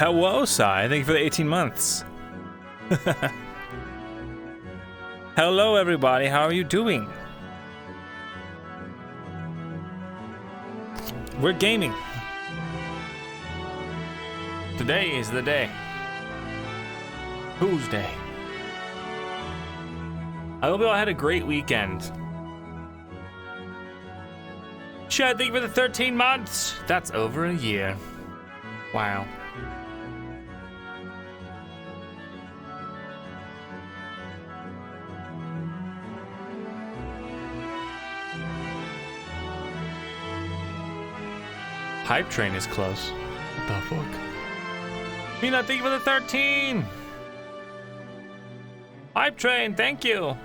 Hello, Sai. Thank you for the 18 months. Hello, everybody. How are you doing? We're gaming. Today is the day. Whose day? I hope you all had a great weekend. Chad, thank you for the 13 months. That's over a year. Wow. Hype train is close. What the fuck? Peanut, thank you for the 13. Hype train, thank you.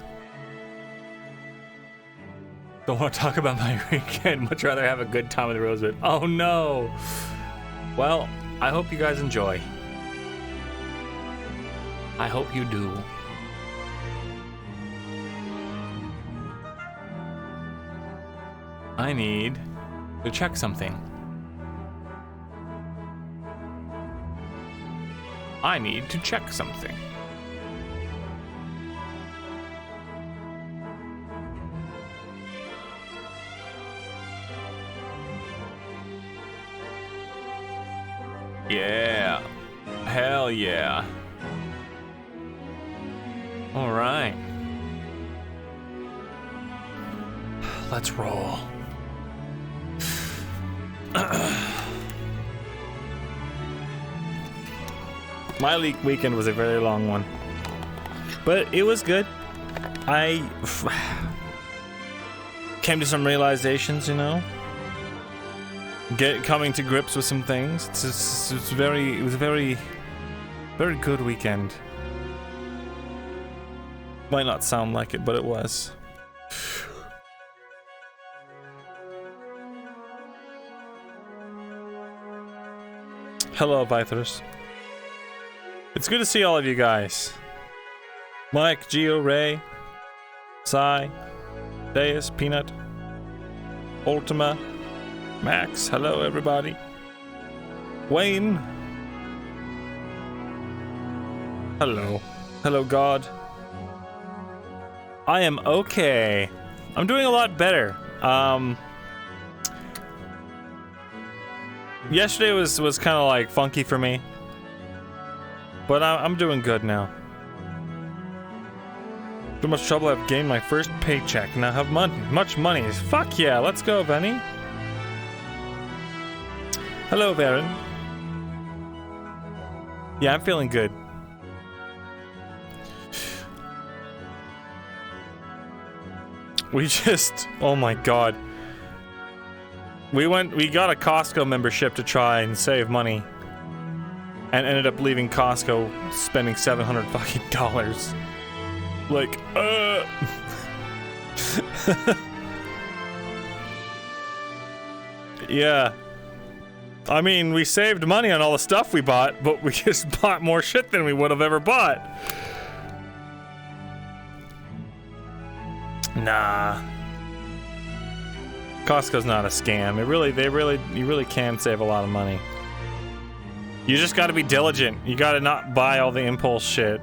Don't want to talk about my weekend. Much rather have a good time with Rosewood. Oh no. Well, I hope you guys enjoy. I hope you do. I need to check something. I need to check something. Yeah. Hell yeah. All right. Let's roll. My weekend was a very long one, but it was good. I came to some realizations, you know. Coming to grips with some things. It was a very good weekend. Might not sound like it, but it was. Hello, Vithers. It's good to see all of you guys. Mike, Gio, Ray, Sai, Deus, Peanut, Ultima, Max, hello everybody. Wayne. Hello. Hello, God. I am okay. I'm doing a lot better. Yesterday was kind of like funky for me. But I'm doing good now. Too much trouble, I've gained my first paycheck. Now I have much money. Fuck yeah, let's go, Benny. Hello, Baron. Yeah, I'm feeling good. We just, oh my god. We got a Costco membership to try and save money. And ended up leaving Costco spending $700 fucking dollars. Like, Yeah. I mean, we saved money on all the stuff we bought, but we just bought more shit than we would have ever bought. Nah. Costco's not a scam. You really can save a lot of money. You just gotta be diligent. You gotta not buy all the impulse shit.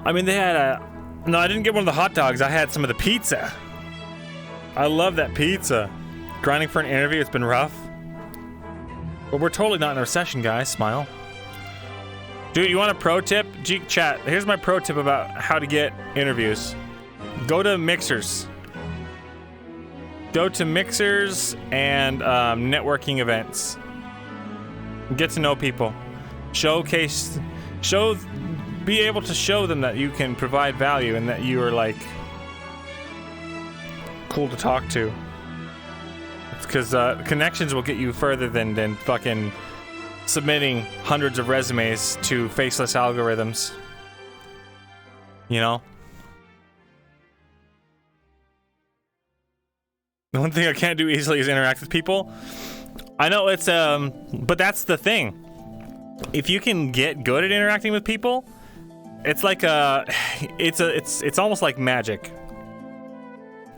I mean, they had no, I didn't get one of the hot dogs. I had some of the pizza. I love that pizza. Grinding for an interview, it's been rough. But we're totally not in a recession, guys. Smile. Dude, you want a pro tip? Geek chat. Here's my pro tip about how to get interviews. Go to Mixers. Go to Mixers and networking events. Get to know people. Be able to show them that you can provide value and that you are like cool to talk to. It's because connections will get you further than fucking submitting hundreds of resumes to faceless algorithms. You know? The one thing I can't do easily is interact with people. I know it's but that's the thing. If you can get good at interacting with people, it's like it's almost like magic.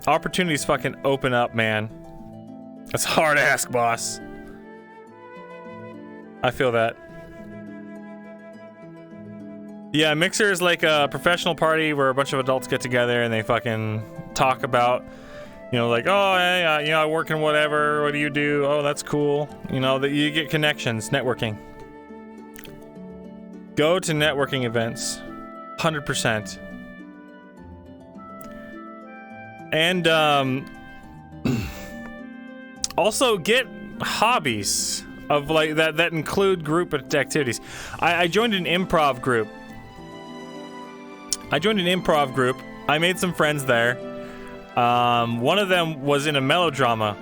Opportunities fucking open up, man. That's a hard ask, boss. I feel that. Yeah, Mixer is like a professional party where a bunch of adults get together and they fucking talk about, you know, like, oh, hey, you know, I work in whatever. What do you do? Oh, that's cool. You know, that you get connections, networking. Go to networking events, 100%. And also get hobbies of like that include group activities. I joined an improv group. I made some friends there. One of them was in a melodrama,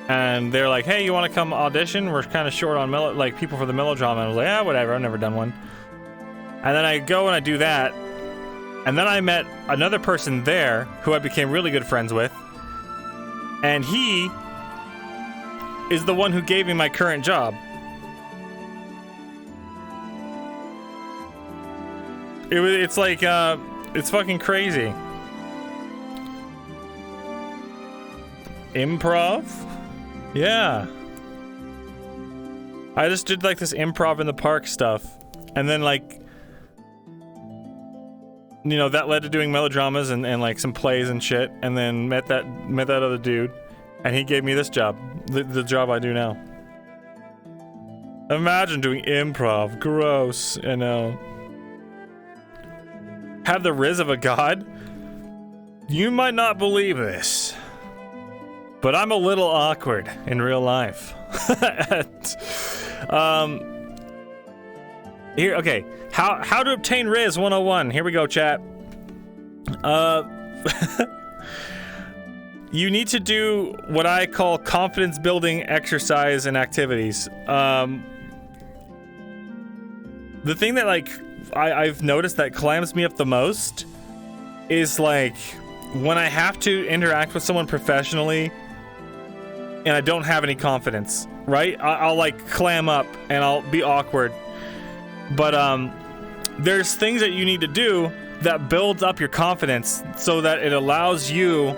and they're like, "Hey, you want to come audition? We're kind of short on people for the melodrama." And I was like, "Yeah, whatever. I've never done one." And then I go and I do that, and then I met another person there who I became really good friends with, and he is the one who gave me my current job. It's like, it's fucking crazy. Improv? Yeah. I just did like this improv in the park stuff. And then like, you know, that led to doing melodramas and like some plays and shit. And then met that other dude. And he gave me this job. The job I do now. Imagine doing improv. Gross, I know. Have the riz of a god? You might not believe this, but I'm a little awkward in real life. Here, okay. How to obtain riz 101. Here we go, chat. You need to do what I call confidence building exercise and activities. The thing that like I've noticed that clams me up the most is like when I have to interact with someone professionally and I don't have any confidence, right? I'll like clam up and I'll be awkward. But there's things that you need to do that builds up your confidence so that it allows you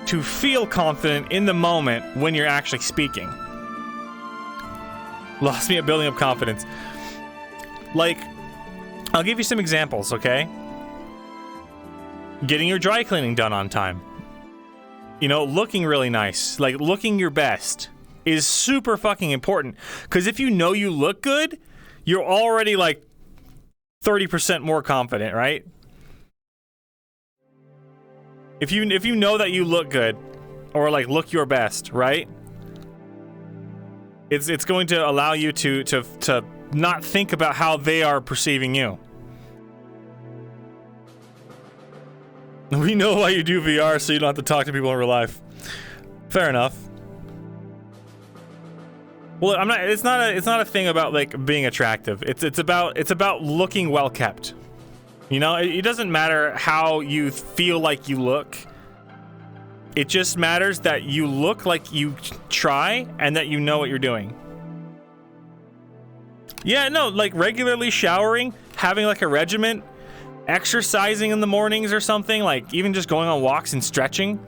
to feel confident in the moment when you're actually speaking. Lost me at building up confidence. Like, I'll give you some examples, okay? Getting your dry cleaning done on time. You know, looking really nice, like looking your best is super fucking important. Because if you know you look good, you're already like 30% more confident, right? If you know that you look good, or like look your best, right? It's going to allow you to not think about how they are perceiving you. We know why you do VR, so you don't have to talk to people in real life. Fair enough. Well, it's not a thing about like being attractive. It's about looking well kept. You know, it doesn't matter how you feel like you look. It just matters that you look like you try and that you know what you're doing. Yeah, no, like regularly showering, having like a regimen, exercising in the mornings or something, like even just going on walks and stretching.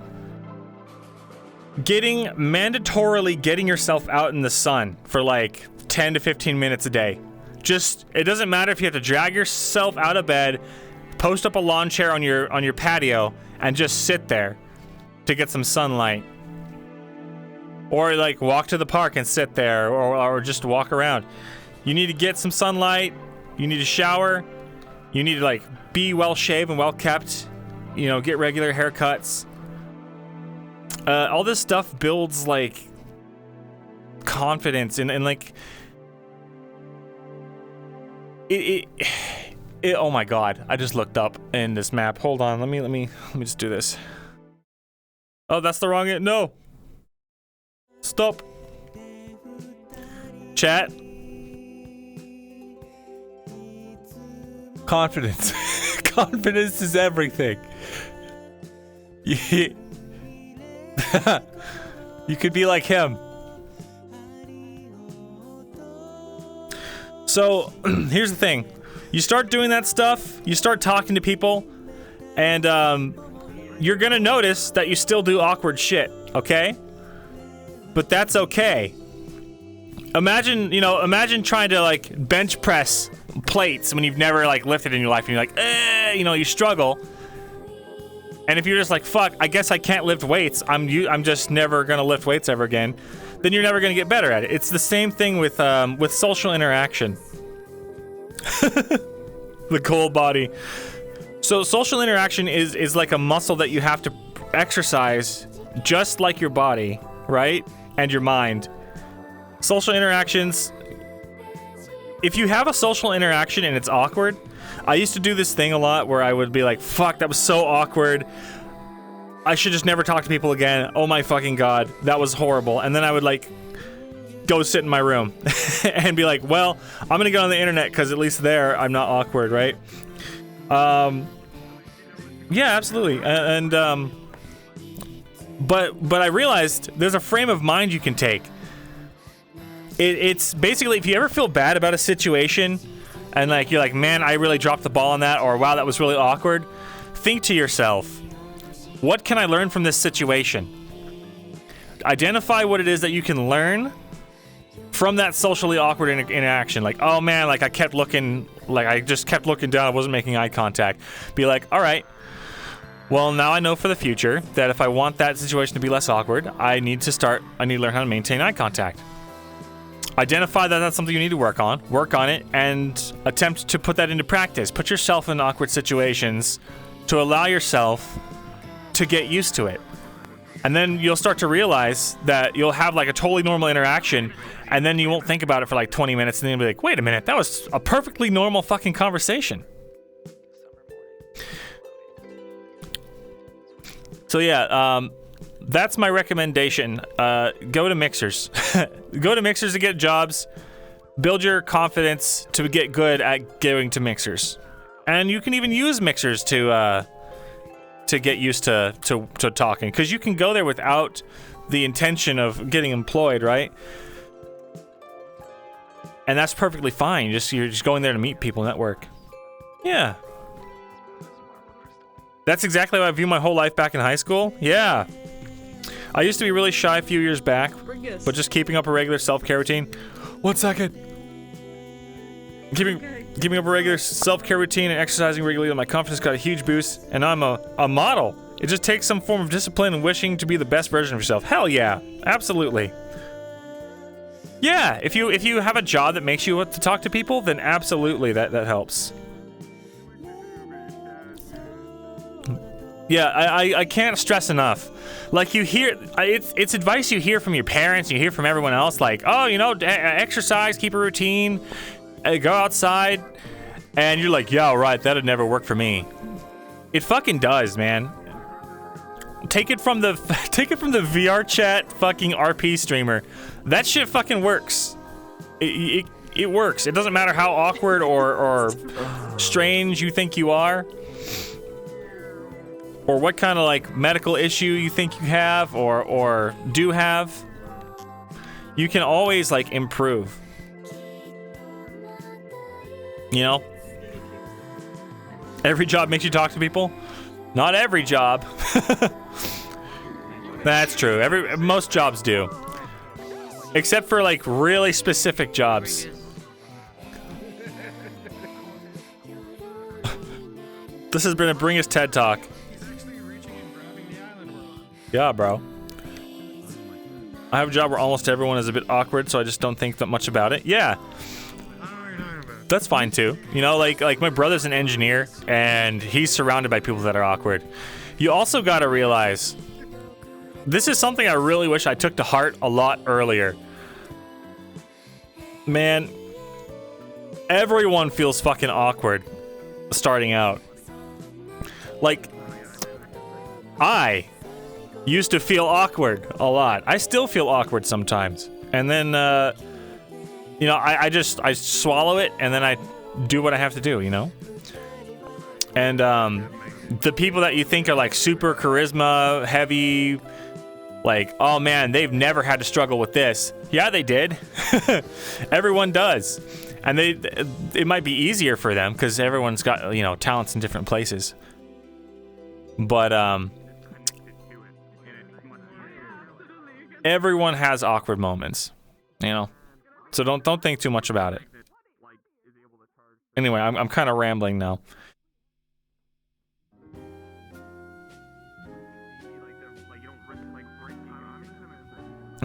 Mandatorily getting yourself out in the sun for like 10 to 15 minutes a day. Just, it doesn't matter if you have to drag yourself out of bed, post up a lawn chair on your patio, and just sit there to get some sunlight. Or like walk to the park and sit there, or just walk around. You need to get some sunlight, you need to shower, you need to like be well shaved and well kept, you know, get regular haircuts. All this stuff builds like confidence and like it oh my god, I just looked up in this map. Hold on, let me just do this. Oh, that's the wrong no. Stop. Chat. Confidence. Confidence is everything. You could be like him. So, here's the thing. You start doing that stuff, you start talking to people, and you're gonna notice that you still do awkward shit, okay? but that's okay. Imagine trying to like bench press plates when you've never like lifted in your life, and you're like, you struggle. And if you're just like, fuck, I guess I can't lift weights. I'm just never gonna lift weights ever again. Then you're never gonna get better at it. It's the same thing with social interaction. The cold body. So social interaction is like a muscle that you have to exercise, just like your body, right? And your mind. Social interactions, if you have a social interaction and it's awkward, I used to do this thing a lot where I would be like, fuck, that was so awkward. I should just never talk to people again. Oh my fucking God, that was horrible. And then I would like go sit in my room and be like, well, I'm gonna go on the internet because at least there I'm not awkward, right? Yeah, absolutely. But I realized there's a frame of mind you can take. It's basically, if you ever feel bad about a situation and like you're like, man, I really dropped the ball on that, or wow, that was really awkward, think to yourself, what can I learn from this situation? Identify what it is that you can learn from that socially awkward interaction. Like, oh man, like I just kept looking down, I wasn't making eye contact. Be like, all right, well, now I know for the future that if I want that situation to be less awkward, I need to learn how to maintain eye contact. Identify that that's something you need to work on it, and attempt to put that into practice. Put yourself in awkward situations to allow yourself to get used to it. And then you'll start to realize that you'll have like a totally normal interaction, and then you won't think about it for like 20 minutes, and then you'll be like, wait a minute, that was a perfectly normal fucking conversation. So yeah, that's my recommendation. Go to Mixers. Go to Mixers to get jobs. Build your confidence to get good at going to Mixers. And you can even use Mixers to get used to talking. Because you can go there without the intention of getting employed, right? And that's perfectly fine. You're just going there to meet people, network. Yeah. That's exactly how I view my whole life back in high school. Yeah. I used to be really shy a few years back, but just keeping up a regular self-care routine. 1 second. Keeping up a regular self-care routine and exercising regularly, my confidence got a huge boost, and I'm a model. It just takes some form of discipline and wishing to be the best version of yourself. Hell yeah, absolutely. Yeah, if you have a job that makes you want to talk to people, then absolutely that helps. Yeah, I can't stress enough. Like, you hear, it's advice you hear from your parents, you hear from everyone else, like, oh, exercise, keep a routine, go outside, and you're like, yeah, right, that'd never work for me. It fucking does, man. Take it from the VR chat fucking RP streamer. That shit fucking works. It works. It doesn't matter how awkward or strange you think you are, or what kind of like medical issue you think you have or do have. You can always like improve. Every job makes you talk to people. Not every job. That's true. Most jobs do. Except for like really specific jobs. This has been a Bring Us TED Talk. Yeah, bro. I have a job where almost everyone is a bit awkward, so I just don't think that much about it. Yeah. That's fine too. Like my brother's an engineer, and he's surrounded by people that are awkward. You also gotta realize, this is something I really wish I took to heart a lot earlier. Man, everyone feels fucking awkward starting out. Like, I used to feel awkward a lot. I still feel awkward sometimes. And then, I swallow it, and then I do what I have to do, And, the people that you think are, like, super charisma, heavy, like, oh man, they've never had to struggle with this. Yeah, they did. Everyone does. And it might be easier for them, because everyone's got, talents in different places. But, Everyone has awkward moments, you know. So don't think too much about it. Anyway, I'm kind of rambling now.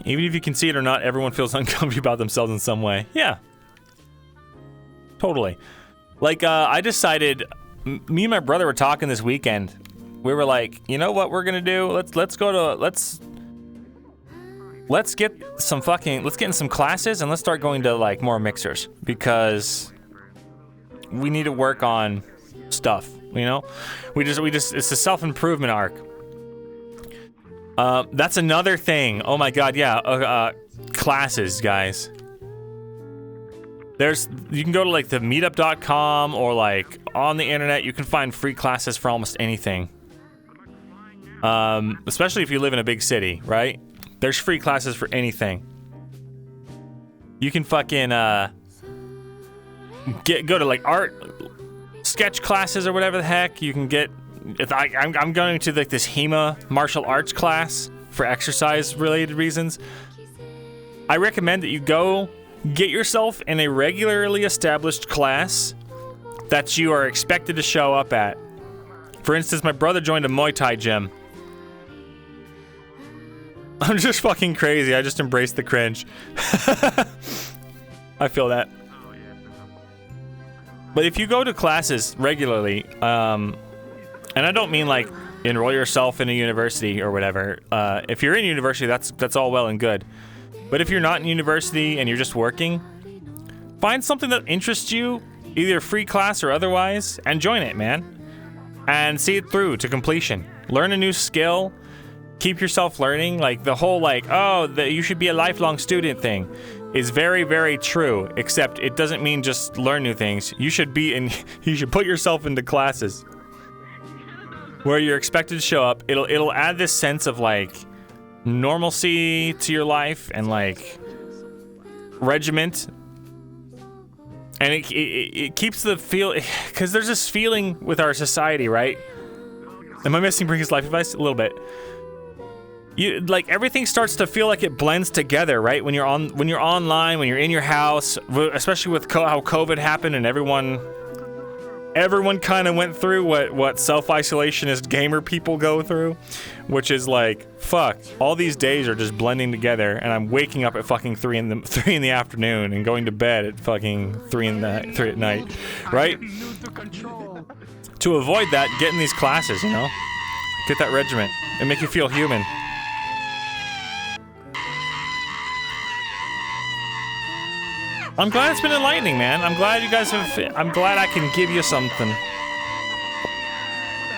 Even if you can see it or not, everyone feels uncomfortable about themselves in some way. Yeah. Totally. Like, I decided, me and my brother were talking this weekend. We were like, you know what we're gonna do? Let's get in some classes and let's start going to like more mixers because we need to work on stuff, you know? We just it's a self-improvement arc. That's another thing. Oh my god, yeah. Classes, guys. You can go to like the meetup.com or like on the internet, you can find free classes for almost anything. Especially if you live in a big city, right? There's free classes for anything. You can fucking go to like art sketch classes or whatever the heck. You can get I'm going to like this HEMA martial arts class for exercise related reasons. I recommend that you go get yourself in a regularly established class that you are expected to show up at. For instance, my brother joined a Muay Thai gym. I'm just fucking crazy. I just embraced the cringe. I feel that. But if you go to classes regularly, and I don't mean like enroll yourself in a university or whatever. If you're in university, that's all well and good. But if you're not in university and you're just working, find something that interests you, either free class or otherwise, and join it, man. And see it through to completion. Learn a new skill. Keep yourself learning. Like the whole you should be a lifelong student thing is very, very true. Except it doesn't mean just learn new things. You should put yourself into classes where you're expected to show up. It'll add this sense of like normalcy to your life and like regiment. And it keeps the feel, because there's this feeling with our society, right? Am I missing Brinkus life advice? A little bit. Like everything starts to feel like it blends together, right? When you're online, when you're in your house, especially with how COVID happened and everyone kind of went through what self-isolationist gamer people go through, which is like, fuck, all these days are just blending together, and I'm waking up at fucking 3 in the afternoon and going to bed at fucking 3 at night, right? To avoid that, get in these classes, you know? Get that regiment and make you feel human. I'm glad it's been enlightening, man. I'm glad you guys I'm glad I can give you something.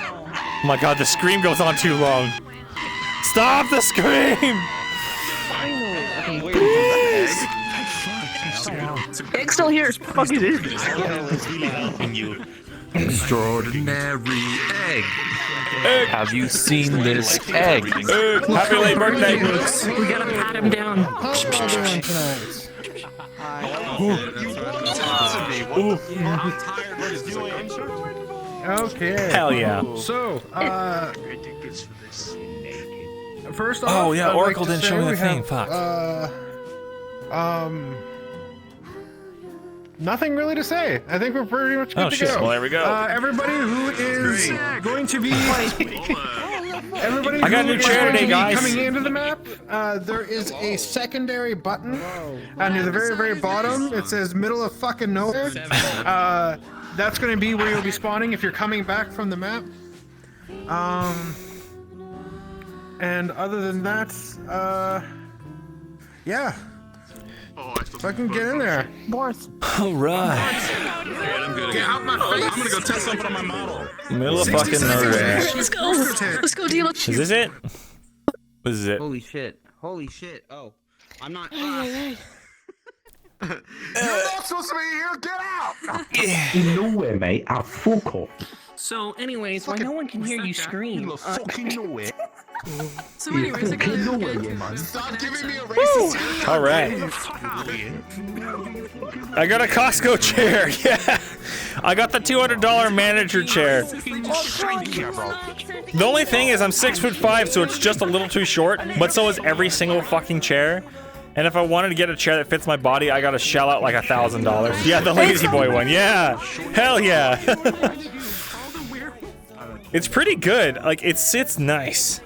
Oh my god, the scream goes on too long. Stop the scream! Please! Egg's still here. Fuck it is. Extraordinary egg. Have you seen this egg? Happy late birthday! We gotta pat him down. Okay. Hell yeah. So, first off, oh yeah, I'd Oracle like to didn't show me say the we thing. have, Fuck. Nothing really to say. I think we're pretty much good Oh to shit. go. Well, there we go. Everybody who is going to be everybody I got a who new is chair going to today, be guys. coming into the map, there is a secondary button near the very, very bottom. It says middle of fucking nowhere. That's going to be where you'll be spawning if you're coming back from the map. And other than that, yeah. Fucking get in there. All right. Get out my face. I'm gonna go test something on my model. Middle of fucking nowhere. Let's go. Let's go deal with Is this it? This is it. Holy shit. Holy shit. Oh. I'm not. You're not supposed to be here. Get out. Nowhere, mate. I'll fuck off. So, anyways, why no one can hear you scream? Fucking nowhere. So, anyways, I got Nowhere, yeah, man. Stop giving me a racist haircut. All right. I got a Costco chair. Yeah. I got the $200 manager chair. The only thing is I'm 6'5", so it's just a little too short, but so is every single fucking chair. And if I wanted to get a chair that fits my body, I gotta shell out like $1,000. Yeah, the Lazy Boy one. Yeah, hell yeah. It's pretty good. Like it sits nice.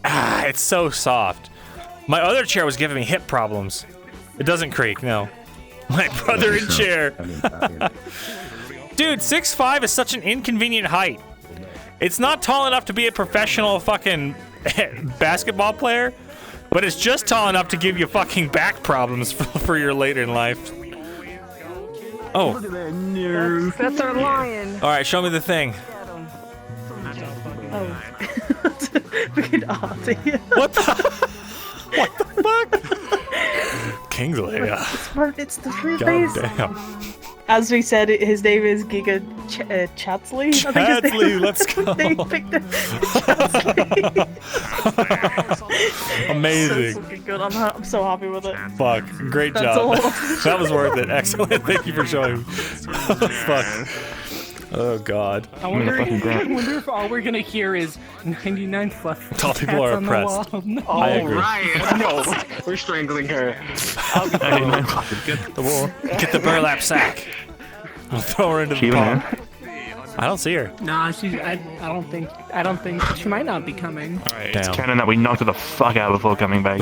Ah, it's so soft. My other chair was giving me hip problems. It doesn't creak, no. My brother in chair. Dude, 6'5" is such an inconvenient height. It's not tall enough to be a professional fucking basketball player, but it's just tall enough to give you fucking back problems for your later in life. Oh. That's our lion. All right, show me the thing. Oh. Freaking Ozzy. What the? What the fuck? Kingsley. It's the three God face. damn. As we said, his name is Giga Chatsley. Chatsley, let's go. They picked him. Amazing. So fucking good. I'm so happy with it. Fuck. Great That's job. all. That was worth it. Excellent. Thank you for showing. Fuck. Oh god. I wonder if all we're gonna hear is 99 fluff. Tall people are oppressed. No. I agree. Right. No, we're strangling her. Get the burlap sack. We'll throw her into the pond. I don't see her. Nah, she's. I don't think she might not be coming. Alright, it's canon that we knocked her the fuck out before coming back.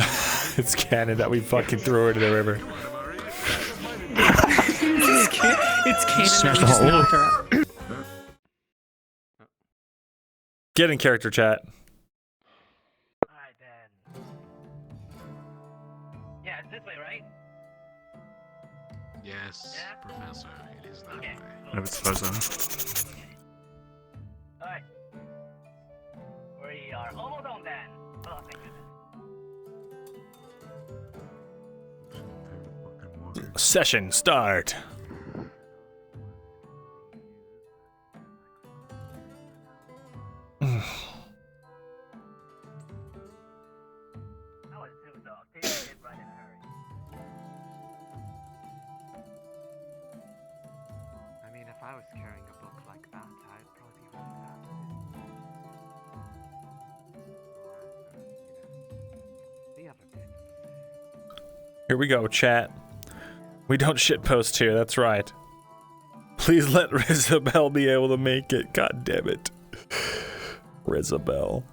It's canon that we fucking threw her to the river. It's canon Smash that we the just hole. knocked her out. Get in character chat. Alright then. Yeah, it's this way, right? Yes, Professor, it is that way. No, it's frozen. Alright. We are almost on then. Oh, thank goodness. Session start. I was too dog. They did right in a hurry. I mean, if I was carrying a book like that, I'd probably be really fast. The other bits. Here we go, chat. We don't shitpost here, that's right. Please let Rizabelle be able to make it. God damn it. Rizabelle.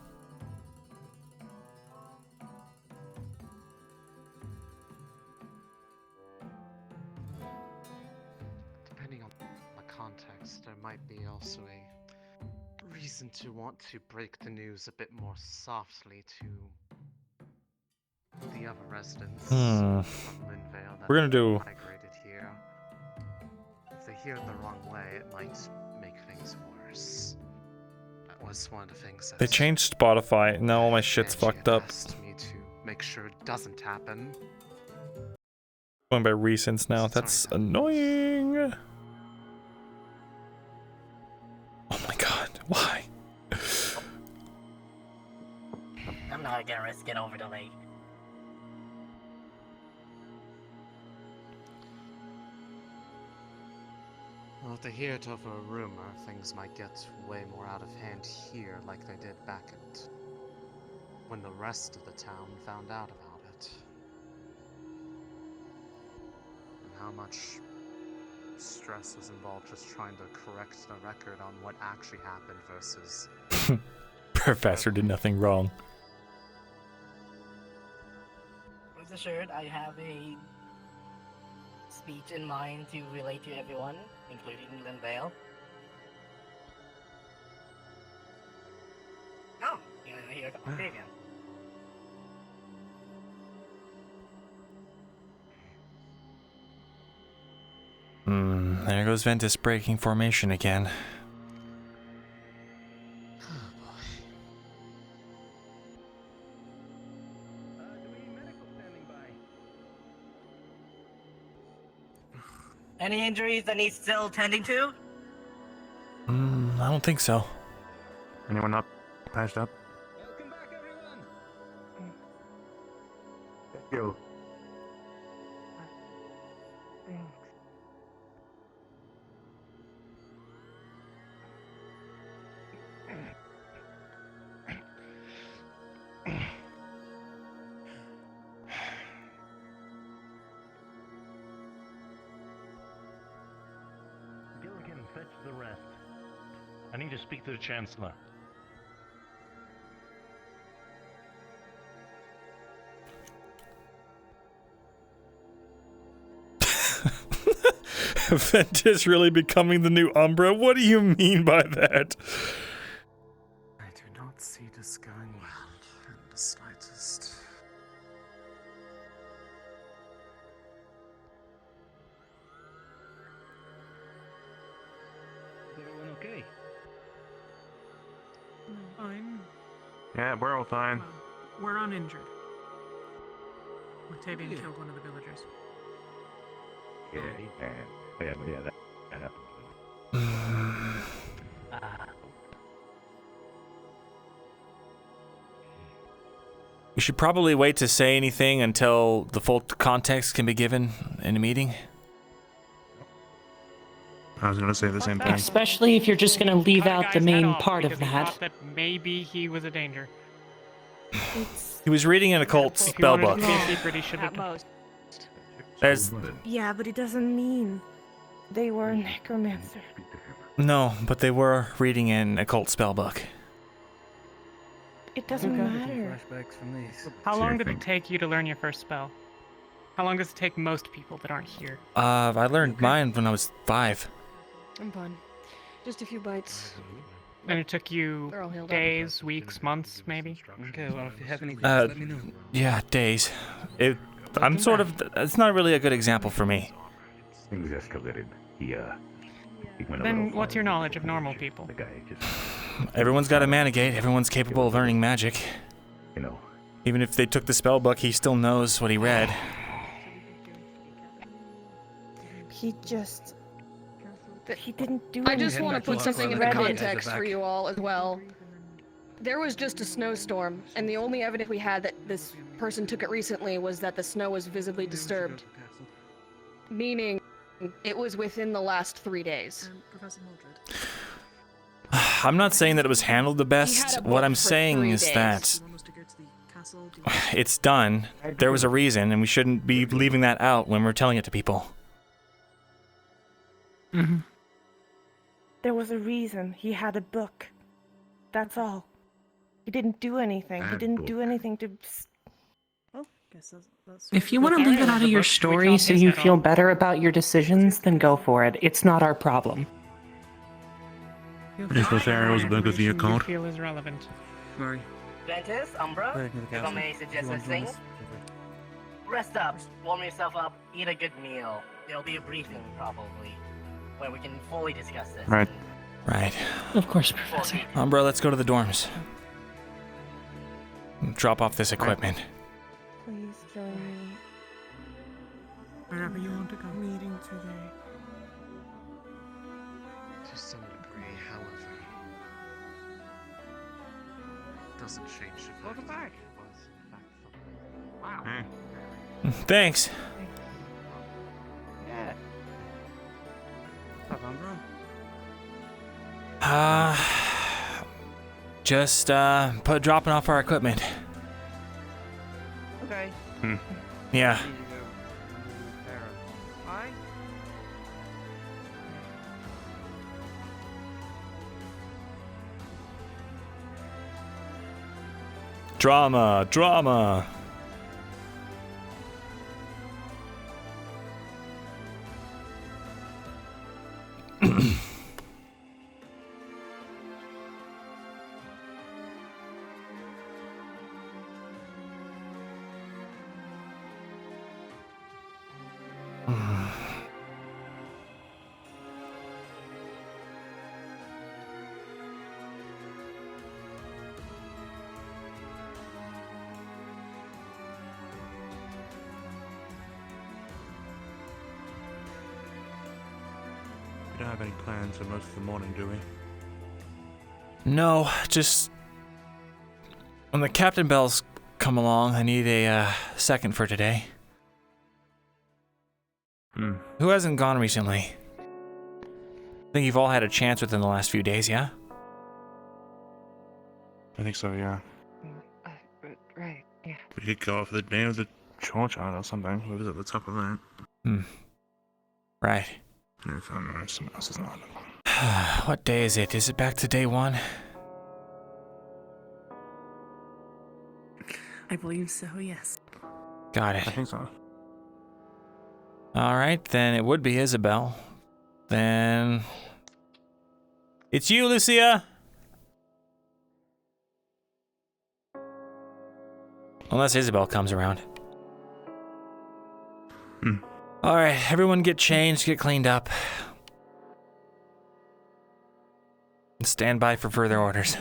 Depending on the context, there might be also a reason to want to break the news a bit more softly to the other residents from Linvale that We're gonna do- migrated here. If they hear it the wrong way, it might make things worse. That was one of the things that They changed Spotify, now all my shit's Angie fucked up. asked me to make sure it doesn't happen. Going by recents now, that's annoying. Oh my god, why? I'm not gonna risk it over the lake. Well, if they hear it over a rumor, things might get way more out of hand here like they did back at when the rest of the town found out about it. And how much stress is involved just trying to correct the record on what actually happened versus... Professor did nothing wrong. Rest assured, I have a speech in mind to relate to everyone, including Linvale. Oh, you're gonna hear Octavian. There goes Ventus breaking formation again. Any injuries that need still tending to? I don't think so. Anyone not patched up? Yo. fetch the rest. I need to speak to the Chancellor. Ventus really becoming the new Umbra? What do you mean by that? I do not see this going well in the slightest. Is everyone okay? Fine. Yeah, we're all fine. We're uninjured. Octavian killed one of the villagers. Yeah, that happened. We should probably wait to say anything until the full context can be given in a meeting. I was gonna say the same thing. Especially if you're just gonna leave out the main part of that. That maybe he was a danger. He was reading an occult If you wanted it spellbook. to be a secret, he should have At done. most. There's Yeah, but it doesn't mean they were a necromancer. no, but they were reading an occult spellbook. It doesn't matter. How long did it take you to learn your first spell? How long does it take most people that aren't here? I learned mine when I was 5. I'm fine. Just a few bites. And it took you They're all healed up. days, weeks, months, maybe? Okay, well, if you have any Uh, let me know. Yeah, days. I'm sort of. It's not really a good example for me. Things escalated. He went a Then little what's your far. knowledge of normal people? The guy just, Everyone's got a manigate. Everyone's capable of learning magic. you know, Even if they took the spellbook, he still knows what he read. He just... He didn't do I anything. just want to put something in Read the it. context for you all as well. There was just a snowstorm, and the only evidence we had that this person took it recently was that the snow was visibly disturbed. Meaning, it was within the last 3 days. I'm not saying that it was handled the He best. had a What book I'm for saying 3 is days. that it's done. There was a reason, and we shouldn't be leaving that out when we're telling it to people. Mm-hmm. There was a reason. He had a book. That's all. He didn't do anything. He didn't do anything to... If you want to leave it out of your story so you feel better about your decisions, then go for it. It's not our problem. Is Lothario's book of the You occult? feel is relevant. Sorry. Ventus, Umbra, if I may suggest a thing, rest up, warm yourself up, eat a good meal. There'll be a briefing, probably, where we can fully discuss this. Right. Right. Of course, Professor. Umbra, let's go to the dorms. Drop off this equipment. Please join me. Wherever you want to go. Meeting today. To some degree, however, it doesn't change the fact Welcome that back. it was, in fact, Wow. Thanks. Yeah. Have fun, bro. Just dropping off our equipment. Okay. Yeah. Bye. Drama. We don't have any plans for most of the morning, do we? No, just when the captain bells come along, I need a second for today. Who hasn't gone recently? I think you've all had a chance within the last few days, yeah? I think so, yeah. Right, yeah. We could go for the name of the churchyard or something. Whoever's at the top of that. Right. Yeah, if I don't know, someone else is not. What day is it? Is it back to day 1? I believe so, yes. Got it. I think so. Alright, then it would be Isabel. Then... It's you, Lucia! Unless Isabel comes around. Alright, everyone get changed, get cleaned up. Stand by for further orders.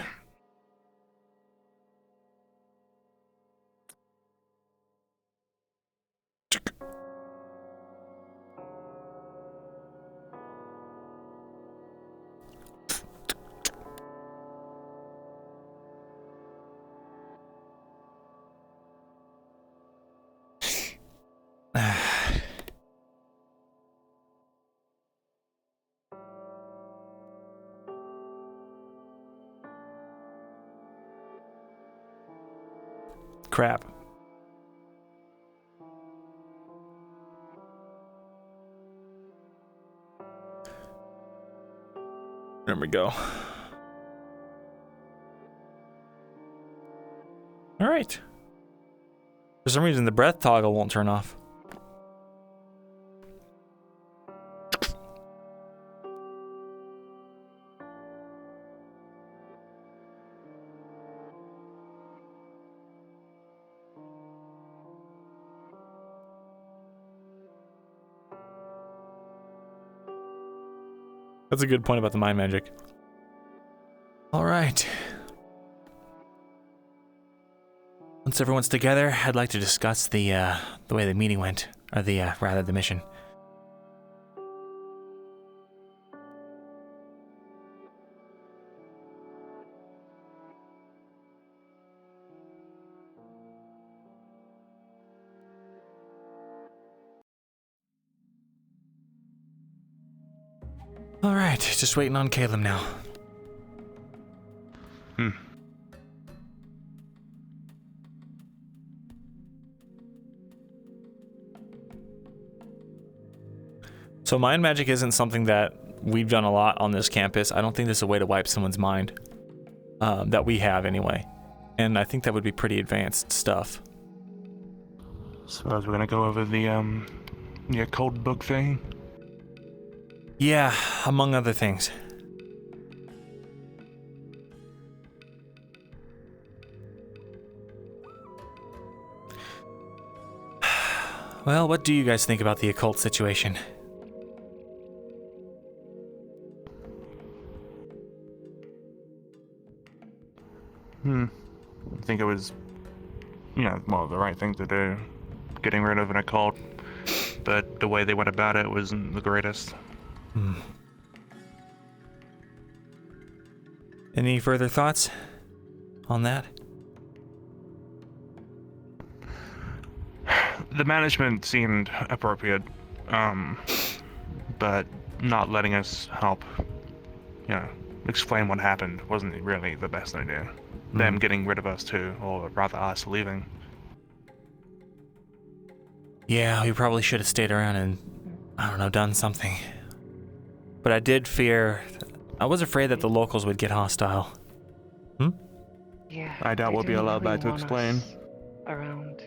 Crap. There we go. All right. For some reason, the breath toggle won't turn off. That's a good point about the mind magic. All right. Once everyone's together, I'd like to discuss the way the meeting went, or rather the mission. All right, just waiting on Caleb now. So mind magic isn't something that we've done a lot on this campus. I don't think there's a way to wipe someone's mind that we have anyway. And I think that would be pretty advanced stuff. Suppose we're gonna go over the occult book thing? Yeah, among other things. Well, what do you guys think about the occult situation? I think it was, well, the right thing to do. Getting rid of an occult, but the way they went about it wasn't the greatest. Any further thoughts on that? The management seemed appropriate, but not letting us help, explain what happened wasn't really the best idea. Them getting rid of us too, or rather us leaving. Yeah, we probably should have stayed around and, I don't know, done something. But I did fear... I was afraid that the locals would get hostile. Yeah. I doubt we'll be allowed back to explain. Around,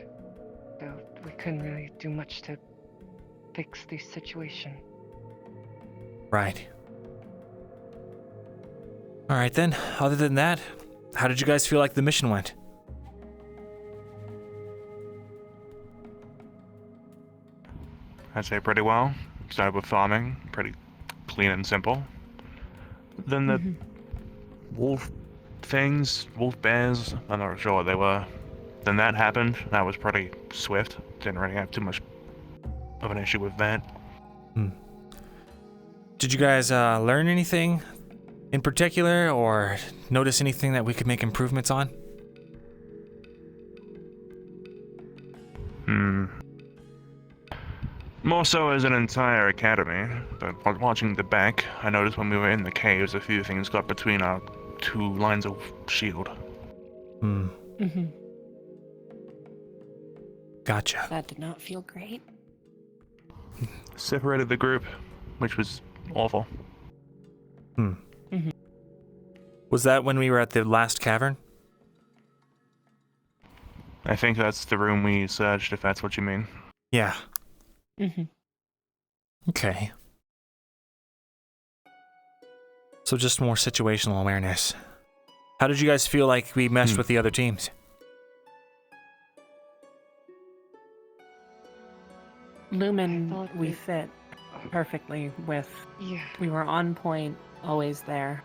so we couldn't really do much to fix the situation. Right. Alright then, other than that, how did you guys feel like the mission went? I'd say pretty well. Started with farming, pretty clean and simple. Then the wolf things, wolf bears, I'm not sure what they were. Then that happened, that was pretty swift. Didn't really have too much of an issue with that. Did you guys learn anything in particular, or notice anything that we could make improvements on? More so as an entire academy, but watching the back, I noticed when we were in the caves a few things got between our two lines of shield. Gotcha. That did not feel great. Separated the group, which was awful. Was that when we were at the last cavern? I think that's the room we searched, if that's what you mean. Yeah. Okay. So just more situational awareness. How did you guys feel like we meshed with the other teams? Lumen, we fit perfectly with. Yeah. We were on point, always there.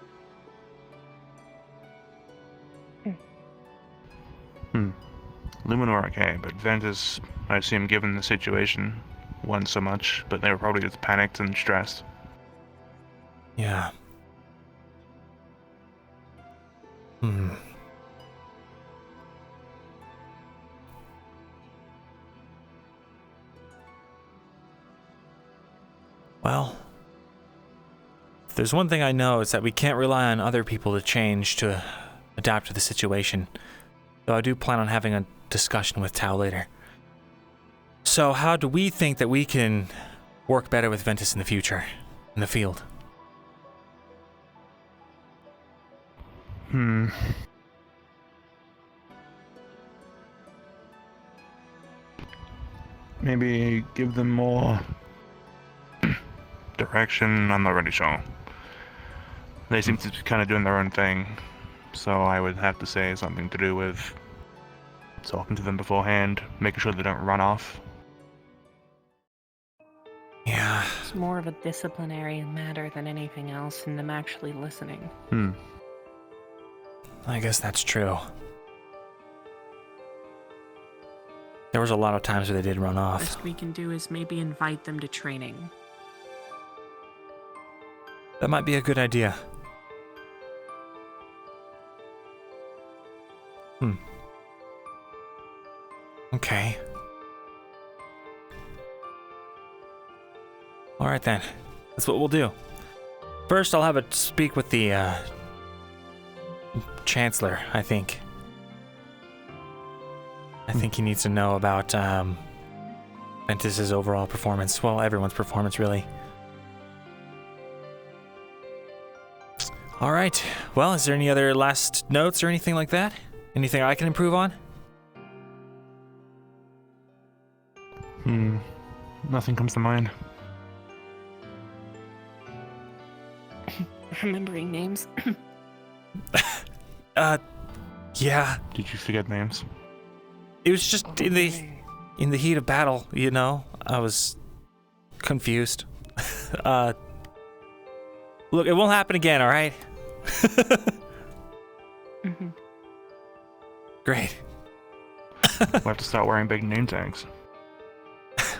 Lumen were okay, but Ventus, I assume given the situation, wasn't so much, but they were probably just panicked and stressed. Yeah. Well, if there's one thing I know, it's that we can't rely on other people to change, to adapt to the situation. Though I do plan on having a discussion with Tau later. So how do we think that we can work better with Ventus in the future, in the field? Maybe give them more direction. I'm not really sure. They seem to be kind of doing their own thing, so I would have to say something to do with talking to them beforehand, making sure they don't run off. Yeah. It's more of a disciplinary matter than anything else, and them actually listening. I guess that's true. There was a lot of times where they did run off. Best we can do is maybe invite them to training. That might be a good idea. Okay. Alright then. That's what we'll do. First, I'll have a speak with the, Chancellor, I think. I think he needs to know about, Ventus's overall performance. Well, everyone's performance, really. Alright. Well, is there any other last notes or anything like that? Anything I can improve on? Nothing comes to mind. Remembering names? Yeah. Did you forget names? It was just in the heat of battle, you know? I was confused. Look, it won't happen again, alright? Great. We'll have to start wearing big name tags.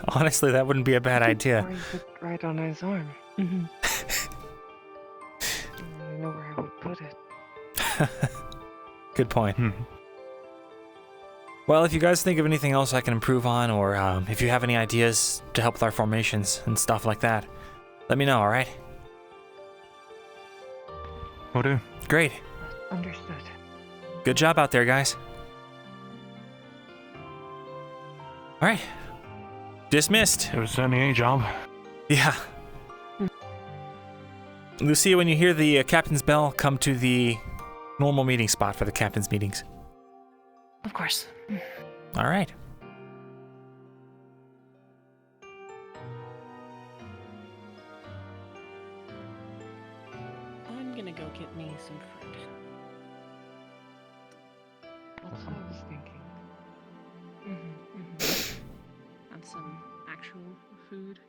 Honestly, that wouldn't be a bad idea. Or you could write on his arm. I know where I would put it. Good point. Well, if you guys think of anything else I can improve on, or if you have any ideas to help with our formations and stuff like that, let me know, alright? Will do. Great. Understood. Good job out there, guys. Alright. Dismissed. It was certainly a job. Yeah. Lucia, when you hear the captain's bell, come to the normal meeting spot for the captain's meetings. Of course. All right. I'm gonna go get me some fruit. That's what I was thinking. And some actual food.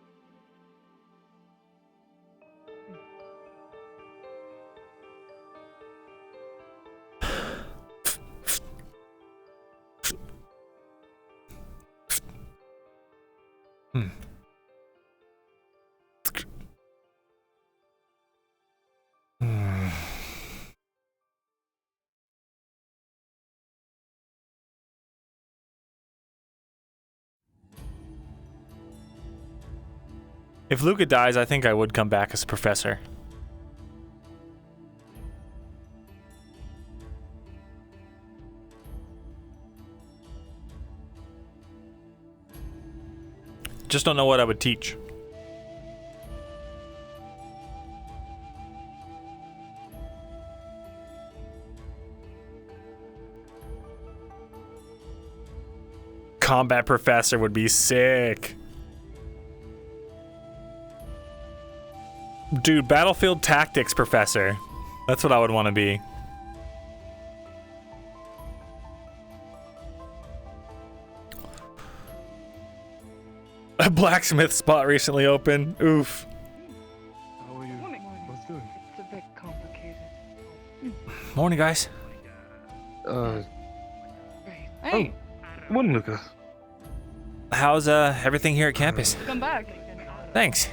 If Luca dies, I think I would come back as a professor. Just don't know what I would teach. Combat professor would be sick. Dude, battlefield tactics professor. That's what I would want to be. A blacksmith spot recently opened. Oof. How are you? What's doing? It's a bit complicated. Morning, guys. Hey, Morning, Luca. How's everything here at campus? come back. Thanks.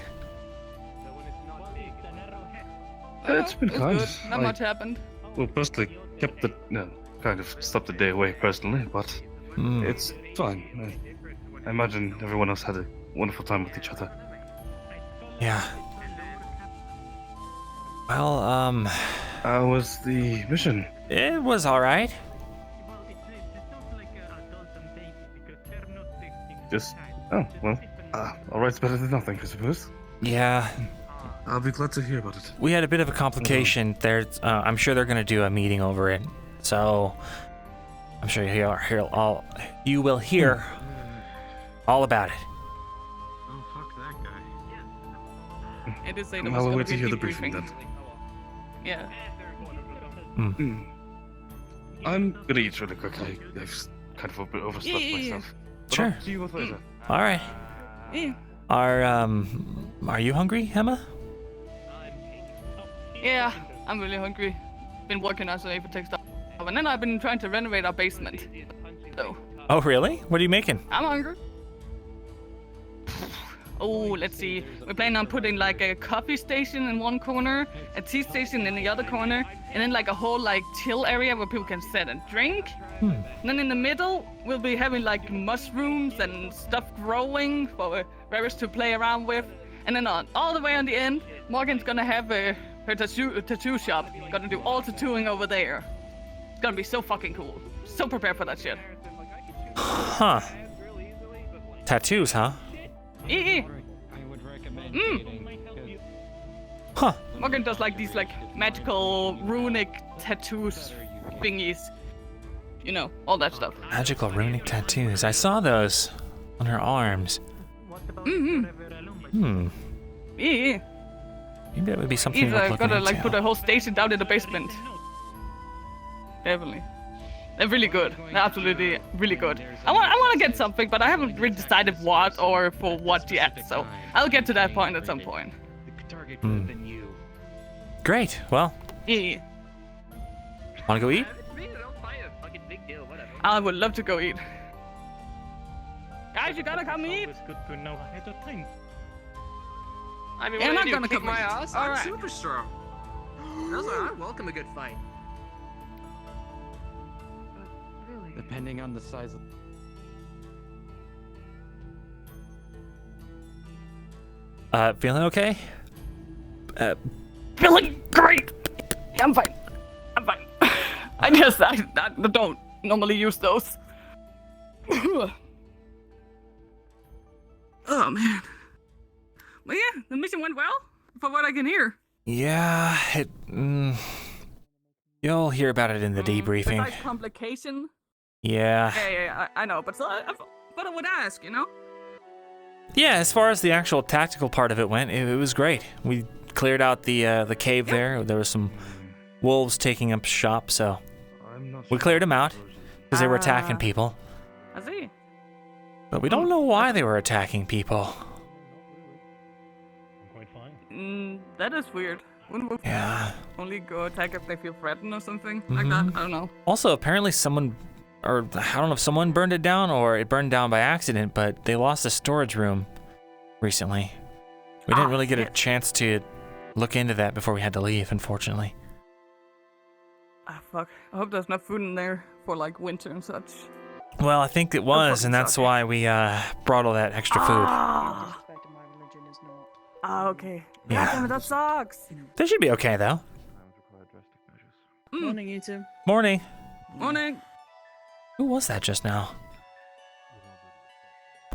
It's been kind. Good. Not much happened. Well, personally, kept the kind of stopped the day away personally, but it's fine. I imagine everyone else had a wonderful time with each other. Yeah. Well, How was the mission? it was all right. Just all right's better than nothing, I suppose. Yeah. I'll be glad to hear about it. We had a bit of a complication. There's, I'm sure they're gonna do a meeting over it. So, I'm sure you will hear all about it. Oh, fuck that guy. It is say I'll wait to hear the briefing then. Yeah. I'm gonna eat really quickly. I've kind of a bit overslept myself. But Sure. I'll see you both later. All right. Yeah. Are you hungry, Emma? Yeah, I'm really hungry. Been working as a tech stuff, and then I've been trying to renovate our basement. So, Oh, really? What are you making? I'm hungry. Oh, let's see. We're planning on putting like a coffee station in one corner, a tea station in the other corner, and then like a whole like chill area where people can sit and drink. And then in the middle, we'll be having like mushrooms and stuff growing for rabbits to play around with. And then all the way on the end, Morgan's gonna have her tattoo shop. Gonna do all tattooing over there. It's gonna be so fucking cool. So prepared for that shit. Huh. Tattoos, huh? Huh. Morgan does like these like magical runic tattoos thingies. You know, all that stuff. Magical runic tattoos. I saw those on her arms. Yeah. Maybe that would be something worth looking Gotta like into. put a whole station down in the basement. Definitely. They're really good. They're absolutely really good. I want to get something, but I haven't really decided what or for what yet. So I'll get to that point at some point. Great. Well, Yeah. wanna go eat? I would love to go eat. Guys, you gotta come eat. It's good to know ahead of time. I mean, Yeah, what I'm do not I do, gonna kick come my eat. ass? All I'm right. super strong. I welcome a good fight. Depending on the size of... Feeling okay? Feeling great. I'm fine. I'm fine. I guess I don't normally use those. Oh man. But yeah, the mission went well, from what I can hear. Yeah, you'll hear about it in the debriefing. Besides complication. Yeah. Yeah, I know, but but I would ask, you know. Yeah, as far as the actual tactical part of it went, it was great. We cleared out the cave there. There was some wolves taking up shop, so we cleared them out because they were attacking people. I see. But we don't know why they were attacking people. That is weird. Wouldn't we only go attack if they feel threatened or something like that? I don't know. Also, apparently someone, or I don't know if someone burned it down or it burned down by accident, but they lost a storage room recently. We didn't really get a chance to look into that before we had to leave, unfortunately. Ah, fuck. I hope there's enough food in there for like winter and such. Well, I think it was, and that's why we brought all that extra food. Ah, okay. Yeah. God damn it, that sucks. They should be okay, though. Morning, you two. Morning. Morning. Who was that just now?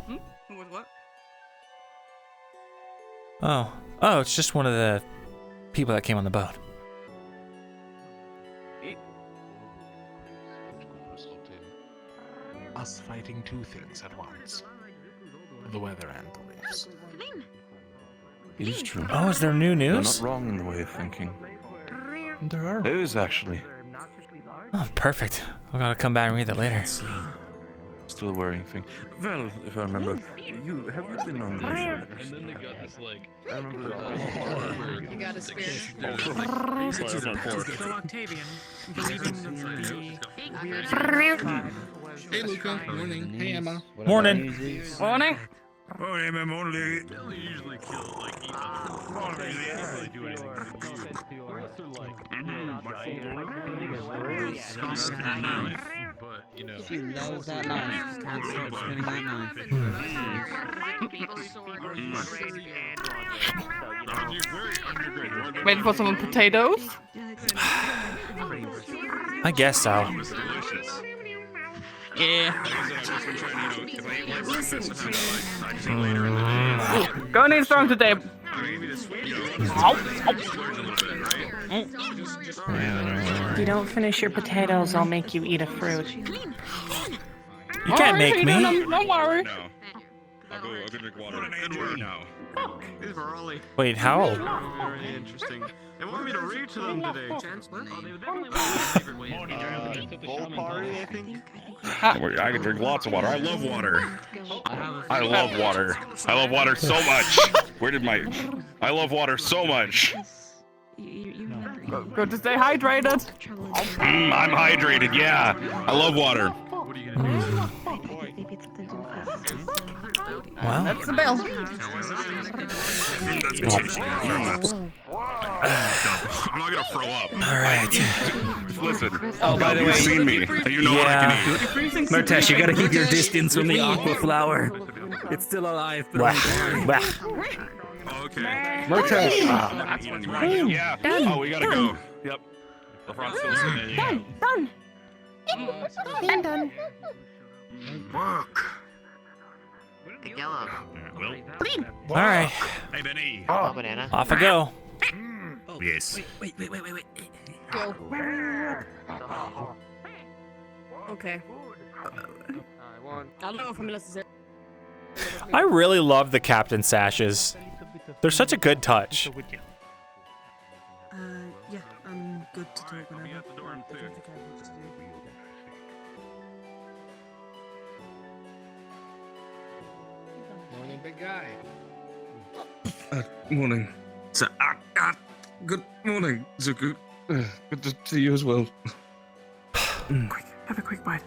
Who was what? Oh, it's just one of the people that came on the boat. us fighting two things at once. The weather and police. It is true. Oh, is there new You're news? not wrong in the way of thinking. There is, actually. Oh, perfect. I gotta come back and read that later. Still a worrying thing. Well, if I remember, have you been on the... And then they got this like. I remember You got a spear. So Octavian, believing the weird vibe was Hey Luca, morning. Hey Emma. Morning. Morning. Morning, I'm only... They usually kill like eat they can't really do anything. But you know. She loves that knife. Can't stop spinning that Mm. Waiting for some potatoes? I guess so. Yeah. Going in strong today. If you don't finish your potatoes, I'll make you eat a fruit. You can't make me. Don't worry. No. I'll go drink water. No. These were early. Wait, how? Very interesting. They want me to read to them today. Chancellor? Oh, they would definitely want Bowl party, I think. I can drink lots of water. I love water. I love water. I love water so much. Where did my... I love water so much. Good to stay hydrated. I'm hydrated, yeah. I love water. Wow. That's the bell. I'm not gonna throw up. Alright. Listen. Oh, by the way, You've seen me. You know what I can eat. Murtash, you gotta keep your distance from the aqua flower. It's still alive, but Okay. Murtash. Yeah. Oh, we gotta go. Yep. The front's still sitting. Done. I'm done. Work. Hey, Yellow. Well. Alright. Hey, Benny. Oh, banana. Off I go. Yes. Wait. Go. Okay. I don't know if I'm necessary. I really love the captain sashes. They're such a good touch. Yeah, I'm good to talk whenever. Be at the dorm too. Morning, big guy. Morning. Good morning, Zuku. Good to see you as well. Quick, have a quick bite.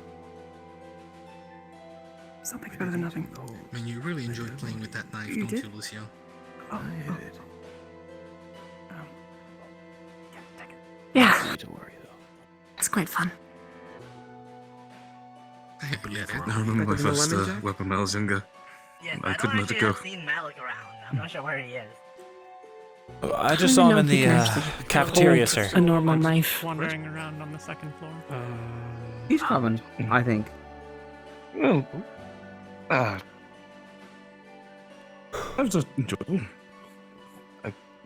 Something's better than nothing. I mean, you really enjoyed playing with that knife, You don't did? you, Lucio? Oh. Yeah. It's quite fun. I believe it. I remember my Better than the first lemon jack? weapon when I was younger. Yes, I I couldn't don't let it actually go. have seen Malik around. I'm not sure where he is. I just saw him in the cafeteria, sir. A normal knife. Wandering around on the second floor. He's coming, I think. Well, that was just enjoyable.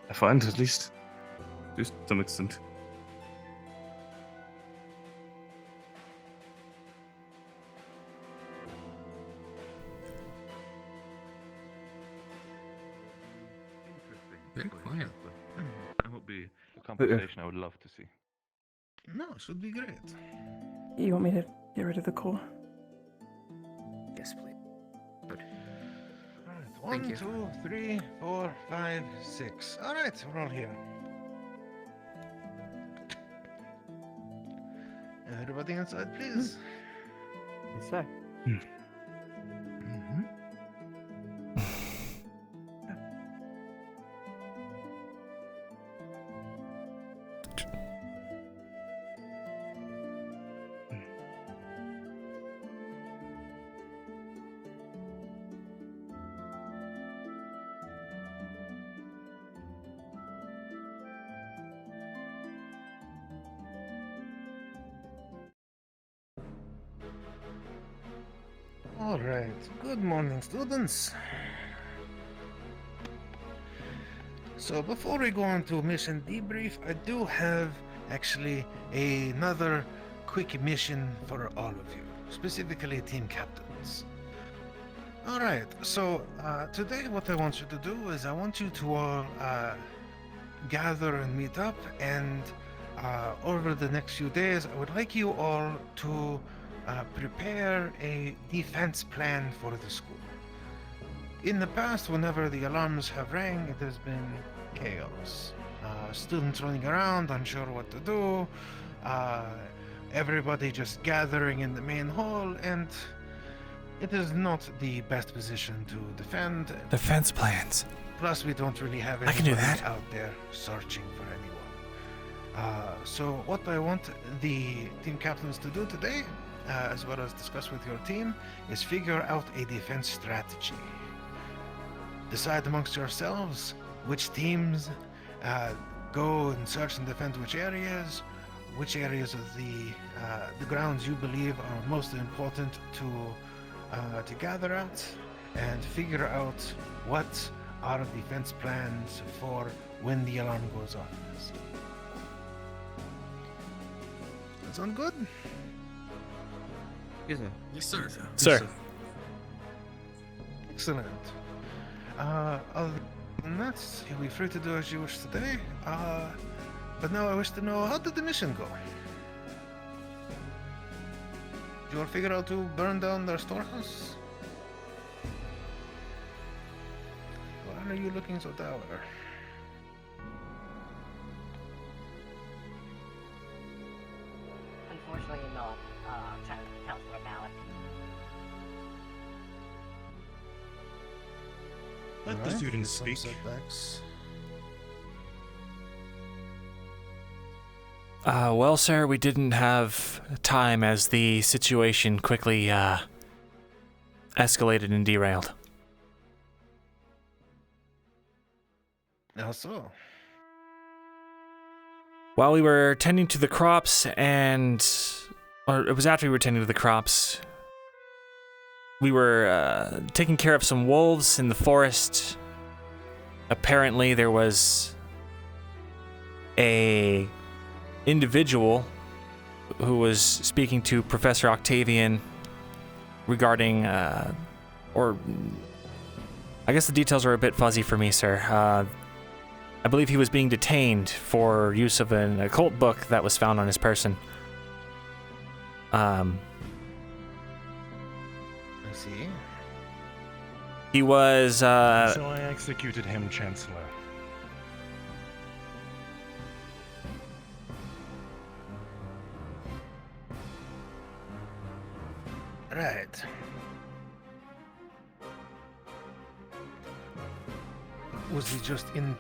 I find, at least, to some extent. Very quiet. That would be a conversation I would love to see. No, it should be great. You want me to get rid of the core? Yes, please. Thank you. 1, 2, 3, 4, 5, 6. All right, we're all here. Everybody inside, please. Yes, sir. All right. Good morning, students. So before we go on to mission debrief, I do have actually another quick mission for all of you. specifically team captains. All right, so today what I want you to do is I want you to all gather and meet up, and over the next few days, I would like you all to prepare a defense plan for the school. In the past, whenever the alarms have rang, it has been chaos. Students running around, unsure what to do, everybody just gathering in the main hall, and it is not the best position to defend. Defense plans. Plus, we don't really have I can do anybody that. out there searching for anyone. So what I want the team captains to do today, as well as discuss with your team, is figure out a defense strategy. Decide amongst yourselves which teams go and search and defend which areas of the grounds you believe are most important to gather at, and figure out what are defense plans for when the alarm goes off. That sound good? Yes, sir. Yes, sir. Sir. Excellent. Other than that, you'll be free to do as you wish today. But now I wish to know, how did the mission go? Did you all figure out to burn down their storehouse? Why are you looking so dour? Unfortunately not, Counselor Malik. Let the students speak. Well, sir, we didn't have time as the situation quickly escalated and derailed. How so? While we were tending to the crops or it was after we were tending to the crops, we were taking care of some wolves in the forest. Apparently there was a individual who was speaking to Professor Octavian regarding, or I guess the details are a bit fuzzy for me, sir. I believe he was being detained for use of an occult book that was found on his person. I see. He was, So I executed him, Chancellor. Right. Was he just in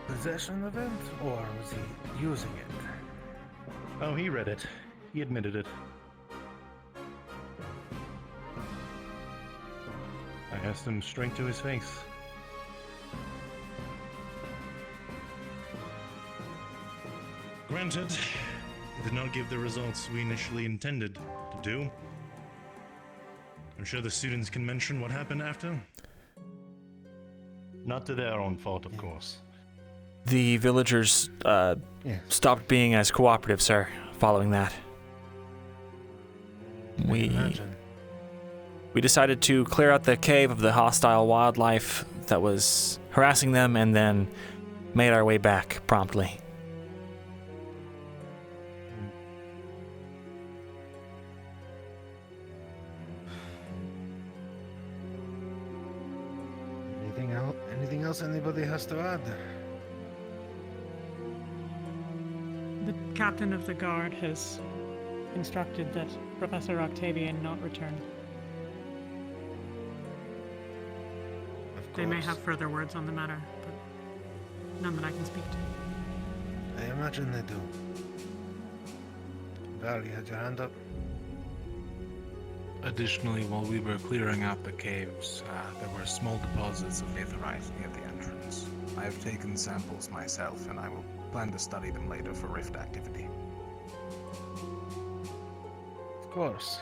possession of it, or was he using it? Oh, he read it. He admitted it. I asked him straight to his face. Granted, it did not give the results we initially intended to do. I'm sure the students can mention what happened after. Not to their own fault, of course. the villagers stopped being as cooperative, sir, following that. We decided to clear out the cave of the hostile wildlife that was harassing them, and then made our way back promptly. Anything else anybody has to add? The captain of the guard has instructed that Professor Octavian not return. They may have further words on the matter, but none that I can speak to. I imagine they do. Val, you had your hand up? Additionally, while we were clearing out the caves, there were small deposits of aetheryte near the entrance. I have taken samples myself, and I will plan to study them later for rift activity. Of course.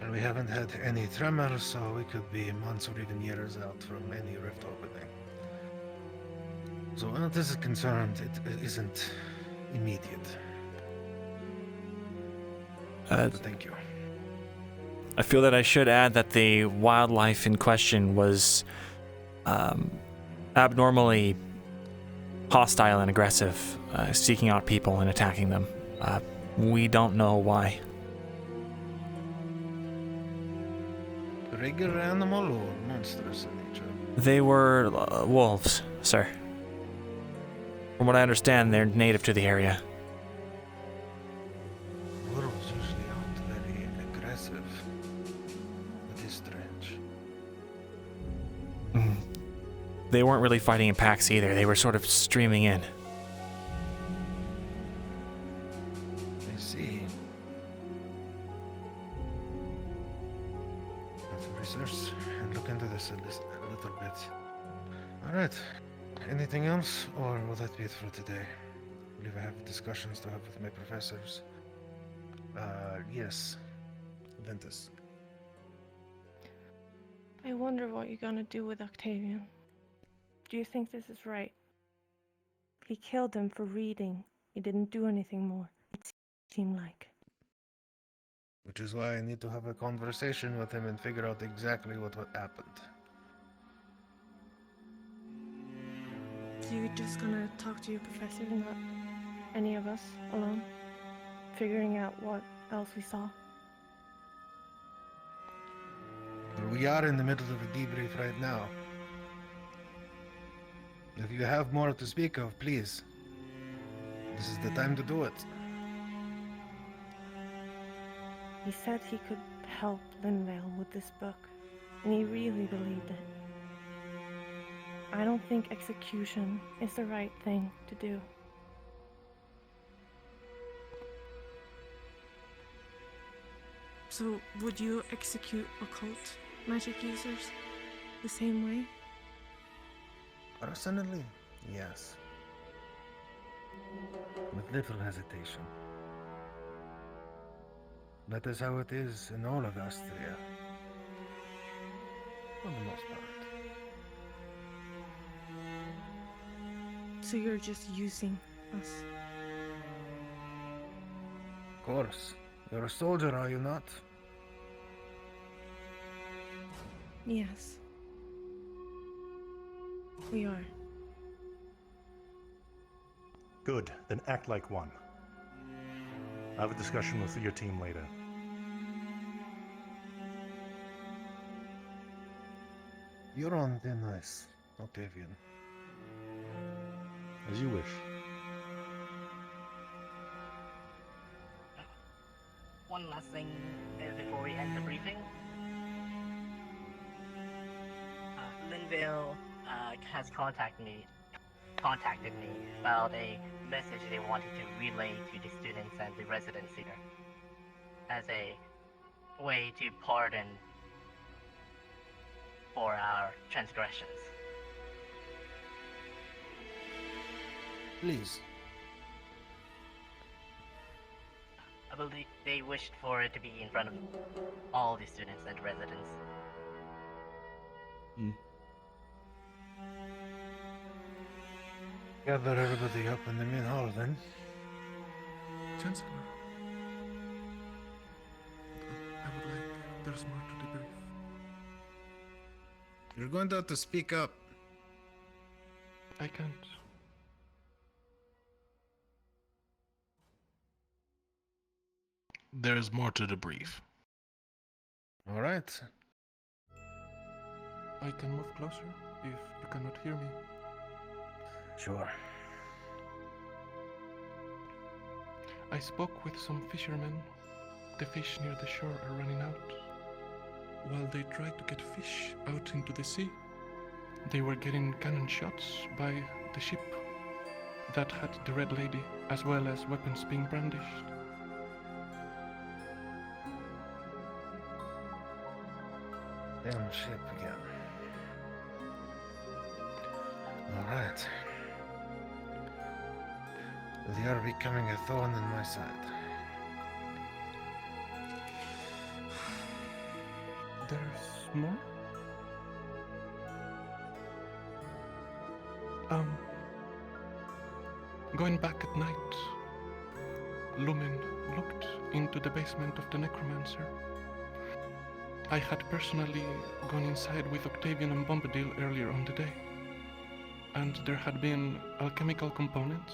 And we haven't had any tremors, so we could be months or even years out from any rift opening. So where this is concerned, it isn't immediate. But thank you. I feel that I should add that the wildlife in question was abnormally hostile and aggressive, seeking out people and attacking them. We don't know why. Regular animal or monstrous in nature? They were wolves, sir. From what I understand, they're native to the area. Wolves usually aren't very aggressive. It is strange. They weren't really fighting in packs either. They were sort of streaming in. I see. Let's research and look into this a little bit. Alright. Anything else, or will that be it for today? I believe I have discussions to have with my professors. Yes. Ventus. I wonder what you're gonna do with Octavian. Do you think this is right? He killed him for reading. He didn't do anything more. It seemed like. Which is why I need to have a conversation with him and figure out exactly what happened. So you're just gonna talk to your professor, not any of us alone? Figuring out what else we saw? Well, we are in the middle of a debrief right now. If you have more to speak of, please. This is the time to do it. He said he could help Linvale with this book, and he really believed it. I don't think execution is the right thing to do. So, would you execute occult magic users the same way? Personally, yes. With little hesitation. That is how it is in all of Astria. For the most part. So you're just using us? Of course. You're a soldier, are you not? Yes. We are. Good, then act like one. I'll have a discussion with your team later. You're on thin ice, Octavian. As you wish. One last thing before we end the briefing. Linvale has contacted me about a message they wanted to relay to the students and the residents here as a way to pardon for our transgressions. Please. I believe they wished for it to be in front of all the students and residents. Gather everybody up in the main hall then. Chancellor, I would like. There's more to debrief. You're going to have to speak up. I can't. There is more to the brief. All right. I can move closer if you cannot hear me. Sure. I spoke with some fishermen. The fish near the shore are running out. While they tried to get fish out into the sea, they were getting cannon shots by the ship that had the Red Lady, as well as weapons being brandished. Damn ship again. Alright. They are becoming a thorn in my side. There's more? Going back at night, Lumen looked into the basement of the Necromancer I had personally gone inside with Octavian and Bombadil earlier on the day, and there had been alchemical components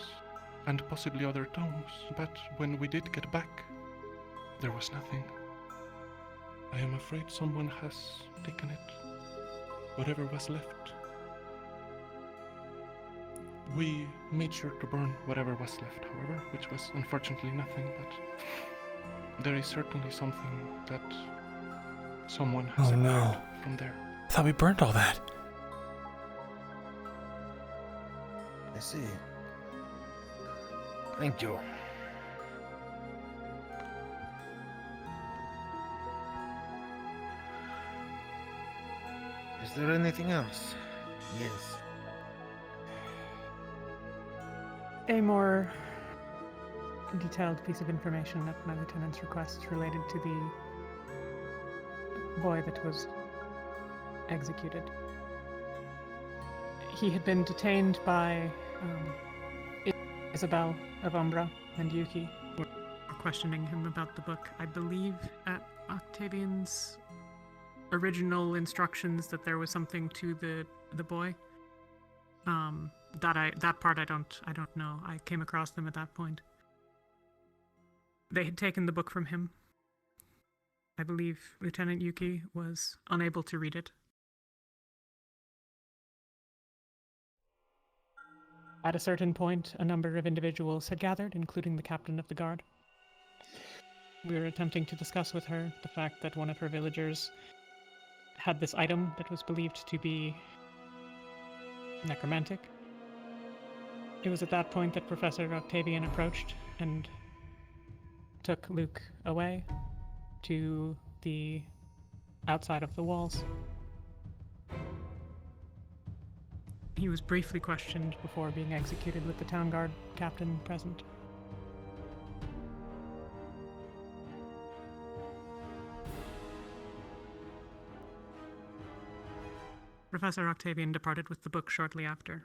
and possibly other tomes, but when we did get back, there was nothing. I am afraid someone has taken it, whatever was left. We made sure to burn whatever was left, however, which was unfortunately nothing, but there is certainly something that someone has acquired from there. I thought we burnt all that. I see. Thank you. Is there anything else? Yes. A more detailed piece of information at my lieutenant's request related to the boy that was executed. He had been detained by Isabel of Umbra and Yuki were questioning him about the book. I believe at Octavian's original instructions that there was something to the boy. That part I don't know. I came across them at that point. They had taken the book from him. I believe Lieutenant Yuki was unable to read it. At a certain point, a number of individuals had gathered, including the captain of the guard. We were attempting to discuss with her the fact that one of her villagers had this item that was believed to be necromantic. It was at that point that Professor Octavian approached and took Luke away to the outside of the walls. He was briefly questioned before being executed with the town guard captain present. Professor Octavian departed with the book shortly after.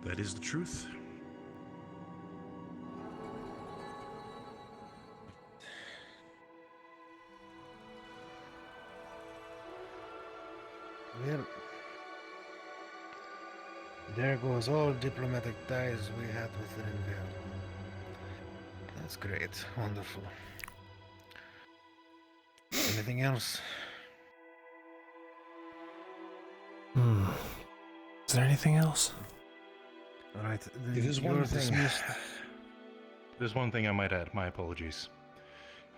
That is the truth. Well, there goes all diplomatic ties we had with Renville. That's great. Wonderful. Anything else? Is there anything else? All right. It is one you're thing. dismissed. There's one thing I might add. My apologies.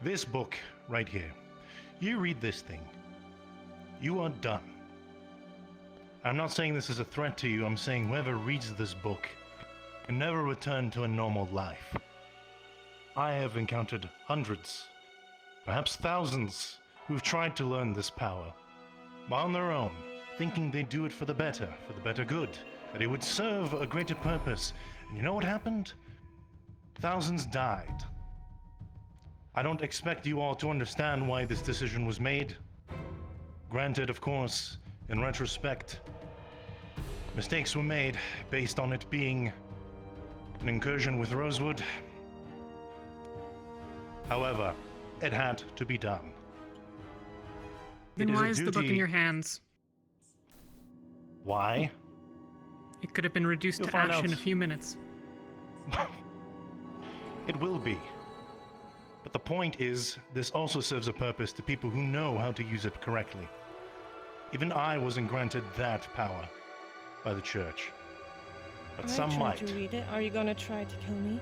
This book right here. You read this thing. You are done. I'm not saying this is a threat to you. I'm saying whoever reads this book can never return to a normal life. I have encountered hundreds, perhaps thousands, who've tried to learn this power on their own, thinking they do it for the better good, that it would serve a greater purpose. And you know what happened? Thousands died. I don't expect you all to understand why this decision was made. Granted, of course, in retrospect, mistakes were made based on it being an incursion with Rosewood. However, it had to be done. Then why is the book in your hands? Why? It could have been reduced You'll to find ash out. in a few minutes. It will be. But the point is, this also serves a purpose to people who know how to use it correctly. Even I wasn't granted that power by the church. But some I tried might. to read it. Are you gonna try to kill me?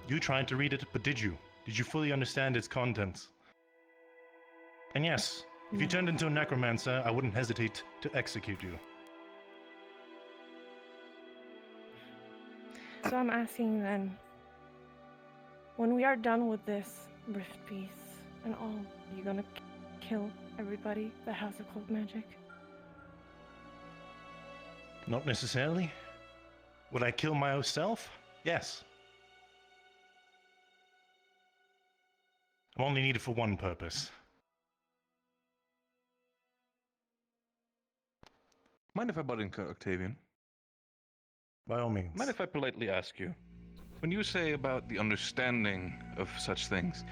You tried to read it, but did you? Did you fully understand its contents? And yes, if you turned into a necromancer, I wouldn't hesitate to execute you. So I'm asking then, when we are done with this rift piece and all, are you gonna kill everybody that has occult magic? Not necessarily. Would I kill my own self? Yes. I'm only needed for one purpose. Mind if I butt in, Octavian? By all means. Mind if I politely ask you? when you say about the understanding of such things,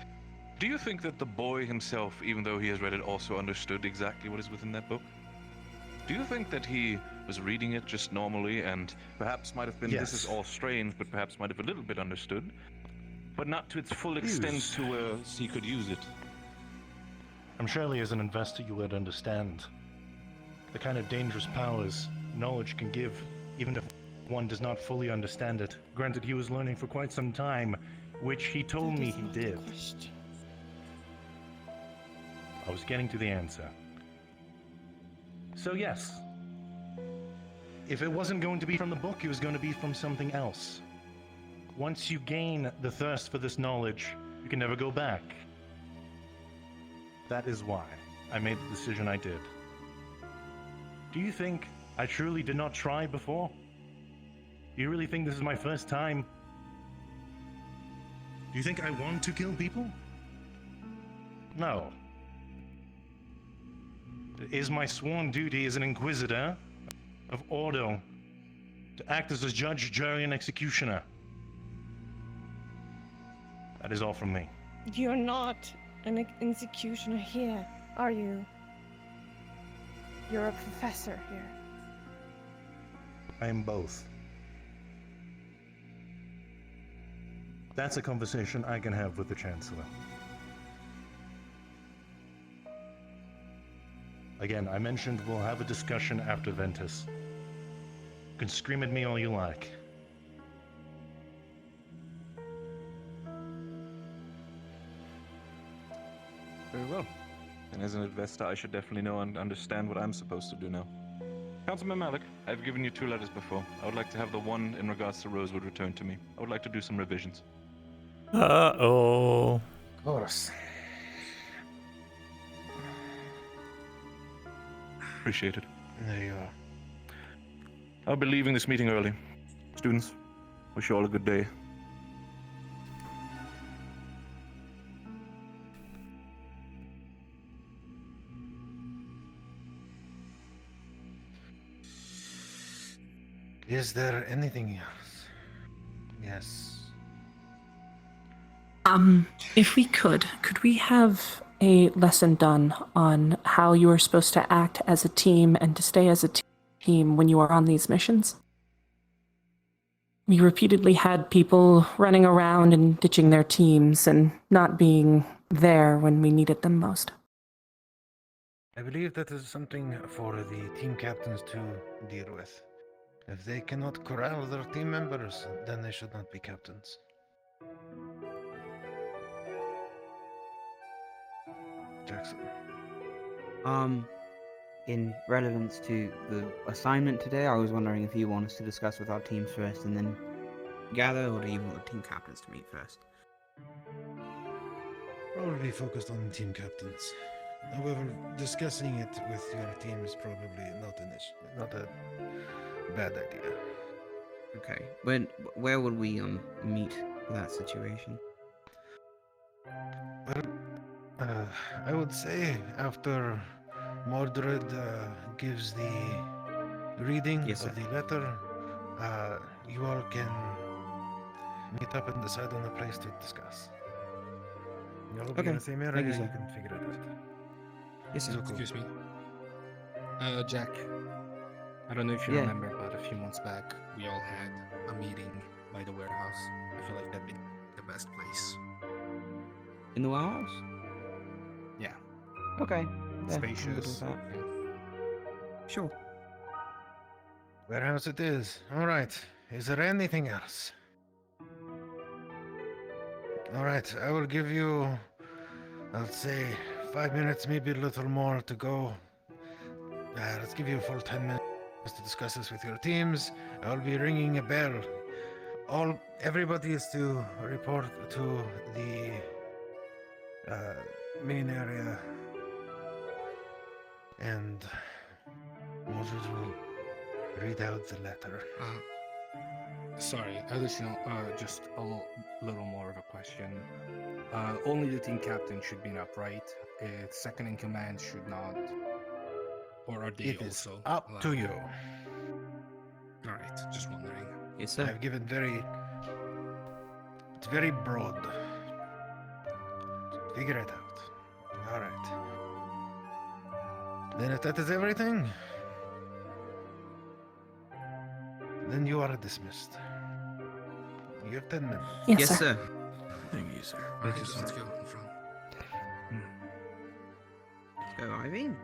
do you think that the boy himself, even though he has read it, also understood exactly what is within that book? Do you think that he was reading it just normally and perhaps might have been, this is all strange, but perhaps might have a little bit understood, but not to its full extent to where he could use it? I'm surely as an investor you would understand the kind of dangerous powers knowledge can give, even if one does not fully understand it. Granted, he was learning for quite some time, which he told me he did. I was getting to the answer. So yes, if it wasn't going to be from the book, it was going to be from something else. Once you gain the thirst for this knowledge, you can never go back. That is why I made the decision I did. Do you think I truly did not try before? Do you really think this is my first time? Do you think I want to kill people? No. It is my sworn duty as an Inquisitor of Ordo to act as a judge, jury, and executioner. That is all from me. You're not an executioner here, are you? You're a professor here. I am both. That's a conversation I can have with the Chancellor. Again, I mentioned we'll have a discussion after Ventus. You can scream at me all you like. Very well. And as an investor, I should definitely know and understand what I'm supposed to do now. Councilman Malik, I've given you 2 letters before. I would like to have the one in regards to Rosewood returned to me. I would like to do some revisions. Uh-oh. Of course. Appreciate it. There you are. I'll be leaving this meeting early. Students, wish you all a good day. Is there anything else? Yes. If we could we have a lesson done on how you are supposed to act as a team and to stay as a team when you are on these missions? We repeatedly had people running around and ditching their teams and not being there when we needed them most. I believe that is something for the team captains to deal with. If they cannot corral their team members, then they should not be captains. Jackson. In relevance to the assignment today, I was wondering if you want us to discuss with our teams first and then gather, or do you want the team captains to meet first? Probably focused on the team captains. However, discussing it with your team is probably not a bad idea. Okay. Where would we meet for that situation? Well, I would say after Mordred gives the reading of the letter, you all can meet up and decide on a place to discuss. You'll be in the same area, you can figure it out. Yes, sir. Excuse me. Jack. I don't know if you remember, but a few months back, we all had a meeting by the warehouse. I feel like that'd be the best place. In the warehouse? Yeah. Okay. Yeah, I'm good with Spacious. that. Sure. Warehouse it is. Alright. Is there anything else? Alright, I will give you, I'll say, 5 minutes, maybe a little more to go. Let's give you a full 10 minutes to discuss this with your teams. I'll be ringing a bell. Everybody is to report to the main area, and Moses will read out the letter. Sorry, additional, just a little more of a question. Only the team captain should be up, right? Second in command should not. Or are they It is also up allowed? to you. Alright, just wondering. Yes, sir. I've given very It's very broad. Figure it out. All right. Then if that is everything, then you are dismissed. You have 10 minutes. Yes, sir. Thank you, sir. Thank you, let's go in front. Let's go, Irene.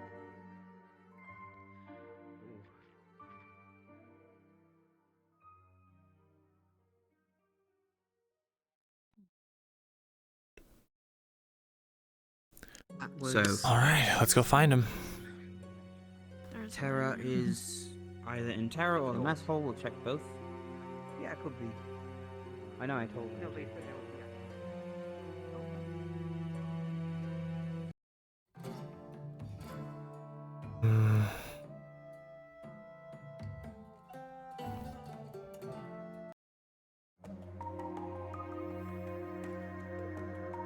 So, All right, let's go find him. Terra is either in Terra or the mess hall. We'll check both. Yeah, it could be. I know, I told you.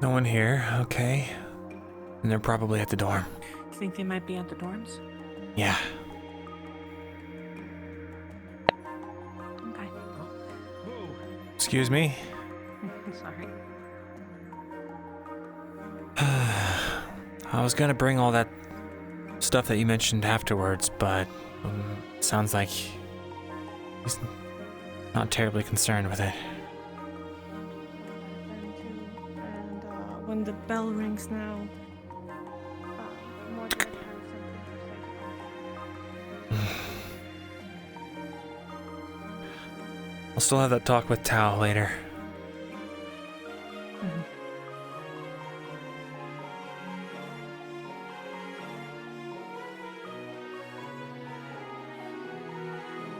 No one here, okay. And they're probably at the dorm. Think they might be at the dorms? Yeah. Okay. Excuse me? Sorry. I was gonna bring all that stuff that you mentioned afterwards, but sounds like he's not terribly concerned with it. And when the bell rings now, Mordred has something I'll still have that talk with Tao later.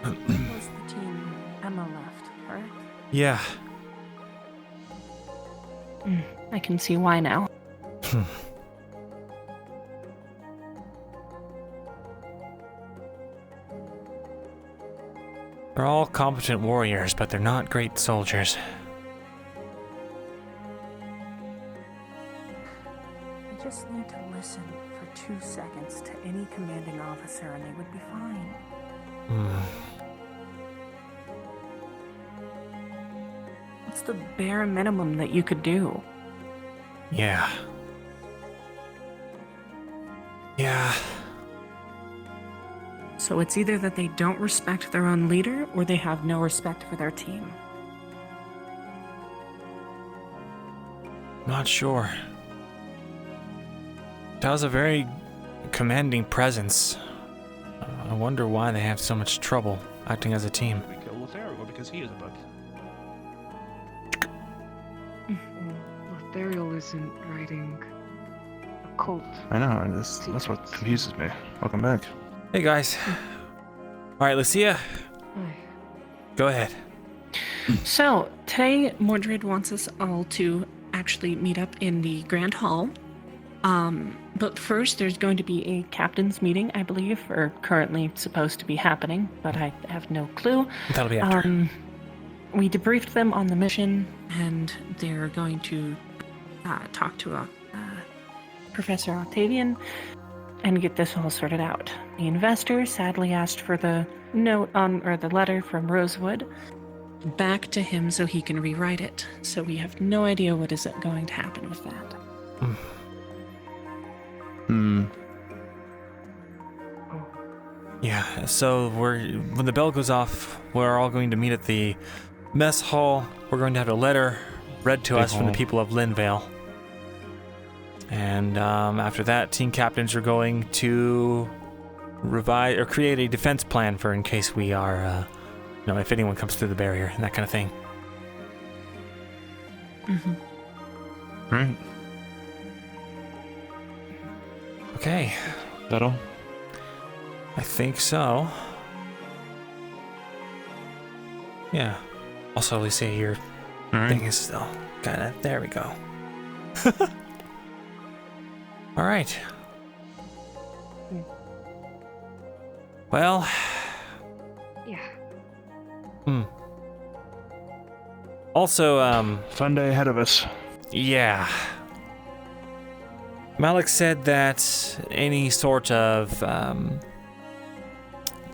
Was the team Emma left, correct? Yeah. I can see why now. They're all competent warriors, but they're not great soldiers. I just need to listen for 2 seconds to any commanding officer and they would be fine. What's the bare minimum that you could do? Yeah. Yeah. So it's either that they don't respect their own leader or they have no respect for their team. Not sure. Tao's a very commanding presence. I wonder why they have so much trouble acting as a team. We kill Lothario because he is a bug. Lothario isn't writing a cult. I know, that's what confuses me. Welcome back. Hey guys. Alright, Lucia. Go ahead. So, today Mordred wants us all to actually meet up in the Grand Hall. But first there's going to be a captain's meeting, I believe, or currently supposed to be happening, but I have no clue. That'll be after. We debriefed them on the mission, and they're going to talk to Professor Octavian and get this all sorted out. The investor sadly asked for the the letter from Rosewood back to him so he can rewrite it. So we have no idea what is going to happen with that. Yeah, so when the bell goes off, we're all going to meet at the mess hall. We're going to have a letter read to us from the people of Linvale. And after that, team captains are going to revise or create a defense plan for in case we are, if anyone comes through the barrier and that kind of thing. Right. Okay. That all? I think so. Yeah. Also, Lucia, your thing is still kind of... There we go. All right. Well... Yeah. Also, fun day ahead of us. Yeah. Malik said that any sort of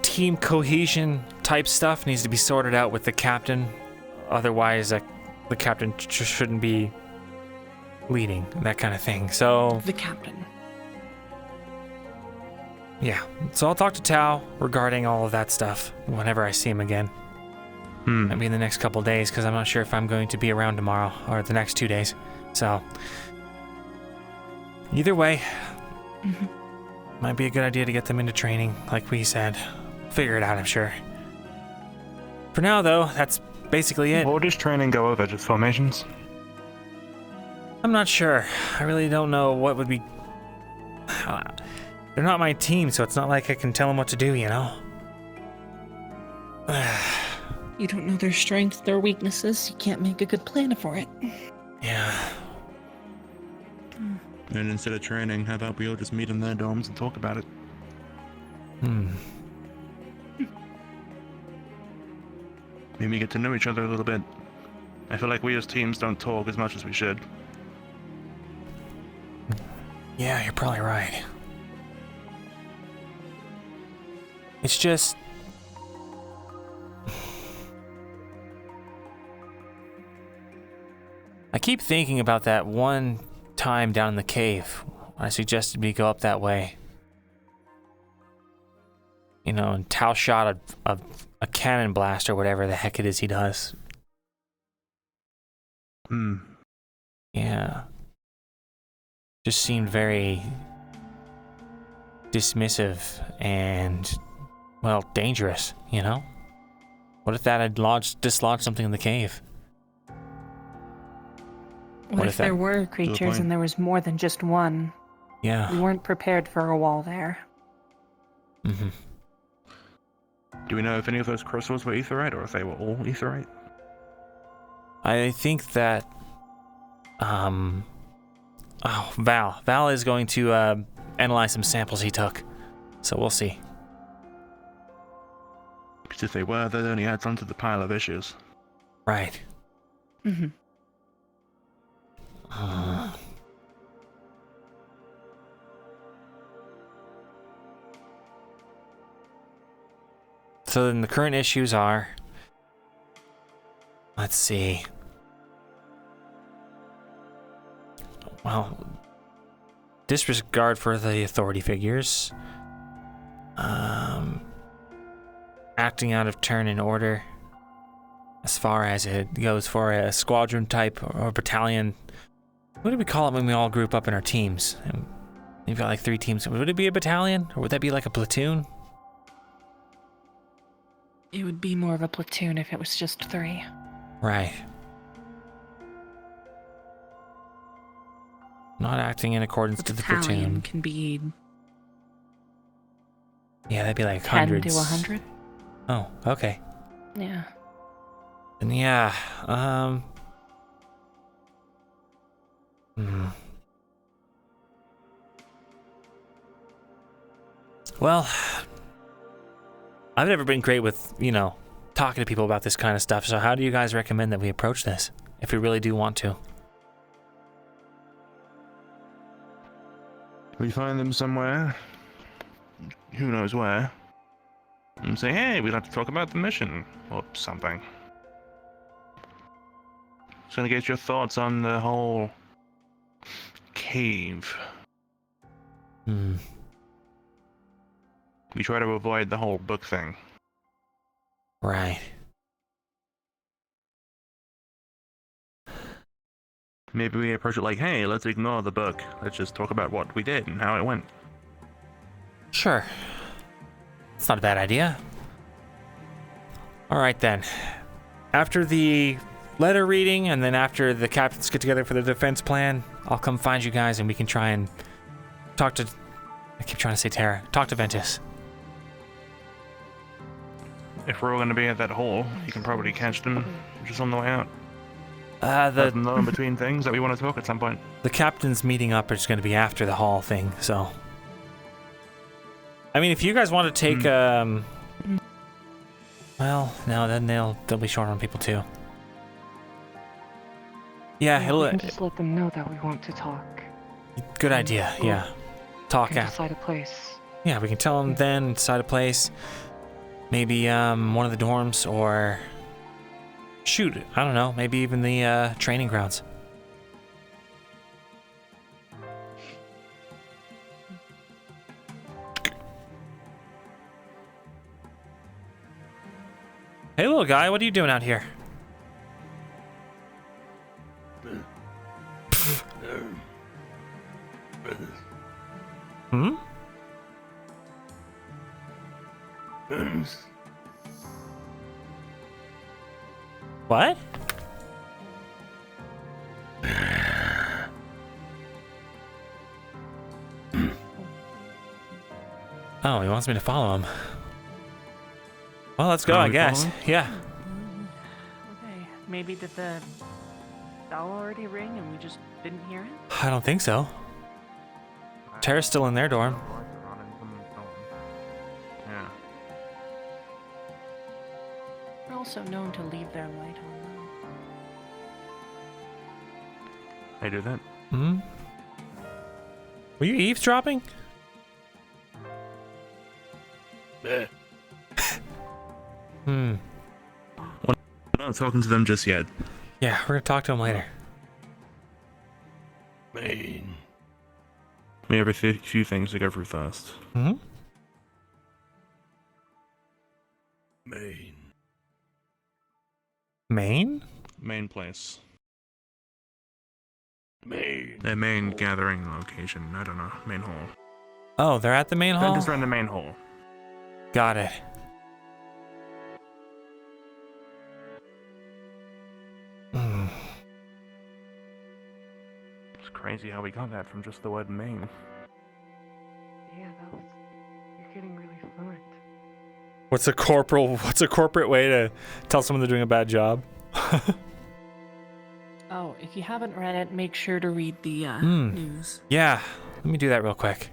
team cohesion type stuff needs to be sorted out with the captain. Otherwise, the captain shouldn't be leading, that kind of thing. So The captain. yeah, so I'll talk to Tao regarding all of that stuff whenever I see him again. Maybe in the next couple days, because I'm not sure if I'm going to be around tomorrow or the next 2 days. So either way, might be a good idea to get them into training, like we said. Figure it out, I'm sure. For now, though, that's basically it. What does training go over? Just formations? I'm not sure. I really don't know what would be... They're not my team, so it's not like I can tell them what to do, you know? You don't know their strengths, their weaknesses. You can't make a good plan for it. Yeah. And instead of training, how about we all just meet in their dorms and talk about it? Maybe get to know each other a little bit. I feel like we as teams don't talk as much as we should. Yeah, you're probably right. It's just... I keep thinking about that one time down in the cave. I suggested we go up that way. You know, and Tao shot a cannon blast or whatever the heck it is he does. Yeah. Just seemed very dismissive and, well, dangerous, you know? What if that had dislodged something in the cave? What if there were creatures and there was more than just one? Yeah. We weren't prepared for a wall there. Do we know if any of those crystals were aetherite or if they were all aetherite? I think that... Val is going to analyze some samples he took. So we'll see. Because if they were, that only adds onto the pile of issues. Right. So then the current issues are... Let's see. Well, disregard for the authority figures. Acting out of turn in order. As far as it goes for a squadron type or battalion. What do we call it when we all group up in our teams? And you've got like 3 teams. Would it be a battalion? Or would that be like a platoon? It would be more of a platoon if it was just 3. Right. Not acting in accordance to the platoon. Can be... Yeah, that'd be like 10 hundreds. to 100. Oh, okay. Yeah. And yeah, Well, I've never been great with, you know, talking to people about this kind of stuff, so how do you guys recommend that we approach this, if we really do want to? We find them somewhere, who knows where, and say, hey, we'd like to talk about the mission, or something. Just gonna get your thoughts on the whole cave. We try to avoid the whole book thing. Right. Maybe we approach it like, hey, let's ignore the book. Let's just talk about what we did and how it went. Sure. It's not a bad idea. Alright then. After the letter reading, and then after the captains get together for the defense plan, I'll come find you guys and we can try and talk to... I keep trying to say Terra. Talk to Ventus. If we're all going to be at that hall, you can probably catch them just on the way out. Let them know in between things that we want to talk at some point. The captain's meeting up is going to be after the hall thing, so... I mean, if you guys want to take, well, no, then they'll be short on people too. Yeah, We can just let them know that we want to talk. Good idea, yeah. Talk and out. decide a place. Yeah, we can tell them then, decide a place. Maybe one of the dorms, or Shoot, I don't know, maybe even the training grounds. Hey, little guy, what are you doing out here? Hmm? What? Oh, he wants me to follow him. Well, let's go, I guess. Yeah. Okay, maybe did the bell already ring and we just didn't hear it? I don't think so. Tara's still in their dorm. Yeah. We're also known to leave their light on. I do that. Hmm? Were you eavesdropping? I'm not talking to them just yet. Yeah, we're gonna talk to him later. Maine. We have a few things to go through first. Hmm? Maine. Maine? Main place. Main. Their main gathering location. I don't know. Main hall. Oh, they're at the main hall? Just around the main hall. Got it. It's crazy how we got that from just the word main. Yeah, you're getting really fluent. What's a corporate way to tell someone they're doing a bad job? Oh, if you haven't read it, make sure to read the news. Yeah, let me do that real quick.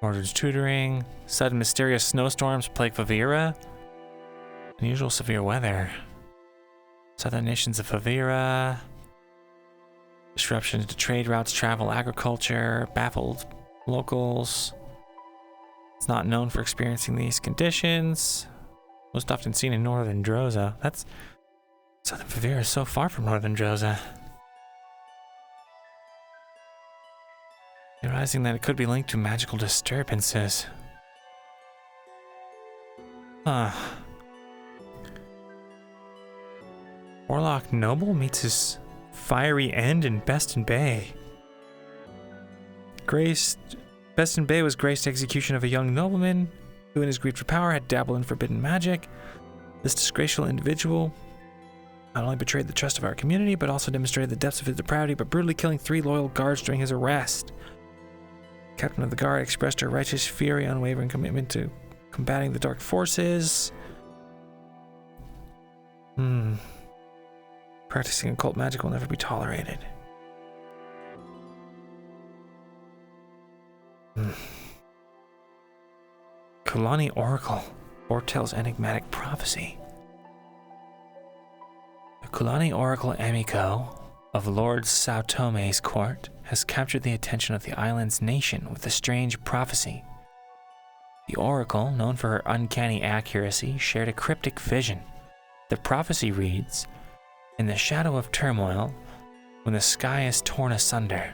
Mordred's tutoring, sudden mysterious snowstorms plague Favira, unusual severe weather, southern nations of Favira, disruptions to trade routes, travel, agriculture, baffled locals. It's not known for experiencing these conditions. Most often seen in northern Droza. Southern Favira is so far from northern Droza. Theorizing that it could be linked to magical disturbances. Huh. Warlock Noble meets his fiery end in Beston Bay. Beston Bay was graced execution of a young nobleman who in his greed for power had dabbled in forbidden magic. This disgraceful individual not only betrayed the trust of our community, but also demonstrated the depths of his depravity by brutally killing 3 loyal guards during his arrest. Captain of the guard expressed her righteous fury, unwavering commitment to combating the dark forces. Practicing occult magic will never be tolerated. Kulani Oracle foretells enigmatic prophecy. The Kulani Oracle Emiko of Lord Sao Tome's court has captured the attention of the island's nation with a strange prophecy. The oracle, known for her uncanny accuracy, shared a cryptic vision. The prophecy reads, "In the shadow of turmoil, when the sky is torn asunder,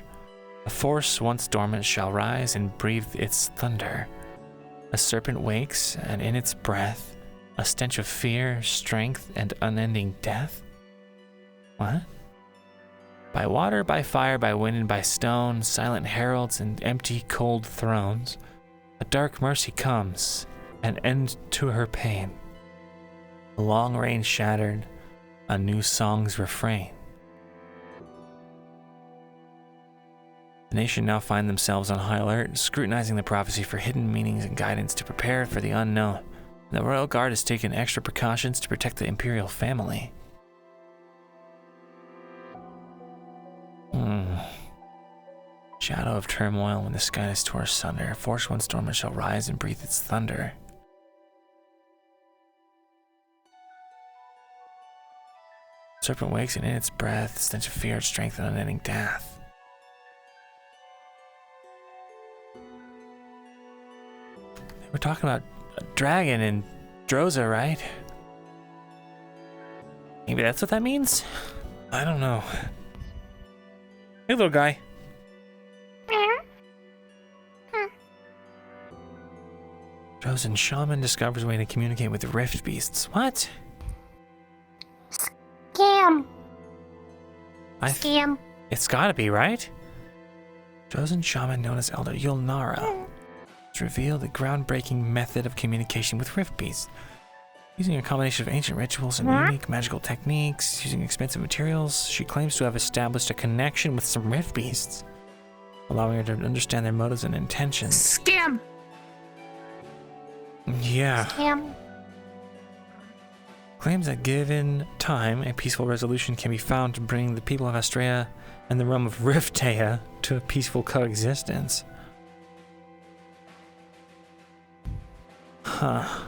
a force once dormant shall rise and breathe its thunder. A serpent wakes, and in its breath, a stench of fear, strength, and unending death." What? By water, by fire, by wind, and by stone, silent heralds and empty, cold thrones, a dark mercy comes, an end to her pain. A long reign shattered, a new song's refrain. The nation now find themselves on high alert, scrutinizing the prophecy for hidden meanings and guidance to prepare for the unknown. The Royal Guard has taken extra precautions to protect the Imperial family. Shadow of turmoil, when the sky is torn asunder, force once dormant shall rise and breathe its thunder. Serpent wakes, and in its breath, stench of fear, strength, and unending death. We're talking about a dragon in Droza, right? Maybe that's what that means? I don't know. Hey, little guy. Chosen shaman discovers a way to communicate with rift beasts. What? Scam. Scam. It's gotta be, right? Chosen shaman known as Elder Yulnara has revealed a groundbreaking method of communication with rift beasts. Using a combination of ancient rituals and unique magical techniques, using expensive materials, she claims to have established a connection with some rift beasts, allowing her to understand their motives and intentions. Scam. Yeah. Scam. Claims that given time, a peaceful resolution can be found to bring the people of Astrea and the realm of Riftea to a peaceful coexistence. Huh.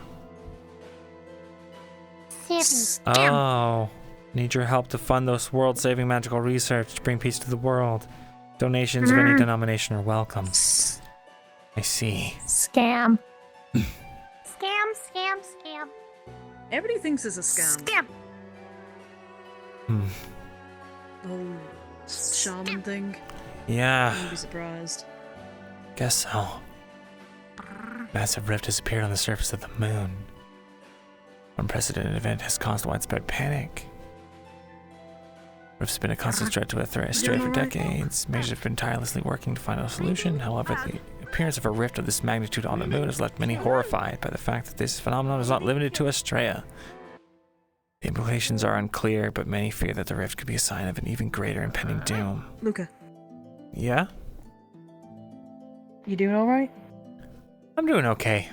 Oh. Need your help to fund those world-saving magical research to bring peace to the world. Donations of any denomination are welcome. I see. Scam. Scam. Everybody thinks it's a scam. Scam. The whole shaman thing. Yeah. Wouldn't be surprised. Guess so. Massive rift has appeared on the surface of the moon. Unprecedented event has caused widespread panic. Rift's been a constant threat to Astrea for decades. Majors have been tirelessly working to find a solution. However, the appearance of a rift of this magnitude on the moon has left many horrified by the fact that this phenomenon is not limited to Astrea. The implications are unclear, but many fear that the rift could be a sign of an even greater impending doom. Luca, Yeah? you doing alright? I'm doing okay.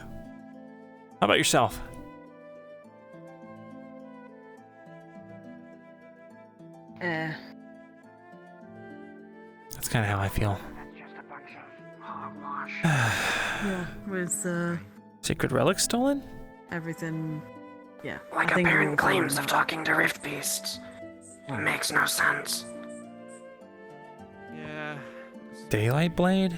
How about yourself? That's kind of how I feel. Yeah, with Sacred relics stolen? everything. Yeah. Like I think we're apparent all claims fine. of talking to rift beasts. Makes no sense. Yeah. Daylight blade?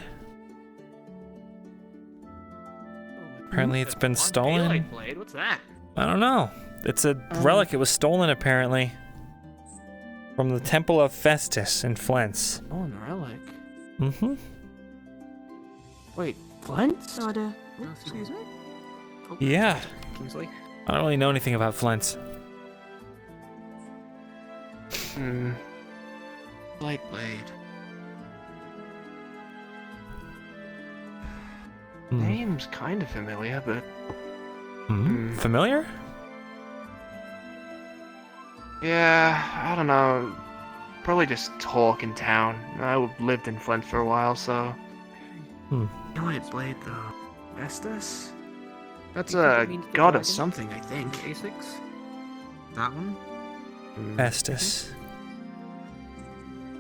Apparently it's been stolen. Daylight blade? What's that? I don't know. It's a relic. It was stolen apparently. From the Temple of Festus in Flens. Oh, an relic. Mm-hmm. Wait, Flint? Excuse me? Yeah. Kingsley? I don't really know anything about Flens. Light blade. Name's kind of familiar, but... Familiar? Yeah, I don't know. Probably just talk in town. I lived in Flint for a while, so... Light blade, though. Estes? That's a god of something, I think. Asics? That one? Estes.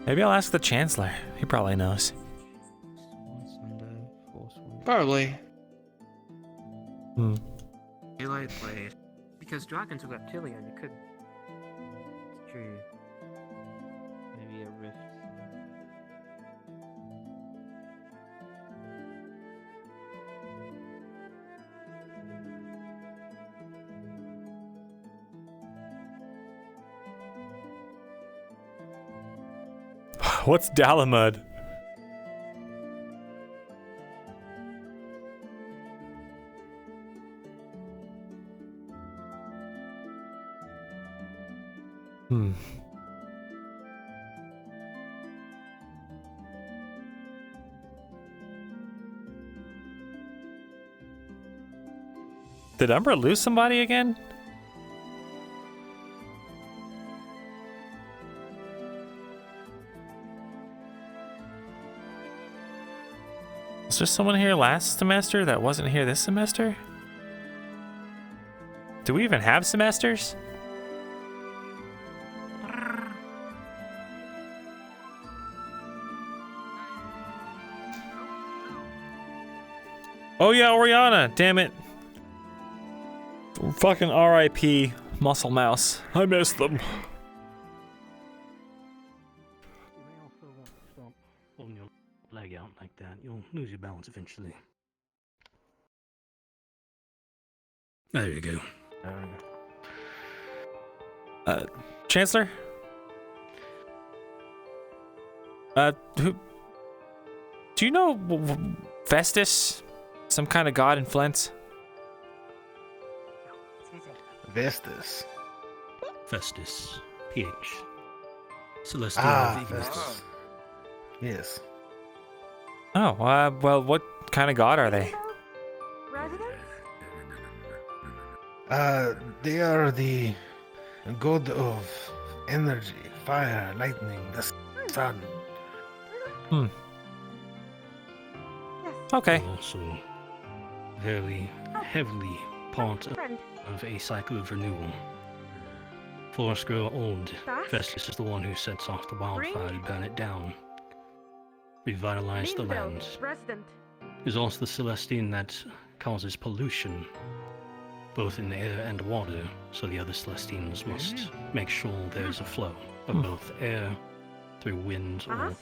Maybe I'll ask the Chancellor. He probably knows. Probably. Daylight blade. Because dragons are reptilian, it could... It's true. Maybe a rift. What's Dalamud? Did Umbra lose somebody again? Was there someone here last semester that wasn't here this semester? Do we even have semesters? Oh yeah, Oriana, damn it. Fucking RIP Muscle Mouse. I miss them. Stop holding your leg out like that. You'll lose your balance eventually. There you go. Chancellor? Who? Do you know Festus? Some kind of god in Flint? Vestus. Festus. PH. Celestial Venus. Vestus. Yes. Oh, well, what kind of god are they? They are the god of energy, fire, lightning, the sun. Okay. Also, very heavily part of a cycle of renewal. Forests grow old. Festus is the one who sets off the wildfire to burn it down. Revitalize the land. He's also the Celestine that causes pollution, both in the air and water, so the other Celestines must make sure there's a flow of both air through wind or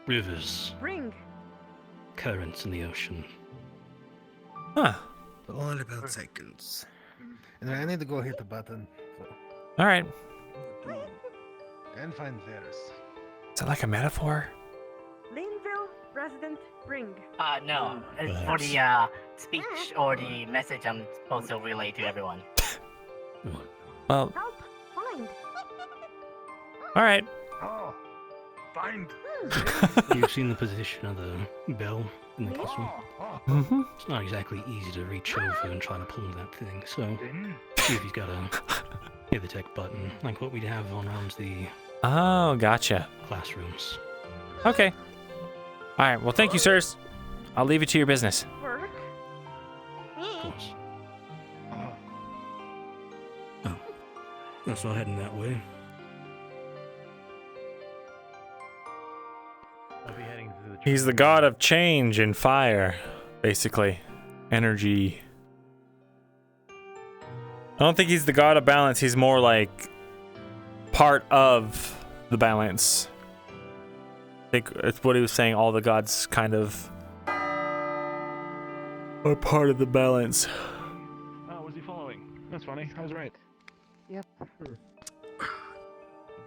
rivers, currents in the ocean. Huh. All about cycles. And I need to go hit the button. So. All right. And find theirs. Is that like a metaphor? Linville resident ring. No. It's for the speech or the message I'm supposed to relay to everyone. Well. Help find. All right. Oh, find. You've seen the position of the bell in the castle. Mm-hmm. It's not exactly easy to reach over and try to pull that thing, so see if you've got to hit the tech button, like what we'd have on around the Oh, gotcha. classrooms. Okay. All right. Well, thank you, sirs. I'll leave you to your business. Work. Of course. Oh, that's not heading that way. He's the god of change and fire, basically. Energy. I don't think he's the god of balance. He's more like part of the balance. I think it's what he was saying. All the gods kind of are part of the balance. Oh, was he following? That's funny. I was right. Yep. By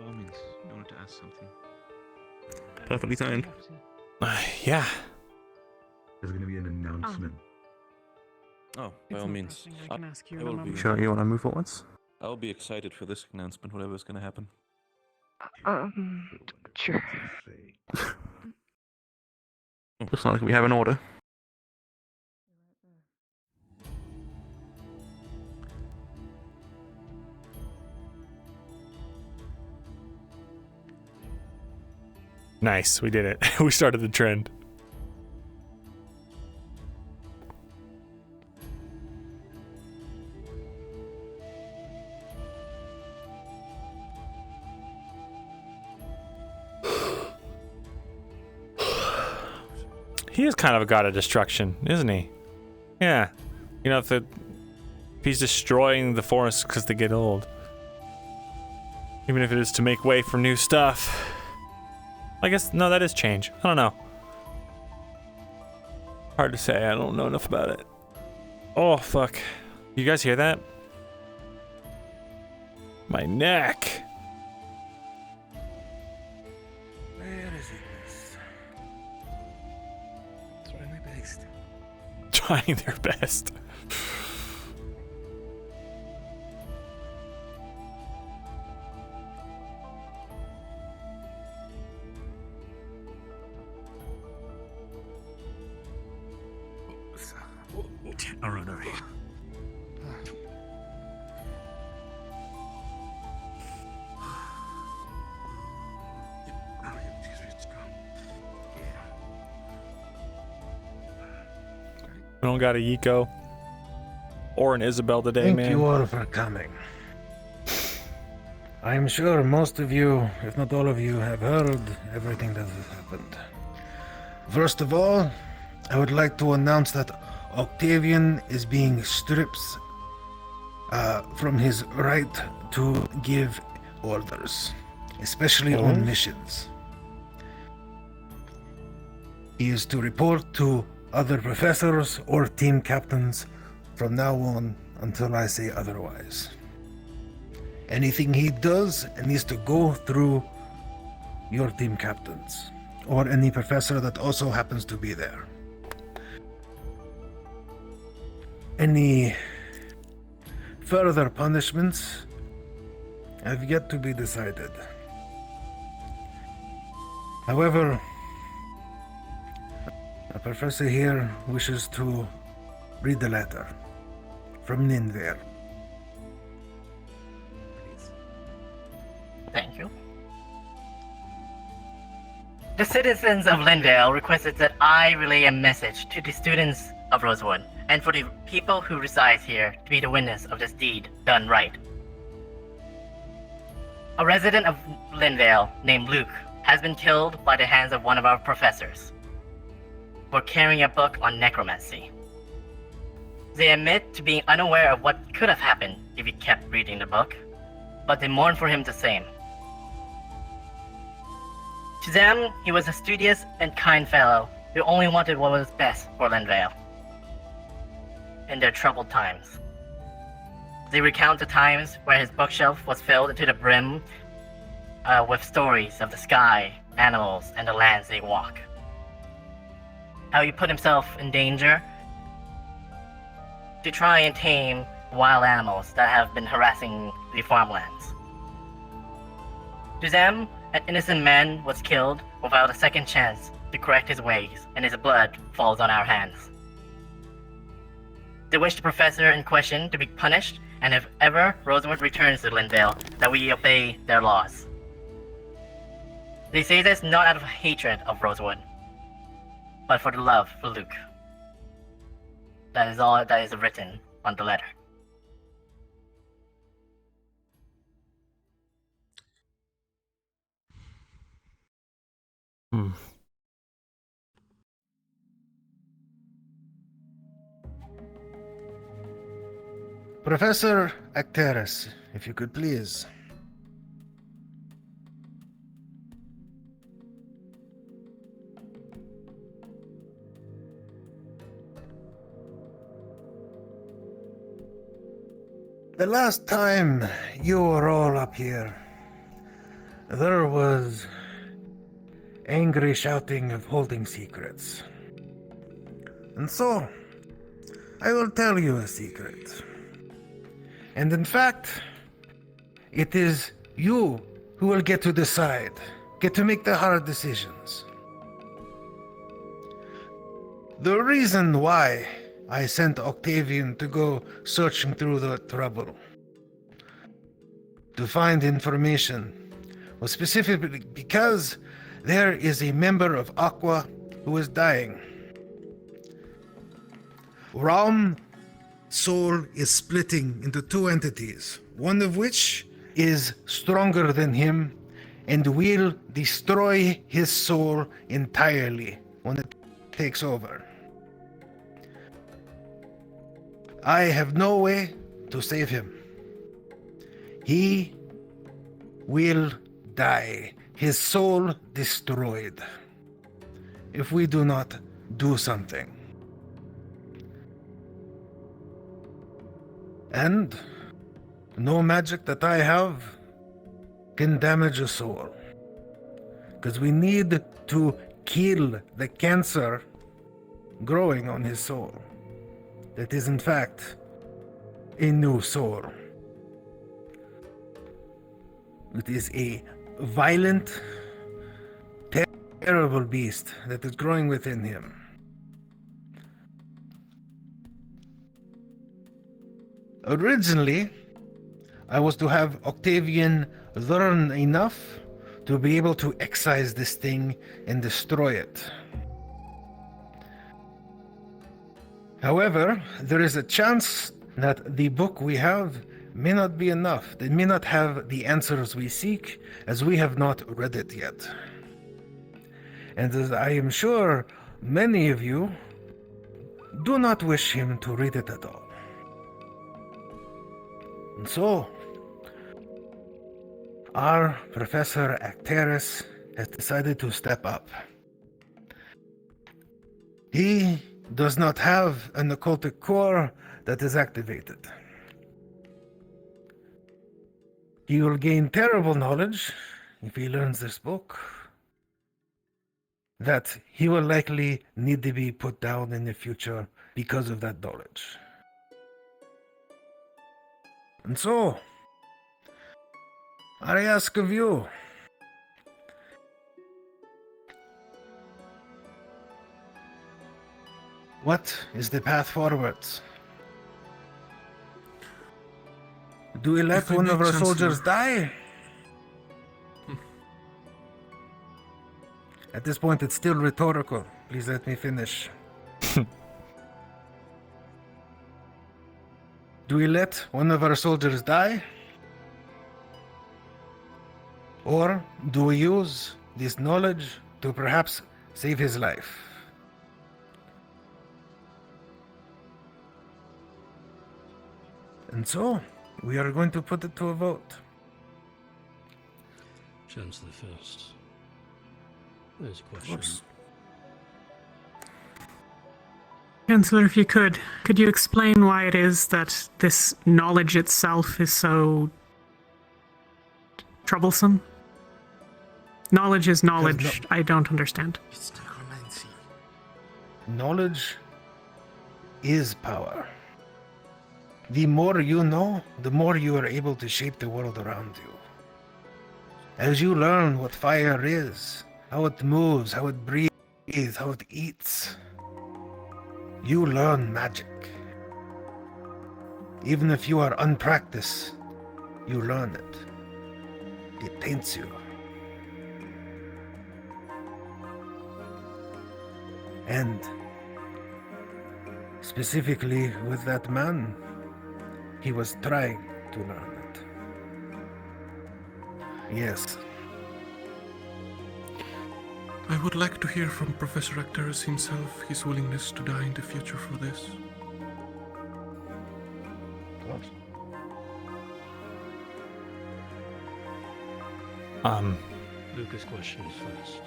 all means, you wanted to ask something. Perfectly timed. Yeah. There's going to be an announcement. Oh, by all means. I can ask you I in a will moment. be, Sure, you want to move forwards? I'll be excited for this announcement, whatever's going to happen. Sure. Looks like we have an order. Nice. We did it. We started the trend. He is kind of a god of destruction, isn't he? Yeah. You know, if he's destroying the forests because they get old. Even if it is to make way for new stuff. I guess, no, that is change. I don't know. Hard to say. I don't know enough about it. Oh, fuck. You guys hear that? My neck. Where is it? Try my best. Trying their best. I'll run over here. We don't got a Yiko or an Isabel today, Thank man. you all for coming. I'm sure most of you, if not all of you, have heard everything that has happened. First of all, I would like to announce that Octavian is being stripped from his right to give orders, especially on missions. He is to report to other professors or team captains from now on until I say otherwise. Anything he does needs to go through your team captains or any professor that also happens to be there. Any further punishments have yet to be decided. However, a professor here wishes to read the letter from Ninvale. Thank you. The citizens of Lindale requested that I relay a message to the students of Rosewood and for the people who reside here to be the witness of this deed done right. A resident of Lindale named Luke has been killed by the hands of one of our professors for carrying a book on necromancy. They admit to being unaware of what could have happened if he kept reading the book, but they mourn for him the same. To them, he was a studious and kind fellow who only wanted what was best for Lindale. In their troubled times, they recount the times where his bookshelf was filled to the brim with stories of the sky, animals, and the lands they walk. How he put himself in danger to try and tame wild animals that have been harassing the farmlands. To them, an innocent man was killed without a second chance to correct his ways, and his blood falls on our hands. They wish the professor in question to be punished, and if ever Rosewood returns to Lindale, that we obey their laws. They say this not out of hatred of Rosewood, but for the love for Luke. That is all that is written on the letter. Professor Acteris, if you could please. The last time you were all up here, there was angry shouting of holding secrets. And so, I will tell you a secret. And in fact, it is you who will get to decide, get to make the hard decisions. The reason why I sent Octavian to go searching through the trouble to find information was specifically because there is a member of Aqua who is dying. Raum's soul is splitting into two entities, one of which is stronger than him and will destroy his soul entirely when it takes over. I have no way to save him. He will die, his soul destroyed, if we do not do something. And no magic that I have can damage a soul, because we need to kill the cancer growing on his soul. That is, in fact, a new soul. It is a violent, terrible beast that is growing within him. Originally, I was to have Octavian learn enough to be able to excise this thing and destroy it. However, there is a chance that the book we have may not be enough. They may not have the answers we seek, as we have not read it yet. And as I am sure many of you do not wish him to read it at all. And so, our Professor Acteris has decided to step up. He does not have an occultic core that is activated. He will gain terrible knowledge if he learns this book. That he will likely need to be put down in the future because of that knowledge. And so, I ask of you, what is the path forwards? Do we let one of our soldiers die? At this point, it's still rhetorical. Please let me finish. Do we let one of our soldiers die? Or do we use this knowledge to perhaps save his life? And so, we are going to put it to a vote. Chancellor first. There's a question. Chancellor, if you could you explain why it is that this knowledge itself is so troublesome? Knowledge is knowledge. I don't understand. It's necromancy. Knowledge is power. The more you know, the more you are able to shape the world around you. As you learn what fire is, how it moves, how it breathes, how it eats, you learn magic. Even if you are unpracticed, you learn it. It taints you. And specifically with that man, he was trying to learn it. Yes. I would like to hear from Professor Actaris himself his willingness to die in the future for this. Lucas questions first.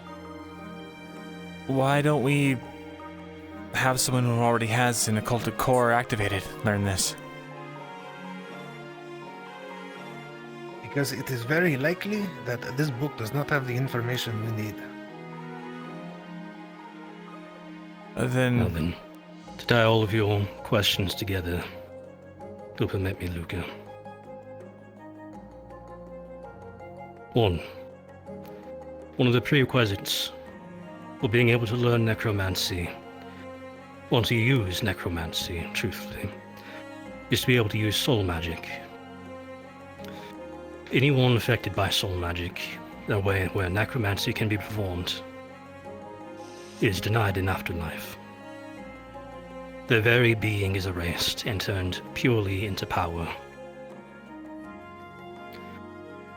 Why don't we have someone who already has an occultic core activated learn this? Because it is very likely that this book does not have the information we need. Then, to tie all of your questions together, you'll permit me, Luca. 1. One of the prerequisites for being able to learn necromancy, or to use necromancy, truthfully, is to be able to use soul magic. Anyone affected by soul magic, a way where necromancy can be performed, is denied an afterlife. Their very being is erased and turned purely into power.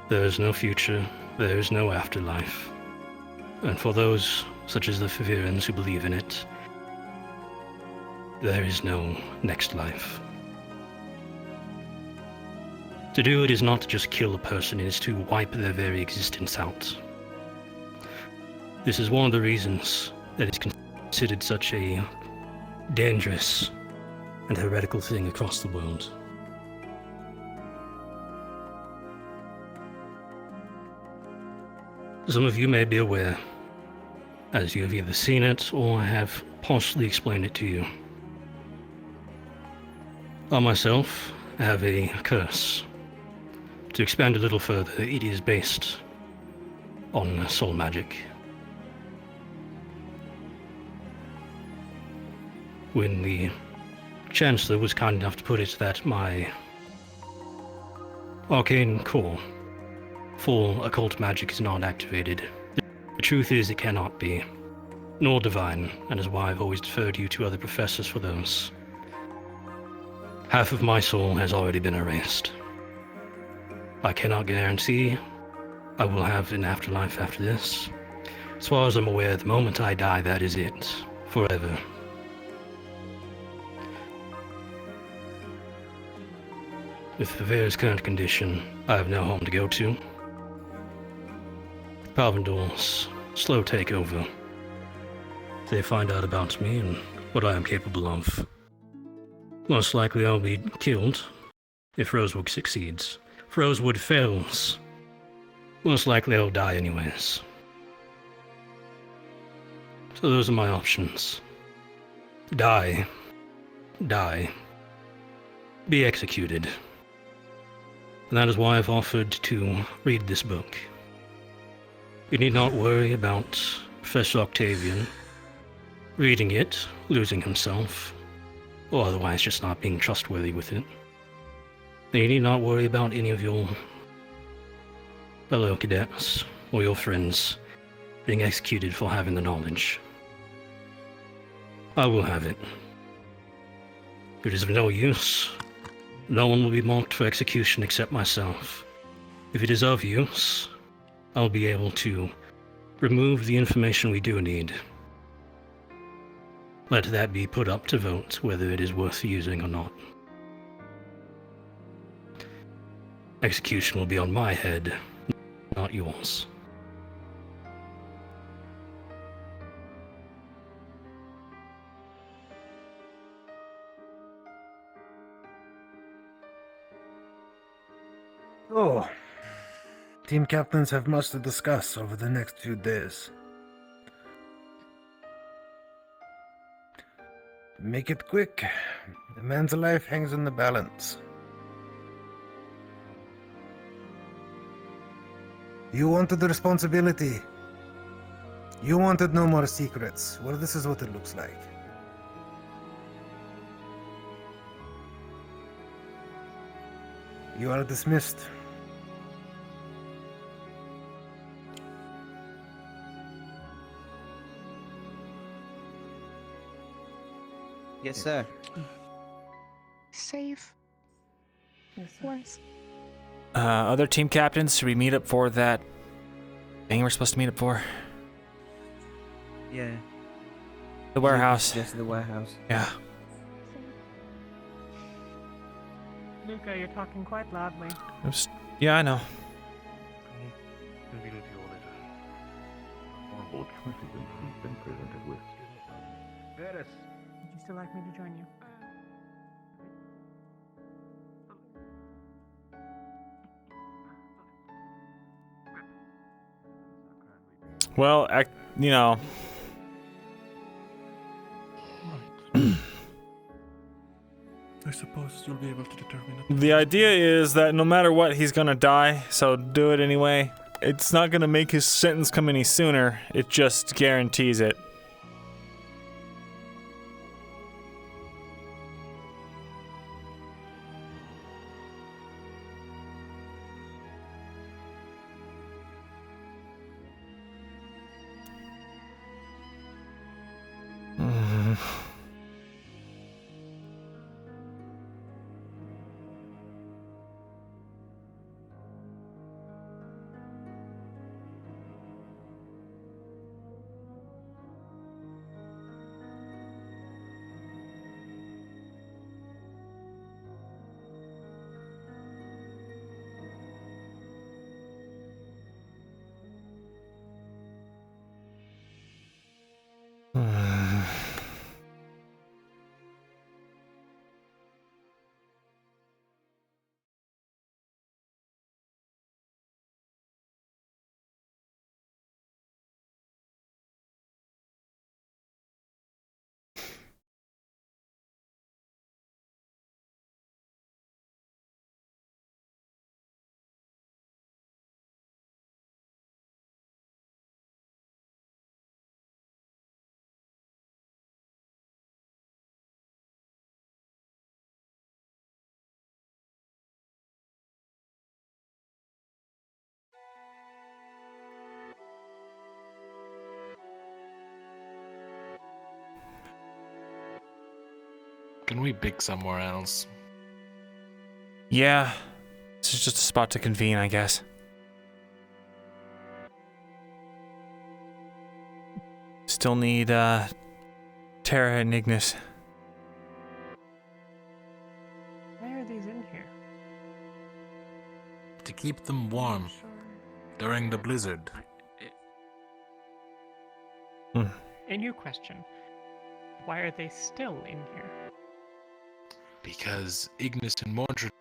There is no future, there is no afterlife. And for those, such as the Favirans who believe in it, there is no next life. To do it is not to just kill a person, it is to wipe their very existence out. This is one of the reasons that it's considered such a dangerous and heretical thing across the world. Some of you may be aware, as you have either seen it or have partially explained it to you. I myself have a curse. To expand a little further, it is based on soul magic. When the Chancellor was kind enough to put it that my arcane core for occult magic is not activated, the truth is it cannot be, nor divine, and is why I've always deferred you to other professors for those. Half of my soul has already been erased. I cannot guarantee I will have an afterlife after this. As far as I'm aware, the moment I die, that is it. Forever. With Favir's current condition, I have no home to go to. Palvindor's slow takeover. They find out about me and what I am capable of. Most likely I'll be killed if Rosewood succeeds. if Rosewood fails, most likely I'll die anyways. So those are my options. Die. Be executed. And that is why I've offered to read this book. You need not worry about Professor Octavian reading it, losing himself, or otherwise just not being trustworthy with it. And you need not worry about any of your fellow cadets or your friends being executed for having the knowledge. I will have it. If it is of no use, no one will be marked for execution except myself. If it is of use, I'll be able to remove the information we do need. Let that be put up to vote whether it is worth using or not. Execution will be on my head, not yours. Oh, team captains have much to discuss over the next few days. Make it quick. A man's life hangs in the balance. You wanted the responsibility. You wanted no more secrets. Well, this is what it looks like. You are dismissed. Yes, sir. Save. Yes, Other team captains, should we meet up for that thing we're supposed to meet up for? Yeah. The warehouse. Just the warehouse. Yeah. Luca, you're talking quite loudly. Oops. Yeah, I know. Horrible choices we've been presented with. Would you still like me to join you? Well, you know. I suppose you'll be able to determine it. The idea is that no matter what, he's gonna die, so do it anyway. It's not gonna make his sentence come any sooner, it just guarantees it. Can we pick somewhere else? Yeah. This is just a spot to convene, I guess. Still need, Terra and Ignis. Why are these in here? To keep them warm during the blizzard. In your question, why are they still in here? Because Ignis and Mordred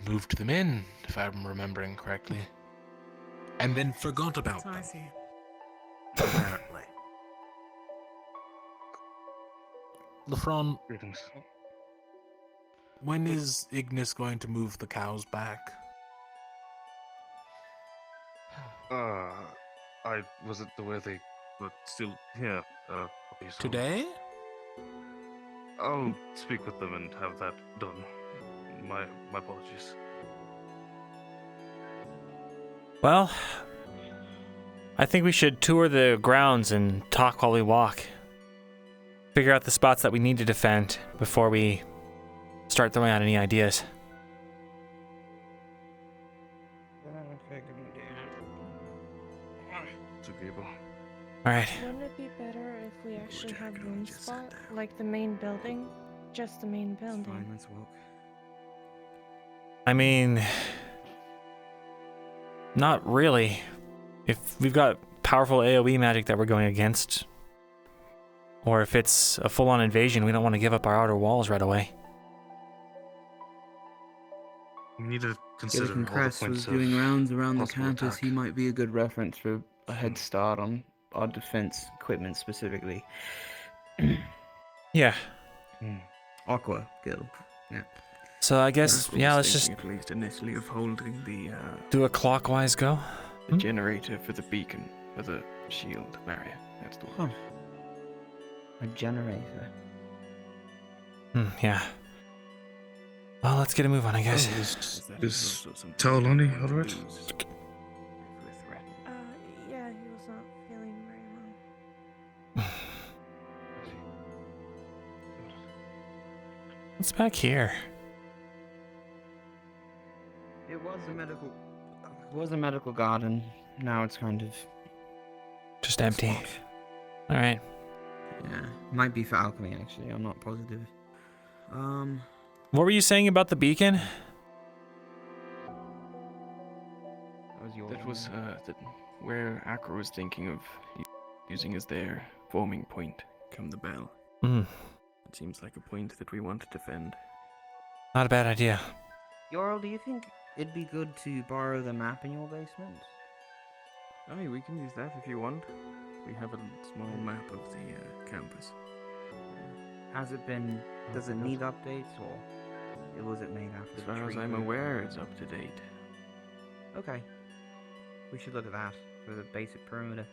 moved them in, if I'm remembering correctly. And then forgot about So I them. see. Apparently. Lefron, Greetings. when is Ignis going to move the cows back? I wasn't aware they were still here. So Today? I'll speak with them and have that done. My apologies. Well, I think we should tour the grounds and talk while we walk. Figure out the spots that we need to defend before we start throwing out any ideas. It's agreeable. Alright. Wouldn't it be better if we actually have one spot, like the main building? Just the main building. Fine, let's walk. I mean, not really. If we've got powerful AoE magic that we're going against, or if it's a full-on invasion, we don't want to give up our outer walls right away. We need to consider Given all the Cress points was doing of rounds around the possible campus, attack. he might be a good reference for a head start on our defense equipment specifically. Yeah. Aqua Guild. Yeah. So I guess, yeah, let's just At least initially of holding the do a clockwise go. generator for the beacon, for the shield barrier. That's the one. A generator. Yeah. Well, let's get a move on, I guess. Is Taolani alright? Yeah, he was not feeling very well. What's back here? It was a medical garden. Now it's kind of just empty. All right. Yeah, might be for alchemy actually. I'm not positive. What were you saying about the beacon? That was where Akra was thinking of using as their forming point come the bell. Hmm. It seems like a point that we want to defend. Not a bad idea. Yorl, do you think it'd be good to borrow the map in your basement? Aye, we can use that if you want. We have a small map of the campus. Has it been? Does it need updates, or was it made after? As far as I'm aware, it's up to date. Okay. We should look at that for the basic perimeter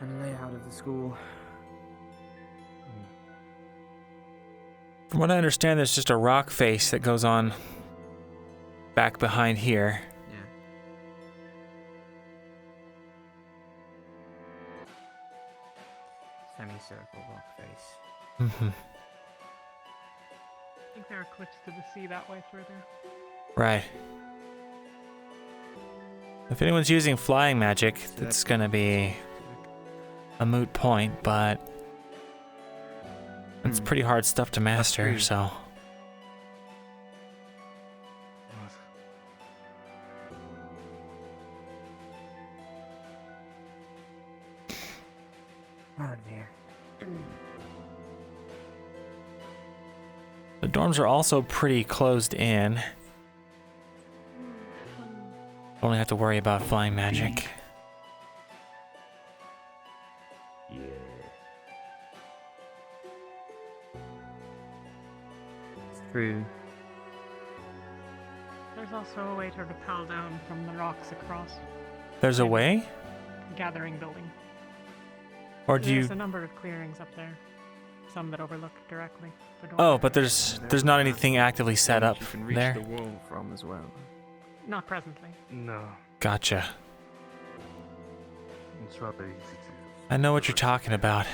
and layout of the school. From what I understand, there's just a rock face that goes on back behind here. Yeah. Semicircle rock face. Mm-hmm. I think there are cliffs to the sea that way further. Right. If anyone's using flying magic, it's gonna be a moot point, but it's pretty hard stuff to master, so. Oh dear. The dorms are also pretty closed in. Only have to worry about flying magic. Yeah. It's true. There's also a way to rappel down from the rocks across. There's a way? Gathering building. Or do There's you... a number of clearings up there. Some that overlook directly. The door. Oh, but there's not anything actively set up You can reach there? the wall from as well. Not presently. No. Gotcha. It's rather easy to. I know what you're talking about.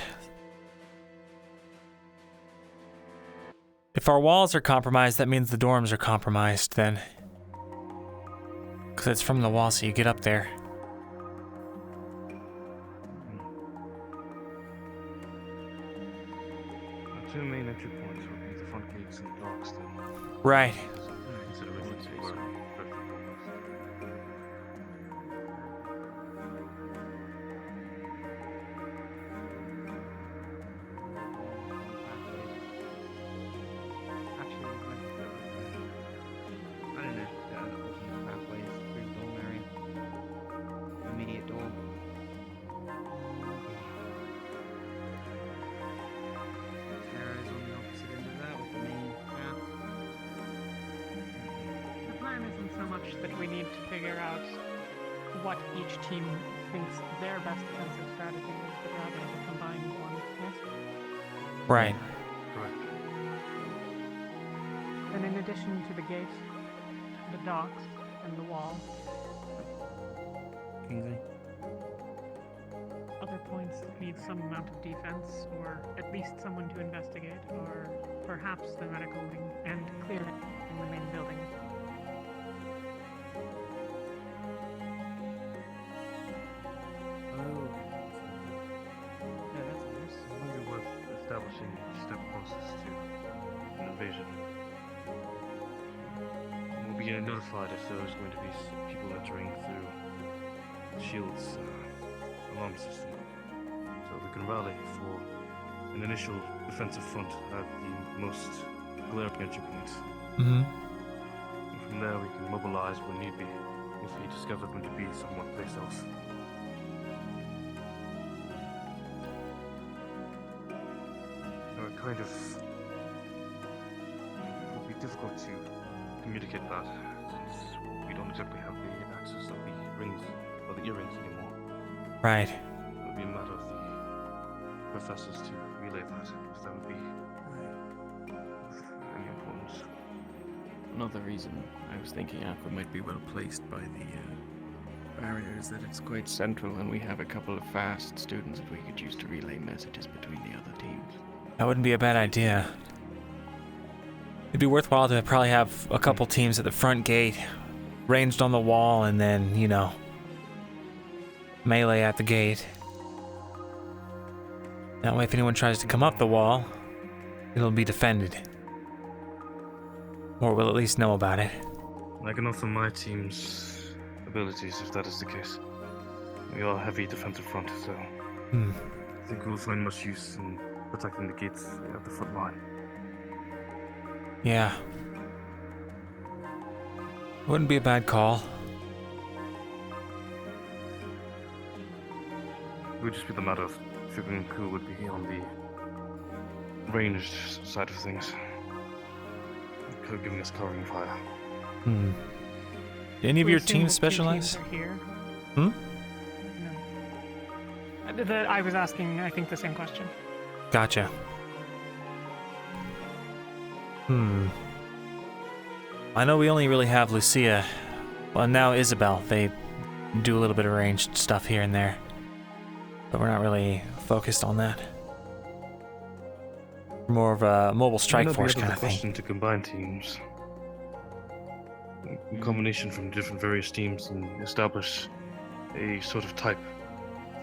If our walls are compromised, that means the dorms are compromised then. Because it's from the wall, so you get up there. The two main entry points would be the front gates and the docks then. Right. Consider it to be perfect. much that we need to figure out what each team thinks their best defensive strategy is, but rather the combined one, yes? Right. And in addition to the gate, the docks, and the wall, Kingsley? other points that need some amount of defense, or at least someone to investigate, or perhaps the medical wing and clearing in the main building. Oh. Yeah, that's nice. I wonder worth establishing a step process to an invasion. We'll be notified if there's going to be people entering through the shield's alarm system. So we can rally for an initial defensive front at the most glaring entry points. Mm-hmm. And from there we can mobilize when need be, if we discover them to be someplace else. Kind of it would be difficult to communicate that since we don't exactly have the access of the rings or the earrings anymore. Right. It would be a matter of the professors to relay that, if that would be of any importance. Another reason I was thinking Aqua might be well placed by the barrier is that it's quite central, and we have a couple of fast students that we could use to relay messages between the other teams. That wouldn't be a bad idea. It'd be worthwhile to probably have a couple teams at the front gate, ranged on the wall, and then, you know, melee at the gate. That way, if anyone tries to come up the wall, it'll be defended. Or we'll at least know about it. I can offer my team's abilities if that is the case. We are heavy defensive front, so I think we'll find much use in protecting the gates at the front line. Yeah. Wouldn't be a bad call. It would just be the matter of figuring who would be on the ranged side of things, giving us covering fire. Do any of We your assume teams that two specialize? teams are here. Hmm? No. I was asking, I think, the same question. Gotcha. I know we only really have Lucia. Well, now Isabel. They do a little bit of ranged stuff here and there. But we're not really focused on that. More of a mobile strike force kind of thing. Question to combine teams. A combination from different various teams and establish a sort of type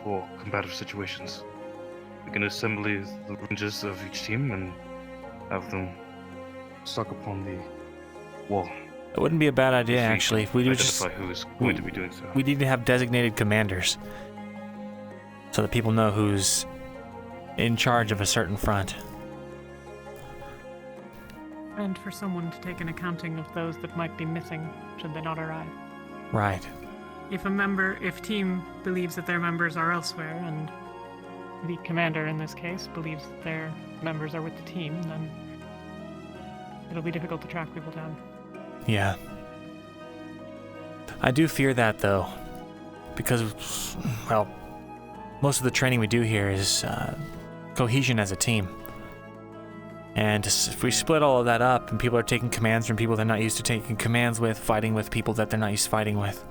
for combative situations. We can assemble the rangers of each team and have them stuck upon the wall. It wouldn't be a bad idea, If we actually, if we do just identify who is going to be doing so. We need to have designated commanders, so that people know who's in charge of a certain front. And for someone to take an accounting of those that might be missing should they not arrive. Right. If team believes that their members are elsewhere, and the commander in this case believes that their members are with the team, then it'll be difficult to track people down. Yeah. I do fear that, though, because, well, most of the training we do here is cohesion as a team. And if we split all of that up and people are taking commands from people they're not used to taking commands with, fighting with people that they're not used to fighting with,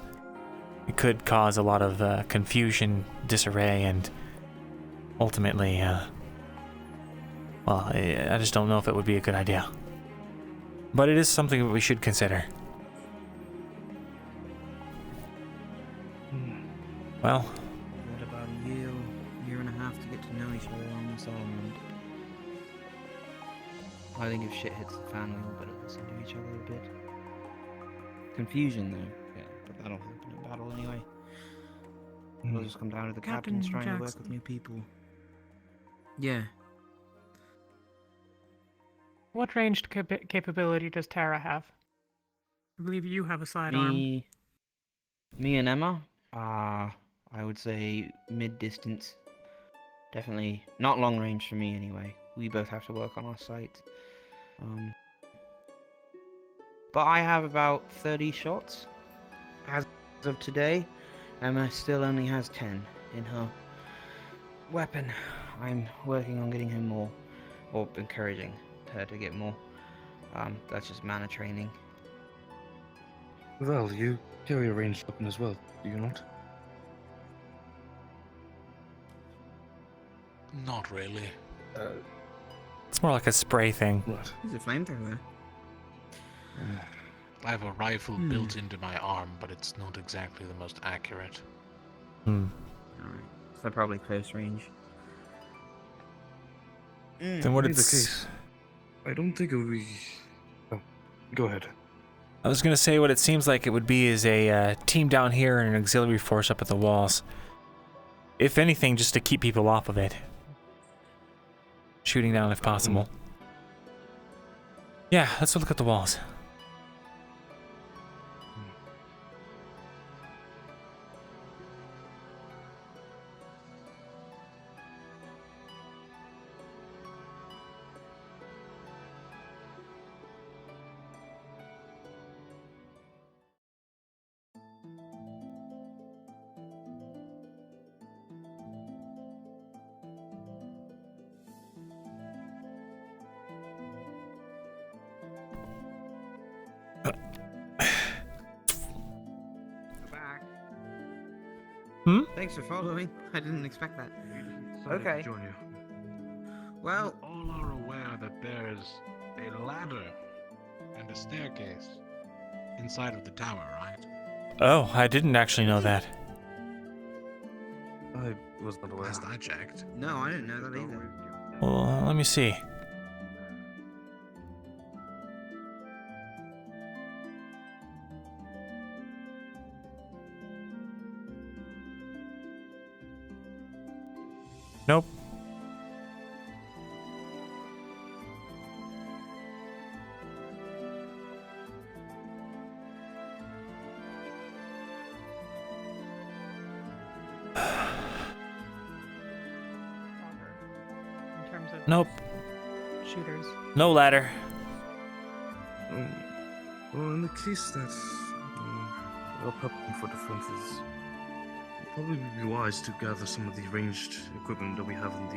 it could cause a lot of confusion, disarray, and ultimately, well, I just don't know if it would be a good idea. But it is something that we should consider. Well, We had about a year and a half to get to know each other on this island. I think if shit hits the fan, we all better listen to each other a bit. Confusion, though, yeah, but that'll happen in battle anyway. It'll just come down to the captains trying to work with new people. Yeah. What ranged capability does Tara have? I believe you have a sidearm. Me and Emma? I would say mid-distance. Definitely not long range for me anyway. We both have to work on our sights. but I have about 30 shots as of today. Emma still only has 10 in her weapon. I'm working on getting her more, or encouraging her to get more. That's just mana training. Well, you carry a ranged weapon as well, do you not? Not really. It's more like a spray thing. Right. He's a flamethrower. I have a rifle built into my arm, but it's not exactly the most accurate. Hmm. Alright. So probably close range. Then what In either it's... case, I don't think it would be... Oh, go ahead. I was gonna say what it seems like it would be is a team down here and an auxiliary force up at the walls. If anything, just to keep people off of it. Shooting down if possible. Yeah, let's look at the walls. Back. Hmm? Thanks for following. I didn't expect that. Sorry Okay. to join you. Well, All are aware that there's a ladder and a staircase inside of the tower, right? Oh, I didn't actually know that. I was not aware. Last I checked. no, I didn't know that either. Well, let me see. Nope. In terms of Nope. shooters. No ladder. Well, in the case that we're prepping for defenses, it probably would be wise to gather some of the ranged equipment that we have in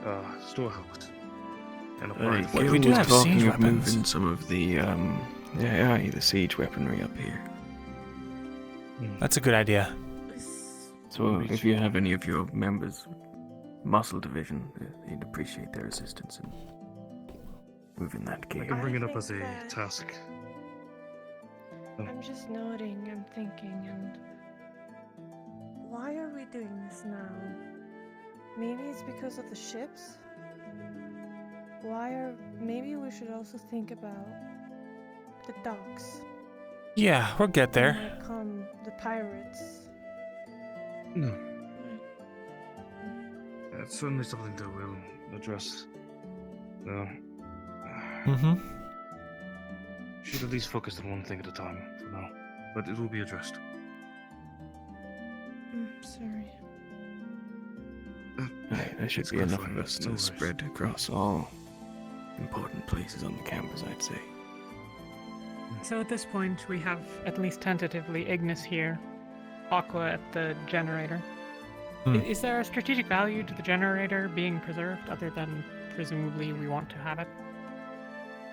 the storehouse and apply it. we do have talking siege of weapons. moving some of the the siege weaponry up here. That's a good idea. So if you have any of your members, muscle division, you'd appreciate their assistance in moving that I gear. can bring it up think as a that- task. I'm just nodding and thinking, and why are we doing this now? Maybe it's because of the ships? Maybe we should also think about the docks. Yeah, we'll get there. When might come the pirates. No. It's certainly something that we'll address. No. Mm-hmm. Should at least focus on one thing at a time for now, but it will be addressed. Sorry. There should It's be quite enough fine. of us No to worries. spread across all important places on the campus, I'd say. So at this point, we have at least tentatively Ignis here, Aqua at the generator. Is there a strategic value to the generator being preserved other than presumably we want to have it?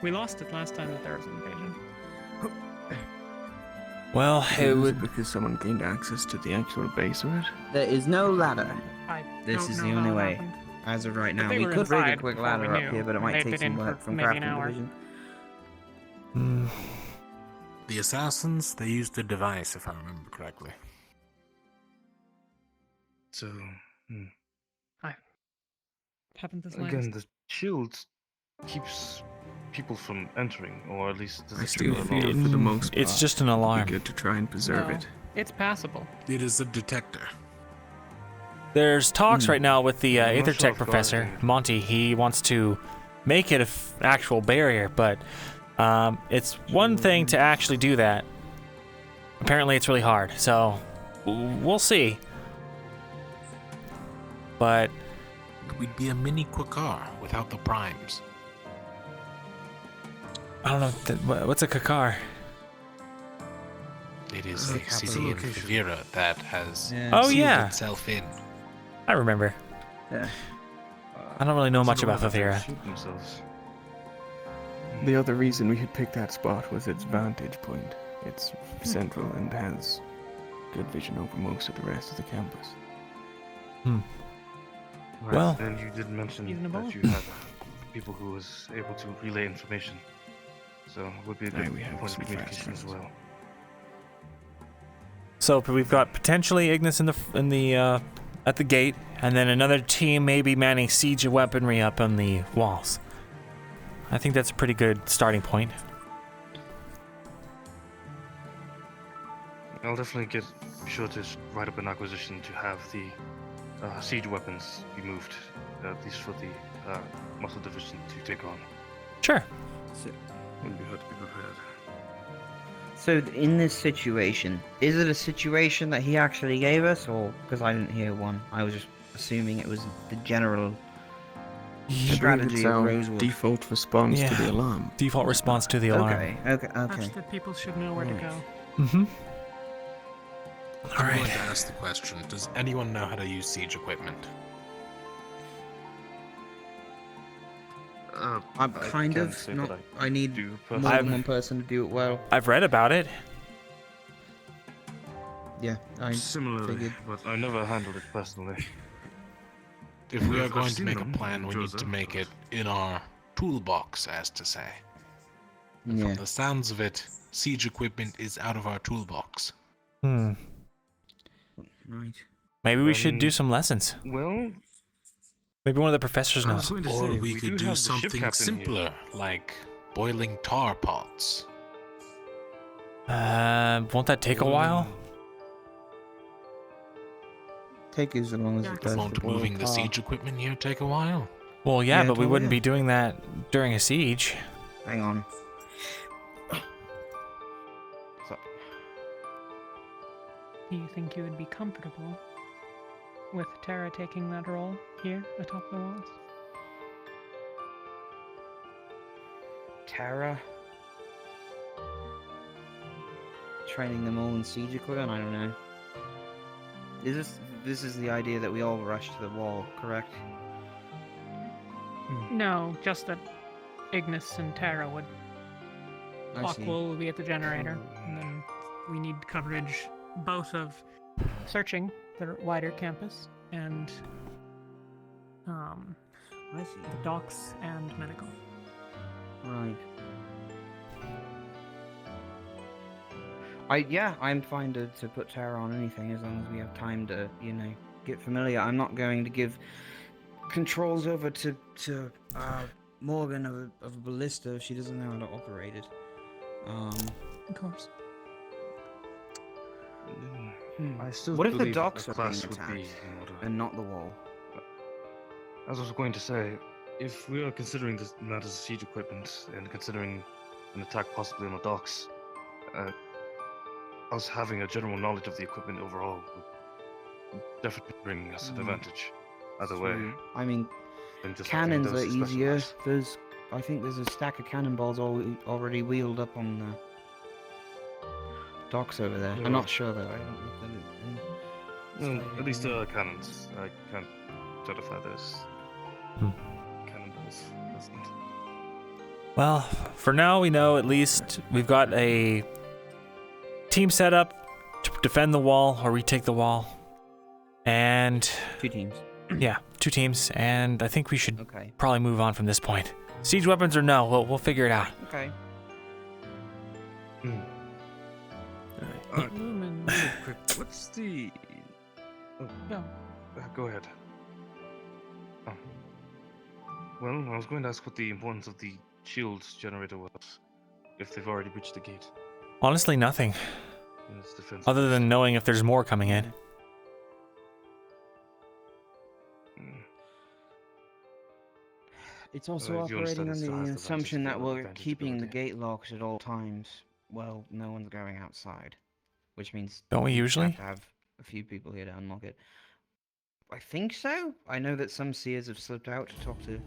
We lost it last time that there was an invasion. Well, it would... because someone gained access to the actual base of it? There is no ladder. I This don't is know the how only it way. happened. As of right But now, they we were could rig a inside quick before we ladder up knew, here, but it and might they'd take been some in work for from maybe an crafting hour. division. The assassins, they used a device, if I remember correctly. So, Haven't this again, the shield keeps people from entering, or at least I still feel for the most part. It's just an it'd be alarm. good to try and preserve No, it. It's passable. It is a detector. There's talks right now with the I'm not sure Aethertech if professor, guarding- Monty. He wants to make it an actual barrier, but it's one thing to actually do that. Apparently it's really hard, so we'll see. But We'd be a mini Quakar without the primes. I don't know. What's a Kakar? It is a city in Favira that has Oh, sealed yeah. itself in. I remember. Yeah. I don't really know much So about why don't they Favira. shoot themselves? The other reason we had picked that spot was its vantage point. It's central and has good vision over most of the rest of the campus. Right, Well- and you did mention Reasonable. that you had people who was able to relay information. So it would be a good we have point some of communication as fast well. So we've got potentially Ignis in the at the gate, and then another team maybe manning siege weaponry up on the walls. I think that's a pretty good starting point. I'll definitely be sure to write up an acquisition to have the siege weapons be moved, at least for the muscle division to take on. Sure. Would be hard to be prepared. So in this situation, is it a situation that he actually gave us, or because I didn't hear one, I was just assuming it was the general strategy It's of our Rosewood. default response to the alarm. Default response to the alarm. Okay. Such that people should know where to go. Mm-hmm. I'm going to ask the question, does anyone know how to use siege equipment? I'm kind can't of say not. that I need do more personally. than one person to do it well. I've read about it. Yeah, I Similarly, figured. but I never handled it personally. If we are I've going to seen make a them plan, in we need to Joseph, make it in our toolbox, as to say. And Yeah. from the sounds of it, siege equipment is out of our toolbox. Hmm. Right. Maybe we should do some lessons. Well, Maybe one of the professors I was knows. going to Or say, we do could do have the ship something captain here. simpler, like boiling tar pots. Won't that take a while? Take as long as it does. Won't to boil moving the tar. siege equipment here take a while? Well, yeah, Yeah, but we totally. wouldn't be doing that during a siege. Hang on. Do you think you would be comfortable with Tara taking that role here atop the walls? Tara. Training them all in siege equipment? I don't know. This is the idea that we all rush to the wall, correct? No, just that Ignis and Tara would. I see. Aqua will be at the generator, and then we need coverage both of searching the wider campus and I see. the docks and medical. Right. I'm fine to put Tara on anything as long as we have time to, get familiar. I'm not going to give controls over to Morgan of a ballista if she doesn't know how to operate it. Of course. I still What if the believe that docks the are being class would be attacked in order. and not the wall? As I was going to say, if we are considering this matters of siege equipment and considering an attack possibly on the docks, us having a general knowledge of the equipment overall would definitely bring us an advantage. Either way. True. I mean, than just cannons having are those easier. specialized. I think there's a stack of cannonballs already wheeled up on the docks over there. Yeah. I'm not sure though. I haven't looked at it. Well, at least there are cannons. I can't certify those cannonballs. Present. Well, for now we know at least we've got a team set up to defend the wall or retake the wall. And 2 teams. Yeah, 2 teams, and I think we should Okay. probably move on from this point. Siege weapons or no, we'll figure it out. Okay. Lumen. What's the? Oh, No. Go ahead. Oh. Well, I was going to ask what the importance of the shields generator was. If they've already reached the gate. Honestly, nothing. in its defense. Other than knowing if there's more coming in. It's also you operating understand on it still the has the assumption that vantage we're advantage keeping the ability. gate locked at all times. Well, no one's going outside, which means Don't we usually? have to have a few people here to unlock it. I think so. I know that some seers have slipped out to talk to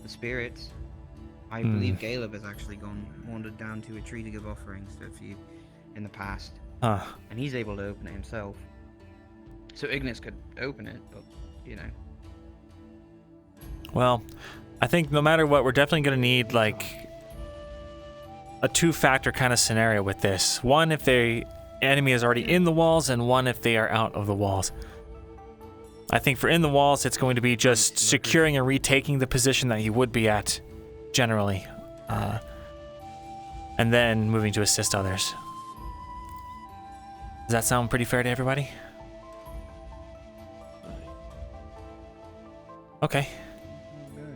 the spirits. I believe Caleb has actually wandered down to a tree to give offerings to a few in the past. Huh. And he's able to open it himself. So Ignis could open it, but, you know. Well, I think no matter what, we're definitely going to need, like, a two-factor kind of scenario with this. One, if the enemy is already in the walls, and one, if they are out of the walls. I think for in the walls, it's going to be just securing and retaking the position that he would be at, generally. And then moving to assist others. Does that sound pretty fair to everybody? Okay.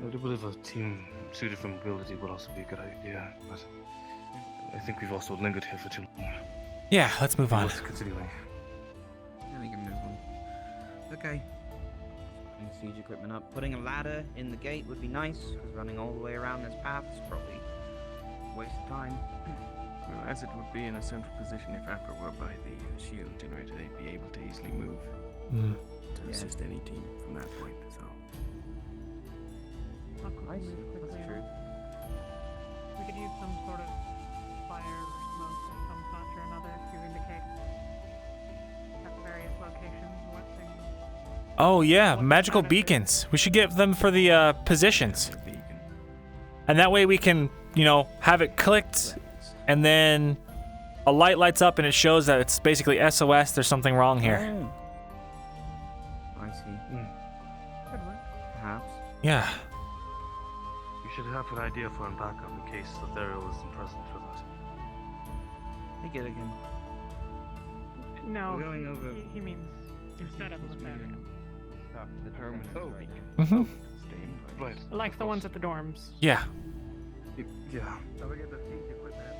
I do believe a team suited for mobility would also be a good idea, but I think we've also lingered here for too long. Yeah, let's move on. Continuing. Yeah, we can move on. Okay. Putting siege equipment up. Putting a ladder in the gate would be nice, because running all the way around this path is probably a waste of time. Well, as it would be in a central position if Aqua were by the shield generator, they'd be able to easily move to assist any team from that point, so. Nice. That's true. We could use some sort of fire or smoke of some such or another to indicate at various locations what things. Oh yeah, magical beacons. We should get them for the positions. And that way we can, you know, have it clicked and then a light lights up and it shows that it's basically SOS, there's something wrong here. I see. Could work. Perhaps. Yeah. You should have an idea for an backup in case Ethereal isn't present for that. Hey, Gilligan. No, We're going over. he means instead of Ethereal. The permanent strike. Mm-hmm. Right. Like the ones at the dorms. Yeah. Yeah. So we get the siege equipment at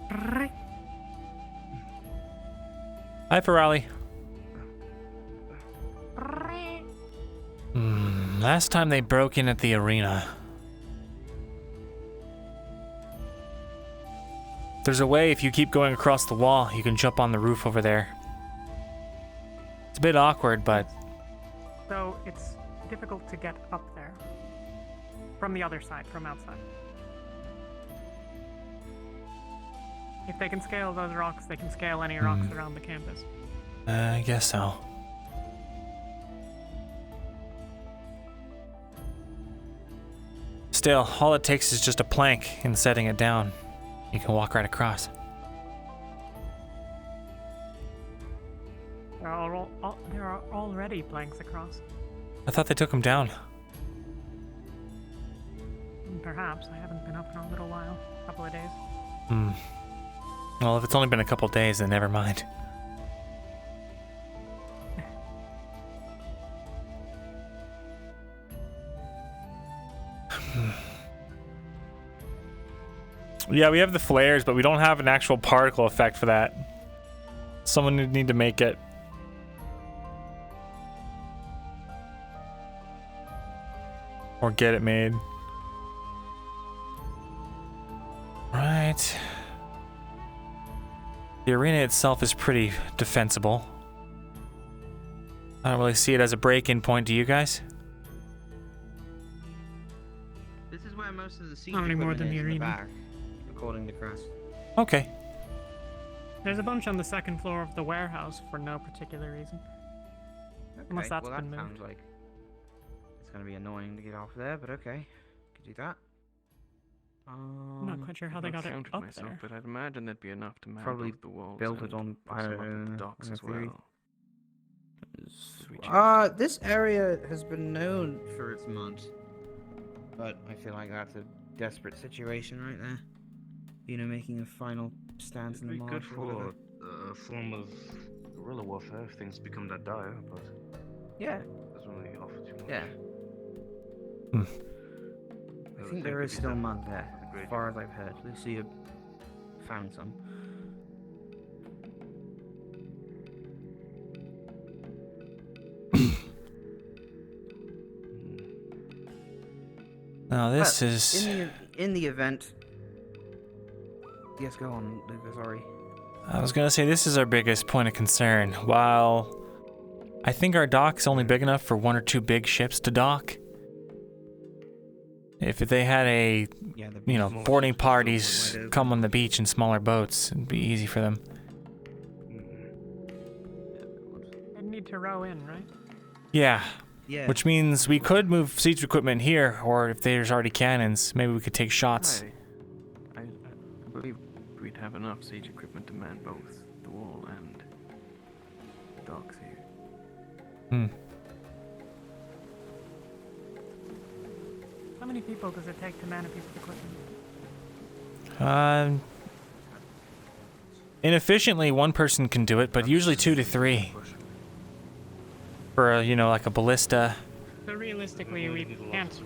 the training Right. Hi, Ferrari. Last time they broke in at the arena. There's a way if you keep going across the wall, you can jump on the roof over there. It's a bit awkward, but... So it's difficult to get up there. From the other side, from outside. If they can scale those rocks, they can scale any rocks around the campus. I guess so. Still, all it takes is just a plank and setting it down. You can walk right across. There are already planks across. I thought they took them down. Perhaps. I haven't been up in a little while. A couple of days. Well, if it's only been a couple days, then never mind. Yeah, we have the flares, but we don't have an actual particle effect for that. Someone would need to make it. Or get it made. Right. The arena itself is pretty defensible. I don't really see it as a break-in point, do you guys? This is where most of the siege Not any more equipment than is the in the arena. back, according to Crest. Okay. There's a bunch on the second floor of the warehouse for no particular reason. Unless that's well, been that moved. sounds like it's gonna be annoying to get off there, but okay, could do that. I'm not quite sure how they got it counted up myself, there. but I'd imagine that'd be enough to mount Probably off the walls. built it and on put some up at the docks in as theory. well. Should we This area has been known for its mud, but I feel like that's a desperate situation right there. You know, making a final stance in It'd the be marsh good or whatever. for a form of guerrilla warfare if things become that dire, but Yeah. doesn't really offer too much. Yeah. I think there is still mud there, as far as I've heard. Lucia found some. Now this But is... in the event. Yes, go on, Luca. Sorry. I was gonna say this is our biggest point of concern. While I think our dock's only big enough for one or two big ships to dock, If they had a, Yeah, the you know, beach boarding is parties wide open. come on the beach in smaller boats, it'd be easy for them. They need to row in, right? Yeah. Yeah. Which means we could move siege equipment here, or if there's already cannons, maybe we could take shots. I believe we'd have enough siege equipment to man both the wall and the docks here. Hmm. How many people does it take to man a piece of equipment? Inefficiently, one person can do it, but usually 2 to 3. For, you know, like a ballista. So realistically, we can't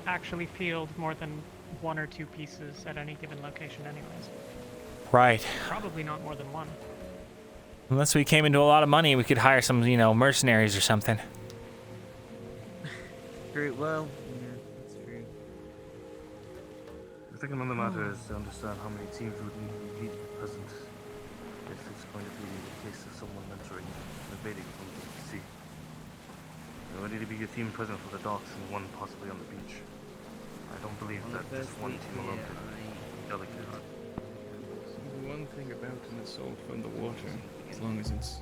actually field more than 1 or 2 pieces at any given location anyways. Right. Probably not more than 1. Unless we came into a lot of money, we could hire some, you know, mercenaries or something. True. Well, yeah, that's true. The thing another matter is to understand how many teams would need to be present if it's going to be the case of someone entering and invading from the sea. There would need to be a team present for the docks and one possibly on the beach. I don't believe that just one team alone could be delicate. The one thing about an assault from the water, as long as it's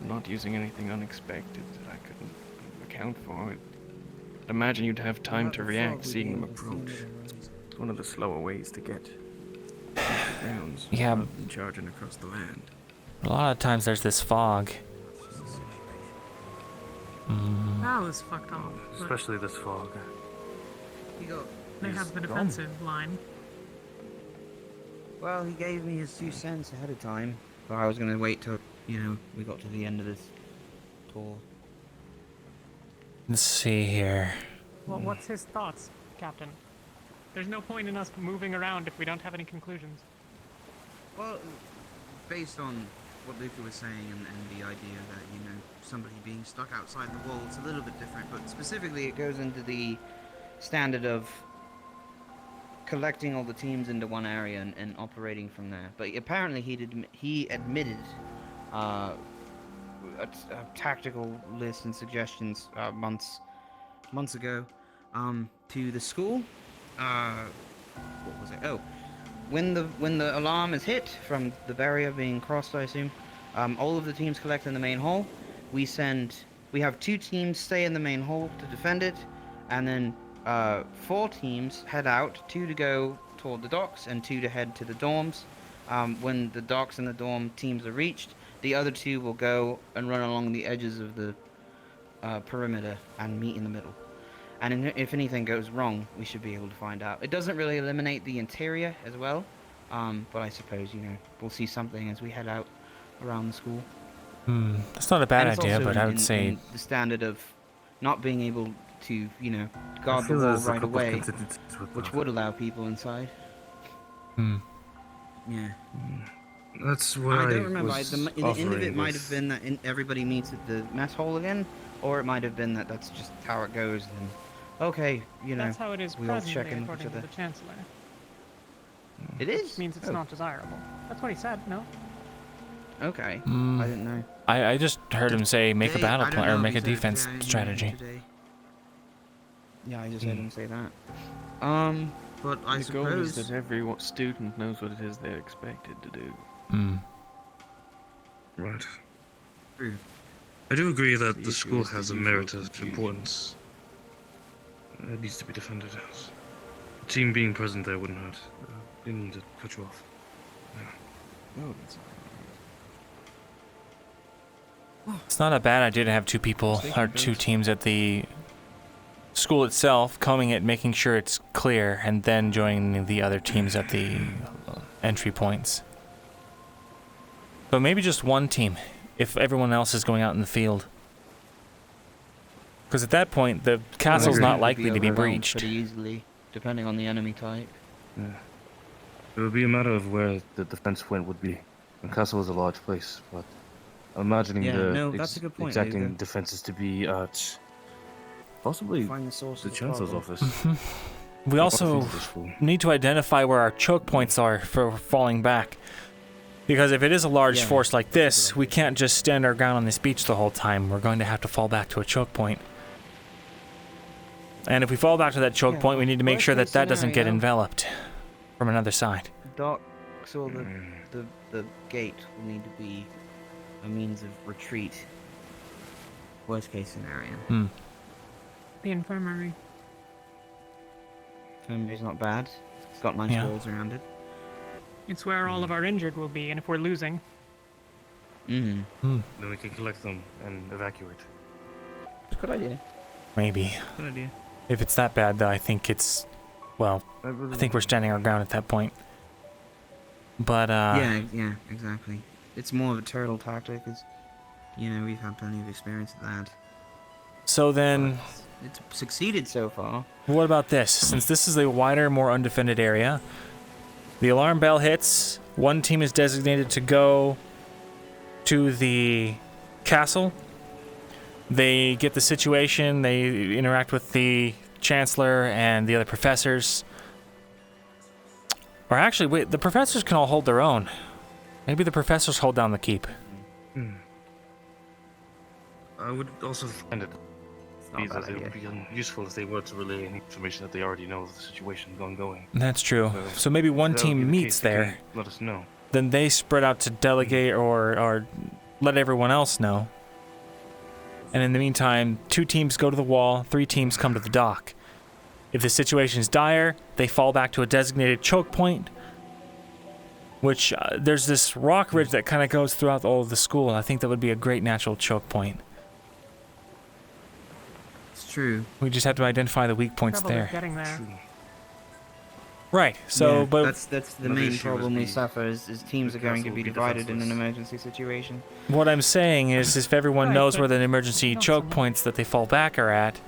not using anything unexpected that I couldn't account for, I'd imagine you'd have time to react seeing them approach. It's one of the slower ways to get to the grounds Yeah. rather than charging across the land. A lot of times there's this fog. That was fucked up. but Especially this fog. They have the defensive line. Well, he gave me his 2 cents ahead of time, but I was gonna wait till, you know, we got to the end of this tour. Let's see here. Well, what's his thoughts, Captain? There's no point in us moving around if we don't have any conclusions. Well, based on what Luca was saying and the idea that, you know, somebody being stuck outside the wall, it's a little bit different, but specifically it goes into the standard of collecting all the teams into one area and operating from there. But apparently he admitted a tactical list and suggestions months ago to the school. What was it? Oh, when the alarm is hit from the barrier being crossed, I assume, all of the teams collect in the main hall. We have 2 teams stay in the main hall to defend it, and then 4 teams head out, 2 to go toward the docks and 2 to head to the dorms. When the docks and the dorm teams are reached, the other 2 will go and run along the edges of the perimeter and meet in the middle. And if anything goes wrong, we should be able to find out. It doesn't really eliminate the interior as well, but I suppose, you know, we'll see something as we head out around the school. That's not a bad And it's idea, also but I would say... in the standard of not being able to, you know, I guard the feel wall there's a right couple of away, contingencies with which that. would allow people inside. Yeah. That's And why I don't remember. was The end of offering it might this. have been that everybody meets at the mess hall again, or it might have been that that's just how it goes. And okay, you know, That's how it is we all check presently, in with according each to other. the Chancellor. It is? Which means it's Oh. not desirable. That's what he said, no? Okay, Mm. I didn't know. I just heard him say make a battle I don't plan or know if make he a said it defense today, strategy. today. Yeah, I just heard Hmm. him say that. But I The goal is suppose that every student knows what it is they're expected to do. Right. True. I do agree that The the issue school is the has a usual merit of confusion. importance. It needs to be defended. The team being present there wouldn't hurt. Didn't mean to cut you off. Oh, that's It's not a bad idea to have 2 people or 2 teams at the school itself, combing it, making sure it's clear, and then joining the other teams at the entry points. But maybe just 1 team, if everyone else is going out in the field. Because at that point, the castle's not likely to be overwhelmed breached. pretty easily, depending on the enemy type. Yeah. It would be a matter of where the defense point would be. The castle is a large place, but I'm imagining Yeah, the no, that's a good point, exacting Luca. defenses to be at possibly Find the source the of the Chancellor's problem. office. We also need to identify where our choke points are for falling back. Because if it is a large force like this, we can't just stand our ground on this beach the whole time. We're going to have to fall back to a choke point. And if we fall back to that choke point, we need to make sure that worst that case doesn't get scenario. enveloped from another side. Docks or the gate will need to be a means of retreat. Worst case scenario. The infirmary. Infirmary's not bad. It's got nice walls around it. It's where all of our injured will be, and if we're losing, Then we can collect them and evacuate. Good idea. Maybe. Good idea. If it's that bad, though, I think it's... Well, I think we're standing our ground at that point. But, yeah, exactly. It's more of a turtle tactic, as you know, we've had plenty of experience with that. So then... It's succeeded so far. What about this? Since this is a wider, more undefended area, the alarm bell hits, one team is designated to go to the castle. They get the situation, they interact with the chancellor and the other professors. Or actually, wait, the professors can all hold their own. Maybe the professors hold down the keep. I would also find it that it would be useful if they were to relay any information that they already know of the situation ongoing. That's true. So maybe one if that would be team the meets case, they can there. Let us know. Then they spread out to delegate or let everyone else know. And in the meantime, 2 teams go to the wall, 3 teams come to the dock. If the situation is dire, they fall back to a designated choke point, which there's this rock ridge that kind of goes throughout all of the school, and I think that would be a great natural choke point. It's true. We just have to identify the weak points trouble is there. getting there. Right. So, yeah, but that's the main problem we suffer is teams are going to be divided in an emergency situation. what I'm saying is, if everyone Right, knows but where the emergency choke points that they fall back are at,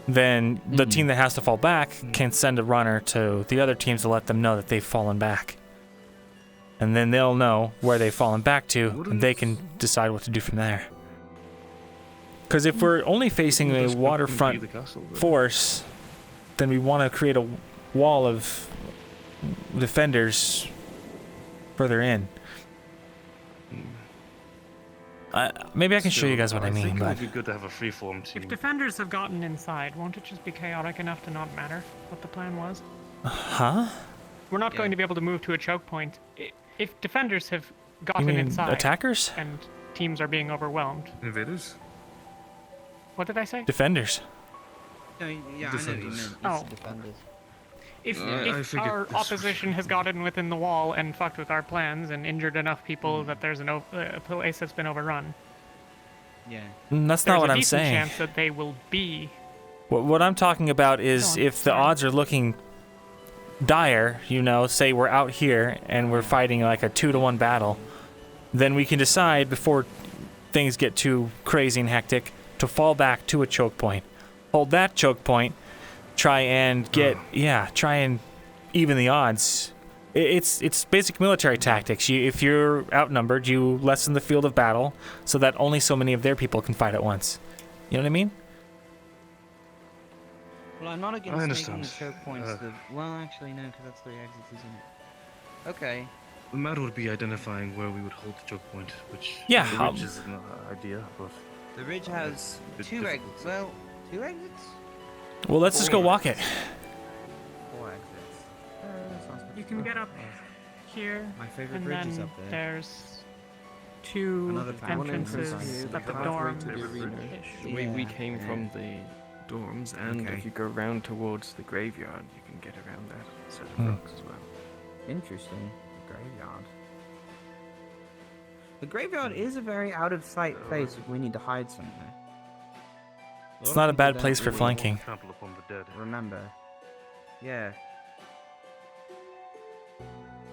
then the team that has to fall back can send a runner to the other teams to let them know that they've fallen back. And then they'll know where they've fallen back to, and they can decide what to do from there. Because if we're only facing a waterfront force, then we want to create a wall of defenders further in. Maybe I can show you guys what I mean, think but... it would be good to have a freeform team. If defenders have gotten inside, won't it just be chaotic enough to not matter what the plan was? Huh? We're not going to be able to move to a choke point. If defenders have gotten mean inside... attackers? And teams are being overwhelmed. Invaders? What did I say? Defenders. No, yeah, I know what you meant. It's Oh. defenders. If figured our this opposition has gotten within the wall and fucked with our plans and injured enough people that there's a place that's been overrun, Yeah. That's there's not what a I'm decent saying. chance that they will be. What I'm talking about is if the odds are looking dire, you know, say we're out here and we're fighting like a 2-to-1 battle, then we can decide before things get too crazy and hectic to fall back to a choke point. Hold that choke point, try and even the odds. It's basic military tactics. If you're outnumbered, you lessen the field of battle so that only so many of their people can fight at once. You know what I mean? Well, I'm not I against making understand. the choke points. Well, actually, no, because that's 3 exits, isn't it? Okay. The matter would be identifying where we would hold the choke point, which Yeah, which is an idea, but The ridge has it's 2 difficult. exits. Well, 2 exits? Well, let's just go walk it. 4 exits. You can get up here, My favorite and bridge is then up there. there's 2 Another path. entrances The at the pathway dorm. to the arena. ish. We came from the dorms, and Okay. if you go round towards the graveyard, you can get around that set of Hmm. rocks as well. Interesting. Graveyard. The graveyard is a very out of sight place if we need to hide somewhere. It's not a bad place for flanking. Trample upon the dead. Remember. Yeah.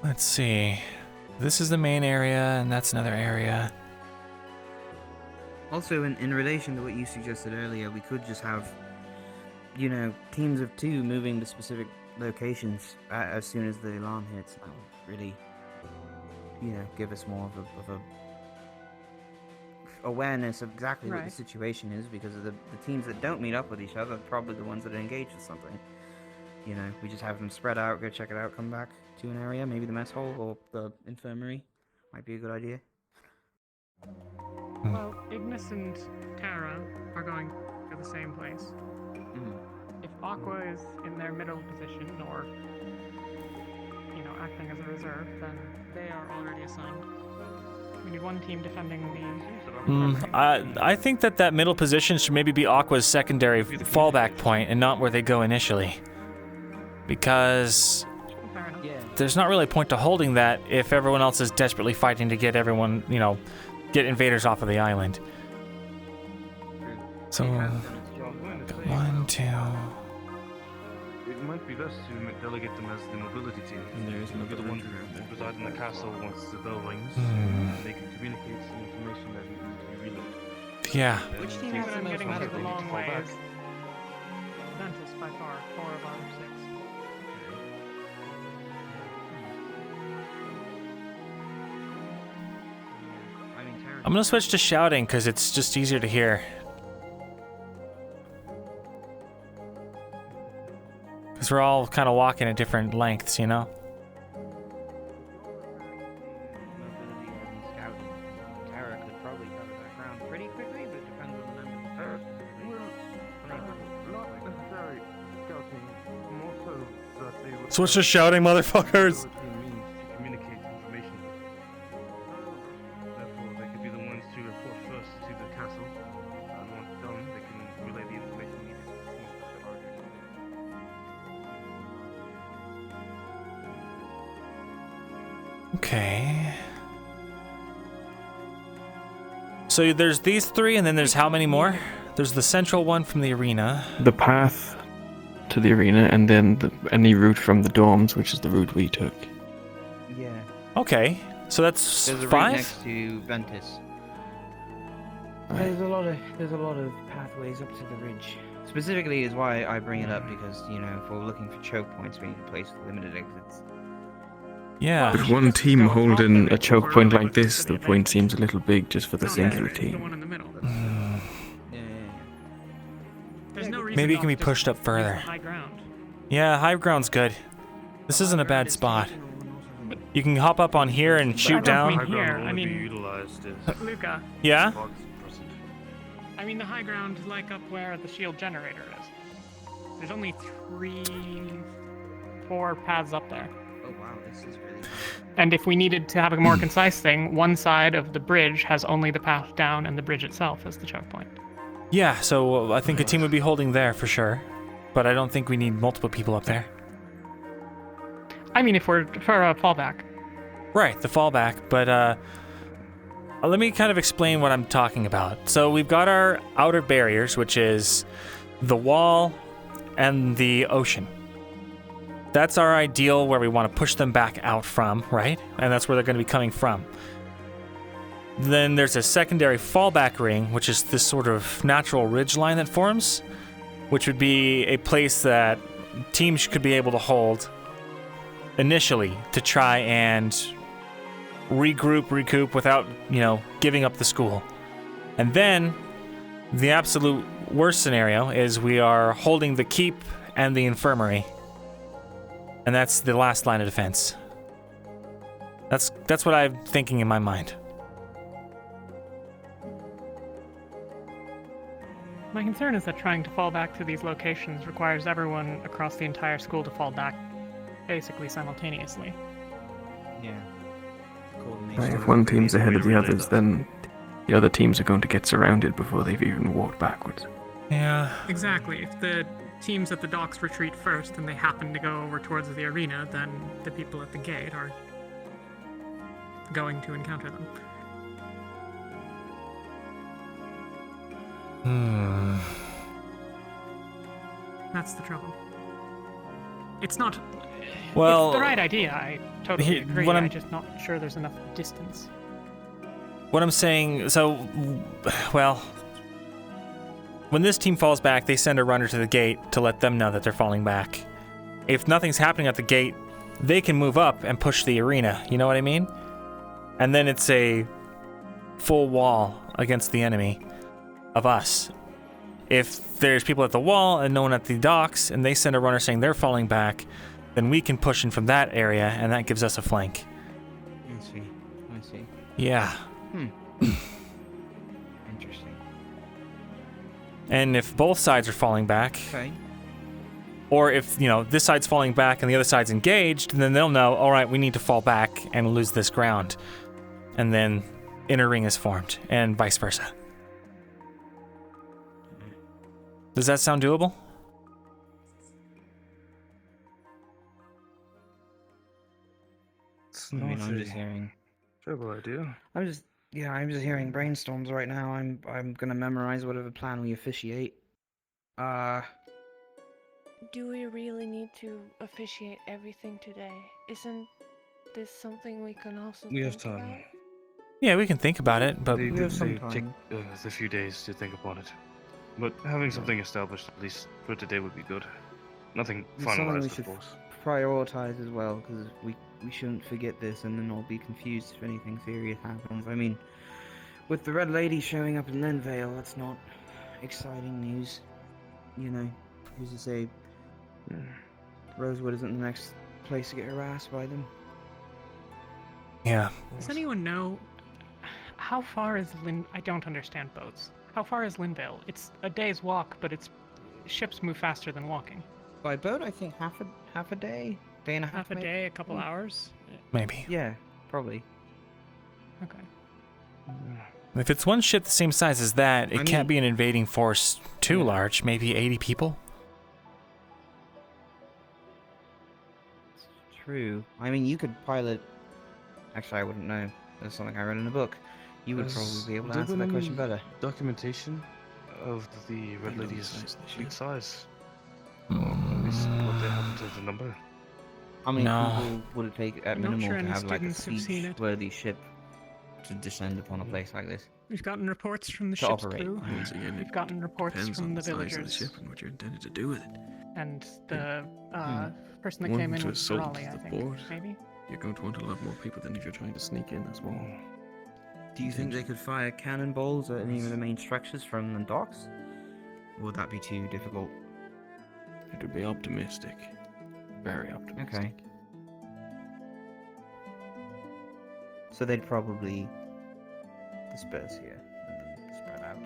Let's see. This is the main area, and that's another area. Also, in relation to what you suggested earlier, we could just have, you know, teams of 2 moving to specific locations as soon as the alarm hits. That would really, you know, give us more of a awareness of exactly what the Right. situation is, because of the teams that don't meet up with each other are probably the ones that are engaged with something. You know, we just have them spread out, go check it out, come back to an area, maybe the mess hall or the infirmary. Might be a good idea. Well, Ignis and Tara are going to the same place. Mhm. Aqua is in their middle position, or, acting as a reserve, then they are already assigned. We need one team defending the... I think that middle position should maybe be Aqua's secondary fallback point and not where they go initially. Because there's not really a point to holding that if everyone else is desperately fighting to get everyone, get invaders off of the island. So, got 1, 2... It might be best to delegate them as the mobility team. And there is the one who reside in the castle once the bell rings. They can communicate the information that needs to be relayed. Yeah. Which team has the most matter? The long ways. Ventus, by far, 4 of our 6. I'm gonna switch to shouting because it's just easier to hear. Because we're all kind of walking at different lengths, Mobility and scouting. Tara could probably cover that ground pretty quickly, but it depends on the number of Tara. Not necessarily scouting, more so that they would... Switch to shouting, motherfuckers! means to communicate information. Therefore, they could be the ones to report first to the castle, and once done, they can relay the information needed to the team that they've already done. Okay. So there's these 3, and then there's how many more? There's the central one from the arena. The path to the arena, and then any route from the dorms, which is the route we took. Yeah. Okay, so that's There's a 5? route next to Ventus. There's a lot of pathways up to the ridge. Specifically is why I bring it up, because, if we're looking for choke points, we need to place limited exits. Yeah. With one team holding a choke point like this, the point seems a little big just for the singular team. Maybe it can be pushed up further. Yeah, high ground's good. This isn't a bad spot. You can hop up on here and shoot down. Luca. Yeah? I mean the high ground, like up where the shield generator is. There's only 3, 4 paths up there. Oh wow, this is really... And if we needed to have a more concise thing, one side of the bridge has only the path down and the bridge itself as the choke point. Yeah, so I think a team would be holding there for sure. But I don't think we need multiple people up there. I mean, if we're for a fallback. Right, the fallback, but let me kind of explain what I'm talking about. So we've got our outer barriers, which is the wall and the ocean. That's our ideal where we want to push them back out from, right? And that's where they're going to be coming from. Then there's a secondary fallback ring, which is this sort of natural ridge line that forms, which would be a place that teams could be able to hold initially to try and recoup without, giving up the school. And then the absolute worst scenario is we are holding the keep and the infirmary. And that's the last line of defense. That's what I'm thinking in my mind. My concern is that trying to fall back to these locations requires everyone across the entire school to fall back basically simultaneously. Yeah. Right, if one team's ahead of the others, then the other teams are going to get surrounded before they've even walked backwards. Yeah. Exactly. If the teams at the docks retreat first and they happen to go over towards the arena, then the people at the gate are going to encounter them. That's the trouble. It's not... Well... It's the right idea, I totally agree. I'm just not sure there's enough distance. What I'm saying... So, well... When this team falls back, they send a runner to the gate to let them know that they're falling back. If nothing's happening at the gate, they can move up and push the arena. You know what I mean? And then it's a full wall against the enemy of us. If there's people at the wall and no one at the docks, and they send a runner saying they're falling back, then we can push in from that area, and that gives us a flank. I see. Yeah. Interesting. And if both sides are falling back, Or if, this side's falling back and the other side's engaged, then they'll know, all right, we need to fall back and lose this ground. And then inner ring is formed, and vice versa. Does that sound doable? It's I mean, not I'm a just hearing. terrible idea. I'm just hearing brainstorms right now. I'm gonna memorize whatever plan we officiate. Do we really need to officiate everything today? Isn't this something we can also We have think time. about? Yeah, we can think about it, but They We have some take time. a few days to think upon it. But having something established, at least for today, would be good. Nothing It's something we finalized, should of course. prioritize as well, because we shouldn't forget this and then all be confused if anything serious happens. I mean, with the Red Lady showing up in Linvale, that's not exciting news. Who's to say Rosewood isn't the next place to get harassed by them? Yeah. Does anyone know how far is I don't understand boats. How far is Linvale? It's a day's walk, but ships move faster than walking. By boat, I think half a day, day and a half. Half a maybe? day, a couple hours. maybe. Yeah, probably. Okay. If it's one ship the same size as that, it can't be an invading force too large. Maybe 80 people? True. I mean, you could pilot. Actually, I wouldn't know. That's something I read in a book. You would probably be able to answer that question better. Documentation of the Red Lady's fleet size. Or at least what they happen to the number. How many people would it take at I'm not minimal sure to any have like a students have seen it. siege-worthy ship to descend upon a place like this? We've gotten reports from the To ship's operate. crew. Once again, We've gotten reports depends from on the the size of the villagers. ship and what you're intended to do with it. And the person that One came in to was assault Raleigh, I the think. port. Maybe? You're going to want a lot more people than if you're trying to sneak in as well. Do you think they could fire cannonballs at any of the main structures from the docks? Or would that be too difficult? It would be optimistic. Very optimistic. Okay. So they'd probably disperse here and then spread out.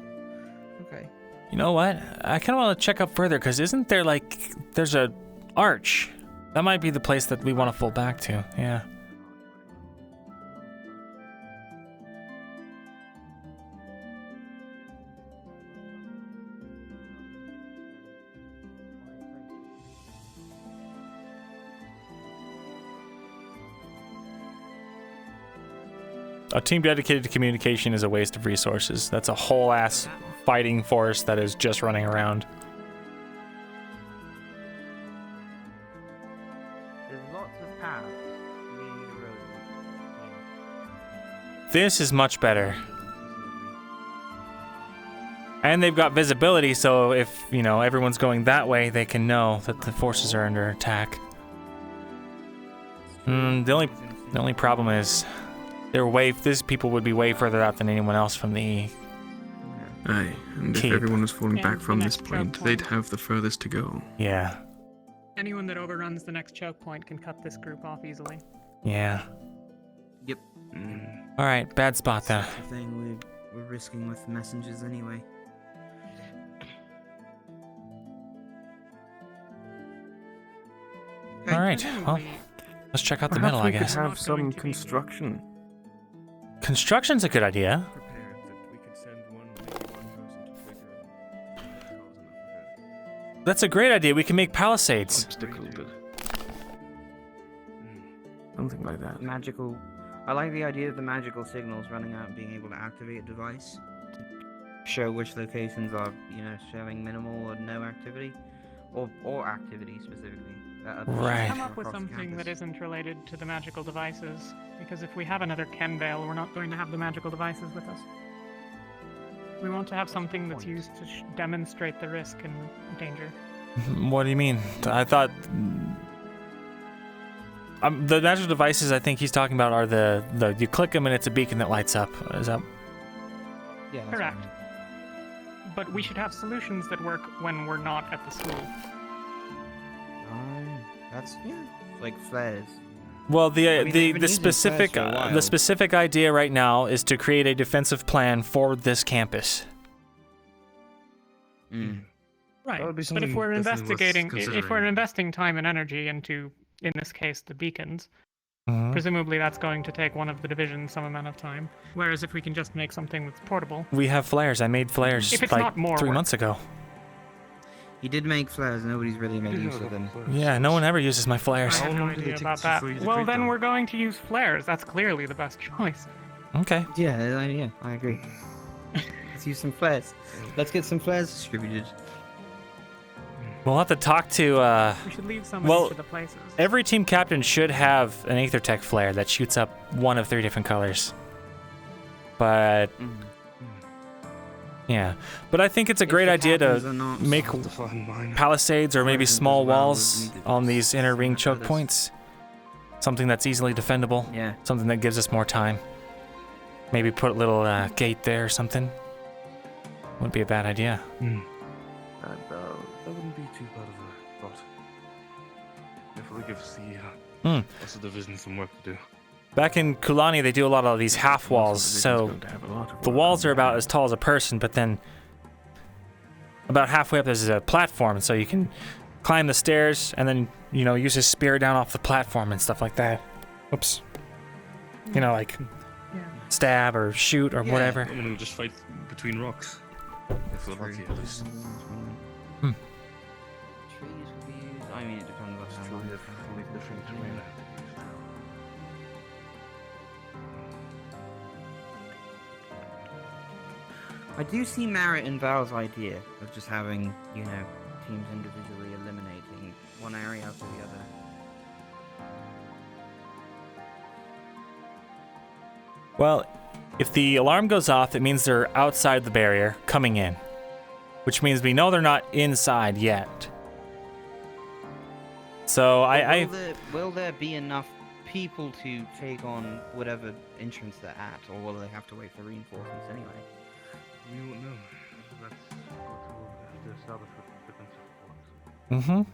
Okay. You know what? I kind of want to check up further, because isn't there there's a arch? That might be the place that we want to fall back to. Yeah. A team dedicated to communication is a waste of resources. That's a whole ass fighting force that is just running around. There's lots of paths leading to Rosewood. This is much better. And they've got visibility, so if, everyone's going that way, they can know that the forces are under attack. The only problem is these people would be way further out than anyone else from the Aye, and keep. if everyone was falling Yeah, back the from this next choke point, they'd point. have the furthest to go. Yeah. Anyone that overruns the next choke point can cut this group off easily. Yeah. Yep. All right, bad spot though. That's the thing we're risking with messengers anyway. All right, well, let's check out the middle, I guess. Perhaps we could have some construction. Construction's a good idea. That's a great idea. We can make palisades. Obstacle, but something like that. Magical. I like the idea of the magical signals running out and being able to activate a device to show which locations are, showing minimal or no activity, or activity specifically. Right. Come up with something that isn't related to the magical devices, because if we have another Ken Vale, we're not going to have the magical devices with us. We want to have something that's used to demonstrate the risk and danger. What do you mean? I thought the magical devices I think he's talking about are the you click them and it's a beacon that lights up. Is that? Yeah. Correct. But we should have solutions that work when we're not at the school. That's like flares. Well, they've been the using specific flares for a while. the specific idea right now is to create a defensive plan for this campus. Right. That would be But if something we're definitely worth if we're considering. investing time and energy into, in this case, the beacons, Mhm. presumably that's going to take one of the divisions some amount of time. Whereas if we can just make something that's portable, We have flares. I made flares If it's like not more 3 work. months ago. You did make flares, nobody's really made use of them. Yeah, no one ever uses my flares. I have no idea about that. Well, then we're going to use flares. That's clearly the best choice. Okay. Yeah, I agree. Let's use some flares. Let's get some flares distributed. We'll have to talk to, We should leave some well, to the places. every team captain should have an Aethertech flare that shoots up one of 3 different colors. But, yeah. But I think it's a great idea to make palisades or maybe small walls on these inner ring choke points. Something that's easily defendable. Yeah. Something that gives us more time. Maybe put a little gate there or something. Wouldn't be a bad idea. That wouldn't be too bad of a thought. Definitely gives Hmm. us a division some work to do. Back in Kulani, they do a lot of these half walls, so the walls are about as tall as a person, but then about halfway up there's a platform, so you can climb the stairs and then, you know, use his spear down off the platform and stuff like that. Oops. You know, like stab or shoot or whatever. I mean, we'll just fight between rocks. If we're lucky, at least. Trees would be used. I mean, it depends on how long. Different terrain. I do see merit in Val's idea of just having, you know, teams individually eliminating one area after the other. Well, if the alarm goes off, it means they're outside the barrier, coming in. Which means we know they're not inside yet. So Will there be enough people to take on whatever entrance they're at, or will they have to wait for reinforcements anyway? We don't know. That's what we'll have to establish with defensive force.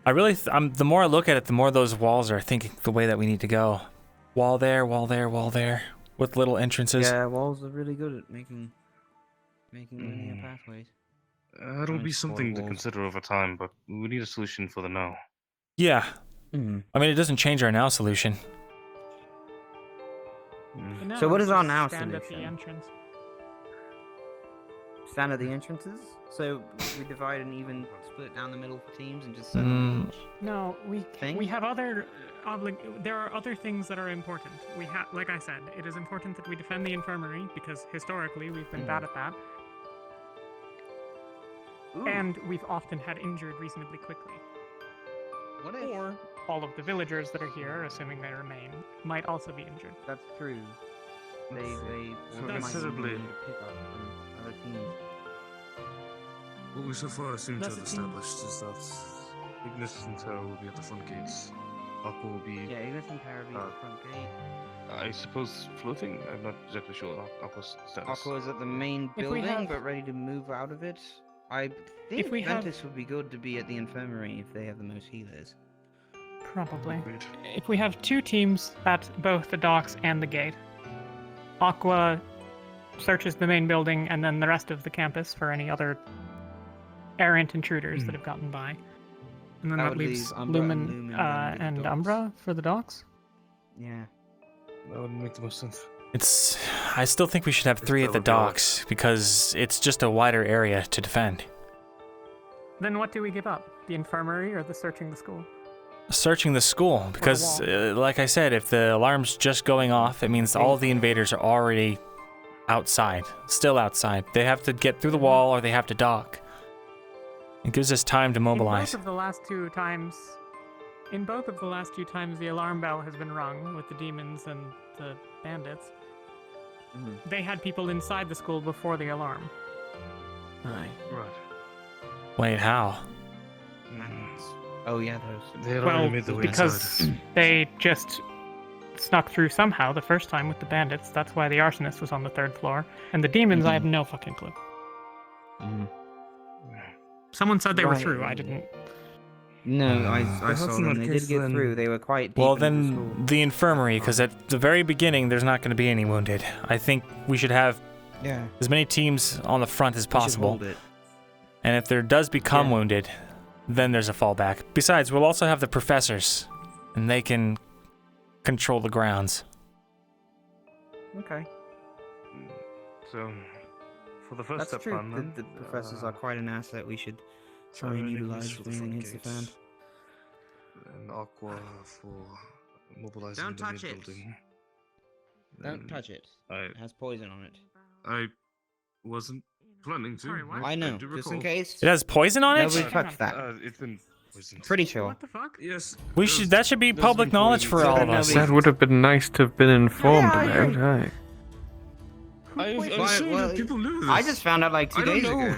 I really, the more I look at it, the more those walls are thinking the way that we need to go. Wall there, wall there, wall there, with little entrances. Yeah, walls are really good at making linear pathways. It'll be something to consider over time, but we need a solution for the now. Yeah. I mean, it doesn't change our now solution. So what is our now stand at the solution? entrance. Stand at the entrances? So we divide and even split down the middle for teams and just set them each? No, we have other there are other things that are important. We have, like I said, it is important that we defend the infirmary because historically we've been bad at that. And we've often had injured reasonably quickly. Or all of the villagers that are here, assuming they remain, might also be injured. That's true. They might considerably need to pick up from other teams. What we so far seem to That's have the team. established is that Ignis and Terra will be at the front gates. Aqua will be. Yeah, Ignis and Terra will be at the front gate. I suppose floating? I'm not exactly sure Aqua's status. Aqua is at the main If we building, have- but ready to move out of it. I think we have- Ventus would be good to be at the infirmary if they have the most healers. Probably. If we have 2 teams at both the docks and the gate, Aqua searches the main building and then the rest of the campus for any other errant intruders that have gotten by. And then That that would leaves leave Umbra and Lumen Lumen and Umbra for the docks. Yeah. That would make the most sense. I still think we should have 3 at the docks because it's just a wider area to defend. Then what do we give up? The infirmary or the searching the school? Searching the school because, like I said, if the alarm's just going off, it means all of the invaders are already outside, still outside. They have to get through the wall or they have to dock. It gives us time to mobilize. In both of the last two times, the alarm bell has been rung with the demons and the bandits. They had people inside the school before the alarm. Aye. Right. Wait, how? Oh yeah, They had Well, already made the way because inside. they just snuck through somehow the first time with the bandits. That's why the arsonist was on the 3rd floor. And the demons, I have no fucking clue. Someone said they were Right. through. I didn't. No, I That's saw them. not They the did case get then. through. They were quite deep Well, into the school. then the infirmary, because at the very beginning, there's not going to be any wounded. I think we should have Yeah. as many teams on the front as possible. hold it. And if there does become wounded, then there's a fallback. Besides, we'll also have the professors, and they can control the grounds. Okay. So, for the first That's step true. plan, then, The professors are quite an asset. We should try and utilize if anything hits the fan. And Aqua for mobilizing Don't the touch main it. building. Don't touch it. It has poison on it. I wasn't planning to. I know. Just in case. It has poison on it? Nobody touched that. It's been poisoned. Pretty sure. What the fuck? Yes. That should be public knowledge for all of us. That would have been nice to have been informed about. Hey. I'm sure that people knew this. I just found out like 2 days ago.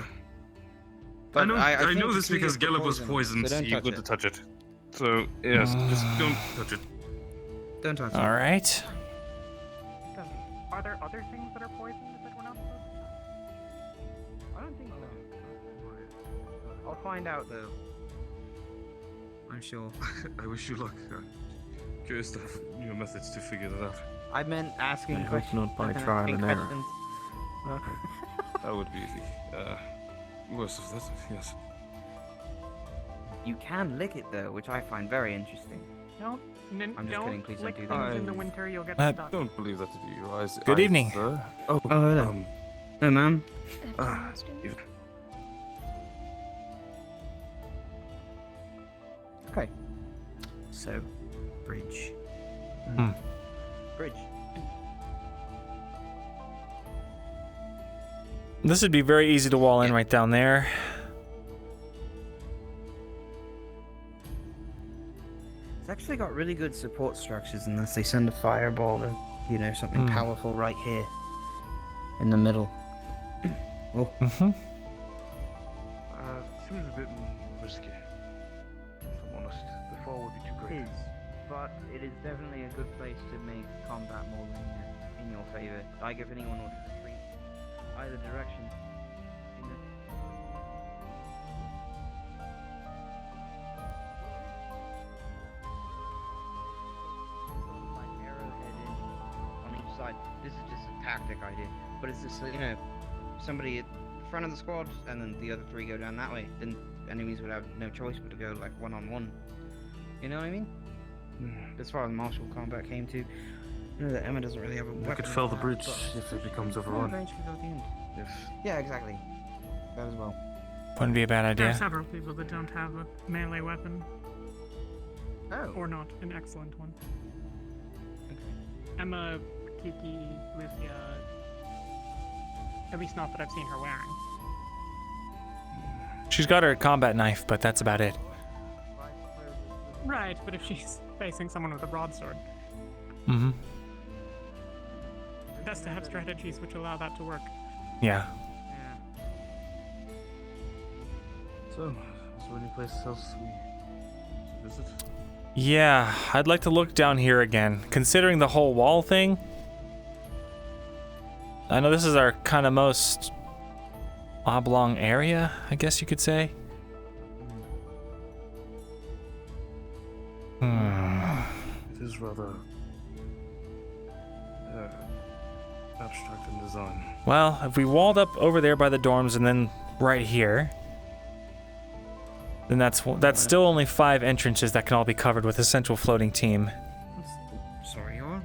I know. I think know this the key because is the Gelib was poison, poisoned. so don't You're touch good it. to touch it. So yes, just don't touch it. Don't touch it. All right. Are there other things that are poisoned that we're not supposed to? I don't think so. I'll find out though. I'm sure. I wish you luck. Curious to have new methods to figure that out. I meant asking I hope questions. not by asking trial and error. questions. That would be the worst of that. Yes. You can lick it though, which I find very interesting. No, I'm just kidding, please lick don't do things that. in the winter. You'll get I stuck. don't believe that to be you. Good evening. Oh, hello. Hello, ma'am. Okay. So, bridge. Bridge. This would be very easy to wall in right down there. It's actually got really good support structures unless they send a fireball or, something powerful right here. In the middle. Oh. Mm-hmm. Seems a bit risky. If I'm honest, the fall would be too great. It is, but it is definitely a good place to make combat more linear in your favor. Like if anyone would retreat either direction. Like arrowhead in on each side. This is just a tactic I did, but it's just somebody at the front of the squad and then the other three go down that way. Then enemies would have no choice but to go like one-on-one. You know what I mean? As far as martial combat came to, that Emma doesn't really have a weapon. We could fell the bridge but- if it becomes Well, overrun. eventually go at the end. Yeah, exactly. That as well. Wouldn't be a bad There are idea. several people that don't have a melee weapon. Oh. Or not an excellent one. Emma, Kiki, Lucia. At least not that I've seen her wearing. She's got her combat knife, but that's about it. Right, but if she's facing someone with a broadsword, Mm-hmm. best to have strategies which allow that to work. Yeah. So, is there any place else we should visit? Yeah, I'd like to look down here again. Considering the whole wall thing, I know this is our kind of most oblong area, I guess you could say. It is rather abstract in design. Well, if we walled up over there by the dorms and then right here, then that's still only 5 entrances that can all be covered with a central floating team. Sorry, you are?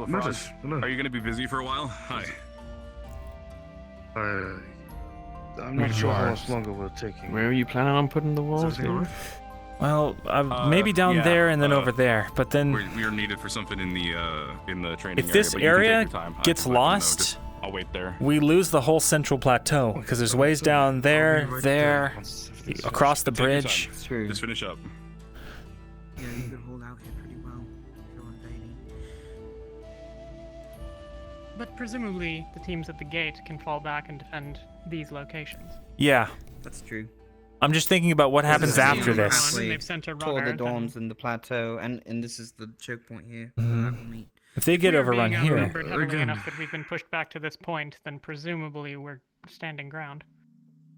Notice. Are you going to be busy for a while? Hi. I'm not sure how much longer we're taking. Where are you planning on putting the walls here? Well, maybe down there and then over there, but then We are needed for something in the training if this area. area but you can take your time. I gets can let them know. lost, Just- I'll wait there. we lose the whole central plateau because there's ways down there, across the Take your time. bridge. Just finish up. Yeah, you can hold out here pretty well if you're invading. But presumably, the teams at the gate can fall back and defend these locations. Yeah. That's true. I'm just thinking about what happens after this. They've sent a Toward the runner, dorms and the plateau, and this is the choke point here. Mhm. That will meet. If they get We're overrun being here, outnumbered heavily enough that we've been pushed back to this point, then presumably we're standing ground.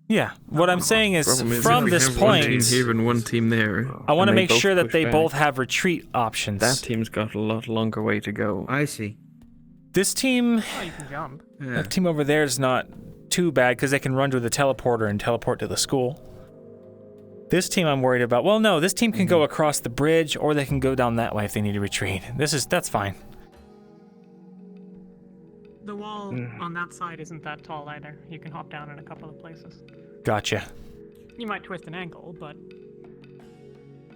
yeah. What I'm saying is, Problem is, from if we this have one team point, here and one team there, I want to and make sure that push they back, both have retreat options. That team's got a lot longer way to go. I see. This team, Oh, you can jump. that team over there is not too bad because they can run to the teleporter and teleport to the school. This team I'm worried about. Well, no, this team can go across the bridge or they can go down that way if they need to retreat. That's fine. The wall on that side isn't that tall either. You can hop down in a couple of places. Gotcha. You might twist an ankle, but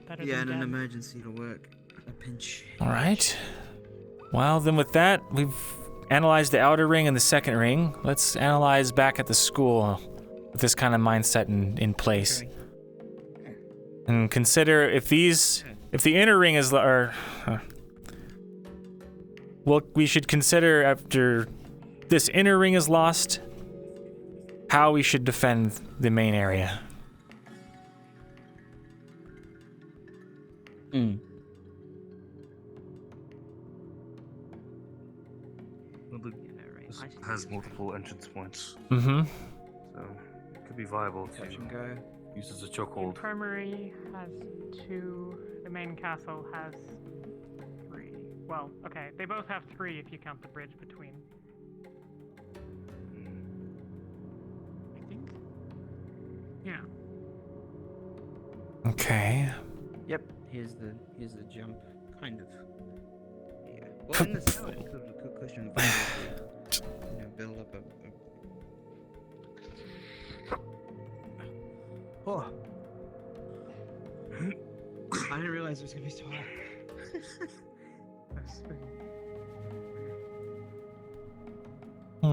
better Yeah, than in an dead. emergency it'll work. A pinch. All right. Well, then with that, we've analyzed the outer ring and the second ring. Let's analyze back at the school with this kind of mindset in place. Okay. And consider if the inner ring is, well, we should consider after this inner ring is lost, how we should defend the main area. This has multiple entrance points. Mm-hmm. So it could be viable to Touch and go. use as a The chokehold. infirmary has 2. The main castle has 3. Well, okay, they both have 3 if you count the bridge between. I think. Yeah. Okay. Yep. Here's the jump. Kind of. Yeah. Well, in the cell, it could cushion build up a. Oh. I didn't realize it was gonna be so hard. I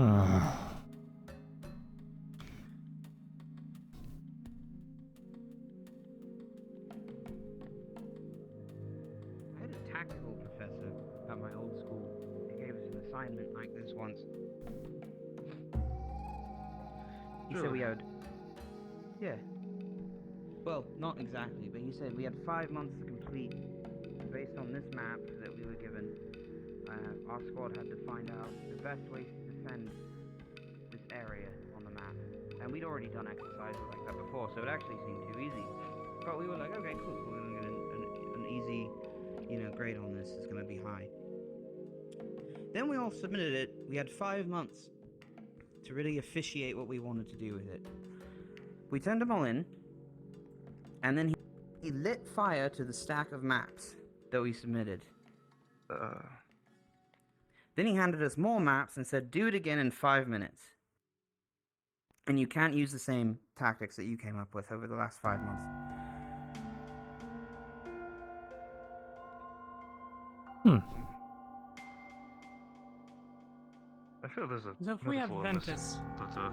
had a tactical professor at my old school. He gave us an assignment like this once. He said we had. Yeah. Well, not exactly, but he said we had 5 months to complete. Based on this map that we were given, our squad had to find out the best way to defend this area on the map. And we'd already done exercises like that before, so it actually seemed too easy. But we were like, okay, cool, we're gonna get an easy, grade on this. It's gonna be high. Then we all submitted it. We had 5 months to really officiate what we wanted to do with it. We turned them all in, and then he lit fire to the stack of maps that we submitted. Then he handed us more maps and said, do it again in 5 minutes. And you can't use the same tactics that you came up with over the last 5 months. I feel there's a. So if we have metaphor in this, Ventus but,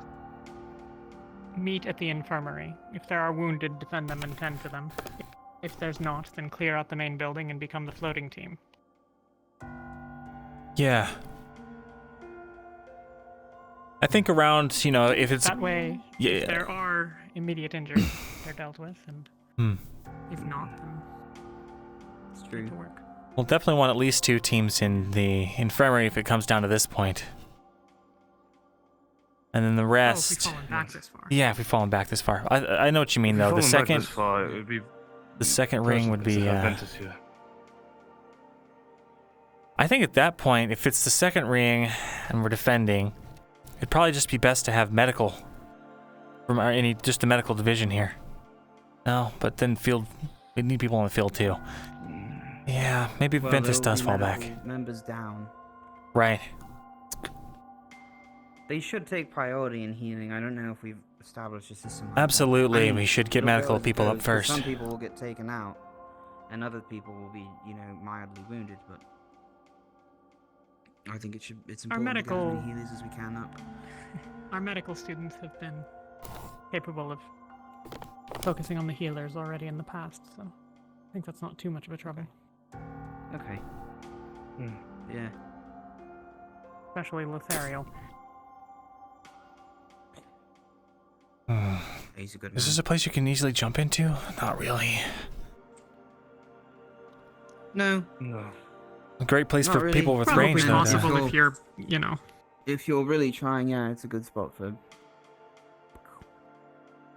meet at the infirmary. If there are wounded, defend them and tend to them. If there's not, then clear out the main building and become the floating team. Yeah. I think around, if it's... That way, if there are immediate injuries, they're dealt with, and if not, then it's true. To work. We'll definitely want at least 2 teams in the infirmary if it comes down to this point. And then the rest... if we've fallen back this far. Yeah, if we've fallen back this far. I know what you mean, though. The second... Back this far, it would be the second ring would be... Ventus here. I think at that point, if it's the second ring and we're defending, it'd probably just be best to have medical from just the medical division here. No, but then field, we need people on the field too. Yeah, maybe Ventus does fall back. Members down. Right. They should take priority in healing. I don't know if we've established a system. Like Absolutely, that. I mean, we should get it'll medical go as it people up goes, 'cause first. Some people will get taken out, and other people will be, mildly wounded. But I think it's important to get as many healers as we can up. Our medical students have been capable of focusing on the healers already in the past, so I think that's not too much of a trouble. Okay. Yeah. Especially Lothario. He's a good man. Is this a place you can easily jump into? Not really. No. A great place Not for really. people with Probably range, though. possible if you're, If you're really trying, yeah, it's a good spot for.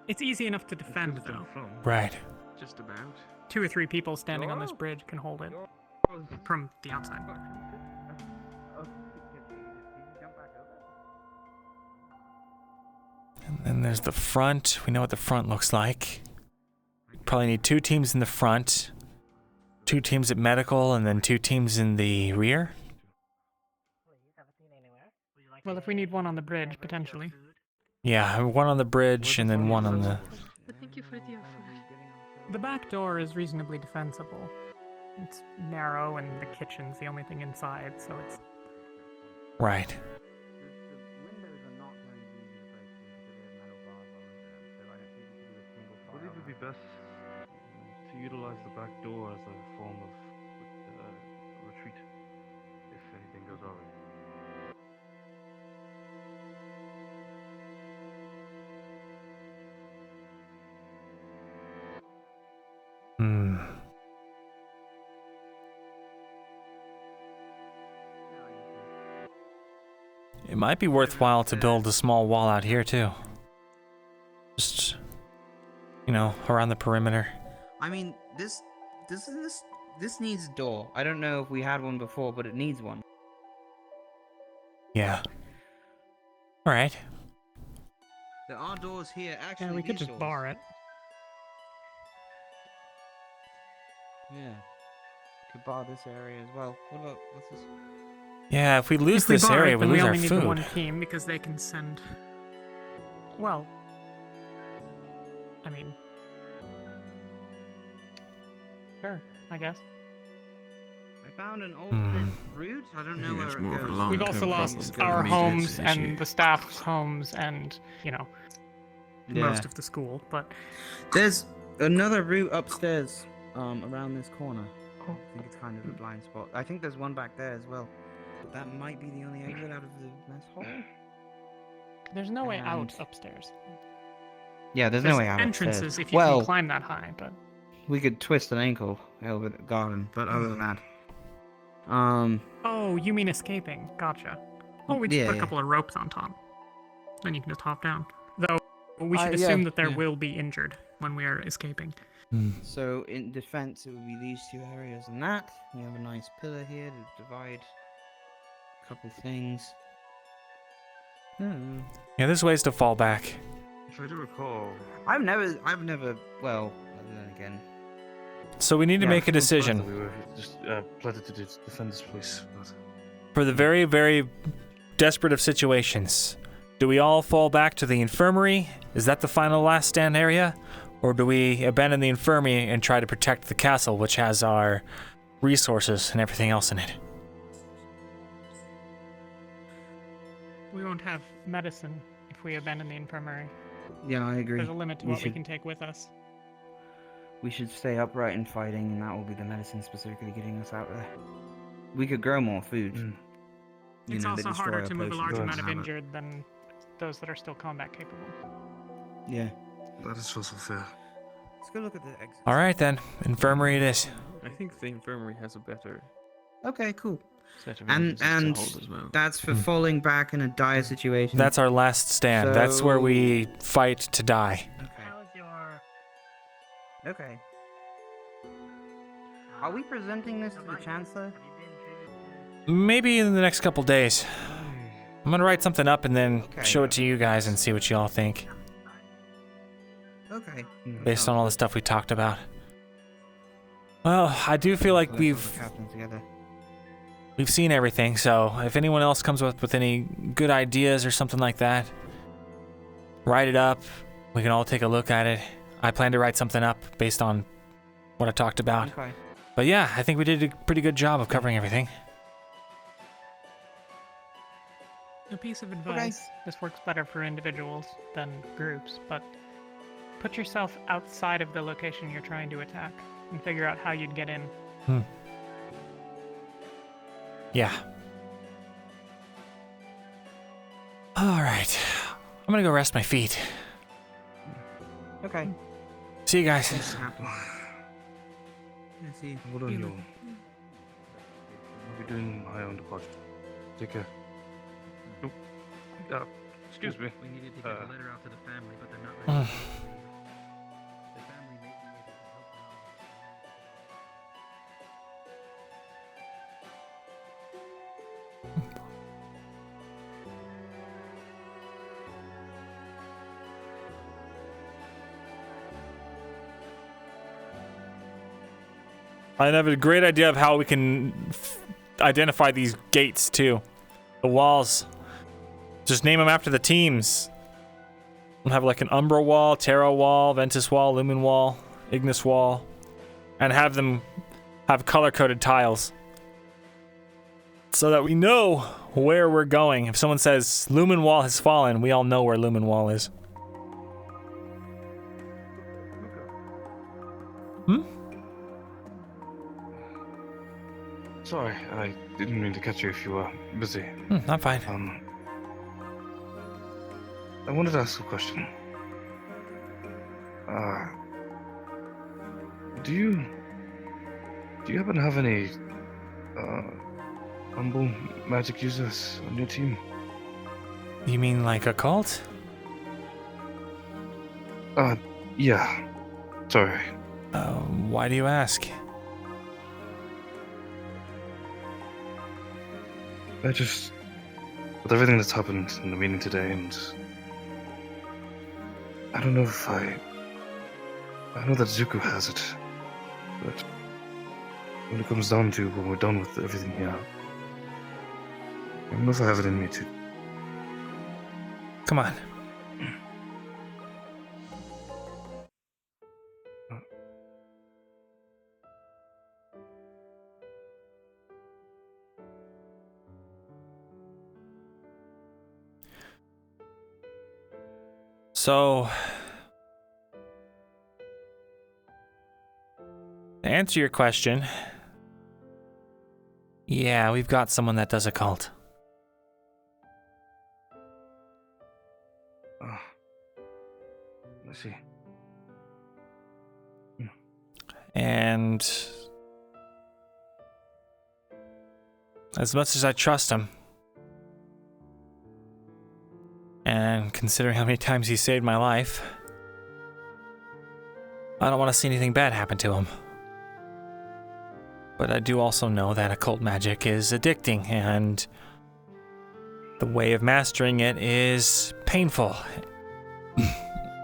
It's easy enough to defend, though. Right. Just about. 2 or 3 people standing on this bridge can hold it from the outside. And then there's the front. We know what the front looks like. Probably need 2 teams in the front, 2 teams at medical, and then 2 teams in the rear. Well, if we need one on the bridge, potentially. Yeah, 1 on the bridge and then 1 on the... Thank you for the offer. The back door is reasonably defensible. It's narrow and the kitchen's the only thing inside, so it's... Right. Would it be best to utilize the back door as a form of retreat if anything goes awry? Hmm. It might be worthwhile to build a small wall out here too. Just, you know, around the perimeter. I mean, this needs a door. I don't know if we had one before, but it needs one. Yeah. All right. There are doors here. Actually, Yeah, we could these just doors. bar it. Yeah. Could bar this area as well. What about what's this? Yeah, if we lose If we this bar area, it, we then lose our only need the one food. team because they can send... Well... I mean... Sure, I guess. I found an alternate route. I don't know where it goes. We've also lost our homes and the staff's homes and, you know, most of the school, but... There's another route upstairs, around this corner. I think it's kind of a blind spot. I think there's one back there as well. But that might be the only exit out of the mess hall. There's no way out upstairs. Yeah, there's no way out entrances upstairs. if you Well, can climb that high, but... we could twist an ankle over the garden, but other than that... Oh, you mean escaping. Gotcha. Oh, we just put a yeah. couple of ropes on top. Then you can just hop down. Though, we should assume that there will be injured when we are escaping. So, in defense, it would be these 2 areas and that. We have a nice pillar here to divide a couple things. Yeah, there's ways to fall back. If I do recall, I've never, well, then again. So we need to make a decision. We were just planted to defend this place. But... For the very, very desperate of situations, do we all fall back to the infirmary? Is that the final last stand area? Or do we abandon the infirmary and try to protect the castle, which has our resources and everything else in it? We won't have medicine if we abandon the infirmary. Yeah, I agree. There's a limit to what we can take with us. We should stay upright and fighting, and that will be the medicine specifically getting us out there. We could grow more food. It's also harder to move a large amount of Have it. injured than those that are still combat capable. Yeah. That is also fair. Let's go look at the exit. All right then, infirmary it is. I think the infirmary has a better Okay, cool. set of And entrances to hold as well. that's for falling back in a dire situation. That's our last stand. That's where we fight to die. Okay. Are we presenting this to the Chancellor? Maybe in the next couple days. I'm gonna write something up and then show it to you guys and see what y'all think. Okay. Based on all the stuff we talked about. Well, I do feel like we've seen everything, so if anyone else comes up with any good ideas or something like that, write it up. We can all take a look at it. I plan to write something up based on what I talked about. Okay. But yeah, I think we did a pretty good job of covering everything. A piece of advice. This works better for individuals than groups, but put yourself outside of the location you're trying to attack and figure out how you'd get in. Yeah. All right. I'm gonna go rest my feet. Okay. See you guys. Hold on, you. I'll be doing my own departure. Take care. Oh, excuse me. We needed to get a letter out to the family, but they're not ready. The family may be able to help out. I have a great idea of how we can identify these gates too. The walls. Just name them after the teams. We'll have like an Umbra wall, Terra wall, Ventus wall, Lumen wall, Ignis wall, and have them have color-coded tiles so that we know where we're going. If someone says Lumen wall has fallen, we all know where Lumen wall is. Sorry, I didn't mean to catch you if you were busy. I'm fine. I wanted to ask a question. Do you happen to have any humble magic users on your team? You mean like a cult? Yeah. Sorry. Why do you ask? With everything that's happened in the meeting today, and I don't know if I know that Zuko has it, but when it comes down to when we're done with everything here, I don't know if I have it in me to. Come on. So, to answer your question, yeah, we've got someone that does a cult. I see. And as much as I trust him, and considering how many times he saved my life, I don't want to see anything bad happen to him. But I do also know that occult magic is addicting, and the way of mastering it is painful.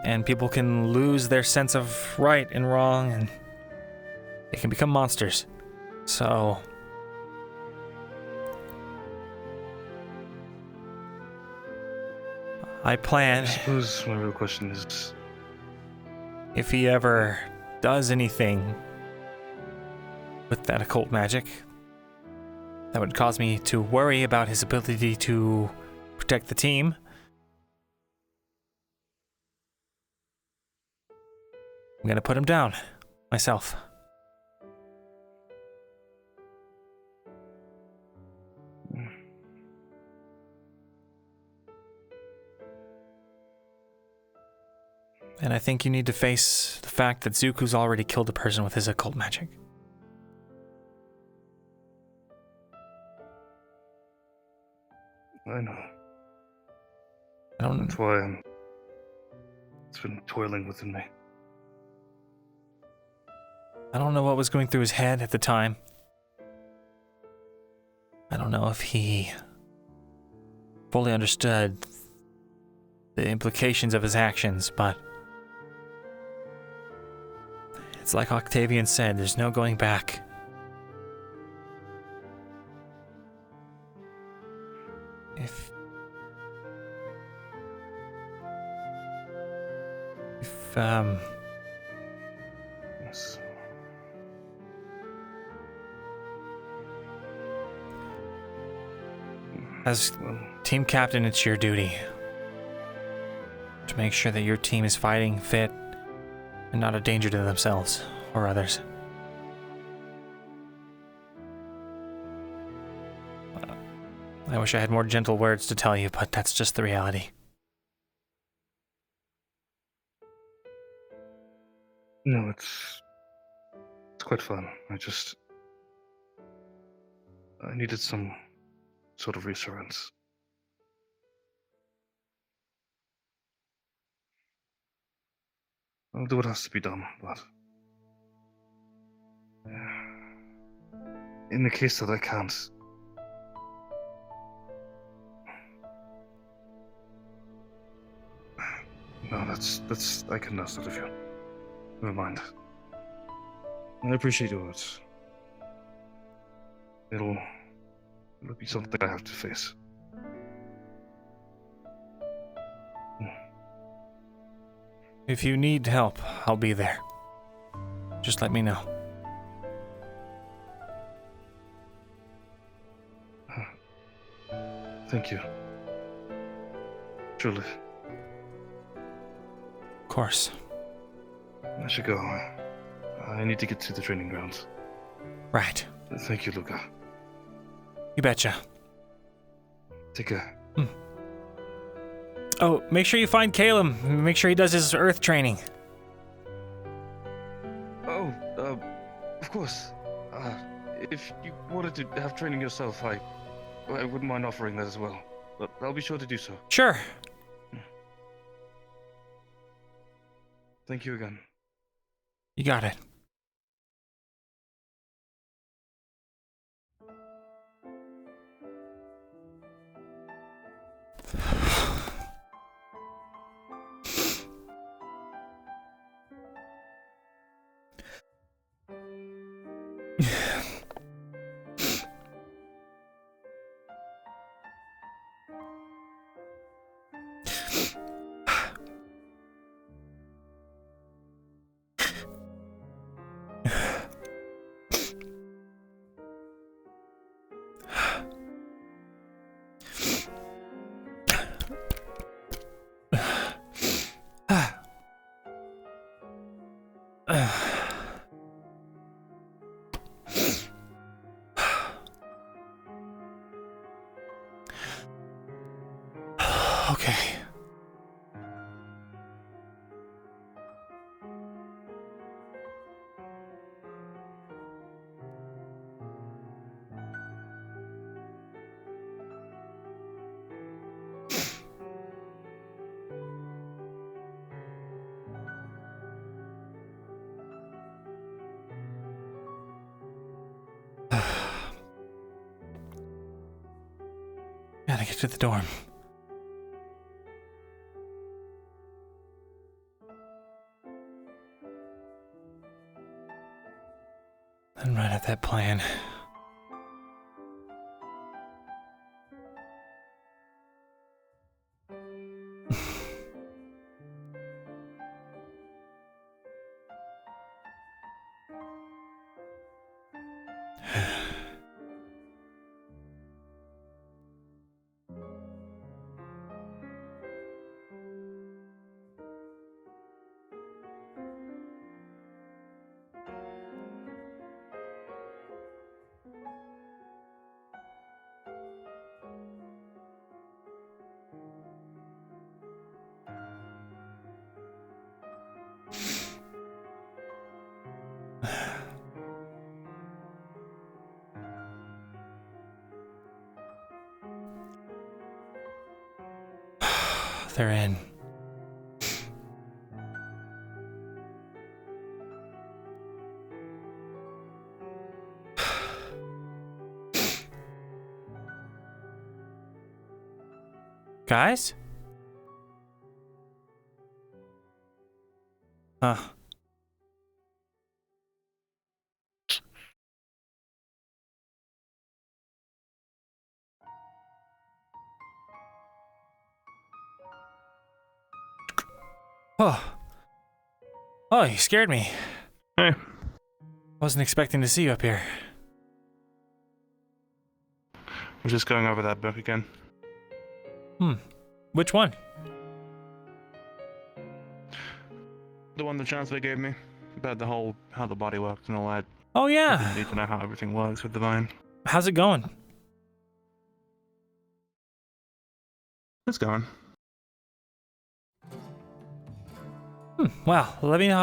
And people can lose their sense of right and wrong, and they can become monsters. So I plan. I suppose my real question is, if he ever does anything with that occult magic that would cause me to worry about his ability to protect the team, I'm gonna put him down myself. And I think you need to face the fact that Zuko's already killed a person with his occult magic. I know. I don't. That's why it's been toiling within me. I don't know what was going through his head at the time. I don't know if he fully understood the implications of his actions, but it's like Octavian said, there's no going back. If Yes. As team captain, it's your duty to make sure that your team is fighting fit and not a danger to themselves or others. I wish I had more gentle words to tell you, but that's just the reality. No, it's quite fun. I needed some sort of reassurance. I'll do what has to be done, but in the case that I can't, no, I can ask that of you. Never mind. I appreciate your words. It'll be something I have to face. If you need help, I'll be there. Just let me know. Thank you. Truly. Of course. I should go. I need to get to the training grounds. Right. Thank you, Luca. You betcha. Take care. Oh, make sure you find Caleb. Make sure he does his earth training. Oh, of course. If you wanted to have training yourself, I wouldn't mind offering that as well. But I'll be sure to do so. Sure. Thank you again. You got it. Okay. Gotta get to the dorm. Then write out that plan. They're in. Guys? Huh. Oh. Oh, you scared me. Hey. Wasn't expecting to see you up here. I'm just going over that book again. Which one? The one the chancellor gave me. About the whole, how the body works and all that. Oh, I yeah. need to know how everything works with the vine. How's it going? It's going. Well, let me know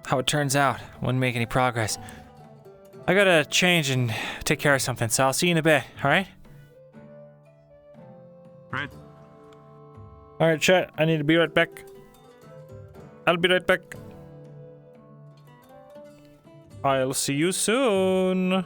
how it turns out. Wouldn't make any progress. I gotta change and take care of something, so I'll see you in a bit, alright? Right. Alright, chat, I need to be right back. I'll be right back. I'll see you soon.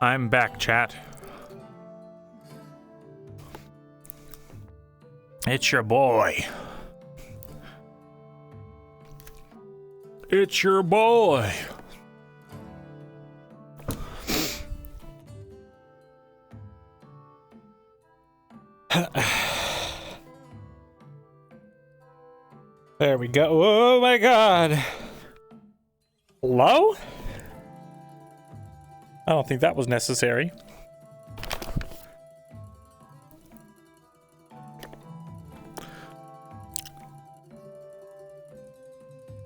I'm back, chat. It's your boy. It's your boy. There we go. Oh my god. Hello? I don't think that was necessary.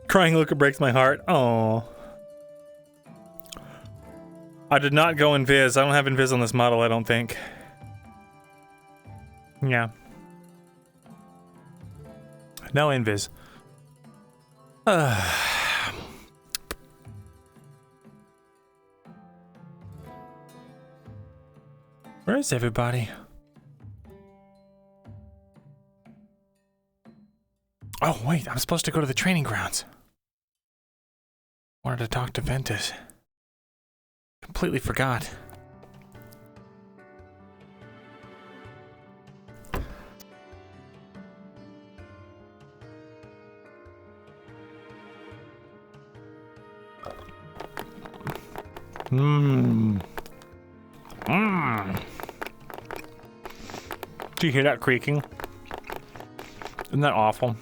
Crying Luca breaks my heart. Oh. I did not go invis. I don't have invis on this model, I don't think. Yeah. No invis. Where is everybody? Oh, wait, I'm supposed to go to the training grounds. Wanted to talk to Ventus. Completely forgot. Mmm. Mmm. Do you hear that creaking? Isn't that awful?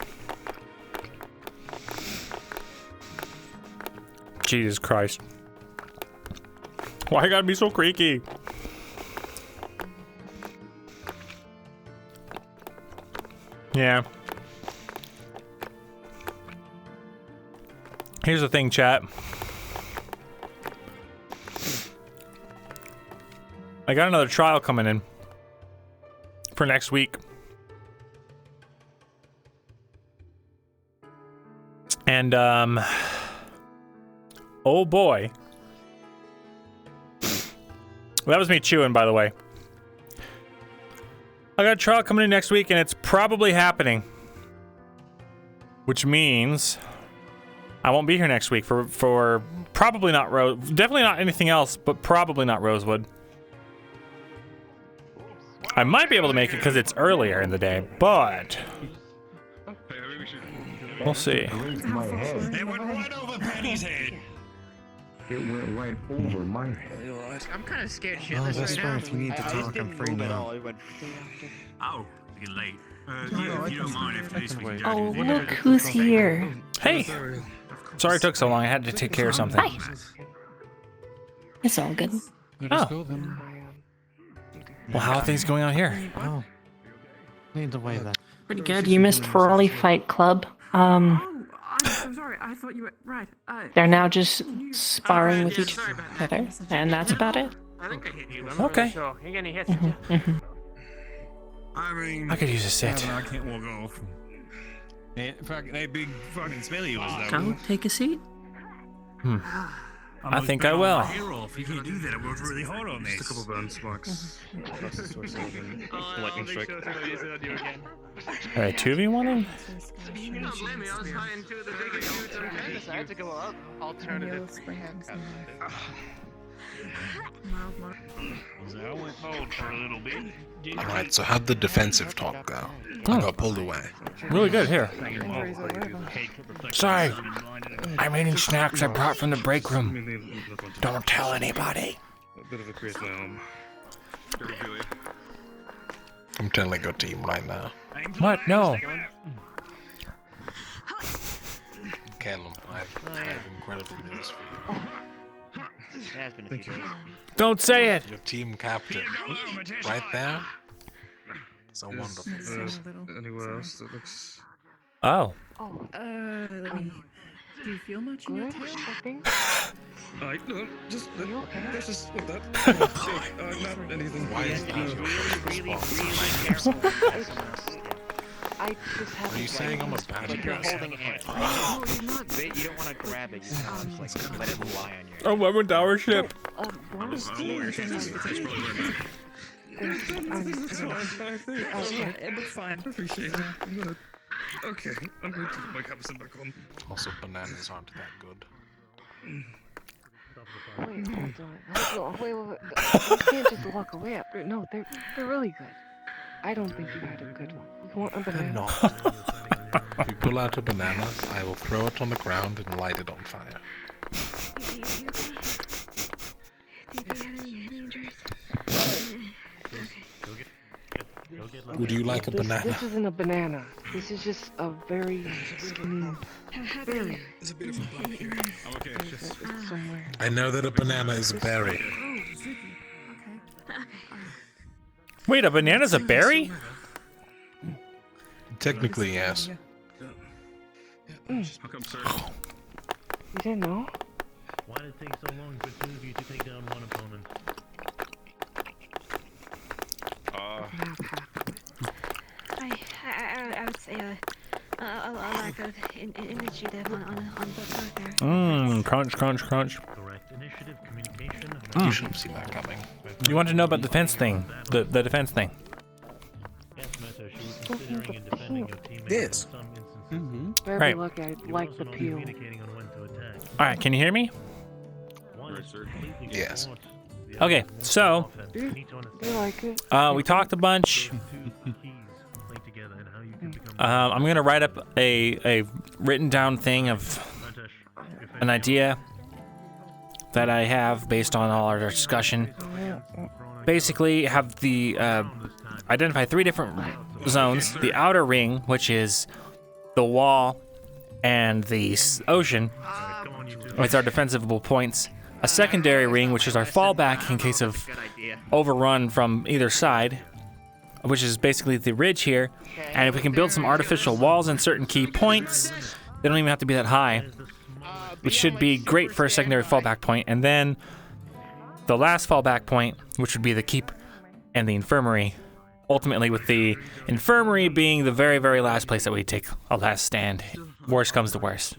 Jesus Christ. Why you gotta be so creaky? Yeah. Here's the thing, chat. I got another trial coming in for next week. And, oh boy. That was me chewing, by the way. I got a trial coming in next week, and it's probably happening. Which means I won't be here next week for probably not definitely not anything else, but probably not Rosewood. I might be able to make it because it's earlier in the day, but we'll see. It went right over Penny's head. It went right over my head. I'm kind of scared Oh, shitless that's right now. right, we need to talk, I'm free now. Oh, you're late. If you don't mind, if we can just Oh, look who's here. Hey! Sorry it took so long. I had to take care of something. Hi. It's all good. Oh. Well, how are things going on here? Oh. Need to weigh that. Pretty good. You missed Ferrari Fight Club. I'm sorry. I thought you were right. They're now just sparring with each other, and that's about it. I think I hit you. I'm Okay. Not really sure. You're gonna hit Mhm. I mean, I could use a sit. I can't walk off. That big fucking smelly was that. I'll take a seat. I think I will. If you can't do that, it works really hard on this. Just a couple burn sparks. That's the source of lightning strike. Alright, 2v1ing? You don't blame me. I was trying to the biggest dudes on campus. I had to go up. Alternative. I went bold for a little bit. Alright, so how'd the defensive talk go? I got pulled away. Really good, here. Sorry. I'm eating snacks I brought from the break room. Don't tell anybody. A bit of a crazy I'm telling your team right now. What? No. Callum, I have incredible news for you. Don't say it! Your team captain, right there, is a wonderful person. Anywhere else that looks... Oh. Do you feel much in your tail? I no, just let's just with that. Not anything. Why is that your response? I just have Are you saying I'm a bad like you're person? holding a hand. No, you're not. You don't want to grab it. You just like let it lie on your. Oh, I'm a dower ship. It looks fine. Appreciate it. Okay, I'm going to put my capstan back on. Also, bananas aren't that good. Wait, hold on. Wait. You can't just walk away after. No, they're really good. I don't think you had a good one. You want a banana? If you pull out a banana, I will throw it on the ground and light it on fire. Would you like a banana? This isn't a banana. This is just a very skinny berry. There's a bit of a bug here. Okay, It's somewhere. I know that a banana is a berry. Wait, a banana's a berry? Technically, yes. How come, sir? You didn't know? Why did it take so long for two of you to take down one opponent? I would say a lack of initiative on both there. Crunch. Correct initiative, communication. You should have seen that coming. You want to know about the defense thing? The defense thing. Yes, Meta, she was considering and defending your teammates This. in some instances. Very Right. lucky I like the peel. Communicating on when to attack. All right, can you hear me? Yes. Okay, so Do you like it? we talked a bunch. I'm gonna write up a written down thing of an idea that I have based on all our discussion. Basically, have the identify 3 different zones: the outer ring, which is the wall and the ocean, with our defensible points. A secondary ring, which is our fallback in case of overrun from either side, which is basically the ridge here. And if we can build some artificial walls in certain key points, they don't even have to be that high, which should be great for a secondary fallback point. And then the last fallback point, which would be the keep and the infirmary, ultimately with the infirmary being the very, very last place that we take a last stand. Worst comes to worst.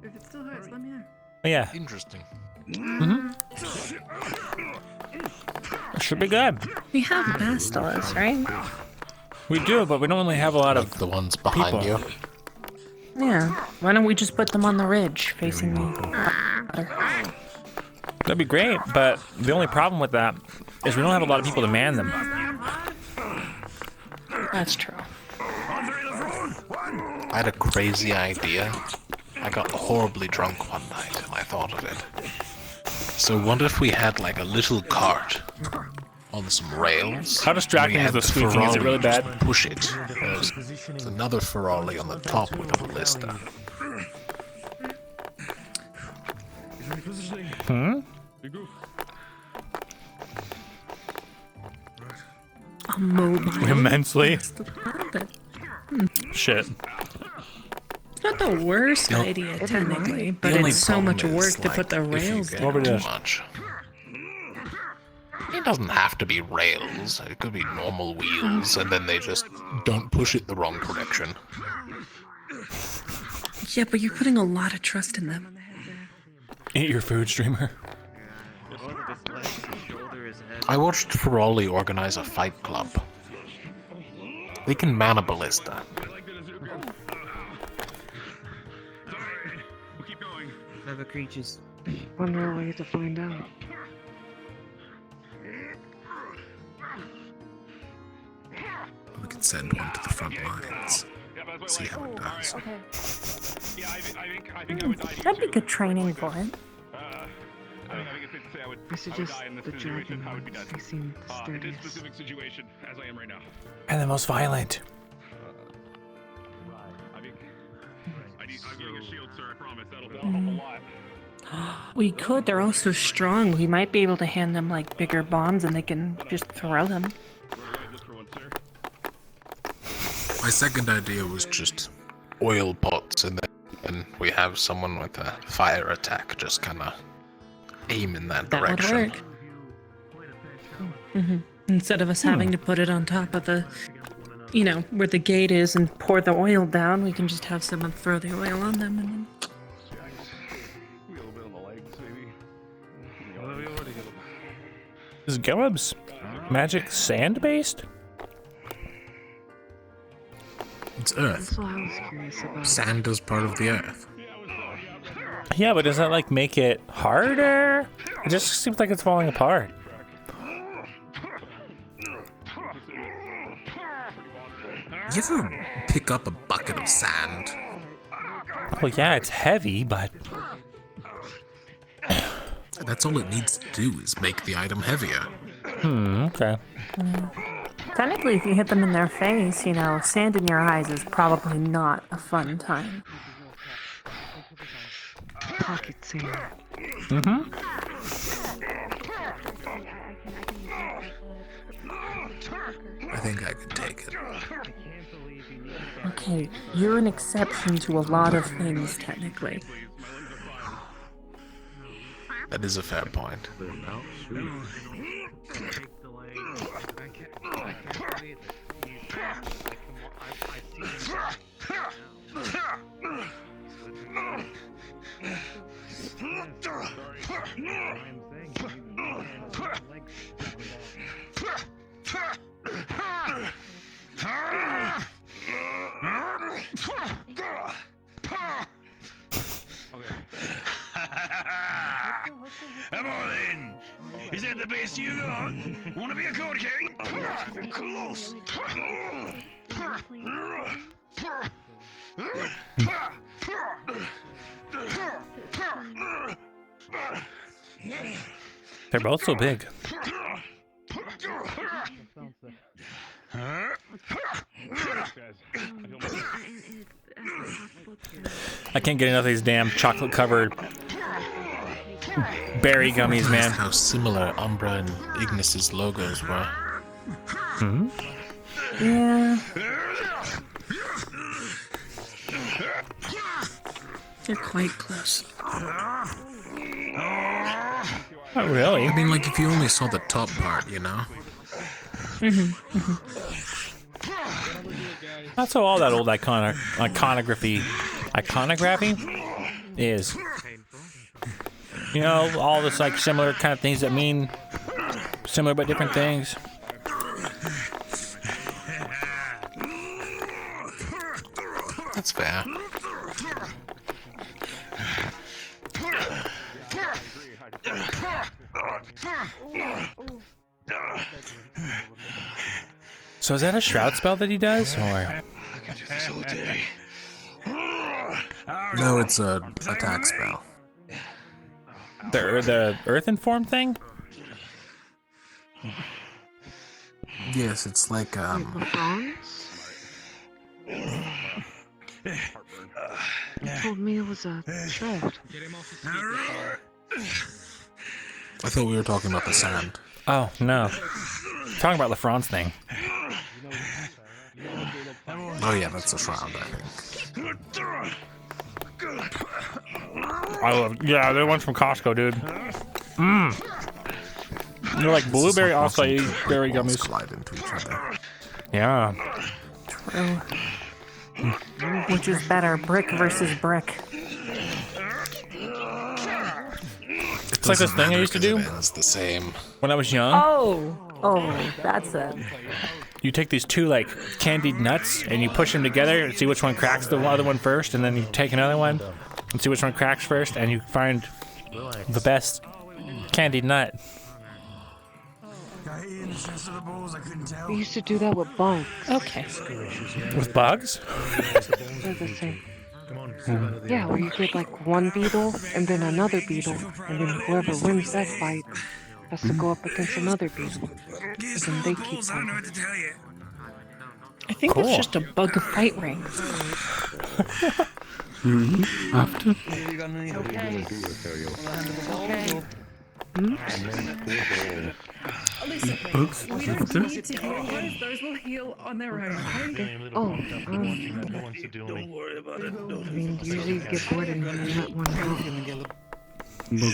If it still hurts, let me know. Yeah. Interesting. Should be good. We have basilisk, right? We do, but we don't really have a lot of the ones behind people. you. Yeah. Why don't we just put them on the ridge facing the water? That'd be great, but the only problem with that is we don't have a lot of people to man them. That's true. I had a crazy idea. I got horribly drunk one night and I thought of it. So what if we had like a little cart on some rails? How distracting is the squeaking? Is it really bad? Push it. There's another Ferrari on the top with a ballista. Immensely. Shit. It's not the worst idea, technically, but it's so much work to put the rails down. Too much. It doesn't have to be rails. It could be normal wheels, and then they just don't push it the wrong direction. Yeah, but you're putting a lot of trust in them. Eat your food, streamer. I watched Ferrari organize a fight club. They can man a ballista. Clever creatures. Wonder a way to find out. We can send one to the front lines. See how it does. That'd be good training for it. I suggest the dragon ones. They seem sturdiest. Situation as I am right now. And the most violent. I'm getting a shield, sir. I promise. That'll help a lot. We could. They're all so strong. We might be able to hand them like bigger bombs and they can just throw them. My second idea was just oil pots, and then we have someone with a fire attack just kind of aim in that direction. That would work. Instead of us having to put it on top of the, you know, where the gate is and pour the oil down, we can just have someone throw the oil on them and then... Is Geleb's magic sand-based? It's Earth. That's what I was curious about. Sand is part of the Earth. Yeah, but does that like make it harder? It just seems like it's falling apart. You ever pick up a bucket of sand? Well, yeah, it's heavy, but that's all it needs to do is make the item heavier. Okay. Technically, if you hit them in their face, you know, sand in your eyes is probably not a fun time. Pocket sand. I think I could take it. Okay, you're an exception to a lot of things, technically. That is a fair point. Come on in. Is that the best you got? Want to be a card carrier? Close. They're both so big. I can't get enough of these damn chocolate-covered berry gummies, man. How similar Umbra and Ignis's logos were. Yeah. They're quite close. Not really. I mean, like, if you only saw the top part, you know? That's how all that old iconography is. You know, all this like similar kind of things that mean similar but different things. That's fair. So is that a shroud spell that he does, or? No, it's a attack spell. The earthen form thing? Yes, it's like You told me it was a shaft. I thought we were talking about the sand. Oh, no. Talking about LaFron's thing. Oh yeah, that's a shroud, I think. Yeah, they're ones from Costco, dude. They're like blueberry acai berry gummies. Collide into each other. Yeah. True. Which is better, brick versus brick? It's like this thing I used to do. It's the same. When I was young. Oh, that's it. You take these two like candied nuts and you push them together and see which one cracks the other one first, and then you take another one and see which one cracks first, and you find the best candied nut. We used to do that with bugs. Okay. With bugs? They're the same. Yeah, where you get like one beetle and then another beetle, and then whoever wins that fight has to go up against another beetle. And then they keep fighting. I think Cool. it's just a bug fight ring. After. Oops. We don't need to heal those. Those will heal on their own. Oh, Don't worry about it. I mean, usually you get bored and you let one go. No,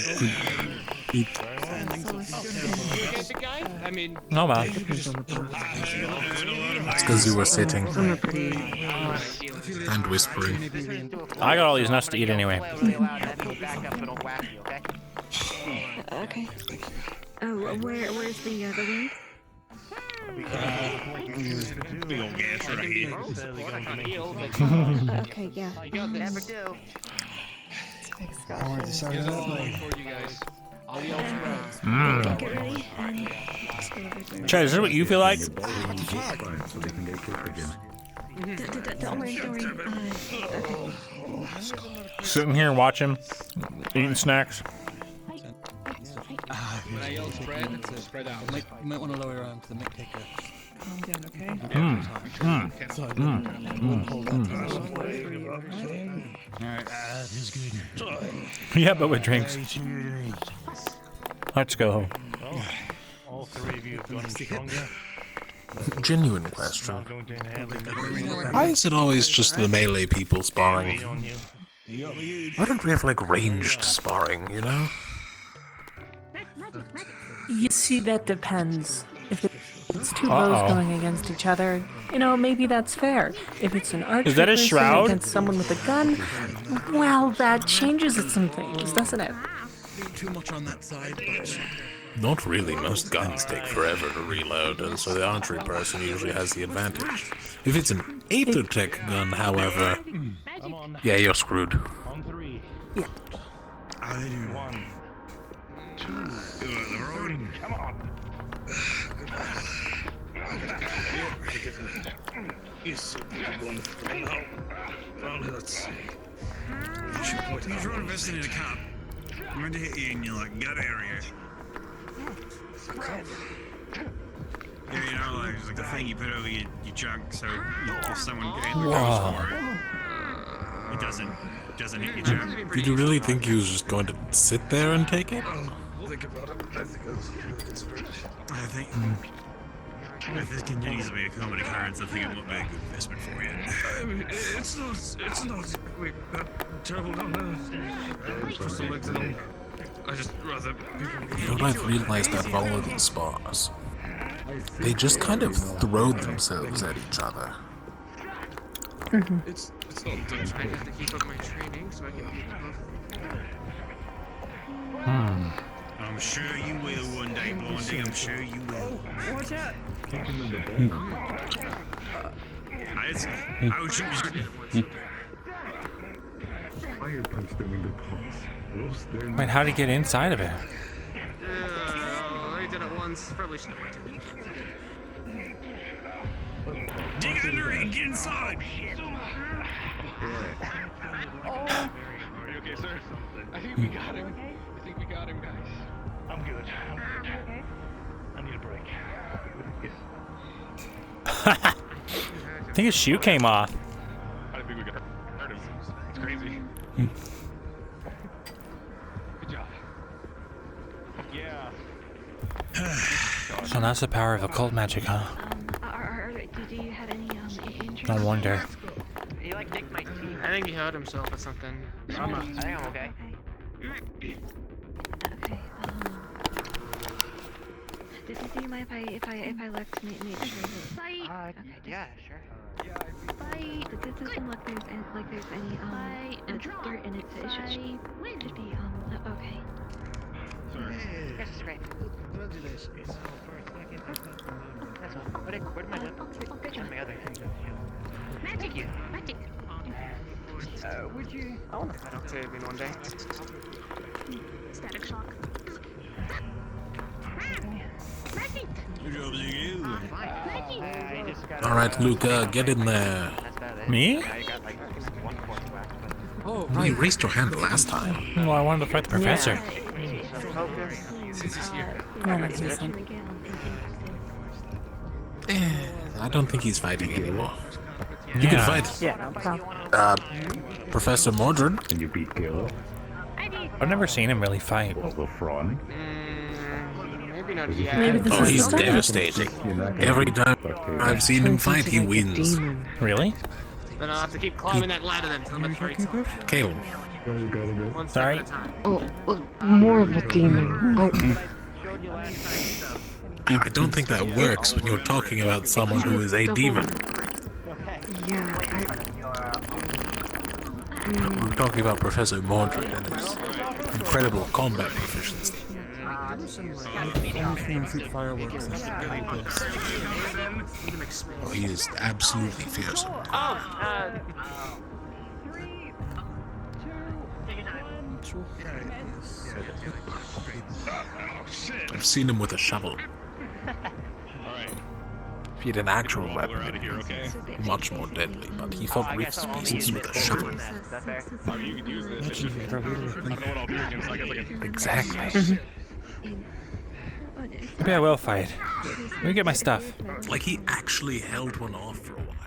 man. It's because you were sitting and whispering. I got all these nuts to eat anyway. Okay. Oh, where's the wind? Okay, yeah. Never do. Get ready and Chad, is this what you feel like? don't worry. Okay. Sitting here and watching, eating snacks. When I yell spread, it's a spread out. You might want to lower your arm because it might take a... Calm down, okay? Alright, feels good. Yeah, but with drinks. Let's go home. Well, all three of you have gotten stronger. Genuine question. Not going to inhale it. Why is it always just the melee people sparring? Why don't we have like ranged sparring, you know? You see, that depends. If it's two bows going against each other, you know, maybe that's fair. If it's an archer Is that a person shroud? against someone with a gun, well, that changes some things, doesn't it? Too much on that side, but... Not really. Most guns take forever to reload, and so the archery person usually has the advantage. If it's an Aethertech gun, however, yeah, you're screwed. On three. Yeah. 1, 2, 3. Come on. Yes. Well, let's see. He's running vested in a cop. I'm going to hit you in your like gut area. Yeah, you know, like, it's like the thing you put over your junk, so if someone goes for it, it doesn't hit your junk. Did you really think he was just going to sit there and take it? Think about it. I think if this continues to be a common occurrence, I think it would be a good investment for you. I mean, it's not terrible down there. For some reason, I just rather people. You don't realize that all of these spars, they just kind of throw themselves at each other. It's not done. I have to keep up my training so I can beat them. I'm sure you will one day, Blondie. I'm sure you will. Watch out! Wait, how did he get inside of it? I did it once. Probably should have waited. Dig under it and get inside. Are you okay, sir? I think we got him. Guys. I'm good. I need a break. I think his shoe came off. I think we got hurt him. It's crazy. Good job. Yeah. So that's the power of occult magic, huh? Do you have any injuries? No wonder. He like nicked my teeth. I think he hurt himself or something. I think I'm okay. Do you mind if I look to make sure that... Okay, yeah, sure. It doesn't look like there's any dirt in it, so it should be okay. Sorry. This is great. Congratulations. That's all. Where did my gun? Good job. My other thing. Thank you. Magic. Would you? I want to fight Octavian one day. Static shock. Good job, you. Alright, Luca, get in there. Me? Oh, right. You raised your hand last time. Well, I wanted to fight the professor. I don't think he's fighting anymore. You can fight. Yeah, no problem. Professor Mordred. Can you beat Caleb? I've never seen him really fight. The Fraud? Maybe not yet. Maybe this Oh, is he's the start. devastating. Every time I've seen him fight, he wins. Really? Then I'll have to keep climbing that ladder then till I'm at 3. Caleb. One step Sorry? at a time. Oh, more of a demon. I don't think that works when you're talking about someone who is a demon. Yeah, We're talking about Professor Mordred and his incredible combat proficiency. Oh, he is absolutely fearsome. useful. Oh shit! I've seen him with a shovel. Alright. If he had an actual We're weapon, out of it'd here, okay? be much more deadly, but he fought Rift's pieces with a shovel. Oh, you can use this. I don't know what I'll do against. I guess I can. Exactly. Maybe I will fight. Let me get my stuff. Like he actually held one off for a while.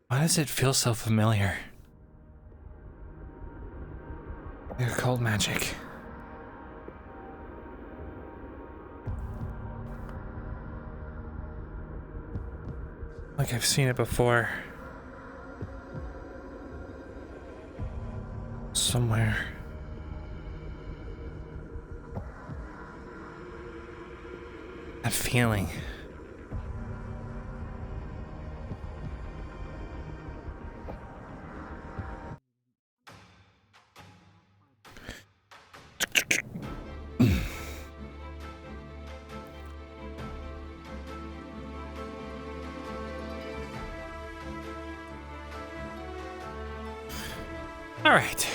Why does it feel so familiar? Like occult magic. Like I've seen it before. Somewhere. That feeling. All right.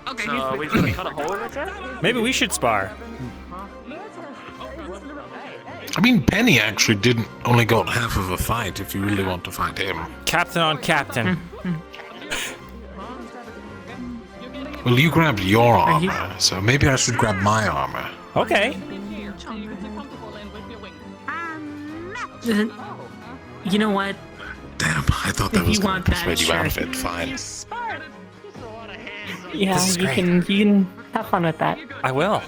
Okay, So so we we gonna cut a hole in the chest? Maybe we should spar. I mean, Penny actually didn't only got half of a fight if you really want to fight him. Captain on captain. Well, you grabbed your armor, so maybe I should grab my armor. Okay. You know what? Damn, I thought that If was you going want to that, persuade you out of sure. it. Fine. Yeah, This is you great. can have fun with that. I will.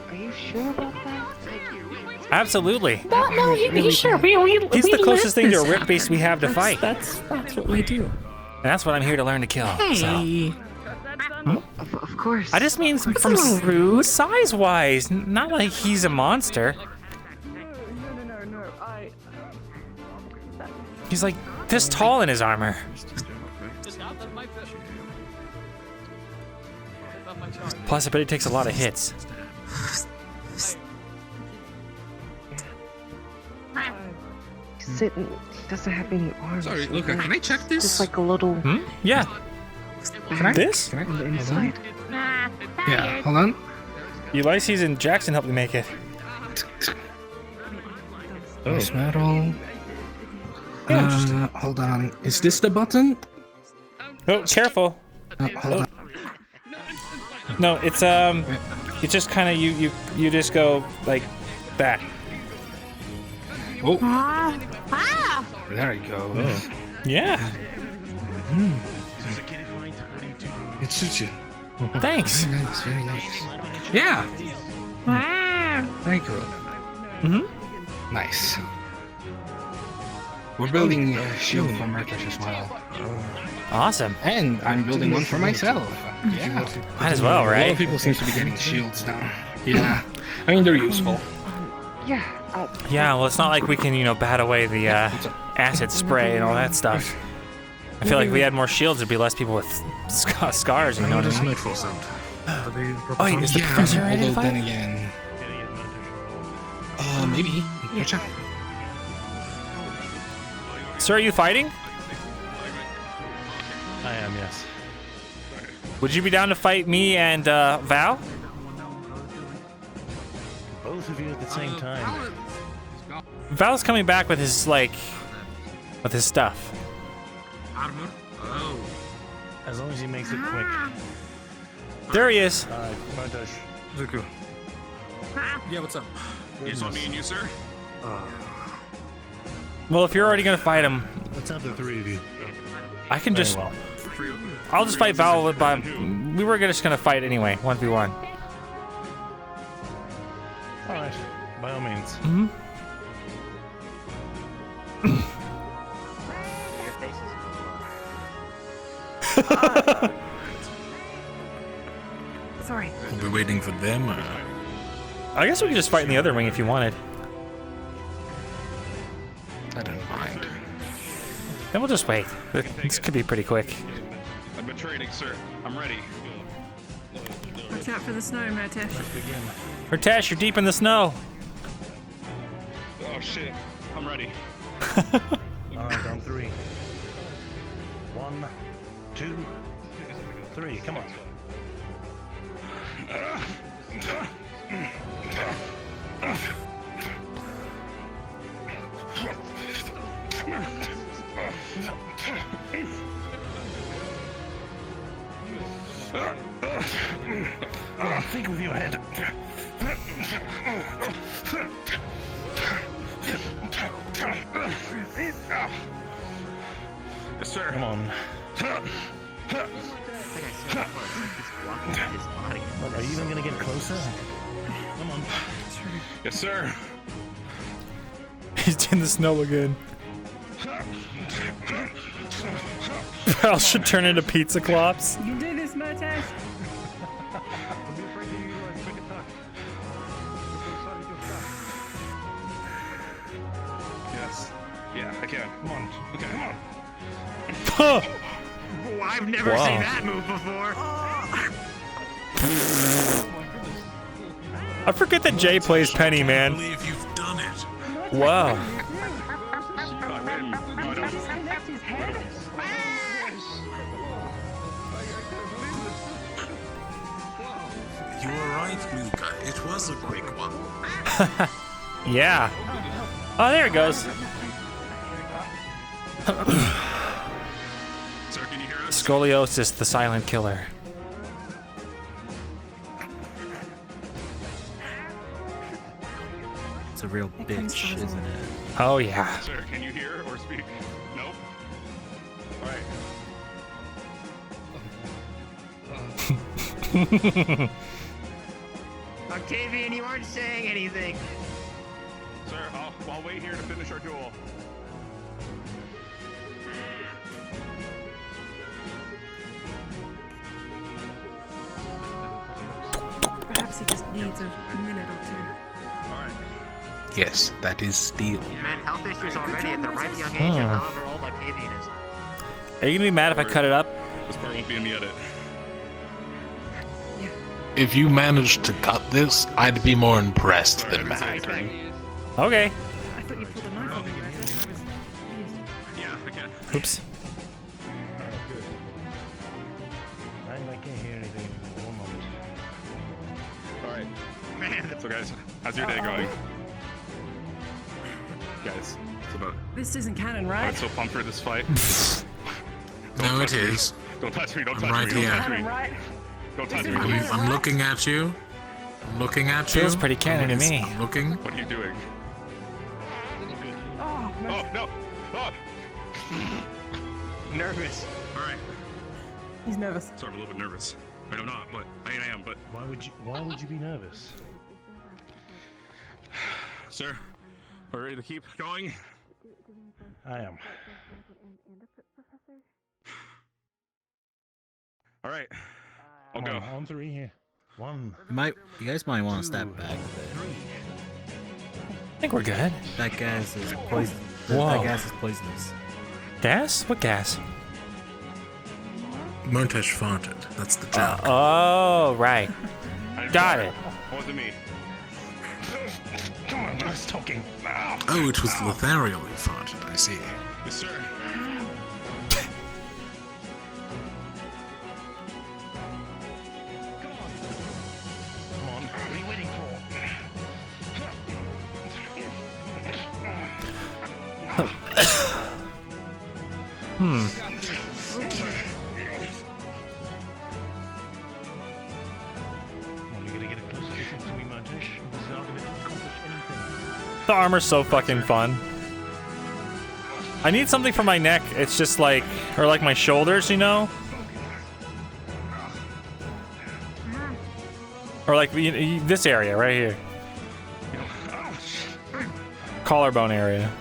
Are you sure about that? Absolutely. No, you sure? He's we the closest thing to a this rip beast we have to That's- fight. That's what we do. And that's what I'm here to learn to kill. So. Hey. Of course. I just mean from rude. size-wise, not like he's a monster. He's like this tall in his armor. Plus, I bet he takes a lot of hits. Sitting. He doesn't have any arms. Sorry, Luca, can I check this? Just like a little. Yeah. Can I? This? Can I? On the inside. Yeah, hold on. Ulysses and Jackson helped me make it. Nice metal. Hold on. Is this the button? Oh, careful. Hold on. No, it's just kind of you just go like that. Oh. There you go. Yeah. It suits you. Thanks. Very nice, very nice. Yeah. Very good. Nice. We're building a shield for Merkish as well. Awesome. And I'm building one for myself. Yeah. Might as well, A lot right? of people seem to be getting shields now. Yeah. I mean, they're useful. Yeah. Yeah, well, it's not like we can, bat away the acid spray and all that stuff. I feel like if we had more shields, there'd be less people with scars. You know what I mean? Oh, wait, is the professor ready to Although fight? then again, maybe. Watch out. Sir, are you fighting? I am, yes. Would you be down to fight me and Val? Both of you at the same time. Val's coming back with his with his stuff. Armor? Oh. As long as he makes it quick. There he is. Montage. Zuko. Yeah, what's up? It's on me and you, sir. Well, if you're already gonna fight him, Let's have the three of you. I can Very just. well. I'll just fight Val, but we were just gonna fight anyway, 1v1. All right, by all means. Mm-hmm. Sorry. We'll be waiting for them, or... I guess we could just fight in the other wing if you wanted. I don't mind. Then we'll just wait. This could be pretty quick. I've been training, sir. I'm ready. Watch out for the snow, Murtash. Murtash, you're deep in the snow. Oh shit. I'm ready. Alright, on 3. 1, 2, 3. Come on. Think with your head. Yes, sir. Come on. What, are you even gonna get closer? Come on. Yes, sir. He's in the snow again. Pal should turn into pizza clops. You do this, Murtash. Yes. Yeah, I can. Come on. Okay, come on. Huh. Oh, I've never Wow. seen that move before. I forget that Jay plays Penny, man. believe you've done it. Wow. You were right, Luca. It was a quick one. Yeah. Oh, there it goes. Sir, can you hear us? Scoliosis, the silent killer. It's a real bitch, isn't it? Oh, yeah. Sir, can you hear or speak? Nope. Alright. Octavian, you aren't saying anything. Sir, I'll wait here to finish our duel. Perhaps he just needs a minute or two. Yes, that is steel. Man, health issues already at the right young age of however old Octavian is. Are you gonna be mad if I cut it up? This part won't be in the edit. If you managed to cut this, I'd be more impressed than mad. Okay. I thought you pulled a knife on me, Murtash. Yeah, I can. Oops. I can't hear anything for 1 moment. Alright. Man, so guys, how's your day going? Guys, it's about... This isn't canon, I'm right? so pumped for this fight. No, it is. Don't touch me, don't touch I'm right me, here. don't touch me. Canon, right? Don't touch me. I'm looking at you. I'm looking at you. Feels pretty canon to me. I'm looking. What are you doing? Oh, Oh, no! Oh! Nervous. Alright. He's nervous. Sorry, I'm a little bit nervous. I'm not, but I am, but... Why would you be nervous? Sir, are we ready to keep going? I am. Alright. I'll go. On 3 here. 1. You guys might want to step back a bit. I think we're good. That gas is poison. Whoa. That gas is poisonous. Gas? What gas? Murtash farted. That's the joke. Oh, right. Got it. Wasn't me. Come on, I was talking. Oh, it was Lothario who farted. I see. Yes, sir. Come on, what are you waiting for? Well, you gotta get a closer distance to me, Murtash. This is not gonna accomplish anything. The armor's so fucking fun. I need something for my neck. It's just like, or like my shoulders, you know? Or like this area right here. Collarbone area.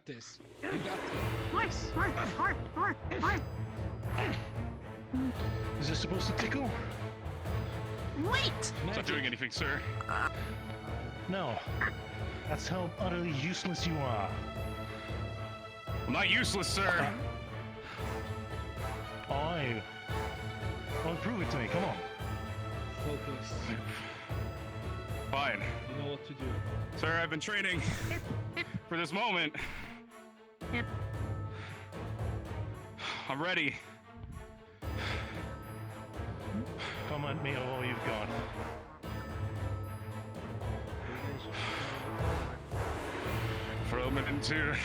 got this. You got this. Is this supposed to tickle? Wait! It's not doing anything, sir. No. That's how utterly useless you are. I'm not useless, sir. Oh, are you? Well, prove it to me. Come on. Focus. Fine. You know what to do. Sir, I've been training for this moment. Yep. I'm ready. Come at me all you've got. Prominentur.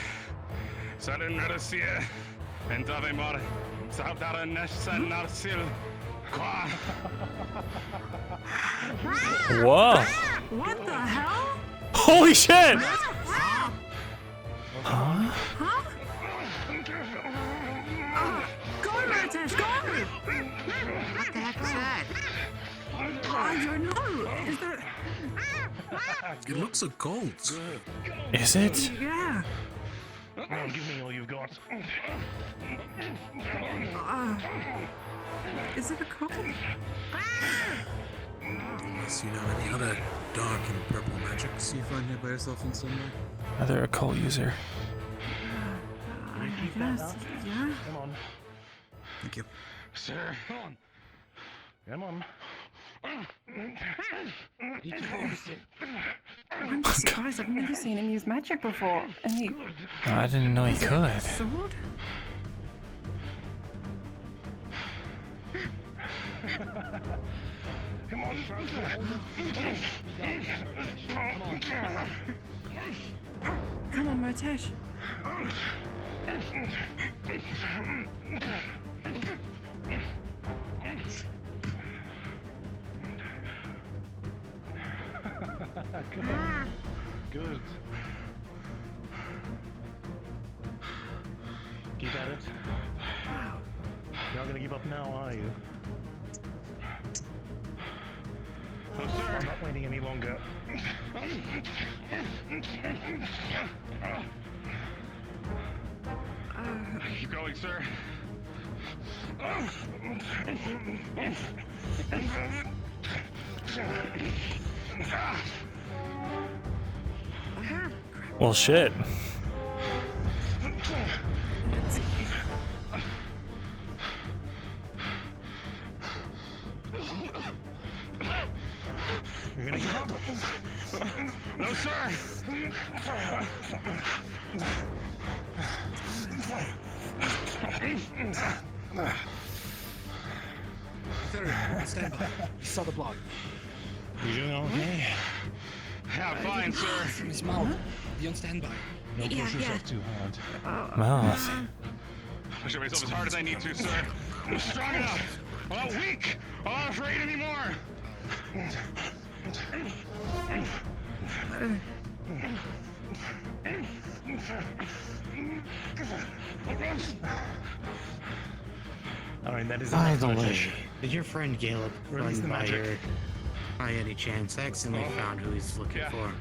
Sudden Russia. And Davimor. Saudara Nessan Narsil. Qua. Whoa. What the hell? Holy shit! Huh? Huh? Go, Murtash, go! What the heck is that? I don't know. Is that... It looks a cult. Is it? Yeah. Come on, give me all you've got. Is it a cult? Unless you know any other dark and purple magics you find nearby yourself in somewhere. Another occult user. I guess, yeah. Come on. Thank you. Sir. Come on. Come on. I'm just surprised. I've never seen him use magic before. And he... I didn't know he could. Sword? Come on. Come on, Murtash. Good. Keep at it. You're not gonna give up now, are you? No, sir. I'm not waiting any longer. Keep going, sir. Well, shit. You're gonna give up? No, sir. Stand by. You saw the block. You doing okay? Yeah, I'm fine, sir. Miss Mal, be on standby. Don't push yourself too hard. Well, Push myself as hard as I need to, sir. I'm strong enough. I'm not weak. I'm not afraid anymore. Alright, that is By enough the magic. way, did your friend Caleb Release the run by magic. your... By any chance, accidentally found who he's looking for?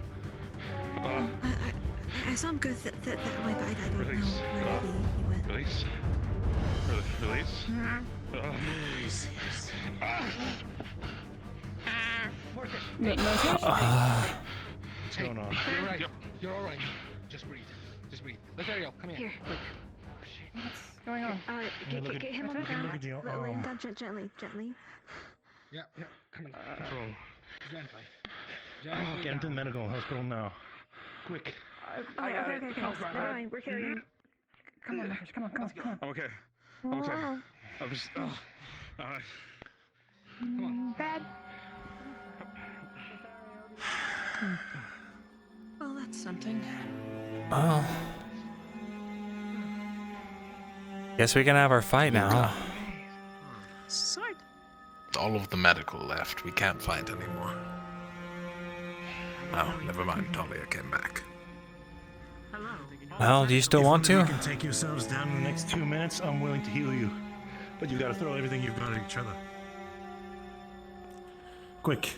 I saw him go that way, but I don't know Release. where he went. Release. Release. What's going on? You're right. You're all right. Just breathe. Just breathe. Lothario, come here. Quick. What's going on? Get him on the ground. Look at you. Lay him down gently. Yeah. Come on. What's wrong? Gently. Get him to the medical hospital now. Quick. Okay. Never mind. We're carrying. Come on, Murtash. Come on. I'm okay. I'm okay. I'm just. All right. Come on. Bad. Well, that's something. well. Guess we can have our fight now, huh? Sword. All of the medical left. We can't find any more. Oh, never mind. Talia came back. Well, do you still want You to? can take yourselves down in the next 2 minutes. I'm willing to heal you. But you gotta throw everything you've got at each other. Quick.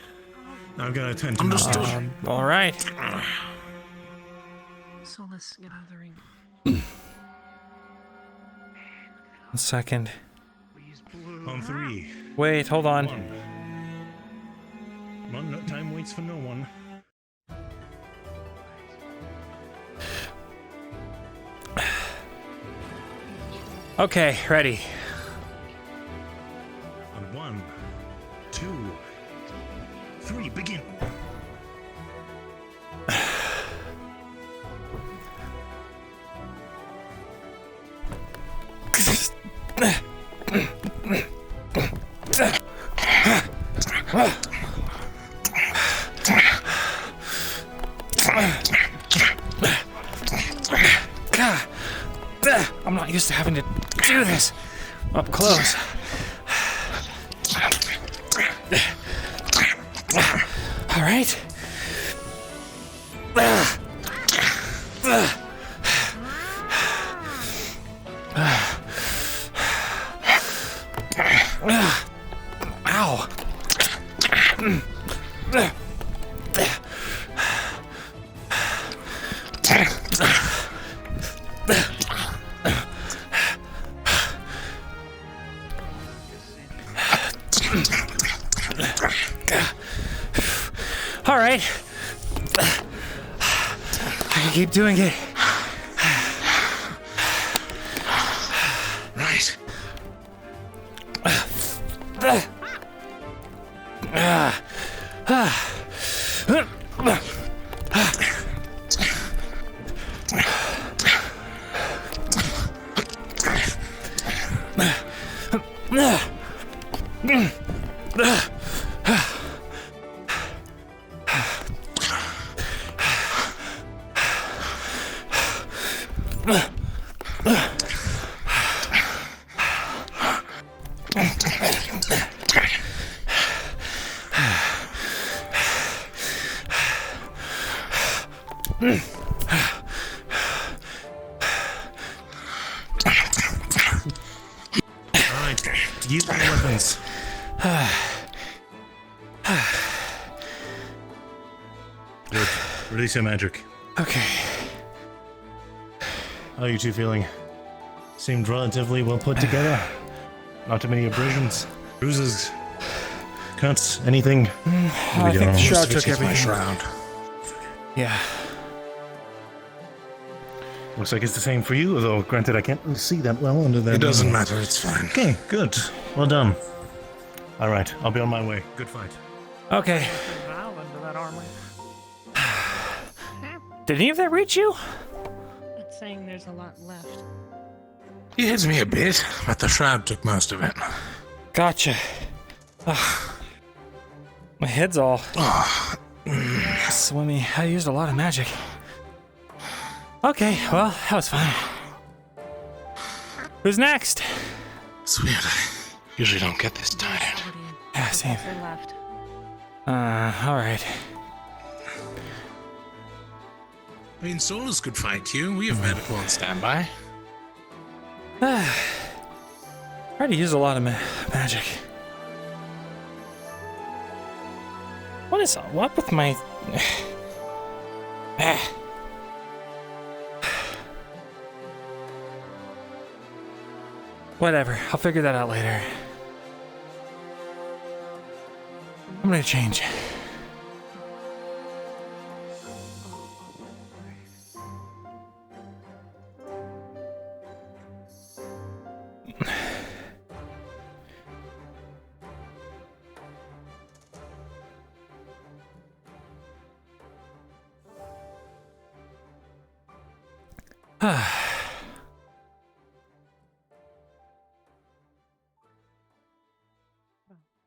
I've got to attend to All right. Solus, get out of the ring. A second. On 3. Wait, hold on. 1. Come on, no time waits for no one. Okay, ready. On 1, 2, 3, begin. I'm not used to having to do this up close. All right. Ow. All right. I can keep doing it. Right. Alright, use your weapons. Good. Release your magic. Okay. How are you two feeling? Seemed relatively well put together. Not too many abrasions, bruises, cuts, anything. I think the shroud took everything. Shroud. Yeah. Looks like it's the same for you, though granted I can't really see that well under that. It doesn't matter, it's fine. Okay, good. Well done. Alright, I'll be on my way. Good fight. Okay. Val under that armor. Did any of that reach you? It's saying there's a lot left. It hits me a bit, but the shroud took most of it. Gotcha. My head's all swimmy. I used a lot of magic. Okay, well, that was fun. Who's next? It's weird. I usually don't get this tired. Yeah, same. Left. Alright. I mean, Solus could fight you. We have medical on standby. I already used a lot of magic. What is up with my... Whatever, I'll figure that out later. I'm gonna change.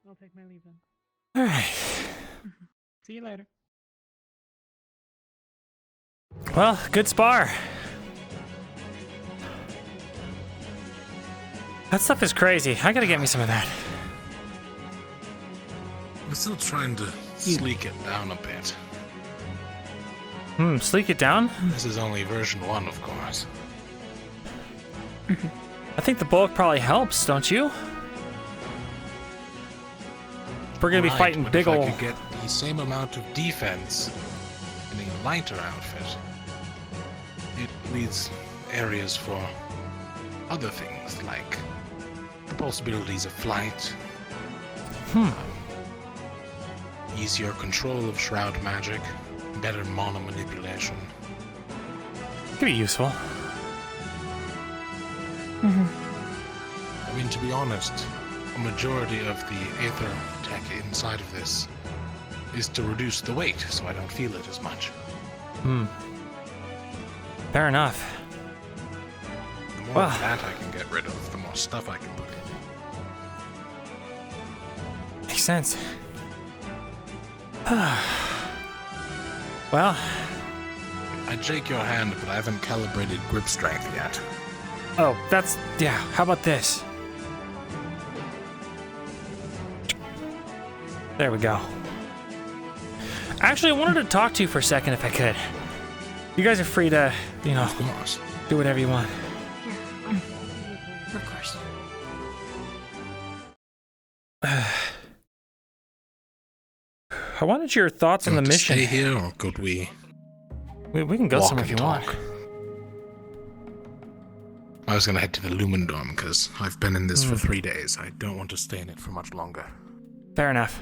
I'll take my leave then. Alright. See you later. Well, good spar. That stuff is crazy. I gotta get me some of that. I'm still trying to sleek it down a bit. Sleek it down? This is only version 1, of course. I think the bulk probably helps, don't you? We're gonna be fighting but big if ol'... I could get the same amount of defense in a lighter outfit, it leaves areas for other things like possibilities of flight, easier control of shroud magic, better mana manipulation. Could be useful. I mean, to be honest, a majority of the aether tech inside of this is to reduce the weight, so I don't feel it as much. Fair enough. The more of that I can get rid of, the more stuff I can put in. Makes sense. Well, I'd shake your hand, but I haven't calibrated grip strength yet. oh, yeah, how about this? There we go. Actually, I wanted to talk to you for a second if I could. You guys are free to, Of course. do whatever you want. Of course. I wanted your thoughts on the mission. Stay here, or could we? We can go walk somewhere if and you want. talk? I was gonna head to the Lumen Dorm because I've been in this for 3 days. I don't want to stay in it for much longer. Fair enough.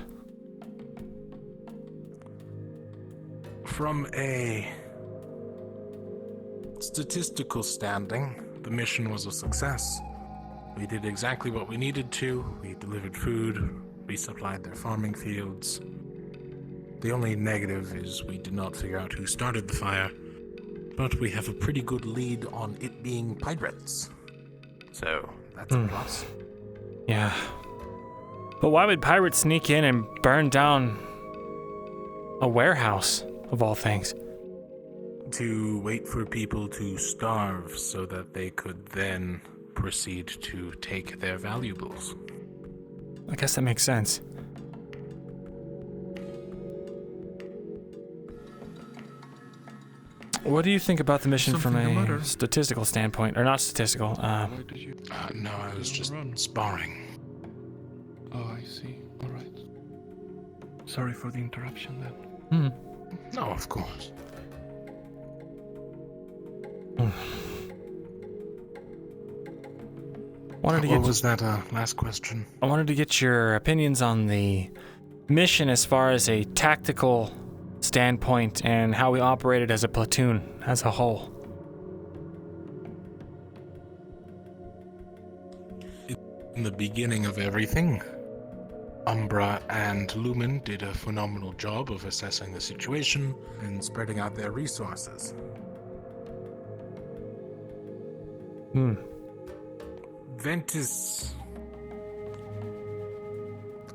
From a statistical standing, the mission was a success. We did exactly what we needed to. We delivered food, we supplied their farming fields. The only negative is we did not figure out who started the fire, but we have a pretty good lead on it being pirates. So, that's a plus. Yeah. But why would pirates sneak in and burn down a warehouse, of all things? To wait for people to starve so that they could then proceed to take their valuables. I guess that makes sense. What do you think about the mission from a statistical standpoint? Or not statistical, no, I was just sparring. Oh, I see. All right. Sorry for the interruption then. No, of course. What was that last question? I wanted to get your opinions on the mission as far as a tactical standpoint and how we operated as a platoon as a whole. In the beginning of everything, Umbra and Lumen did a phenomenal job of assessing the situation and spreading out their resources. Ventus...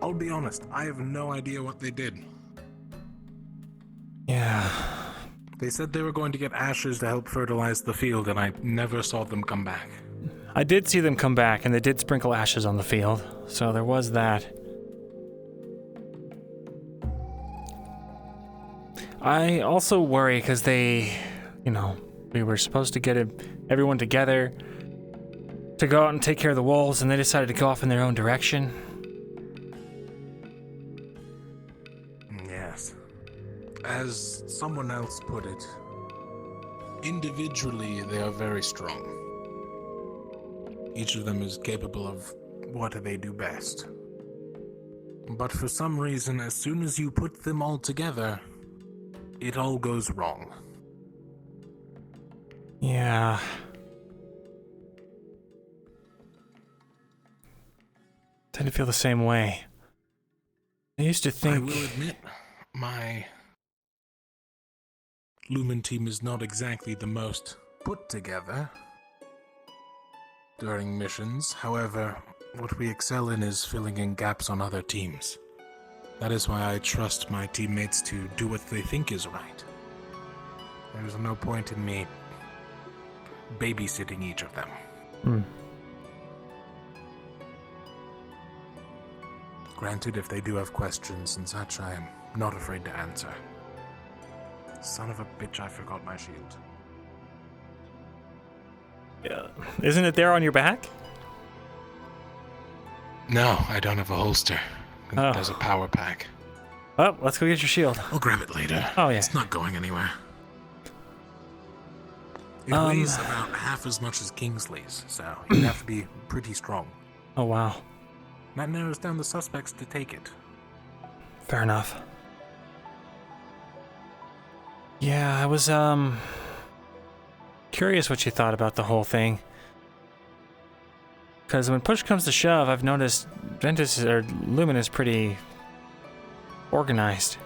I'll be honest, I have no idea what they did. Yeah. They said they were going to get ashes to help fertilize the field, and I never saw them come back. I did see them come back, and they did sprinkle ashes on the field, so there was that. I also worry because they, we were supposed to get everyone together to go out and take care of the wolves, and they decided to go off in their own direction. Yes. As someone else put it, individually they are very strong. Each of them is capable of what they do best. But for some reason, as soon as you put them all together, it all goes wrong. Yeah. Tend to feel the same way. I used to think... I will admit, my Lumen team is not exactly the most put together during missions. However, what we excel in is filling in gaps on other teams. That is why I trust my teammates to do what they think is right. There's no point in me babysitting each of them. Granted, if they do have questions and such, I am not afraid to answer. Son of a bitch, I forgot my shield. Yeah. Isn't it there on your back? No, I don't have a holster. Oh. There's a power pack. Oh, let's go get your shield. I'll grab it later. Oh, yeah. It's not going anywhere. It weighs about half as much as Kingsley's, so you'd have to be pretty strong. Oh, wow. That narrows down the suspects to take it. Fair enough. Yeah, I was, curious what you thought about the whole thing. Because when push comes to shove, I've noticed Lumen is pretty organized.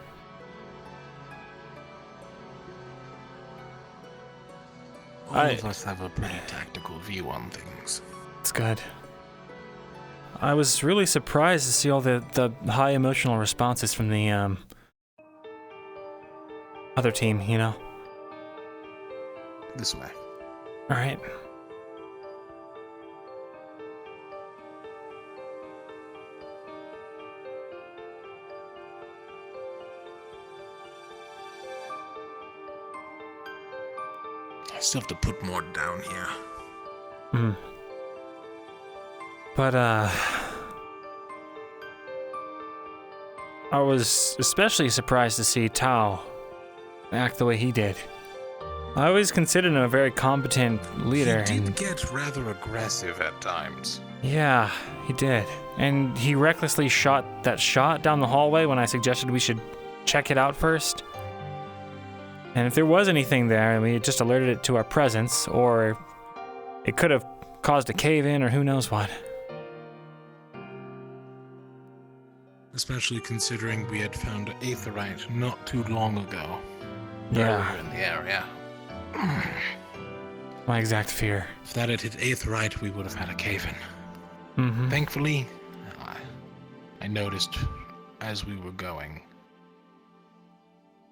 All of us have a pretty tactical view on things. It's good. I was really surprised to see all the high emotional responses from the other team, you know? This way. Alright. I still have to put more down here. Hmm. But, I was especially surprised to see Tao act the way he did. I always considered him a very competent leader. He did get rather aggressive at times. Yeah, he did. And he recklessly shot that shot down the hallway when I suggested we should check it out first. And if there was anything there, we just alerted it to our presence, or it could have caused a cave-in, or who knows what. Especially considering we had found aetherite not too long ago. Yeah. Earlier in the area. My exact fear. If that had hit aetherite, we would have had a cave-in. Mm-hmm. Thankfully, I noticed as we were going,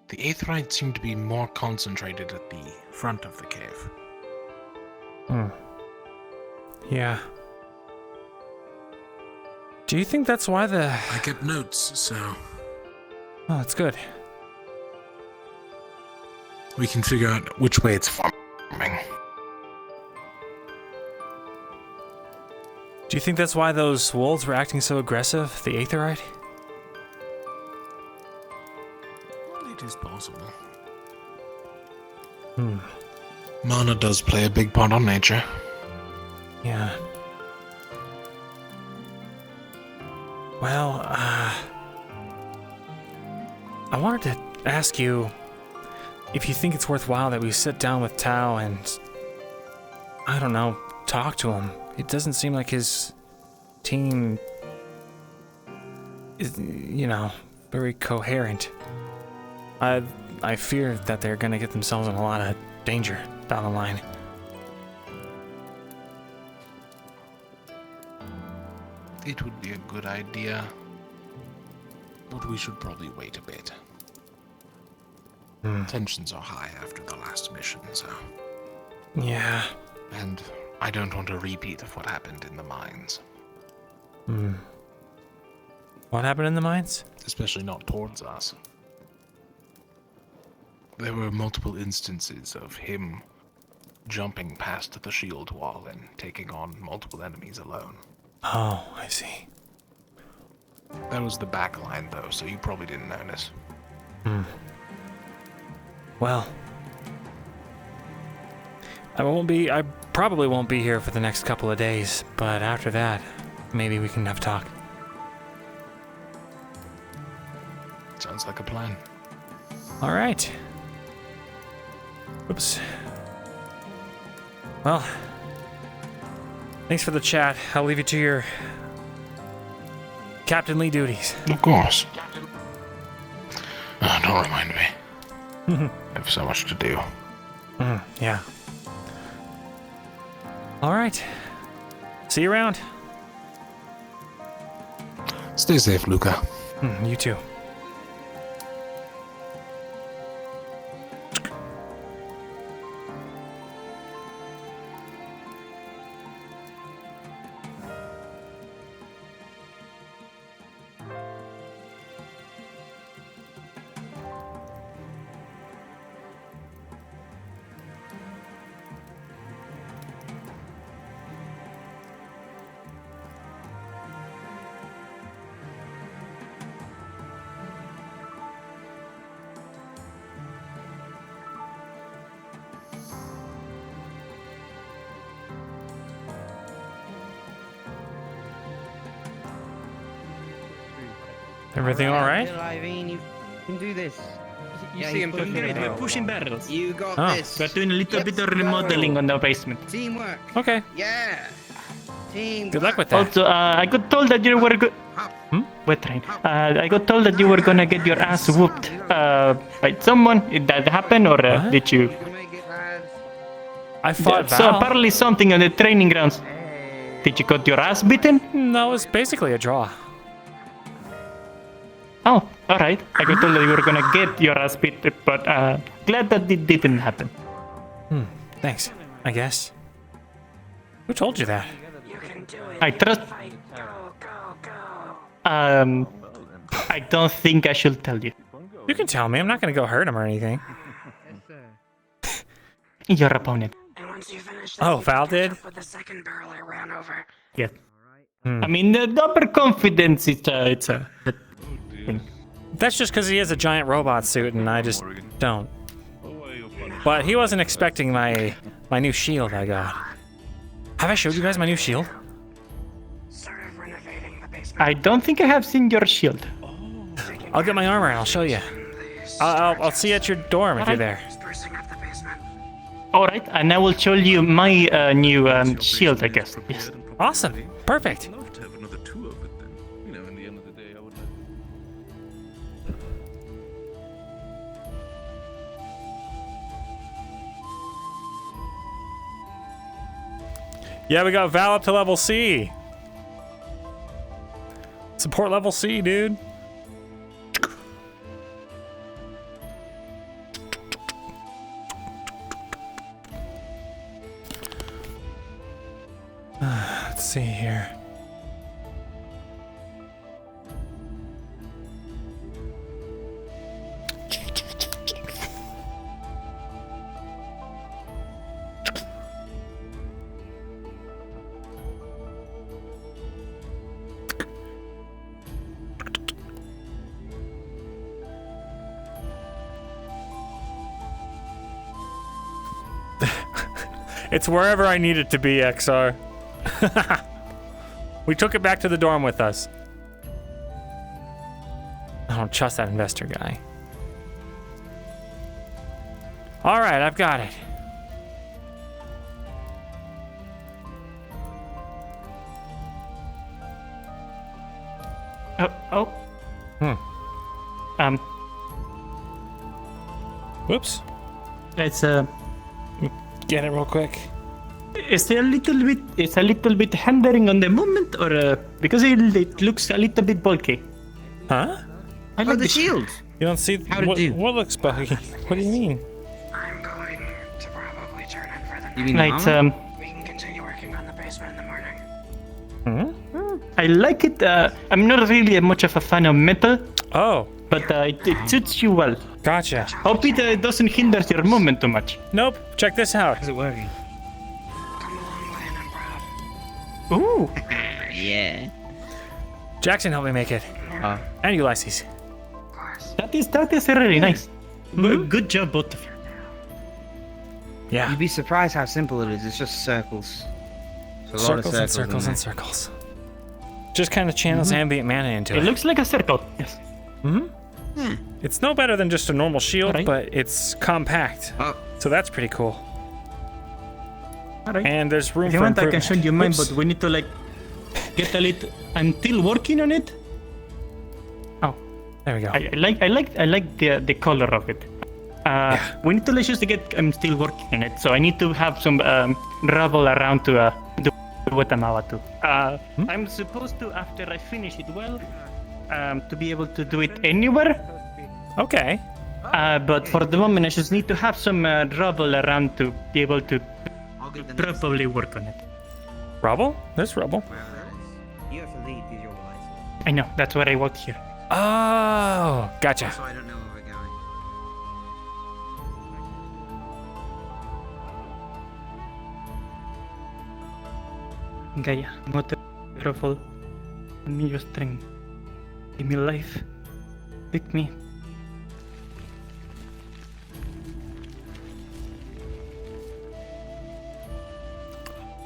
the aetherite seemed to be more concentrated at the front of the cave. Hmm. Yeah. Do you think that's why I get notes, so... Oh, that's good. We can figure out which way it's forming. Do you think that's why those wolves were acting so aggressive, the aetherite? Well, it is possible. Hmm. Mana does play a big part on nature. Yeah. Well, I wanted to ask you if you think it's worthwhile that we sit down with Tao and, I don't know, talk to him. It doesn't seem like his team is, you know, very coherent. I fear that they're gonna get themselves in a lot of danger down the line. It would be a good idea, but we should probably wait a bit. Tensions are high after the last mission, so... Yeah. And I don't want a repeat of what happened in the mines. What happened in the mines? Especially not towards us. There were multiple instances of him jumping past the shield wall and taking on multiple enemies alone. Oh, I see. That was the back line, though, so you probably didn't notice. Well, I probably won't be here for the next couple of days, but after that, maybe we can have a talk. Sounds like a plan. All right. Oops. Well, thanks for the chat. I'll leave you to your captainly duties. Of course. Don't remind me. I have so much to do. Yeah. All right. See you around. Stay safe, Luca. You too. Everything all right? Irene, you can do this. You see him pushing it. We're pushing barrels. You got Oh. this. We're doing a little bit of remodeling on the basement. Teamwork. Okay. Yeah. Teamwork. Good luck with that. Also, I got told that you were Wet train. I got told that you were gonna get your ass whooped by someone. Did that happen, or did you? I fought So Val. apparently something on the training grounds. Did you got your ass beaten? No, it was basically a draw. Oh, all right. I got told that you were gonna get your ass beaten, but glad that it didn't happen. Thanks, I guess. Who told you that? I trust. I don't think I should tell you. You can tell me. I'm not gonna go hurt him or anything. Your opponent. Oh, Val did? Yeah. I mean, the overconfidence is it's a thing. That's just because he has a giant robot suit and I just don't. But he wasn't expecting my new shield I got. Have I showed you guys my new shield? I don't think I have seen your shield. I'll get my armor and I'll show you. I'll see you at your dorm if you're there. All right, and I will show you my new shield, I guess. Yes. Awesome. Perfect. I'd love to have another two of it then. You know, in the end of the day, I would Yeah, we got Val up to level C. Support level C, dude. Let's see here. It's wherever I need it to be, XR. We took it back to the dorm with us. I don't trust that investor guy. All right, I've got it. Oh. Whoops. It's Get it real quick. It's a little bit hindering on the moment, or because it looks a little bit bulky. Huh? I like the shield. You don't see How'd it what, do? what looks bulky? What do you mean? I'm going to probably turn in for the You mean night. armor? We can continue working on the basement in the morning. I like it. I'm not really much of a fan of metal. Oh. But it suits you well. Gotcha. Hope it doesn't hinder your movement too much. Nope. Check this out. How's it working? Ooh. Yeah. Jackson helped me make it. And Ulysses. That is really nice. Good job, both of you. Yeah. You'd be surprised how simple it is. It's just circles. It's a lot of Circles and circles circles in and circles. Just kind of channels ambient mana into it. It looks like a circle. Yes. It's no better than just a normal shield, but it's compact. So that's pretty cool. And there's room If for you want, I can improvement. show you mine, Oops. but we need to get a little. I'm still working on it. Oh, there we go. I like the color of it. We need to just to get. I'm still working on it, so I need to have some rubble around to do what I'm about to. I'm supposed to, after I finish it well, to be able to do it anywhere. Okay. But for the moment, I just need to have some rubble around to be able to probably work on it. Rubble? There's rubble. You have to lead because you're wise. I know, that's why I walked here. Oh, gotcha. So I don't know where we're going. Gaia, mother, careful. Give me your strength. Give me life. Pick me.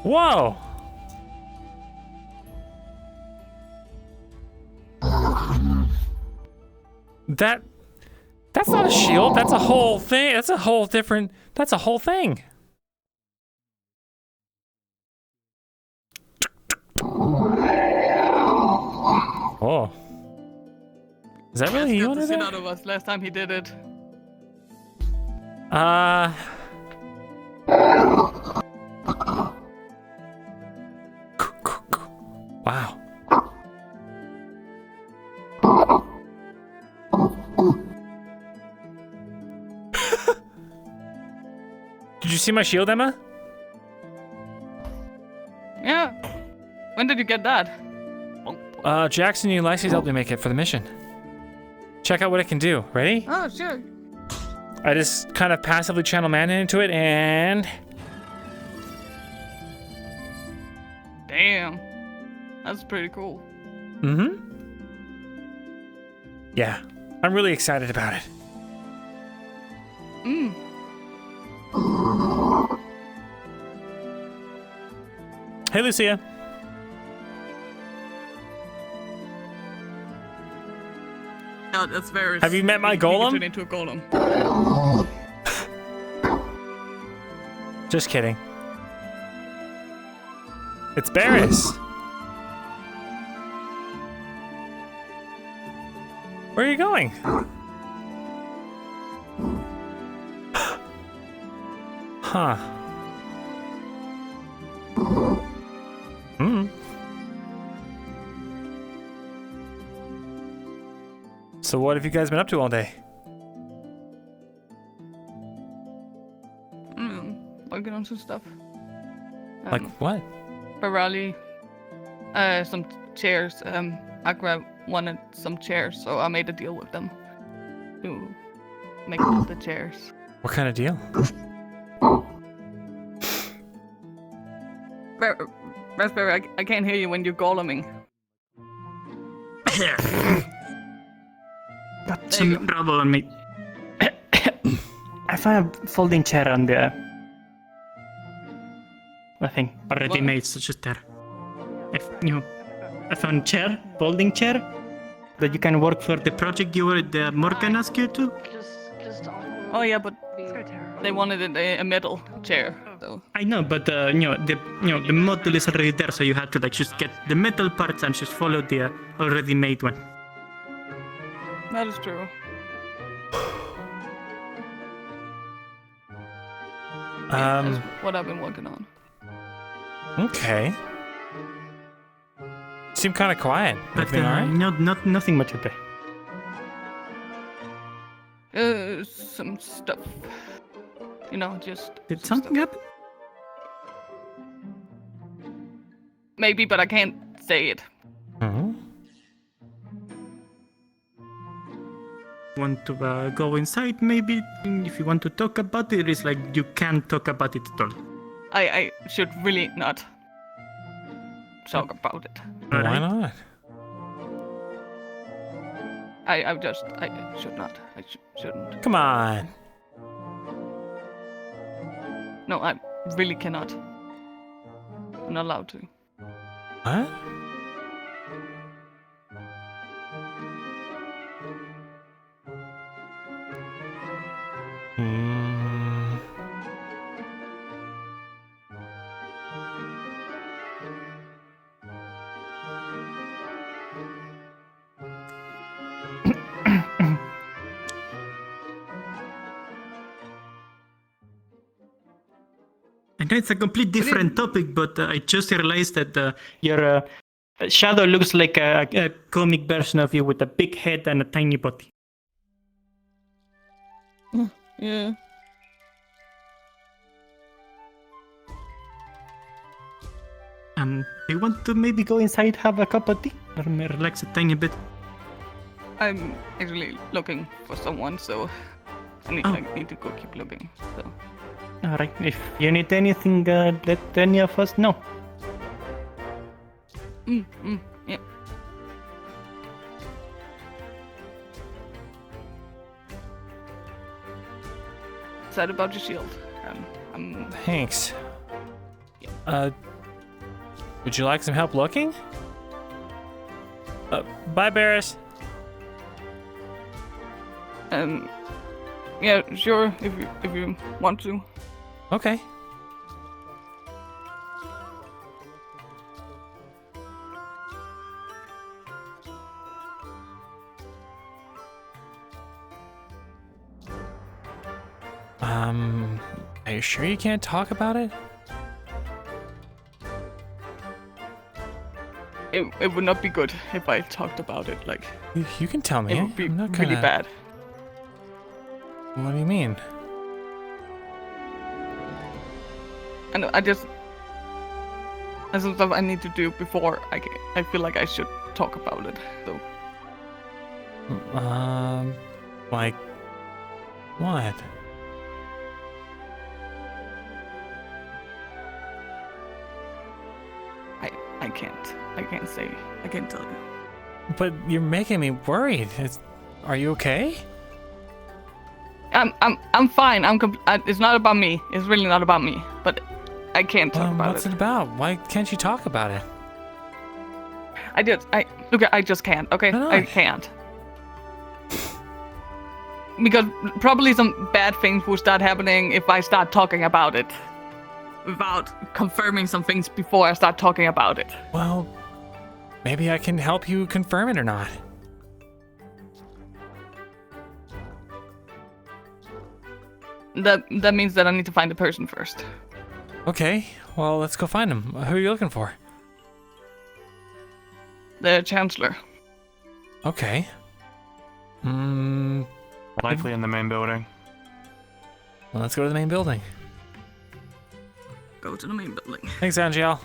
Whoa! That's not a shield. That's a whole thing. That's a whole different. That's a whole thing. Oh. Is that really you Scared under the shit there? out of us last time he did it. Wow. Did you see my shield, Emma? Yeah. When did you get that? Jackson and Ulysses helped me make it for the mission. Check out what it can do. Ready? Oh, sure. I just kind of passively channel mana into it and... Damn. That's pretty cool. Mm-hmm. Yeah, I'm really excited about it. Mm. Hey, Lucia. Yeah, that's very... Have you met my he can golem? turn into a golem. Just kidding. It's Barris. Where are you going? Huh. Hmm. So what have you guys been up to all day? Working on some stuff. Like what? Prelobby, some chairs. Agra wanted some chairs, so I made a deal with them to make the chairs. What kind of deal? Raspberry, I can't hear you when you're goleming. Got some trouble on me. I found a folding chair on the thing already made, so just there. I found chair, folding chair, that you can work for the project the Morgan asked you to. Oh yeah, but they wanted a metal chair. So. I know, but the model is already there, so you have to like just get the metal parts and just follow the already made one. That is true. That's what I've been working on. Okay. Seem kind of quiet. But Everything all right? Nothing much today. Some stuff. You know, just. Did something happen? Maybe, but I can't say it. Want to go inside? Maybe if you want to talk about it, it's like you can't talk about it at all. I should really not talk about it. Why not? I should not. I shouldn't. Come on. No, I really cannot. I'm not allowed to. What? I know it's a complete different topic, but I just realized that your shadow looks like a comic version of you with a big head and a tiny body. Yeah. Do you want to maybe go inside, have a cup of tea, or relax a tiny bit? I'm actually looking for someone, so I need to go keep looking. So. Alright, if you need anything, let any of us know. Yeah. Sad about your shield. Thanks. Would you like some help looking? Bye, Barris. Yeah, sure, if you want to. Okay. Are you sure you can't talk about it? It would not be good if I talked about it. Like, you can tell me. It would be I'm not really gonna... bad. What do you mean? And I just, there's some stuff I need to do before I feel like I should talk about it. So. Like what? I can't say. I can't tell you. But you're making me worried. Are you okay? I'm fine. It's not about me. It's really not about me. But I can't talk about it. What's it about? Why can't you talk about it? I just can't. Okay, No. I can't. Because probably some bad things will start happening if I start talking about it. Without confirming some things before I start talking about it. Well, maybe I can help you confirm it or not. That means that I need to find the person first. Okay, well, let's go find him. Who are you looking for? The Chancellor. Okay. Likely in the main building. Well, let's go to the main building. Go to the main building. Thanks, Angel.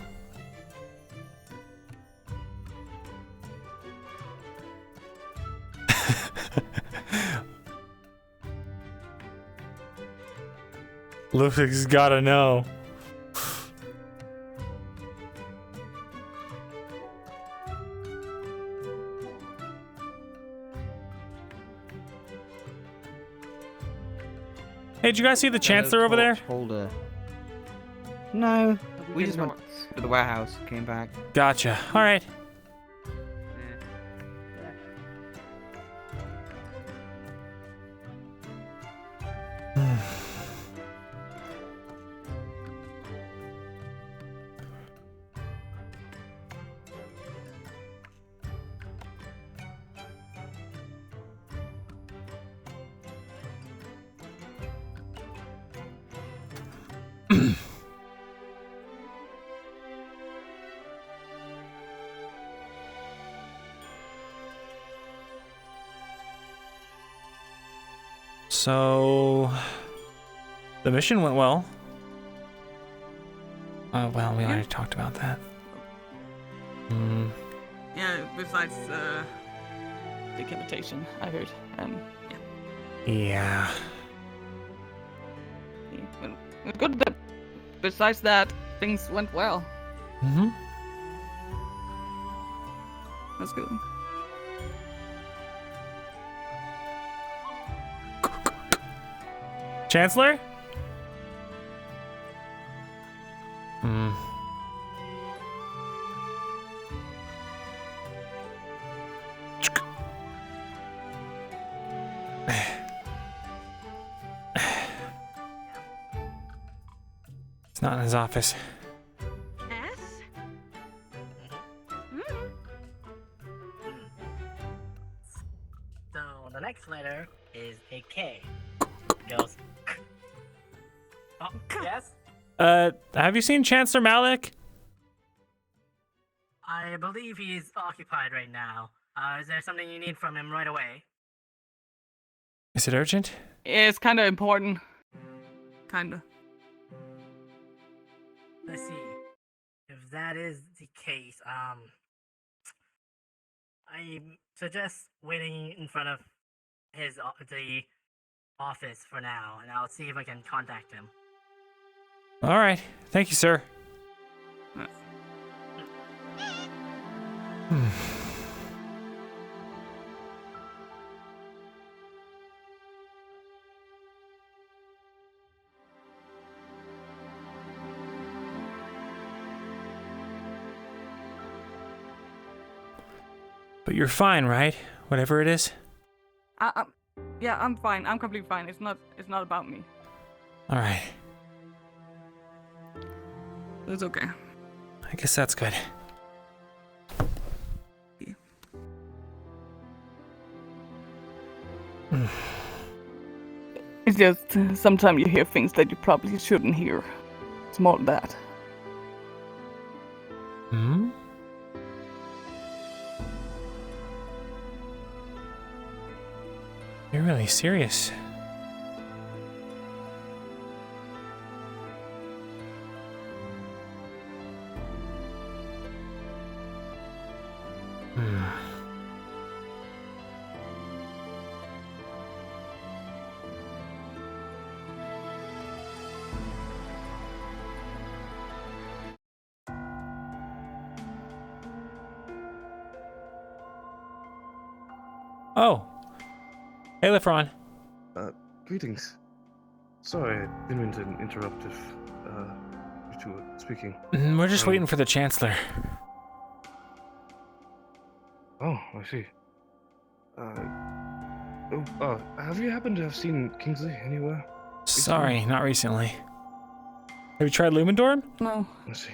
Ludwig's gotta know. Hey, did you guys see the Chancellor over there? Holder. No, we just went to the warehouse, came back. Gotcha. All right. So, the mission went well. Well, we already talked about that. Yeah, besides decapitation, I heard. Yeah. It's good that besides that, things went well. Mm-hmm. That's good. Chancellor? It's not in his office. So the next letter is a K. Goes. Oh, yes? Have you seen Chancellor Malik? I believe he's occupied right now. Is there something you need from him right away? Is it urgent? It's kind of important. Kinda. Let's see. If that is the case, I suggest waiting in front of the office for now, and I'll see if I can contact him. All right. Thank you, sir. But you're fine, right? Whatever it is? Yeah, I'm fine. I'm completely fine. It's not about me. All right. It's okay. I guess that's good. It's just sometimes you hear things that you probably shouldn't hear. It's more that. Hmm? You're really serious. Oh. Hey, Lefron. Greetings. Sorry, I didn't mean to interrupt if you two were speaking. We're just waiting for the Chancellor. Oh, I see. Have you happened to have seen Kingsley anywhere? Sorry, not recently. Have you tried Lumendorm? No. I see.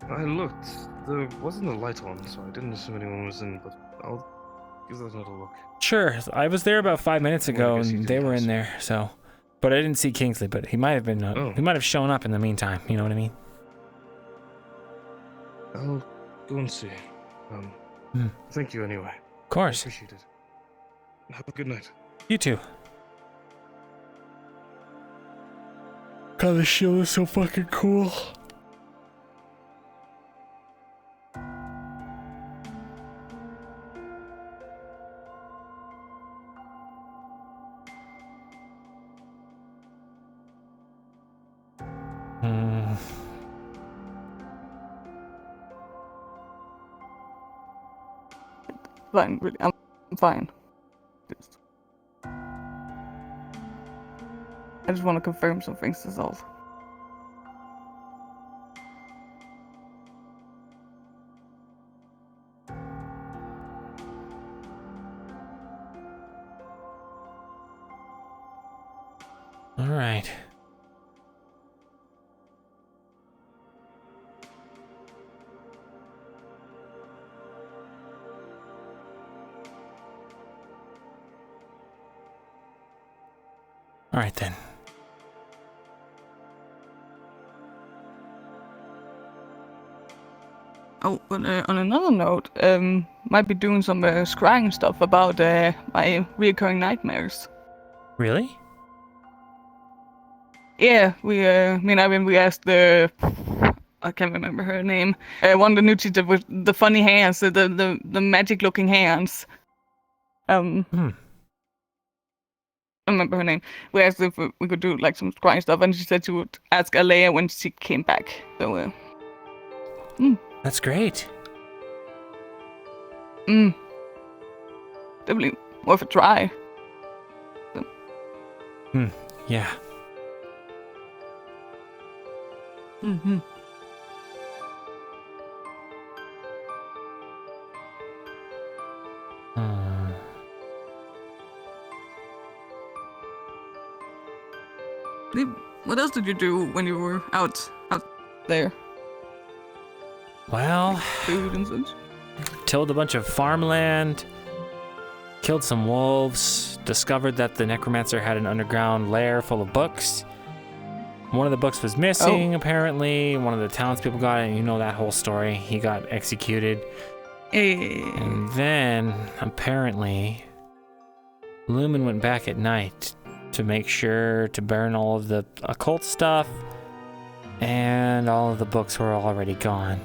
I looked. There wasn't a light on, so I didn't assume anyone was in, but I'll give that another look. Sure, I was there about 5 minutes ago, and they were in there, so... But I didn't see Kingsley, but he might have been... He might have shown up in the meantime, you know what I mean? I'll go and see. Thank you anyway. Of course. Appreciate it. Have a good night. You too. God, this shield is so fucking cool. Fine, really. I'm fine. I just want to confirm some things, that's all. All right. All right then. Oh, but on another note, might be doing some scrying stuff about my reoccurring nightmares. Really? Yeah, we we asked the I can't remember her name. One of the new teachers with the funny hands, the magic looking hands. I remember her name. We asked if we could do like some scrying stuff, and she said she would ask Alea when she came back. So, That's great. Definitely worth a try. So. Yeah. Mm-hmm. What else did you do when you were out there? Well, food and such. Tilled a bunch of farmland, killed some wolves, discovered that the necromancer had an underground lair full of books. One of the books was missing, apparently. One of the townspeople got it, and you know that whole story. He got executed. And then, apparently, Lumen went back at night to make sure to burn all of the occult stuff, and all of the books were already gone.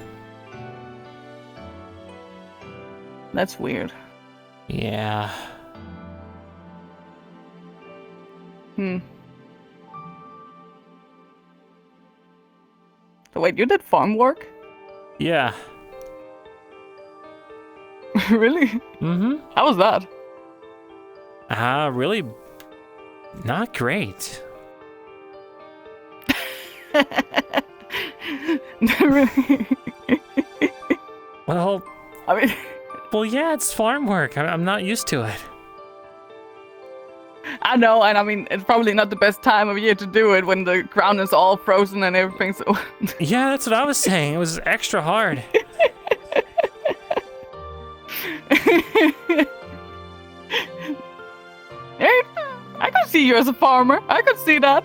That's weird. Yeah. So wait, you did farm work? Yeah. Really? Mm-hmm. How was that? Really not great. Really? Well, I mean... Well, yeah, it's farm work. I'm not used to it. I know, and I mean, it's probably not the best time of year to do it when the ground is all frozen and everything, so... Yeah, that's what I was saying. It was extra hard. Hey, I could see you as a farmer. I could see that.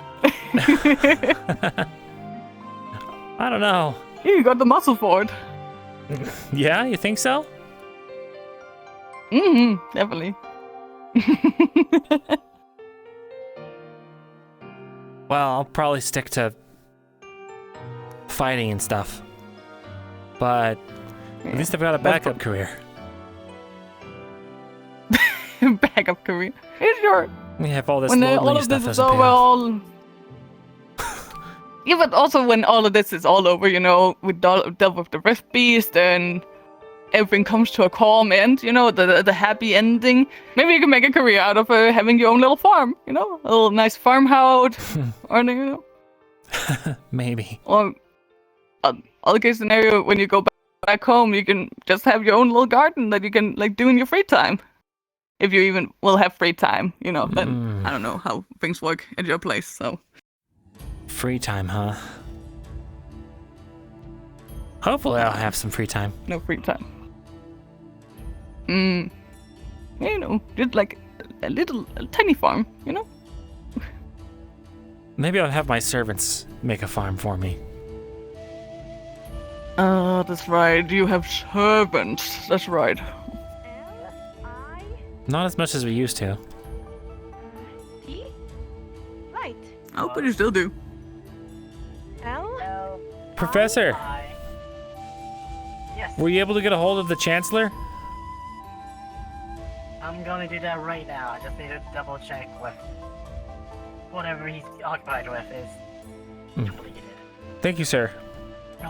I don't know. You got the muscle for it. Yeah, you think so? Definitely. Well, I'll probably stick to fighting and stuff. But at least I've got a backup career. Backup career. It's your... We have all this when load all stuff of this is doesn't over, pay off. all... Yeah, but also when all of this is all over, you know, we dealt with the Rift Beast and everything comes to a calm end, you know, the happy ending. Maybe you can make a career out of having your own little farm, you know, a little nice farmhouse, or you know. Maybe. Or other case scenario, when you go back home, you can just have your own little garden that you can like do in your free time. If you even will have free time, you know. Then I don't know how things work at your place, so. Free time, huh? Hopefully I'll have some free time. No free time. You know, just like a tiny farm, you know? Maybe I'll have my servants make a farm for me. Oh, that's right. You have servants. That's right. Not as much as we used to. Right. Oh, but you still do. L? Professor! Yes. Were you able to get a hold of the Chancellor? I'm gonna do that right now. I just need to double check with whatever he's occupied with is completed. Thank you, sir. It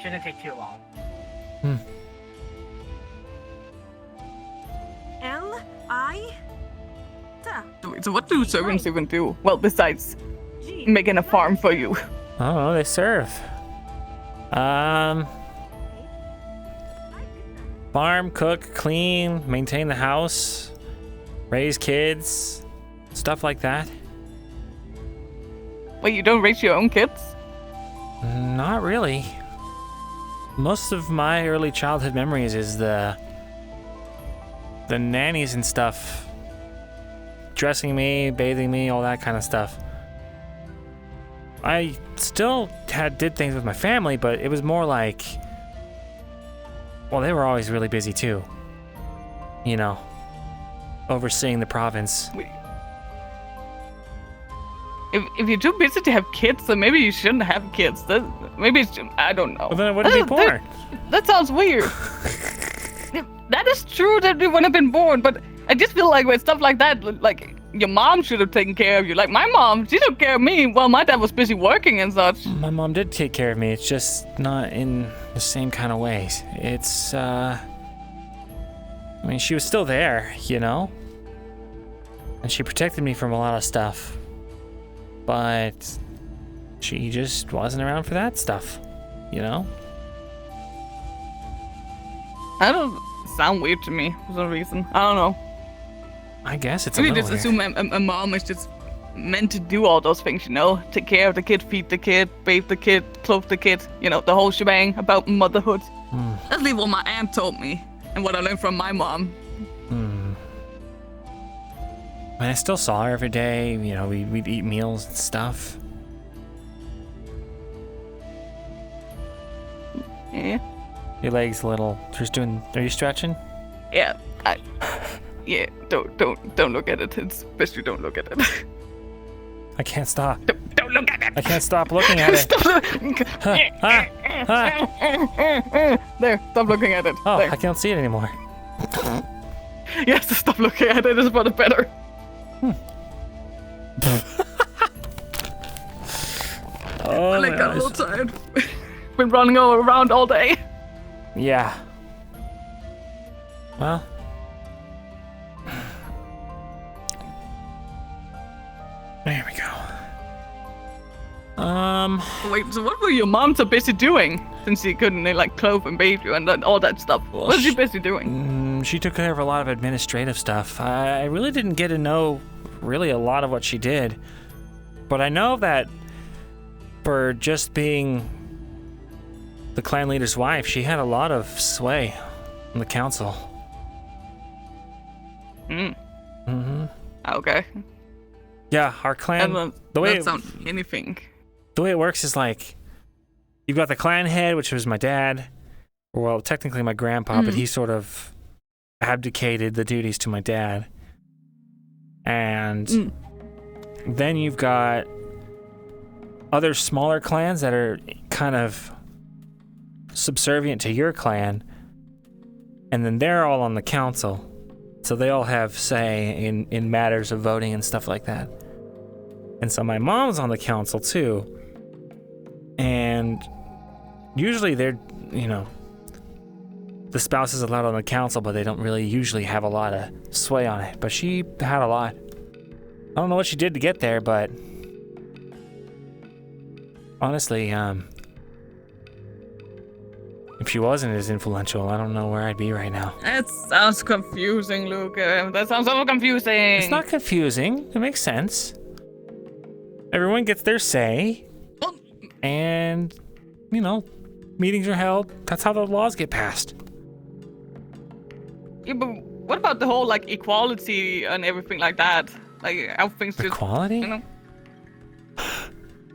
shouldn't take too long. L-I? So what do servants even do? Well, besides making a farm for you. Oh, they serve. Farm, cook, clean, maintain the house, raise kids, stuff like that. Wait, you don't raise your own kids? Not really. Most of my early childhood memories is the nannies and stuff. Dressing me, bathing me, all that kind of stuff. I still did things with my family, but it was more like, well, they were always really busy too. You know, overseeing the province. If you're too busy to have kids, then maybe you shouldn't have kids. Maybe it's, I don't know. Well, then it wouldn't be born. That sounds weird. That is true that you wouldn't have been born, but I just feel like with stuff like that, like your mom should have taken care of you. Like my mom, she took care of me while my dad was busy working and such. My mom did take care of me. It's just not in the same kind of ways. It's, I mean, she was still there, you know? And she protected me from a lot of stuff. But she just wasn't around for that stuff, you know? I don't sound weird to me for some reason. I don't know. I guess it's Maybe a little just weird. assume a mom is just meant to do all those things, you know? Take care of the kid, feed the kid, bathe the kid, clothe the kid, you know, the whole shebang about motherhood. That's like what my aunt told me and what I learned from my mom. I mean, I still saw her every day, you know, we'd eat meals and stuff. Yeah. Your leg's a little, are you stretching? Yeah, yeah, don't look at it. It's best you don't look at it. I can't stop. Don't look at it. I can't stop looking at it. Stop There, stop looking at it. Oh, there. I can't see it anymore. Yes, stop looking at it. It's for the better. Oh, I my got a eyes. little tired. Been running all around all day. Yeah. Well. There we go. Wait, so what were your mom so busy doing? Since she couldn't, like, clothe and bathe you and all that stuff. Well, What was she busy doing? She took care of a lot of administrative stuff. I really didn't get to know really a lot of what she did. But I know that for just being the clan leader's wife, she had a lot of sway in the council. Okay. Yeah, our clan. The way that sounds anything. The way it works is like you've got the clan head, which was my dad. Well, technically my grandpa, but he sort of abdicated the duties to my dad. And then you've got other smaller clans that are kind of subservient to your clan, and then they're all on the council, so they all have say in matters of voting and stuff like that. And so my mom's on the council too, and usually they're, you know, the spouse is allowed on the council, but they don't really usually have a lot of sway on it. But she had a lot. I don't know what she did to get there, but honestly, if she wasn't as influential, I don't know where I'd be right now. That sounds confusing, Luke. That sounds so confusing. It's not confusing. It makes sense. Everyone gets their say, and, you know, meetings are held. That's how the laws get passed. Yeah, but what about the whole, like, equality and everything like that? Like, how things just... Equality? You know?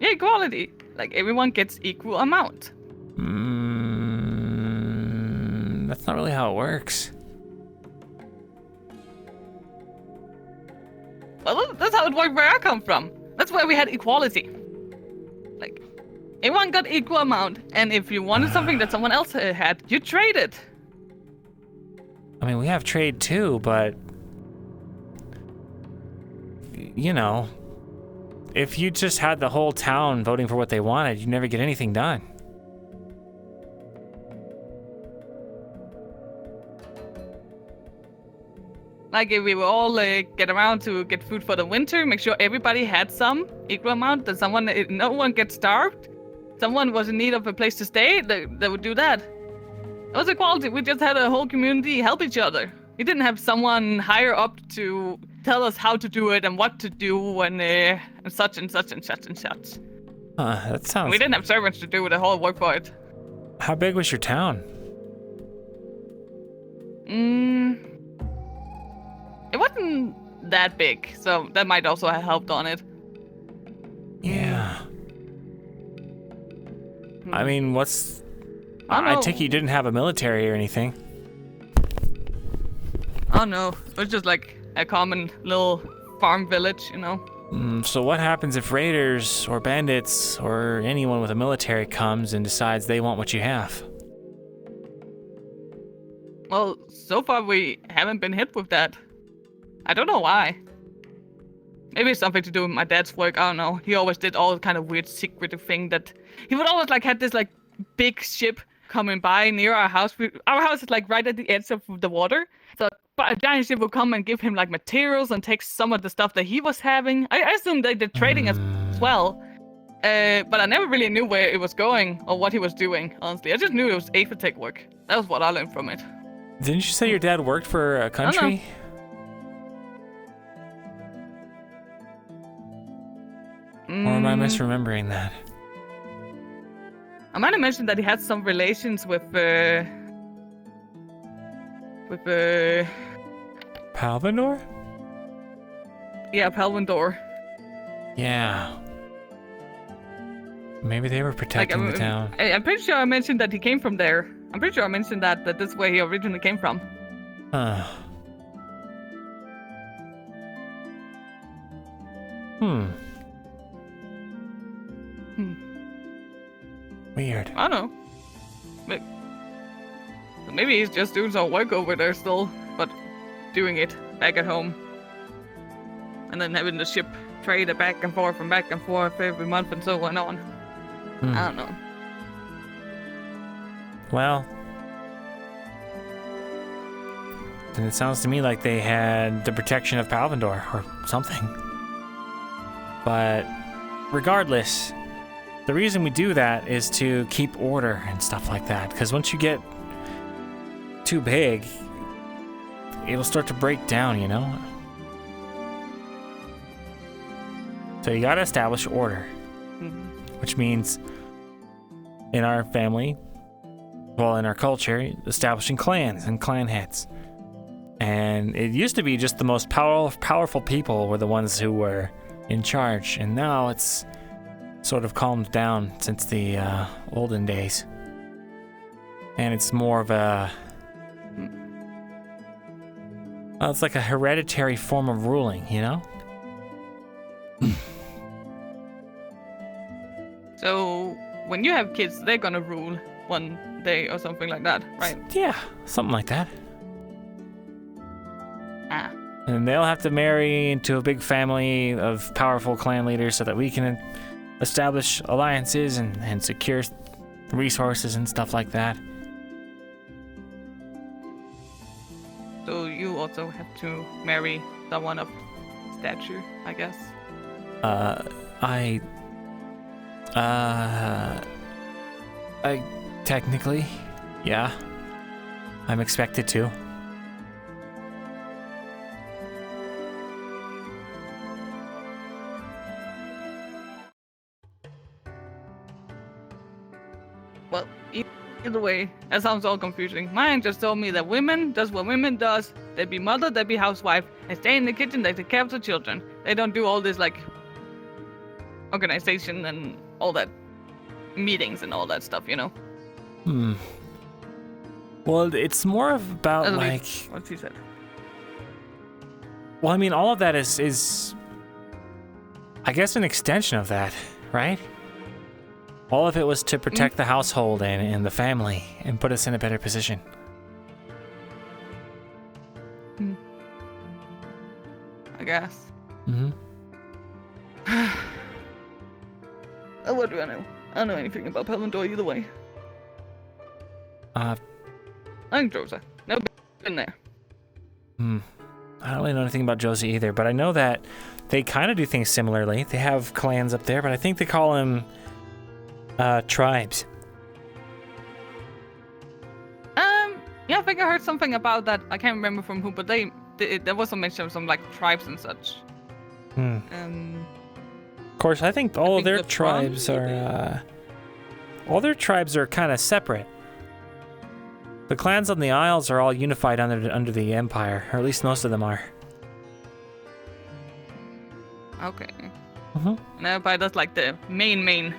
Yeah, equality. Like, everyone gets equal amount. That's not really how it works. Well, that's how it worked where I come from. That's where we had equality. Like, everyone got equal amount, and if you wanted something that someone else had, you traded. I mean, we have trade too, but you know, if you just had the whole town voting for what they wanted, you'd never get anything done. Like, if we would all get around to get food for the winter, make sure everybody had some equal amount, that no one gets starved, someone was in need of a place to stay, they would do that. It was equality. We just had a whole community help each other. We didn't have someone higher up to tell us how to do it and what to do and such and such and such and such. That sounds... We didn't have servants to do the whole work for it. How big was your town? It wasn't that big, so that might also have helped on it. Yeah. I mean, what's... I take you didn't have a military or anything. Oh no, it was just like a common little farm village, you know? So what happens if raiders or bandits or anyone with a military comes and decides they want what you have? Well, so far we haven't been hit with that. I don't know why. Maybe it's something to do with my dad's work, I don't know. He always did all kind of weird secretive thing that... He would always like have this like big ship coming by near our house. Our house is like right at the edge of the water. So a giant ship would come and give him like materials and take some of the stuff that he was having. I assume they did trading as well. But I never really knew where it was going or what he was doing, honestly. I just knew it was Aethertech work. That was what I learned from it. Didn't you say your dad worked for a country? Or am I misremembering that? I might have mentioned that he had some relations with Palvindor? Yeah, Palvindor. Yeah. Maybe they were protecting the town. I'm pretty sure I mentioned that he came from there. I'm pretty sure I mentioned that this is where he originally came from. Weird. I don't know. Maybe he's just doing some work over there still, but doing it back at home. And then having the ship trade it back and forth every month and so on. I don't know. Well, then it sounds to me like they had the protection of Palvindor or something. But regardless, the reason we do that is to keep order and stuff like that. Because once you get too big, it'll start to break down, you know? So you gotta establish order. Which means, in our family, well, in our culture, establishing clans and clan heads. And it used to be just the most powerful people were the ones who were in charge, and now it's sort of calmed down since the olden days. And it's more of a... Well, it's like a hereditary form of ruling, you know? So, when you have kids, they're gonna rule one day or something like that, right? Yeah, something like that. Ah. And they'll have to marry into a big family of powerful clan leaders so that we can establish alliances and secure resources and stuff like that. So you also have to marry someone of stature, I guess. I technically, yeah. I'm expected to. Well, either way, that sounds all confusing. Mine just told me that women does what women does. They be mother, they be housewife. They stay in the kitchen, they take care of the children. They don't do all this, like, organization and all that, meetings and all that stuff, you know? Well, it's more of about, like... What she said. Well, I mean, all of that is... I guess an extension of that, right? All of it was to protect the household and the family and put us in a better position. I guess. Mm-hmm. What do I know? I don't know anything about Pelendor either way. I think Josa. Never been there. I don't really know anything about Josie either, but I know that they kind of do things similarly. They have clans up there, but I think they call them tribes. Yeah, I think I heard something about that. I can't remember from who, but there was a mention of some like tribes and such. Of course, I think all of their tribes are kind of separate. The clans on the Isles are all unified under the Empire, or at least most of them are. Okay. And everybody does like the main man,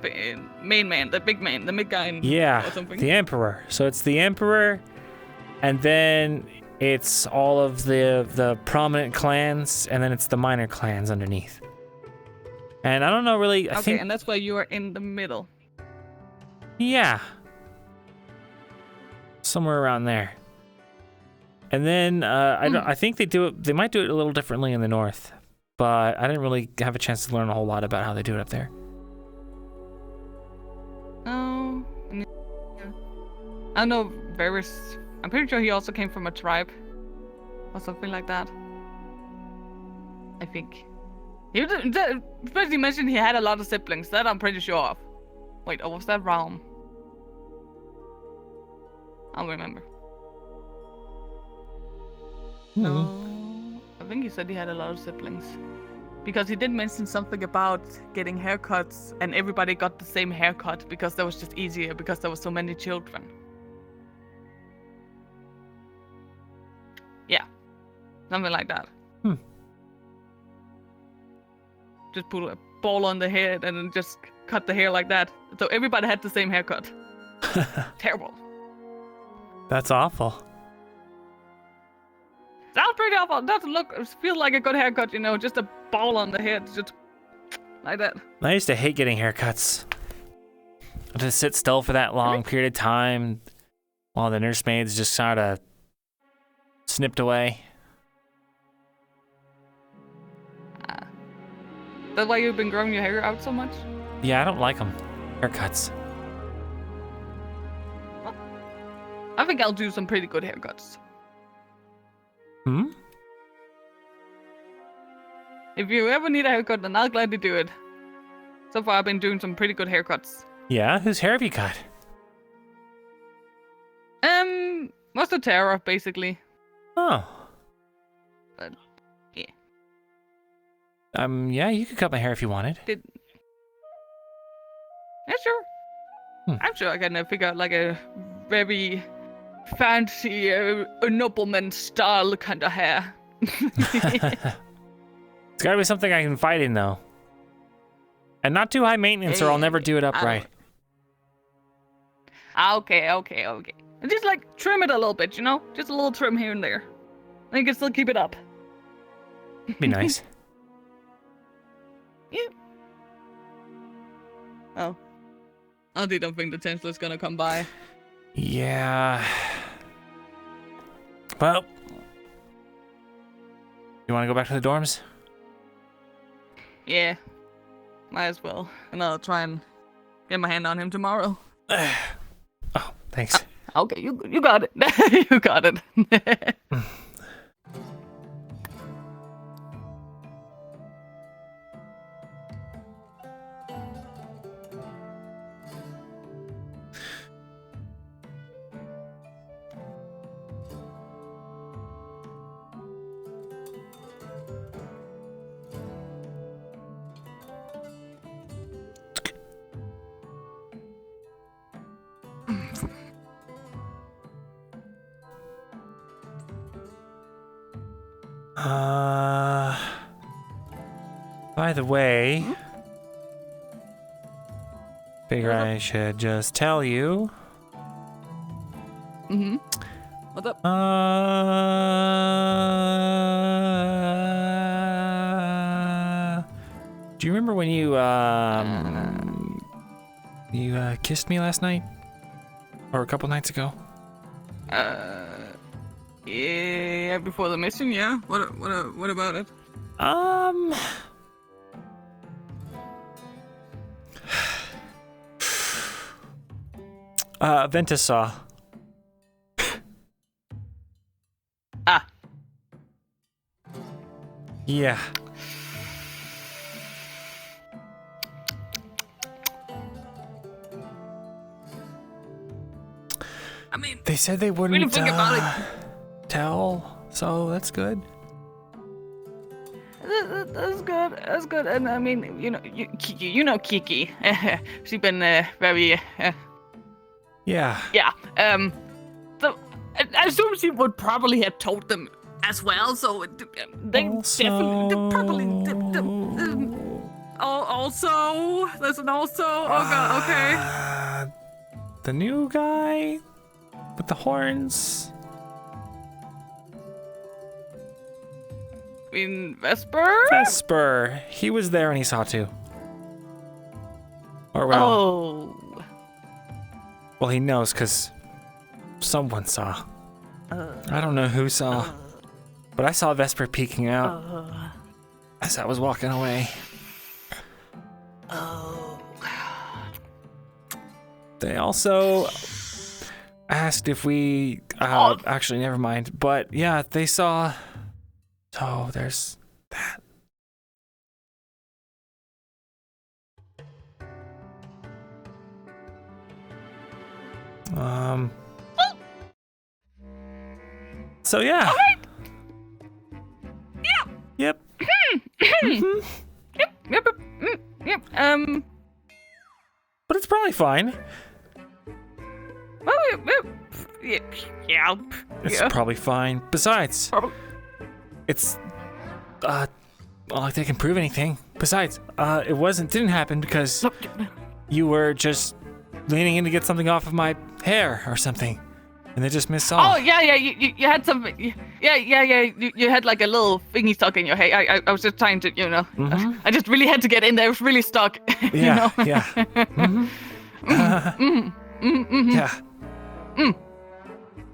the big man, the big guy. Yeah, or something. the Emperor. So it's the Emperor, and then it's all of the prominent clans, and then it's the minor clans underneath. And I don't know really. I think, and that's why you are in the middle. Yeah. Somewhere around there. And then I think they might do it a little differently in the north, but I didn't really have a chance to learn a whole lot about how they do it up there. Oh, I know Varys. I'm pretty sure he also came from a tribe or something like that. I think. Especially mentioned he had a lot of siblings. That I'm pretty sure of. Wait, or was that Realm? I don't remember. No, I think he said he had a lot of siblings. Because he did mention something about getting haircuts, and everybody got the same haircut because that was just easier because there were so many children. Yeah, something like that. Just put a ball on the head and then just cut the hair like that. So everybody had the same haircut. Terrible. That's awful. Sounds pretty awful. Doesn't feel like a good haircut, you know, just a ball on the head, just like that. I used to hate getting haircuts. To sit still for that long period of time while the nursemaids just sort of snipped away. That's why you've been growing your hair out so much? Yeah, I don't like them. Haircuts. I think I'll do some pretty good haircuts. If you ever need a haircut, then I'll gladly do it. So far, I've been doing some pretty good haircuts. Yeah? Whose hair have you cut? Most of Terra, basically. Oh. But yeah. Yeah, you could cut my hair if you wanted. Yeah, sure. Hmm. I'm sure I can figure out like a very fancy nobleman style kind of hair. It's gotta be something I can fight in, though. And not too high maintenance, or I'll never do it upright. Okay. And just like trim it a little bit, you know? Just a little trim here and there. And you can still keep it up. Be nice. Yeah. Oh. I don't think the Chancellor's gonna come by. Yeah. Well. You wanna go back to the dorms? Yeah. Might as well. And I'll try and get my hand on him tomorrow. Oh, thanks. Okay, you got it. You got it. By the way, figure I should just tell you. Mm-hmm. What's up? Do you remember when you kissed me last night? Or a couple nights ago? Yeah, before the mission, yeah. What about it? Ventus saw. Ah. Yeah. I mean, they said they wouldn't think about it. tell, so that's good. That's good. That's good. And I mean, Kiki. You know Kiki. She's been very. Yeah. Yeah. So I assume she would probably have told them as well. So they definitely probably. Also, there's an also. Oh god. Okay. The new guy with the horns. In Vesper? Vesper. He was there and he saw too. Or well. Oh. Well, he knows because someone saw. I don't know who saw. But I saw Vesper peeking out as I was walking away. Oh. They also asked if we... Actually, never mind. But yeah, they saw... So there's that. So yeah. All right. Yep. Yep. But it's probably fine. Yeah. It's probably fine. Besides, it's not like they can prove anything. Besides, it didn't happen because you were just leaning in to get something off of my hair or something, and they just missed off. Oh yeah. You had something. Yeah. You had like a little thingy stuck in your hair. I was just trying to, Mm-hmm. I just really had to get in there. It was really stuck. Yeah. Yeah. Mm-hmm. Yeah.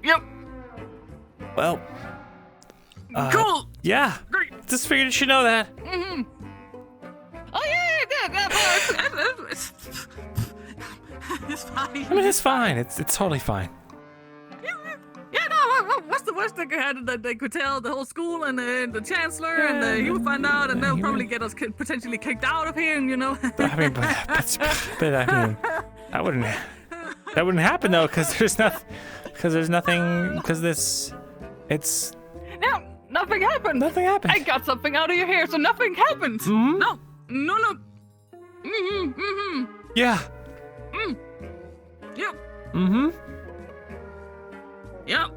Yep. Well. Cool. Yeah. Great. Just figured you should know that. Mm-hmm. Oh yeah. It's fine. I mean, it's fine. It's totally fine. Yeah, no, what's the worst that could happen? That they could tell the whole school and the chancellor, and he would find out, and they'll probably get us potentially kicked out of here, I mean, but I mean, that wouldn't happen though, because there's nothing, it's Nothing happened. Nothing happened. I got something out of your hair, so nothing happened. Mm-hmm. No. Yeah. Yep. Mm-hmm. Yep.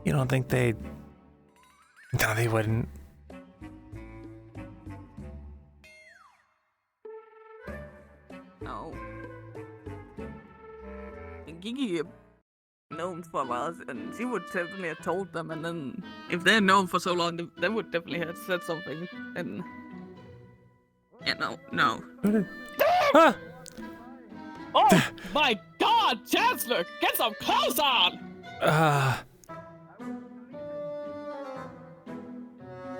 You don't think they'd... No, they wouldn't. No. Gigi known for a while, and she would definitely have told them, and then if they're known for so long, they would definitely have said something, and... Yeah, no. Ah! Oh my god, Chancellor! Get some clothes on!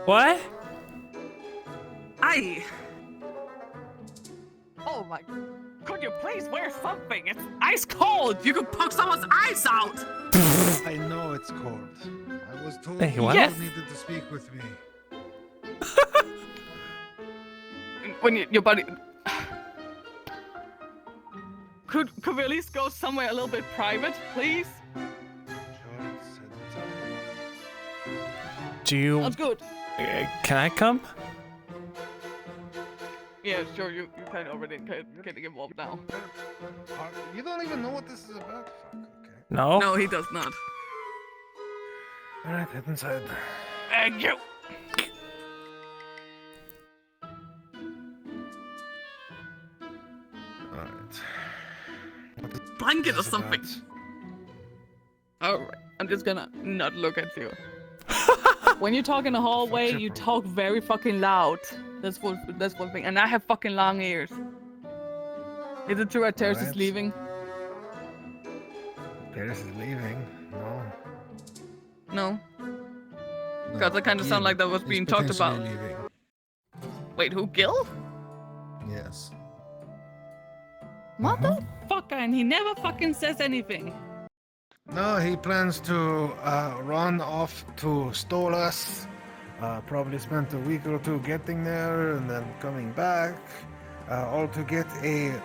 What? Oh my... Could you please wear something? It's ice cold! You could poke someone's eyes out! I know it's cold. I was told Hey, you what? needed to speak with me. When your body... Could we at least go somewhere a little bit private, please? Do you... Sounds good. Can I come? Yeah, sure, you kind of already can get involved now. You don't even know what this is about? Fuck, okay. No? No, he does not. Alright, head inside. Thank you! Alright. Blanket or something. Alright, I'm just gonna not look at you. When you talk in the hallway, you talk very fucking loud. That's one thing. And I have fucking long ears. Is it true that Terrace is leaving? Terrace is leaving? No. No? Because that kind of sound like that was being talked about. Leaving. Wait, who? Gil? Yes. Motherfucker, and he never fucking says anything. No, he plans to run off to Stolas. Probably spent a week or two getting there and then coming back. All to get a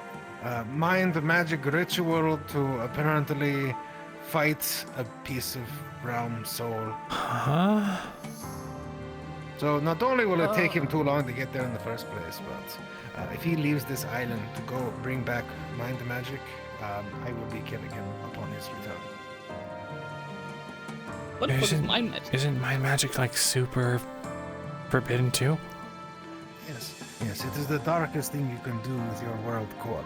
mind magic ritual to apparently fight a piece of realm soul. Huh? So not only will it take him too long to get there in the first place, but if he leaves this island to go bring back mind magic, I will be killing him upon his return. What the fuck is mind magic? Isn't mind magic like super forbidden too? Yes, it is the darkest thing you can do with your world core.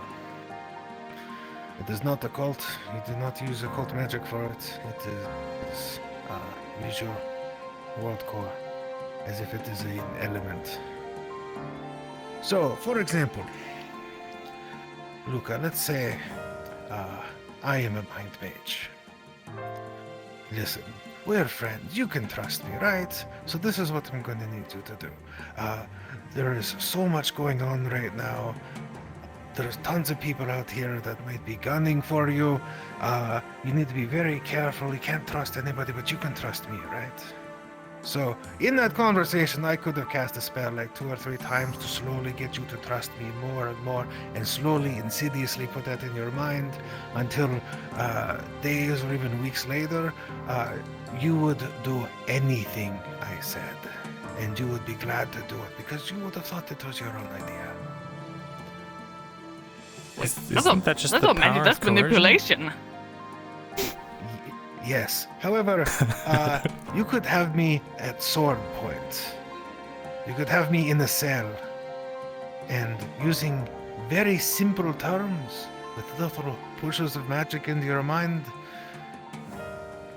It is not a cult. You do not use occult magic for it. It is use your world core as if it is an element. So, for example, Luca, let's say I am a mind mage. Listen, we're friends. You can trust me, right? So this is what I'm going to need you to do. There is so much going on right now. There's tons of people out here that might be gunning for you. You need to be very careful. You can't trust anybody, but you can trust me, right? So, in that conversation, I could have cast a spell like 2 or 3 times to slowly get you to trust me more and more, and slowly, insidiously put that in your mind until days or even weeks later, you would do anything I said, and you would be glad to do it because you would have thought it was your own idea. Isn't that just the power magic, that's of coercion? manipulation. Yes. However, you could have me at sword point. You could have me in a cell. And using very simple terms, with little pushes of magic into your mind,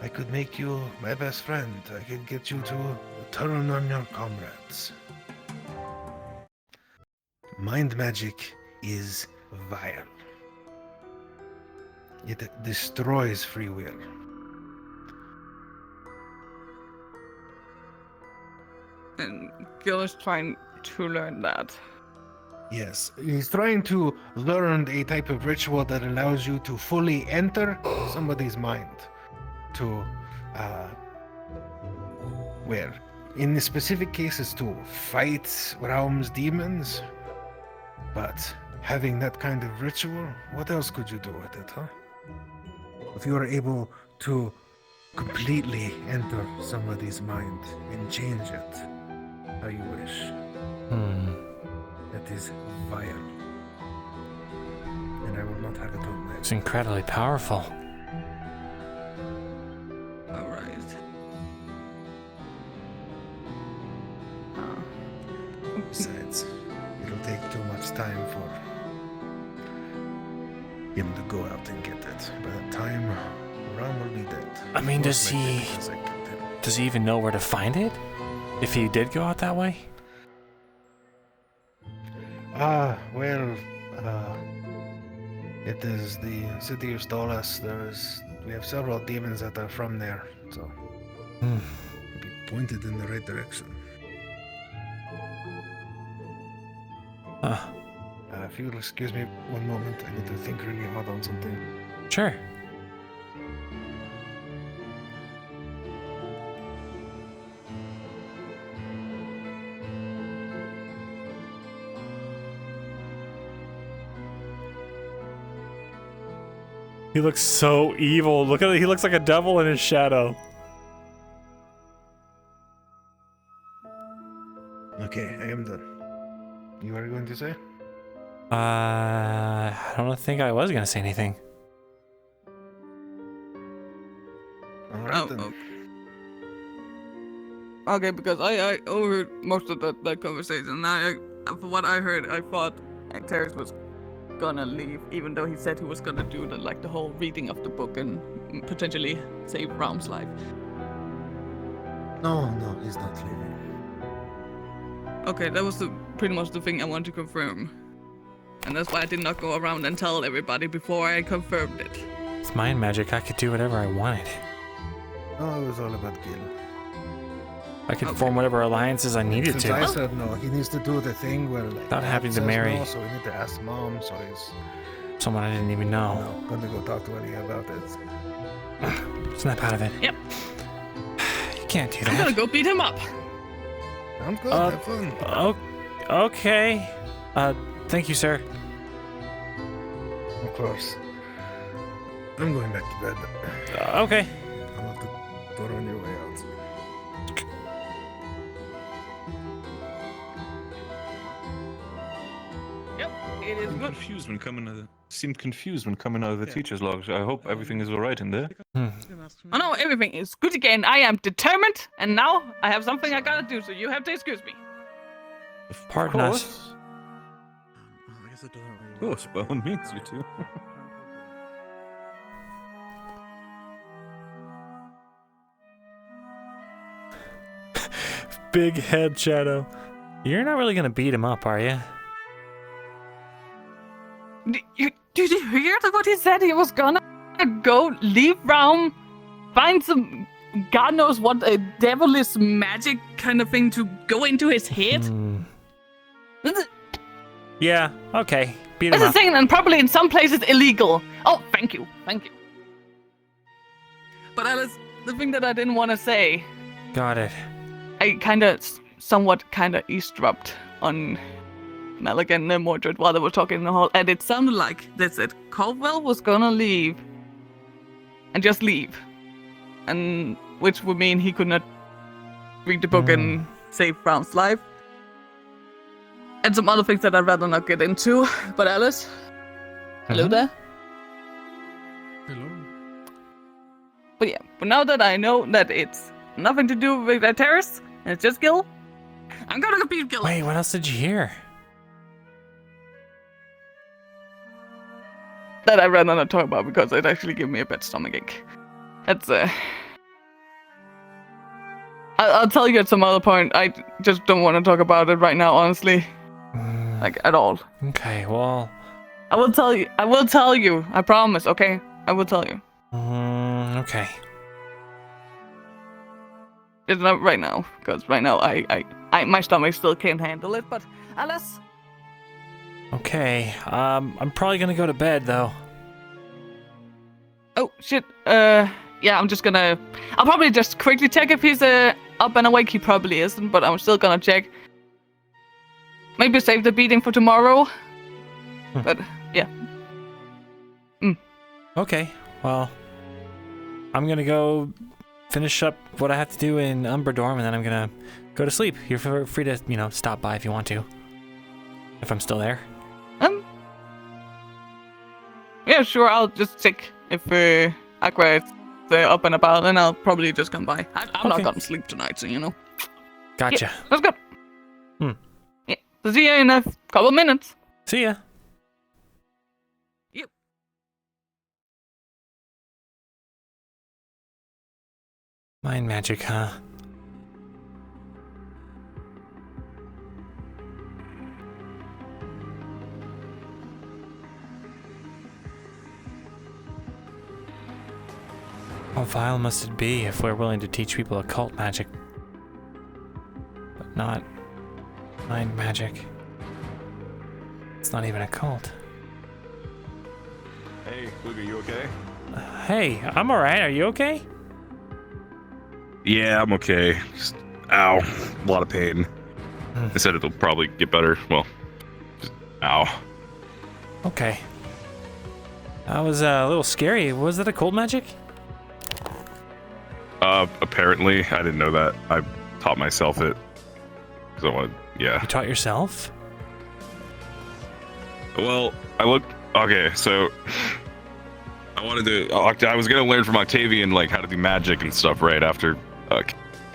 I could make you my best friend. I could get you to turn on your comrades. Mind magic is vile. It destroys free will. And Gil is trying to learn that. Yes, he's trying to learn a type of ritual that allows you to fully enter somebody's mind, to Well, in the specific cases to fight realms demons, but having that kind of ritual, what else could you do with it, huh? If you were able to completely enter somebody's mind and change it how you wish. That is vile. And I will not have it on my... It's incredibly powerful. Alright. Besides, it'll take too much time for him to go out and get it. By that time, Ram will be dead. I mean, does he even know where to find it? If he did go out that way? It is the city of Stolas. We have several demons that are from there, so be pointed in the right direction. If you'll excuse me one moment, I need to think really hard on something. Sure. He looks so evil. Look at it. He looks like a devil in his shadow. Okay, I am done. You are going to say? I don't think I was gonna say anything. Alright then. Okay, because I overheard most of that conversation. From what I heard, I thought Terrace was gonna leave, even though he said he was gonna do the whole reading of the book and potentially save Raum's life. No, he's not leaving. Okay, that was pretty much the thing I wanted to confirm. And that's why I did not go around and tell everybody before I confirmed it. It's mind magic. I could do whatever I wanted. No, it was all about Gil. I could form whatever alliances I needed Since to. I said no, he needs to do the thing where Without having to says marry no, so we need to ask Mom, so he's someone I didn't even know. going to go talk to Ellie about it. Snap out of it. Yep. You can't do that. I'm gonna go beat him up. Sounds good. Have fun. Okay. Thank you, sir. Of course. I'm going back to bed. Okay. I'll have to put on your way out. Yep, it is good. Confused when coming to seemed confused when coming out of the teacher's lodge. I hope everything is alright in there. Oh no, everything is good again. I am determined, and now I have something I gotta do, so you have to excuse me. Pardon us. Of course, by all means, you two. Big head shadow. You're not really gonna beat him up, are you? Did you hear what he said? He was gonna go leave Raum, find some God knows what a devilish magic kind of thing to go into his head. Yeah. Okay. Beat him That's the up. thing, and probably in some places illegal. Oh, thank you. But Alice, the thing that I didn't want to say, Got it. I somewhat eavesdropped on Maligan and Mordred while they were talking in the hall, and it sounded like they said Caldwell was gonna leave, and just leave, and which would mean he could not read the book and save Raum's life, and some other things that I'd rather not get into. But Alice, hello there. Hello. But yeah, but now that I know that it's nothing to do with that terrace, and it's just Gil, I'm gonna go beat Gil. Wait, what else did you hear? That I'd rather not talk about because it actually gave me a bad stomachache. That's I'll tell you at some other point. I just don't want to talk about it right now, honestly. Like, at all. Okay, well... I will tell you. I promise, okay? I will tell you. Okay. It's not right now, because right now my stomach still can't handle it, but Alice... Okay, I'm probably gonna go to bed, though. Oh, shit, yeah, I'm just gonna. I'll probably just quickly check if he's up and awake. He probably isn't, but I'm still gonna check. Maybe save the beating for tomorrow. But yeah. Okay, well, I'm gonna go finish up what I have to do in Umbra Dorm, and then I'm gonna go to sleep. You're free to, stop by if you want to. If I'm still there. Yeah, sure. I'll just check if Aqua is up and about, and I'll probably just come by. I'm not gonna sleep tonight, so Gotcha. Yeah, let's go. Yeah. So see you in a couple minutes. See ya. Yep. Mind magic, huh? How vile must it be if we're willing to teach people occult magic, but not mind magic? It's not even a cult. Hey, Luke, are you okay? Hey, I'm alright. Are you okay? Yeah, I'm okay. Just, ow, a lot of pain. They said it'll probably get better. Well, just, ow. Okay. That was a little scary. Was that occult magic? Apparently, I didn't know that. I taught myself it. Because I wanted, yeah. You taught yourself? Well, okay, so I wanted to, I was going to learn from Octavian, like, how to do magic and stuff right after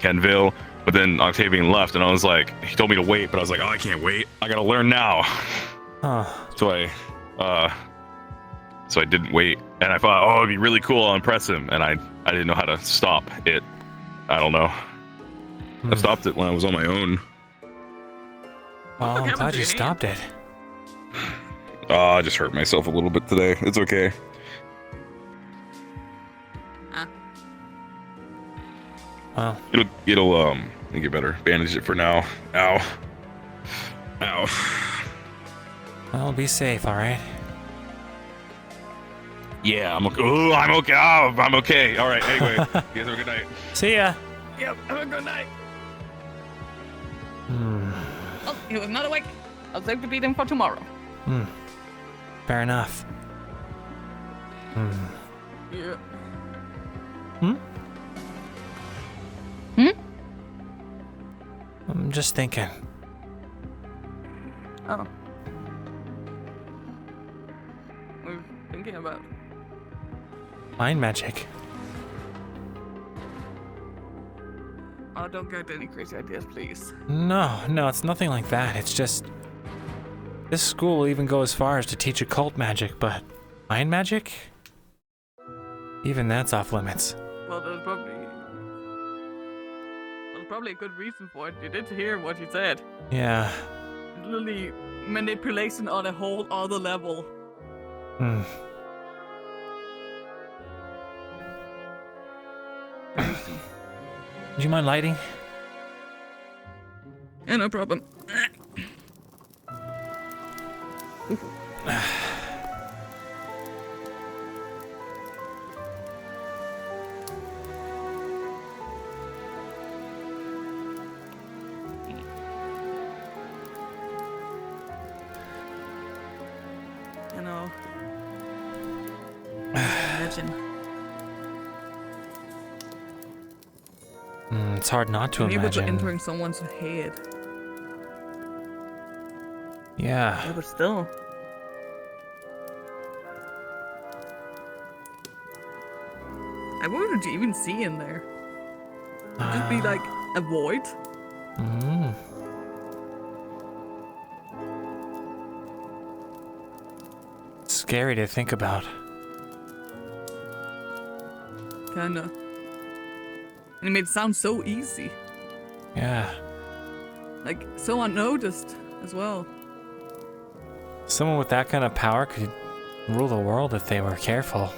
Kenville, but then Octavian left, and I was like, he told me to wait, but I was like, oh, I can't wait. I got to learn now. Huh. So I didn't wait, and I thought, oh, it'd be really cool, I'll impress him, and I didn't know how to stop it. I don't know. I stopped it when I was on my own. Well, I'm glad you stopped it. I just hurt myself a little bit today. It's okay. Well, it'll get better. Bandage it for now. Ow. Ow. Well, be safe, alright? Yeah, I'm okay. Ooh, I'm okay. Oh, I'm okay. All right. Anyway, you guys have a good night. See ya. Yep. Have a good night. Hmm. Oh, he was not awake. I'll save the beating for tomorrow. Fair enough. Yeah. I'm just thinking. Oh. What are you thinking about? Mind magic. Oh, don't get any crazy ideas, please. No, it's nothing like that. It's just... This school will even go as far as to teach occult magic, but... Mind magic? Even that's off limits. Well, there's probably a good reason for it. You did hear what he said. Yeah. Literally manipulation on a whole other level. Do you mind lighting? Yeah, no problem. You know. Imagine. It's hard not to Being able to imagine. entering someone's head. Yeah. Yeah, but still. I what would you even see in there? Would just be like a void? Scary to think about. Kinda. And it made it sound so easy. Yeah. Like, so unnoticed as well. Someone with that kind of power could rule the world if they were careful.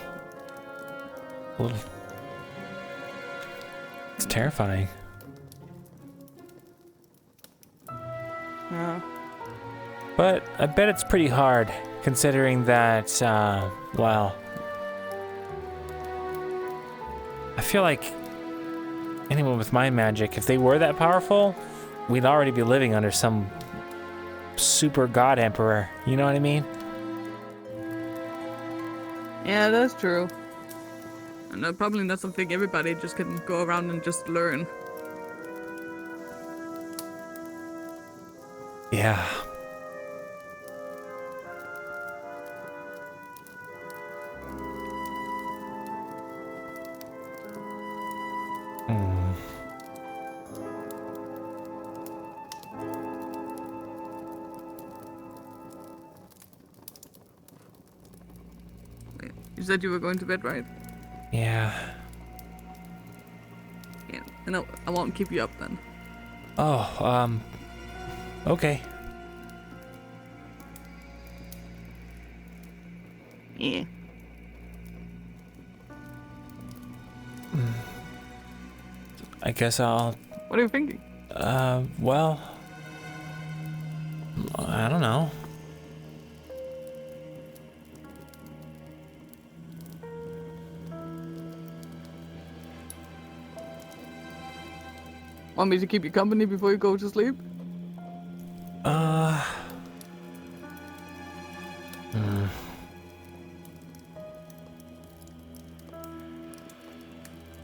It's terrifying. Yeah. But I bet it's pretty hard, considering that, well... I feel like anyone with mind magic, if they were that powerful, we'd already be living under some super god emperor. You know what I mean? Yeah, that's true. And probably not something everybody just can go around and just learn. Yeah. You said you were going to bed, right? Yeah. Yeah. And I won't keep you up then. Oh, okay. Yeah. I guess I'll... What are you thinking? Well... I don't know. Want me to keep you company before you go to sleep?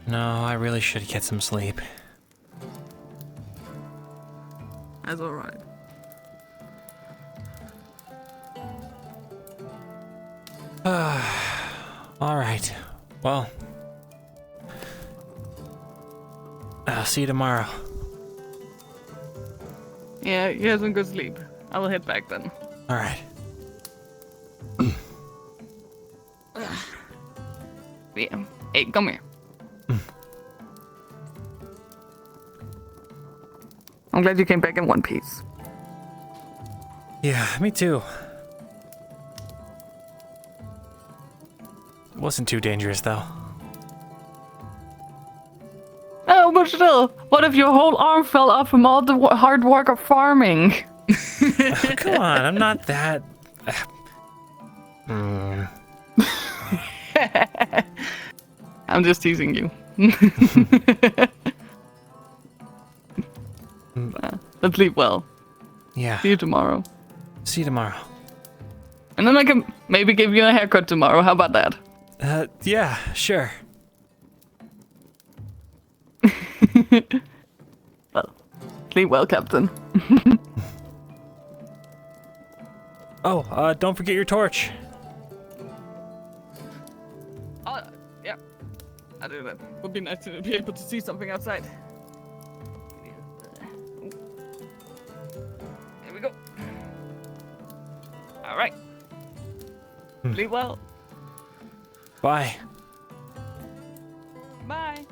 No, I really should get some sleep. That's alright. Alright. Well... I'll see you tomorrow. Yeah, you have some good sleep. I will head back then. Alright. Yeah. Hey, come here. I'm glad you came back in one piece. Yeah, me too. It wasn't too dangerous, though. Oh, but still, what if your whole arm fell off from all the hard work of farming? Come on, I'm not that... I'm just teasing you. But sleep well. Yeah. See you tomorrow. See you tomorrow. And then I can maybe give you a haircut tomorrow. How about that? Yeah, sure. Well, sleep well, Captain. Oh, don't forget your torch. Oh, yeah. I'll do that. Would be nice to be able to see something outside. Here we go. All right. Sleep well. Bye. Bye.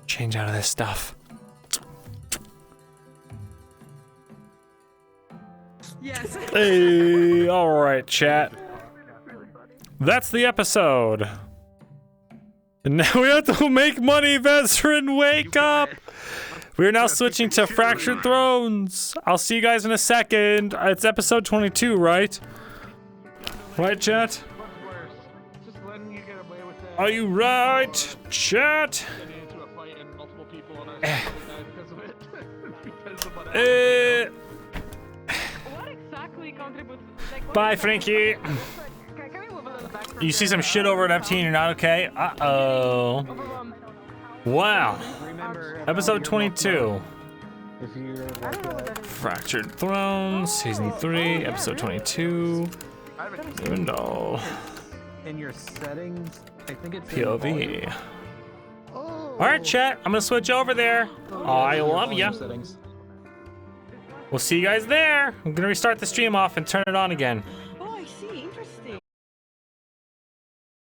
Change out of this stuff. Yes. Hey, alright, chat. That's the episode. And now we have to make money, Vezrin, wake up! We're now switching to Fractured Thrones. I'll see you guys in a second. It's episode 22, right? Right, chat? Are you right, chat? Bye, Frankie. You see some shit over at FT and you're not okay? Uh-oh. Wow. Episode 22. Fractured Thrones, Season 3, Episode 22. Rindal. In your settings, I think it's POV. Alright, chat. I'm gonna switch over there. I love ya. We'll see you guys there. I'm gonna restart the stream off and turn it on again.